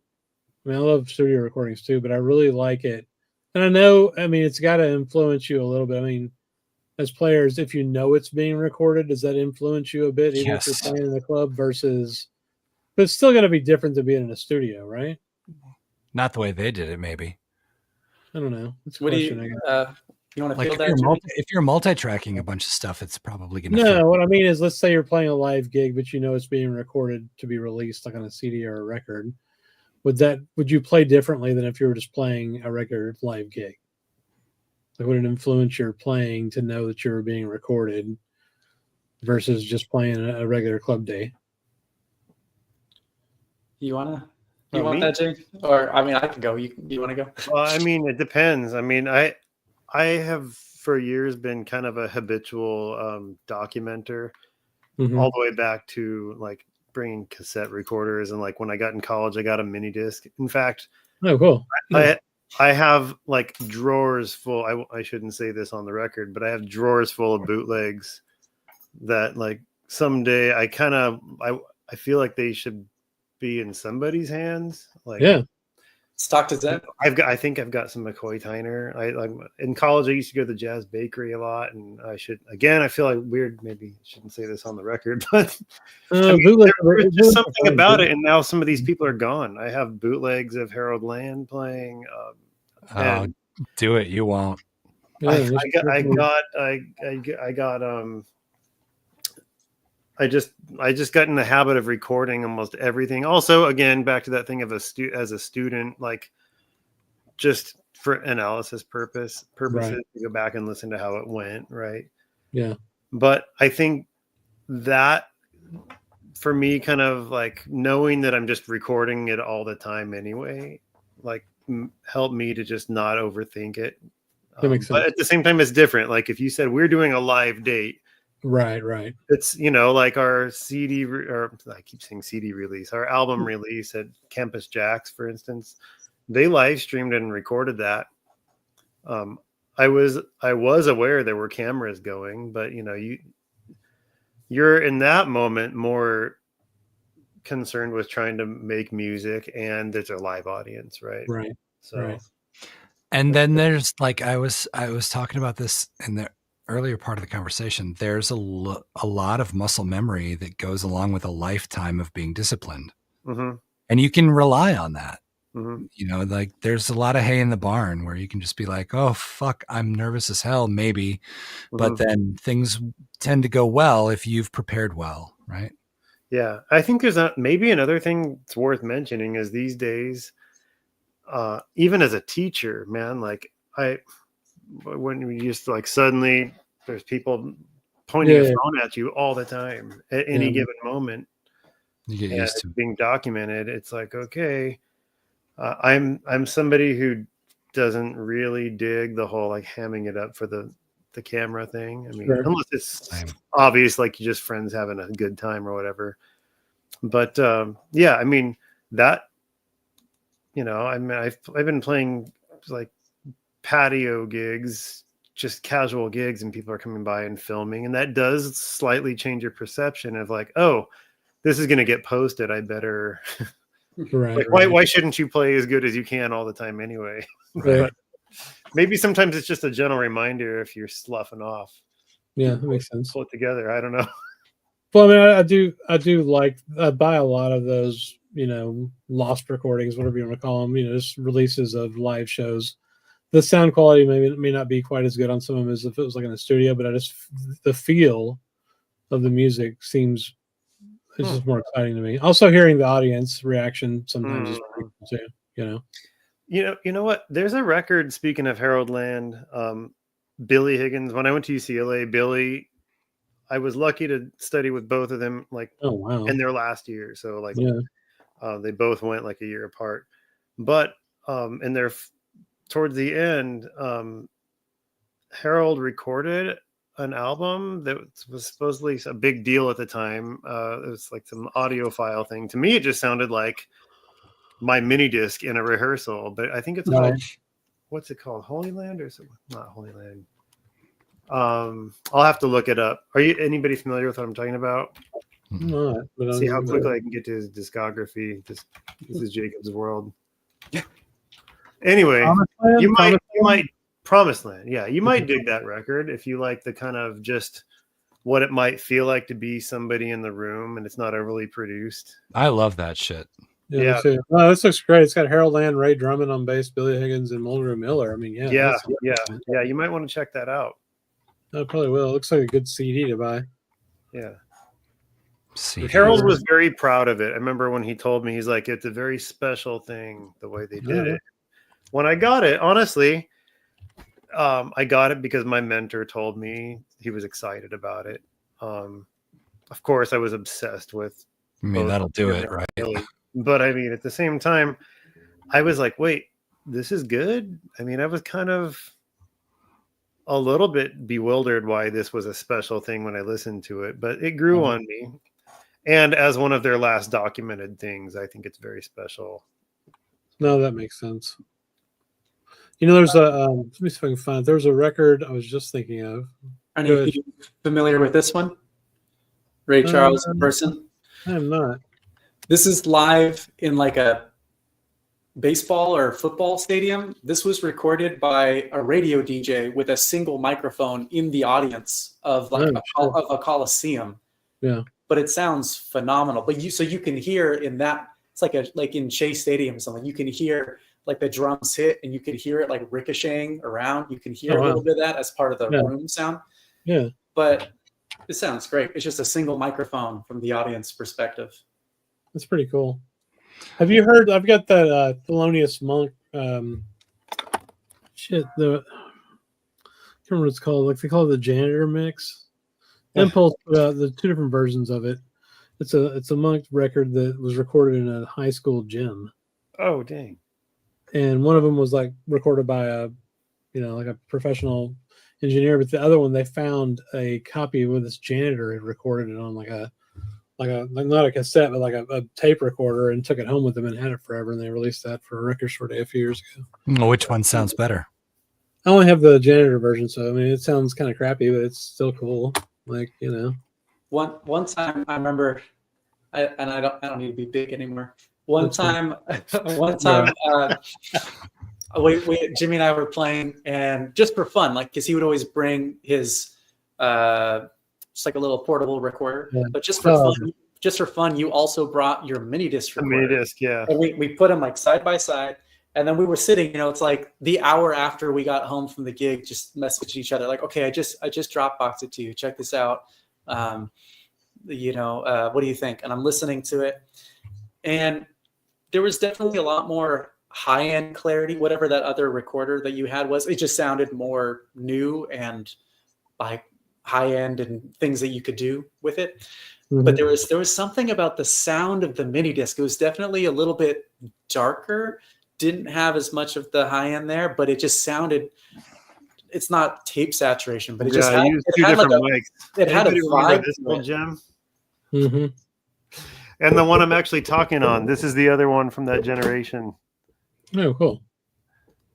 I mean, I love studio recordings too, but I really like it. And I know, it's got to influence you a little bit. I mean, as players, if you know it's being recorded, does that influence you a bit, even if you're playing in the club versus? But it's still going to be different than being in a studio, right? Not the way they did it, maybe. I don't know. It's a question. You want to like feel that? If you're multi-tracking a bunch of stuff, it's probably going to. No, what I mean is, let's say you're playing a live gig, but it's being recorded to be released, like on a CD or a record. Would you play differently than if you were just playing a regular live gig? Like, would it influence your playing to know that you're being recorded versus just playing a regular club day? You want that, Jay? Or I can go. You want to go? Well, it depends. I have for years been kind of a habitual documenter, all the way back to like bringing cassette recorders, and like when I got in college, I got a mini disc. In fact, oh cool. I have like drawers full. I shouldn't say this on the record, but I have drawers full of bootlegs that like someday I feel like they should be in somebody's hands. Like, yeah. Stock to Zen. I think I've got some McCoy Tyner. In college I used to go to the Jazz Bakery a lot, and I feel like weird. Maybe I shouldn't say this on the record, but there's just something about it. And now some of these people are gone. I have bootlegs of Harold Land playing. Do it. You won't. I just got in the habit of recording almost everything. Also, again, back to that thing of as a student, like just for analysis purposes, right. To go back and listen to how it went, right? Yeah. But I think that for me, kind of like knowing that I'm just recording it all the time anyway, like helped me to just not overthink it. That makes sense. But at the same time, it's different. Like if you said we're doing a live date. Right. It's, like our CD, or I keep saying CD release, our album release at Campus Jacks, for instance, they live streamed and recorded that. I was aware there were cameras going, but you're in that moment more concerned with trying to make music, and there's a live audience, right? Right. So, right. And then there's like I was talking about this in the earlier part of the conversation. There's a lot of muscle memory that goes along with a lifetime of being disciplined, and you can rely on that. Like there's a lot of hay in the barn where you can just be like, oh fuck, I'm nervous as hell, maybe, but then things tend to go well if you've prepared well, right? Yeah, I think there's maybe another thing that's worth mentioning is these days, even as a teacher, man, like when we used to like suddenly there's people pointing a phone at you all the time at any given moment. You get and used it's to it. being documented. It's like, okay, I'm somebody who doesn't really dig the whole like hamming it up for the camera thing. I mean, Sure. unless it's Same. obvious, like you just friends having a good time or whatever. But yeah, I mean that, you know, I mean, I've been playing like patio gigs, just casual gigs, and people are coming by and filming, and that does slightly change your perception of like, oh, this is going to get posted. I better. Right. Like, right. why shouldn't you play as good as you can all the time anyway? Right. But maybe sometimes it's just a gentle reminder if you're sloughing off. Yeah, that makes sense. Pull it together. I don't know. Well, I mean, I do like, I buy a lot of those, you know, lost recordings, whatever you want to call them, you know, just releases of live shows. The sound quality may not be quite as good on some of them as if it was like in a studio, but the feel of the music seems, it's just more exciting to me. Also, hearing the audience reaction sometimes is pretty cool too, you know. You know what? There's a record, speaking of Harold Land, Billy Higgins. When I went to UCLA, Billy, I was lucky to study with both of them, like in their last year. So like, they both went like a year apart. But towards the end, Harold recorded an album that was supposedly a big deal at the time. It was like some audiophile thing. To me, it just sounded like my mini disc in a rehearsal, but I think it's called, what's it called? Holy Land or something? Not Holy Land. I'll have to look it up. Are you anybody familiar with what I'm talking about? No, See how quickly I can get to his discography. This is Jacob's World. Anyway, you might Promised Land. Yeah, you might dig that record if you like the kind of just what it might feel like to be somebody in the room and it's not overly produced. I love that shit. Yeah. Oh, this looks great. It's got Harold Land, Ray Drummond on bass, Billy Higgins, and Mulder Miller. I mean, yeah. You might want to check that out. I probably will. It looks like a good CD to buy. Yeah. CD. Harold was very proud of it. I remember when he told me, he's like, it's a very special thing the way they did it. When I got it, honestly, I got it because my mentor told me he was excited about it. Of course, I was obsessed with. I mean, that'll do it, right? But I mean, at the same time, I was like, wait, this is good? I mean, I was kind of a little bit bewildered why this was a special thing when I listened to it, but it grew on me. And as one of their last documented things, I think it's very special. No, that makes sense. You know, there's a let me see if I can find it. There's a record I was just thinking of. Are you familiar with this one? Ray Charles in person? I'm not. This is live in like a baseball or football stadium. This was recorded by a radio DJ with a single microphone in the audience of like of a coliseum. Yeah. But it sounds phenomenal. But you can hear in that, it's like in Shea Stadium or something, you can hear like the drums hit and you can hear it like ricocheting around. You can hear a little bit of that as part of the room sound. Yeah. But it sounds great. It's just a single microphone from the audience perspective. That's pretty cool. Have you heard? I've got that Thelonious Monk. I can't remember what it's called. Like they call it the Janitor Mix. Impulse put out the two different versions of it. It's a Monk record that was recorded in a high school gym. Oh dang! And one of them was like recorded by like a professional engineer, but the other one they found a copy where this janitor had recorded it on like not a cassette, but like a tape recorder, and took it home with them and had it forever. And they released that for Record Store Day a few years ago. Which one sounds better? I only have the janitor version, so I mean it sounds kind of crappy, but it's still cool. Like, you know. One time I remember, I don't need to be big anymore. One time, Jimmy and I were playing, and just for fun, like because he would always bring his just like a little portable recorder, but just for fun, you also brought your mini disc recorder. Mini disc, yeah. And we put them like side by side, and then we were sitting. It's like the hour after we got home from the gig, just messaging each other like, okay, I just Dropboxed it to you. Check this out. What do you think? And I'm listening to it, and there was definitely a lot more high-end clarity. Whatever that other recorder that you had was, it just sounded more new and like high-end and things that you could do with it. but there was something about the sound of the mini disc. It was definitely a little bit darker, didn't have as much of the high end there, but it just sounded. It's not tape saturation, but it just had, used two different mics. It had a vibe. This old gem. And the one I'm actually talking on, this is the other one from that generation. Oh, cool.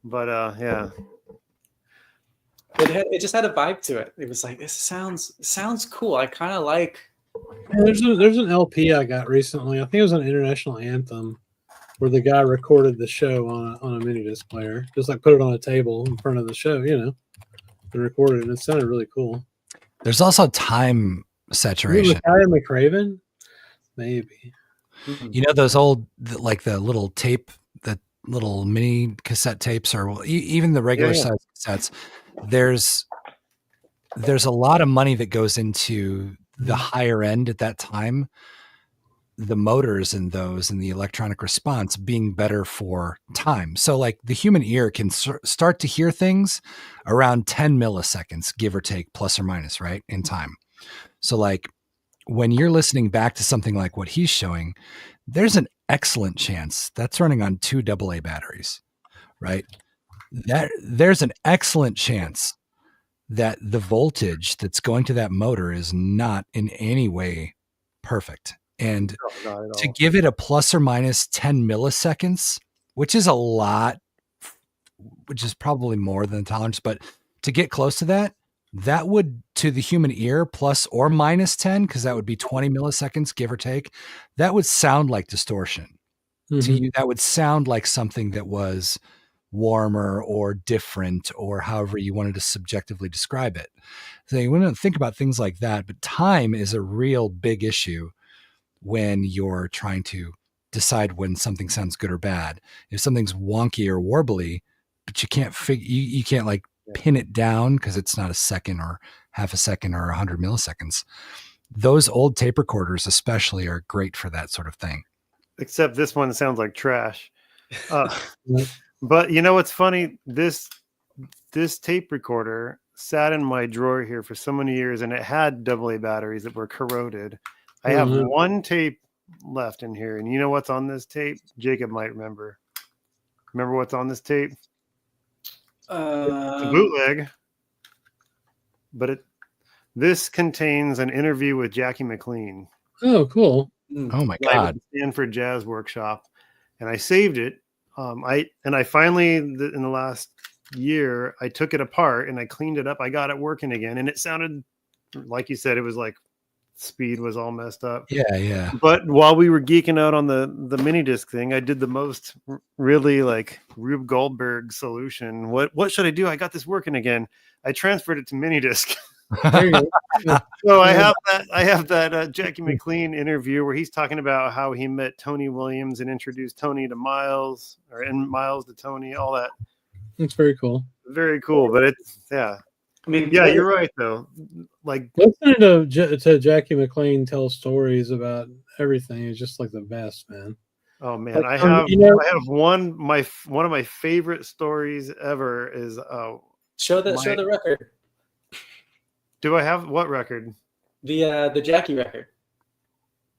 But yeah. It just had a vibe to it. It was like, this sounds cool. I kind of like. There's an LP I got recently. I think it was an International Anthem, where the guy recorded the show on a mini disc player, just like put it on a table in front of the show, and recorded it. And it sounded really cool. There's also time saturation. Tyler McCraven, maybe. You know those old, like the little tape, the little mini cassette tapes, or even the regular size cassettes. There's a lot of money that goes into the higher end at that time. The motors in those and the electronic response being better for time. So like the human ear can start to hear things around 10 milliseconds, give or take, plus or minus, right, in time. So like when you're listening back to something like what he's showing, there's an excellent chance that's running on 2 AA batteries, right? There's an excellent chance that the voltage that's going to that motor is not in any way perfect. And to give it a plus or minus 10 milliseconds, which is a lot, which is probably more than tolerance, but to get close to that, that would, to the human ear, plus or minus 10, because that would be 20 milliseconds, give or take, that would sound like distortion. To you, that would sound like something that was warmer or different, or however you wanted to subjectively describe it. So you wouldn't think about things like that, but time is a real big issue when you're trying to decide when something sounds good or bad. If something's wonky or warbly, but you can't you can't like pin it down because it's not a second or half a second or 100 milliseconds. Those old tape recorders especially are great for that sort of thing. Except this one sounds like trash. But you know what's funny? This tape recorder sat in my drawer here for so many years, and it had AA batteries that were corroded. I have one tape left in here, and you know what's on this tape? Jacob might remember. Remember what's on this tape? It's a bootleg, but this contains an interview with Jackie McLean. Oh, cool! Oh my God! Stanford Jazz Workshop, and I saved it. I finally in the last year I took it apart and I cleaned it up. I got it working again, and it sounded like you said. It was like speed was all messed up. Yeah. But while we were geeking out on the mini disc thing, I did the most really like Rube Goldberg solution. What should I do? I got this working again. I transferred it to mini disc. So I have that Jackie McLean interview where he's talking about how he met Tony Williams and introduced Tony to Miles, and Miles to Tony, all that. It's very cool. Very cool. But it's I mean, yeah, you're right though. Like listening to Jackie McLean tell stories about everything is just like the best, man. Oh man, I have one of my favorite stories ever is show the record. Do I have what record? The Jackie record.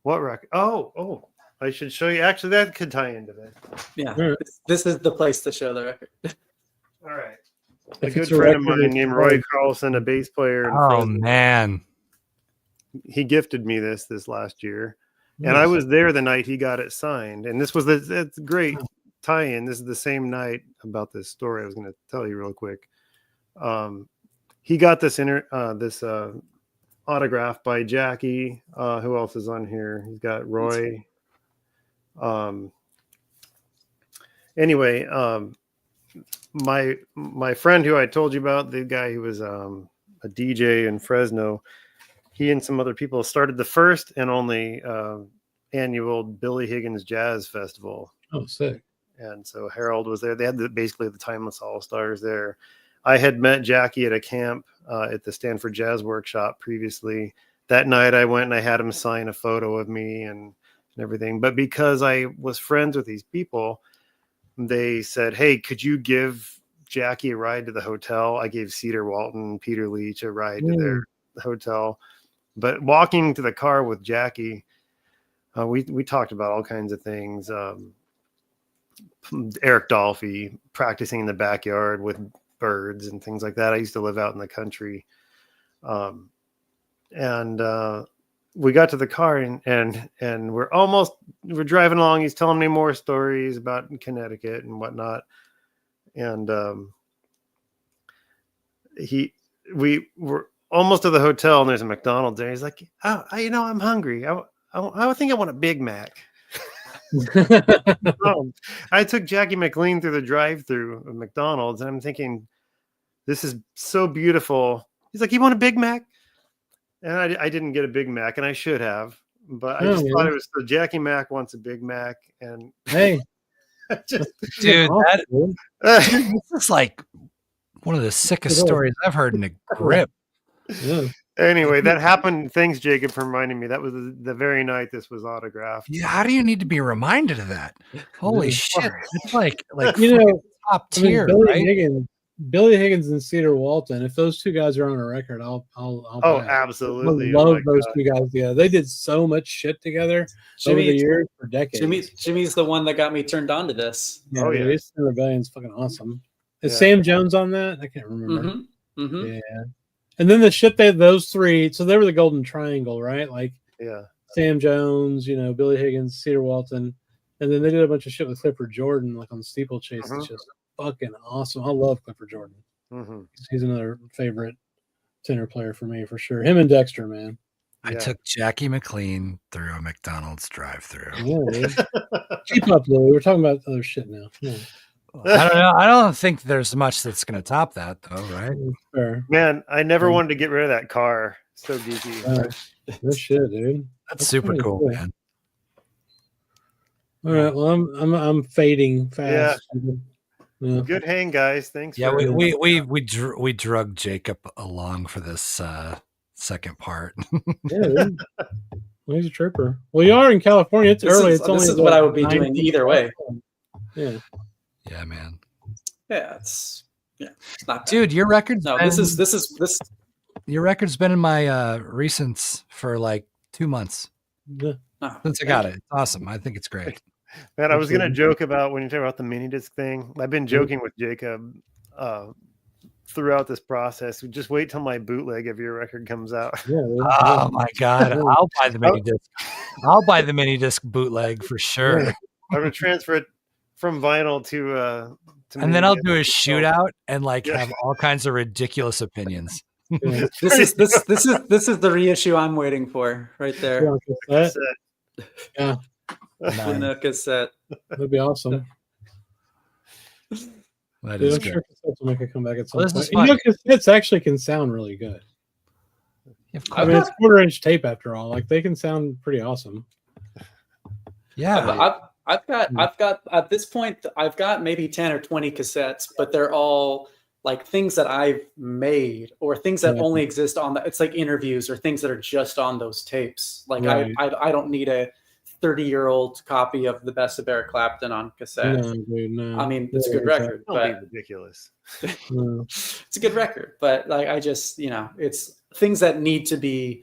What record? Oh, I should show you. Actually, that could tie into this. Yeah, this is the place to show the record. All right. A good friend of mine named Roy Carlson, a bass player. Oh man, he gifted me this last year, and I was there the night he got it signed. And this was that's great tie-in. This is the same night about this story I was going to tell you real quick. He got this autograph by Jackie. Who else is on here? He's got Roy. Anyway, my friend who I told you about, the guy who was a DJ in Fresno, he and some other people started the first and only annual Billy Higgins Jazz Festival. Oh, sick. And so Harold was there. They had basically the Timeless All-Stars there. I had met Jackie at a camp at the Stanford Jazz Workshop previously. That night I went and I had him sign a photo of me and everything. But because I was friends with these people, they said, hey, could you give Jackie a ride to the hotel? I gave Cedar Walton, Peter Leach a ride to their hotel. But walking to the car with Jackie, we talked about all kinds of things. Eric Dolphy, practicing in the backyard with birds and things like that. I used to live out in the country. We got to the car and we're driving along. He's telling me more stories about Connecticut and whatnot. And we were almost to the hotel, and there's a McDonald's there. He's like, I'm hungry. I think I want a Big Mac. I took Jackie McLean through the drive-through of McDonald's, and I'm thinking, this is so beautiful. He's like, you want a Big Mac? And I didn't get a Big Mac, and I should have, but I just thought it was so Jackie Mac wants a Big Mac, and hey, dude, this is like one of the sickest stories I've heard in a grip. Yeah. Anyway, that happened. Thanks, Jacob, for reminding me. That was the very night this was autographed. Yeah, how do you need to be reminded of that? Holy shit! It's like top tier, right? Billy Higgins and Cedar Walton. If those two guys are on a record, I'll buy it. Absolutely. I love those two guys. Yeah, they did so much shit together over the years for decades. Jimmy's the one that got me turned on to this. Yeah, Race and Rebellion's fucking awesome. Is Sam Jones on that? I can't remember. Yeah. And then the shit those three, so they were the Golden Triangle, right? Like Sam Jones, Billy Higgins, Cedar Walton, and then they did a bunch of shit with Clifford Jordan, like on Steeplechase. It's just fucking awesome. I love Clifford Jordan. He's another favorite tenor player for me, for sure. Him and Dexter, man. I took Jackie McLean through a McDonald's drive-through. Yeah, keep up, Louie. We're talking about other shit now. Yeah. I don't know. I don't think there's much that's going to top that, though, right? Fair. Man, I never wanted to get rid of that car. So geeky. Good shit, dude. That's super cool, man. All right. Well, I'm fading fast. Yeah. Good hang, guys. Thanks. Yeah, we drug Jacob along for this second part. Yeah, dude. Well, he's a trooper. Well, you are in California. It's early. This is what I would be doing either way. Yeah. Yeah, man. Yeah, it's not bad. Dude, your record's this your record's been in my recents for like 2 months. Yeah. Since I got it. It's awesome. I think it's great. Man, I was gonna joke about when you talk about the mini disc thing. I've been joking with Jacob throughout this process. Just wait till my bootleg of your record comes out. Yeah, oh my god, I'll buy the mini disc. I'll buy the mini disc bootleg for sure. I'm gonna transfer it from vinyl to and then I'll do a shootout and have all kinds of ridiculous opinions. This is the reissue I'm waiting for right there. Yeah. In a cassette. That'd be awesome. That is good. Sure cassettes will make a comeback at some point. Cassettes actually can sound really good. I mean, it's 1/4-inch tape after all. Like they can sound pretty awesome. Yeah. I've got at this point I've got maybe 10 or 20 cassettes, but they're all like things that I've made or things that only exist on it's like interviews or things that are just on those tapes. Like I don't need a 30-year-old copy of The Best of Eric Clapton on cassette. No, dude, no. I mean, it's a good record, but ridiculous. It's a good record, but like I just, it's things that need to be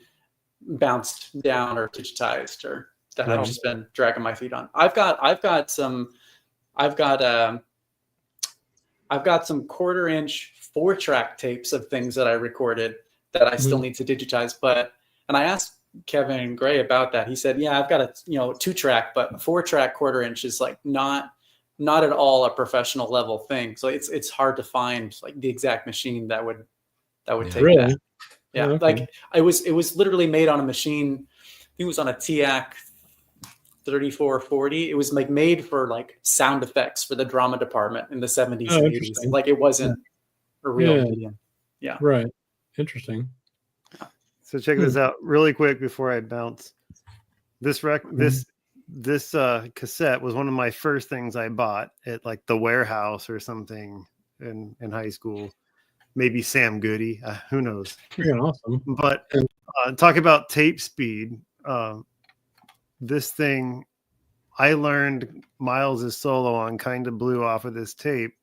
bounced down or digitized or that I've just been dragging my feet on. I've got some 1/4-inch 4-track tapes of things that I recorded that I still need to digitize. And I asked Kevin and Gray about that. He said, yeah, I've got a 2-track, but a 4-track 1/4-inch is like not at all a professional level thing. So it's hard to find like the exact machine that would take that. Yeah. Oh, okay. Like it was literally made on a machine. I think it was on a TIAC 3440. It was like made for like sound effects for the drama department in the 70s and 80s. Like it wasn't a real medium. Yeah. Right. Interesting. So check this out really quick before I bounce. This cassette was one of my first things I bought at like the warehouse or something in high school. Maybe Sam Goody. Who knows? Freaking awesome. But talk about tape speed. This thing, I learned Miles' solo on Kinda Blue off of this tape.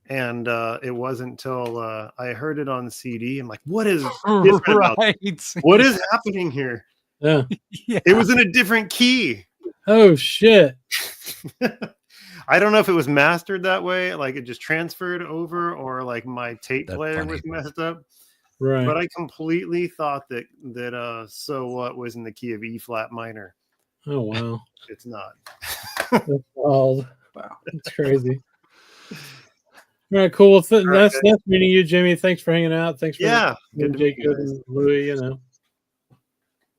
And it wasn't until I heard it on CD. I'm like, what is different about this? What is happening here? Yeah. It was in a different key. Oh shit. I don't know if it was mastered that way, like it just transferred over, or like my tape player was messed up. Right. But I completely thought that So What was in the key of E flat minor. Oh wow. It's not. That's wild. Wow. It's crazy. All right, cool. Well, nice meeting you, Jimmy. Thanks for hanging out. Thanks for good to meet you Jacob and Louis. You know,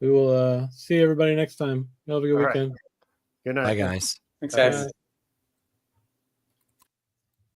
we will see everybody next time. Y'all have a good weekend. Good night. Bye, guys. Thanks, guys. Bye.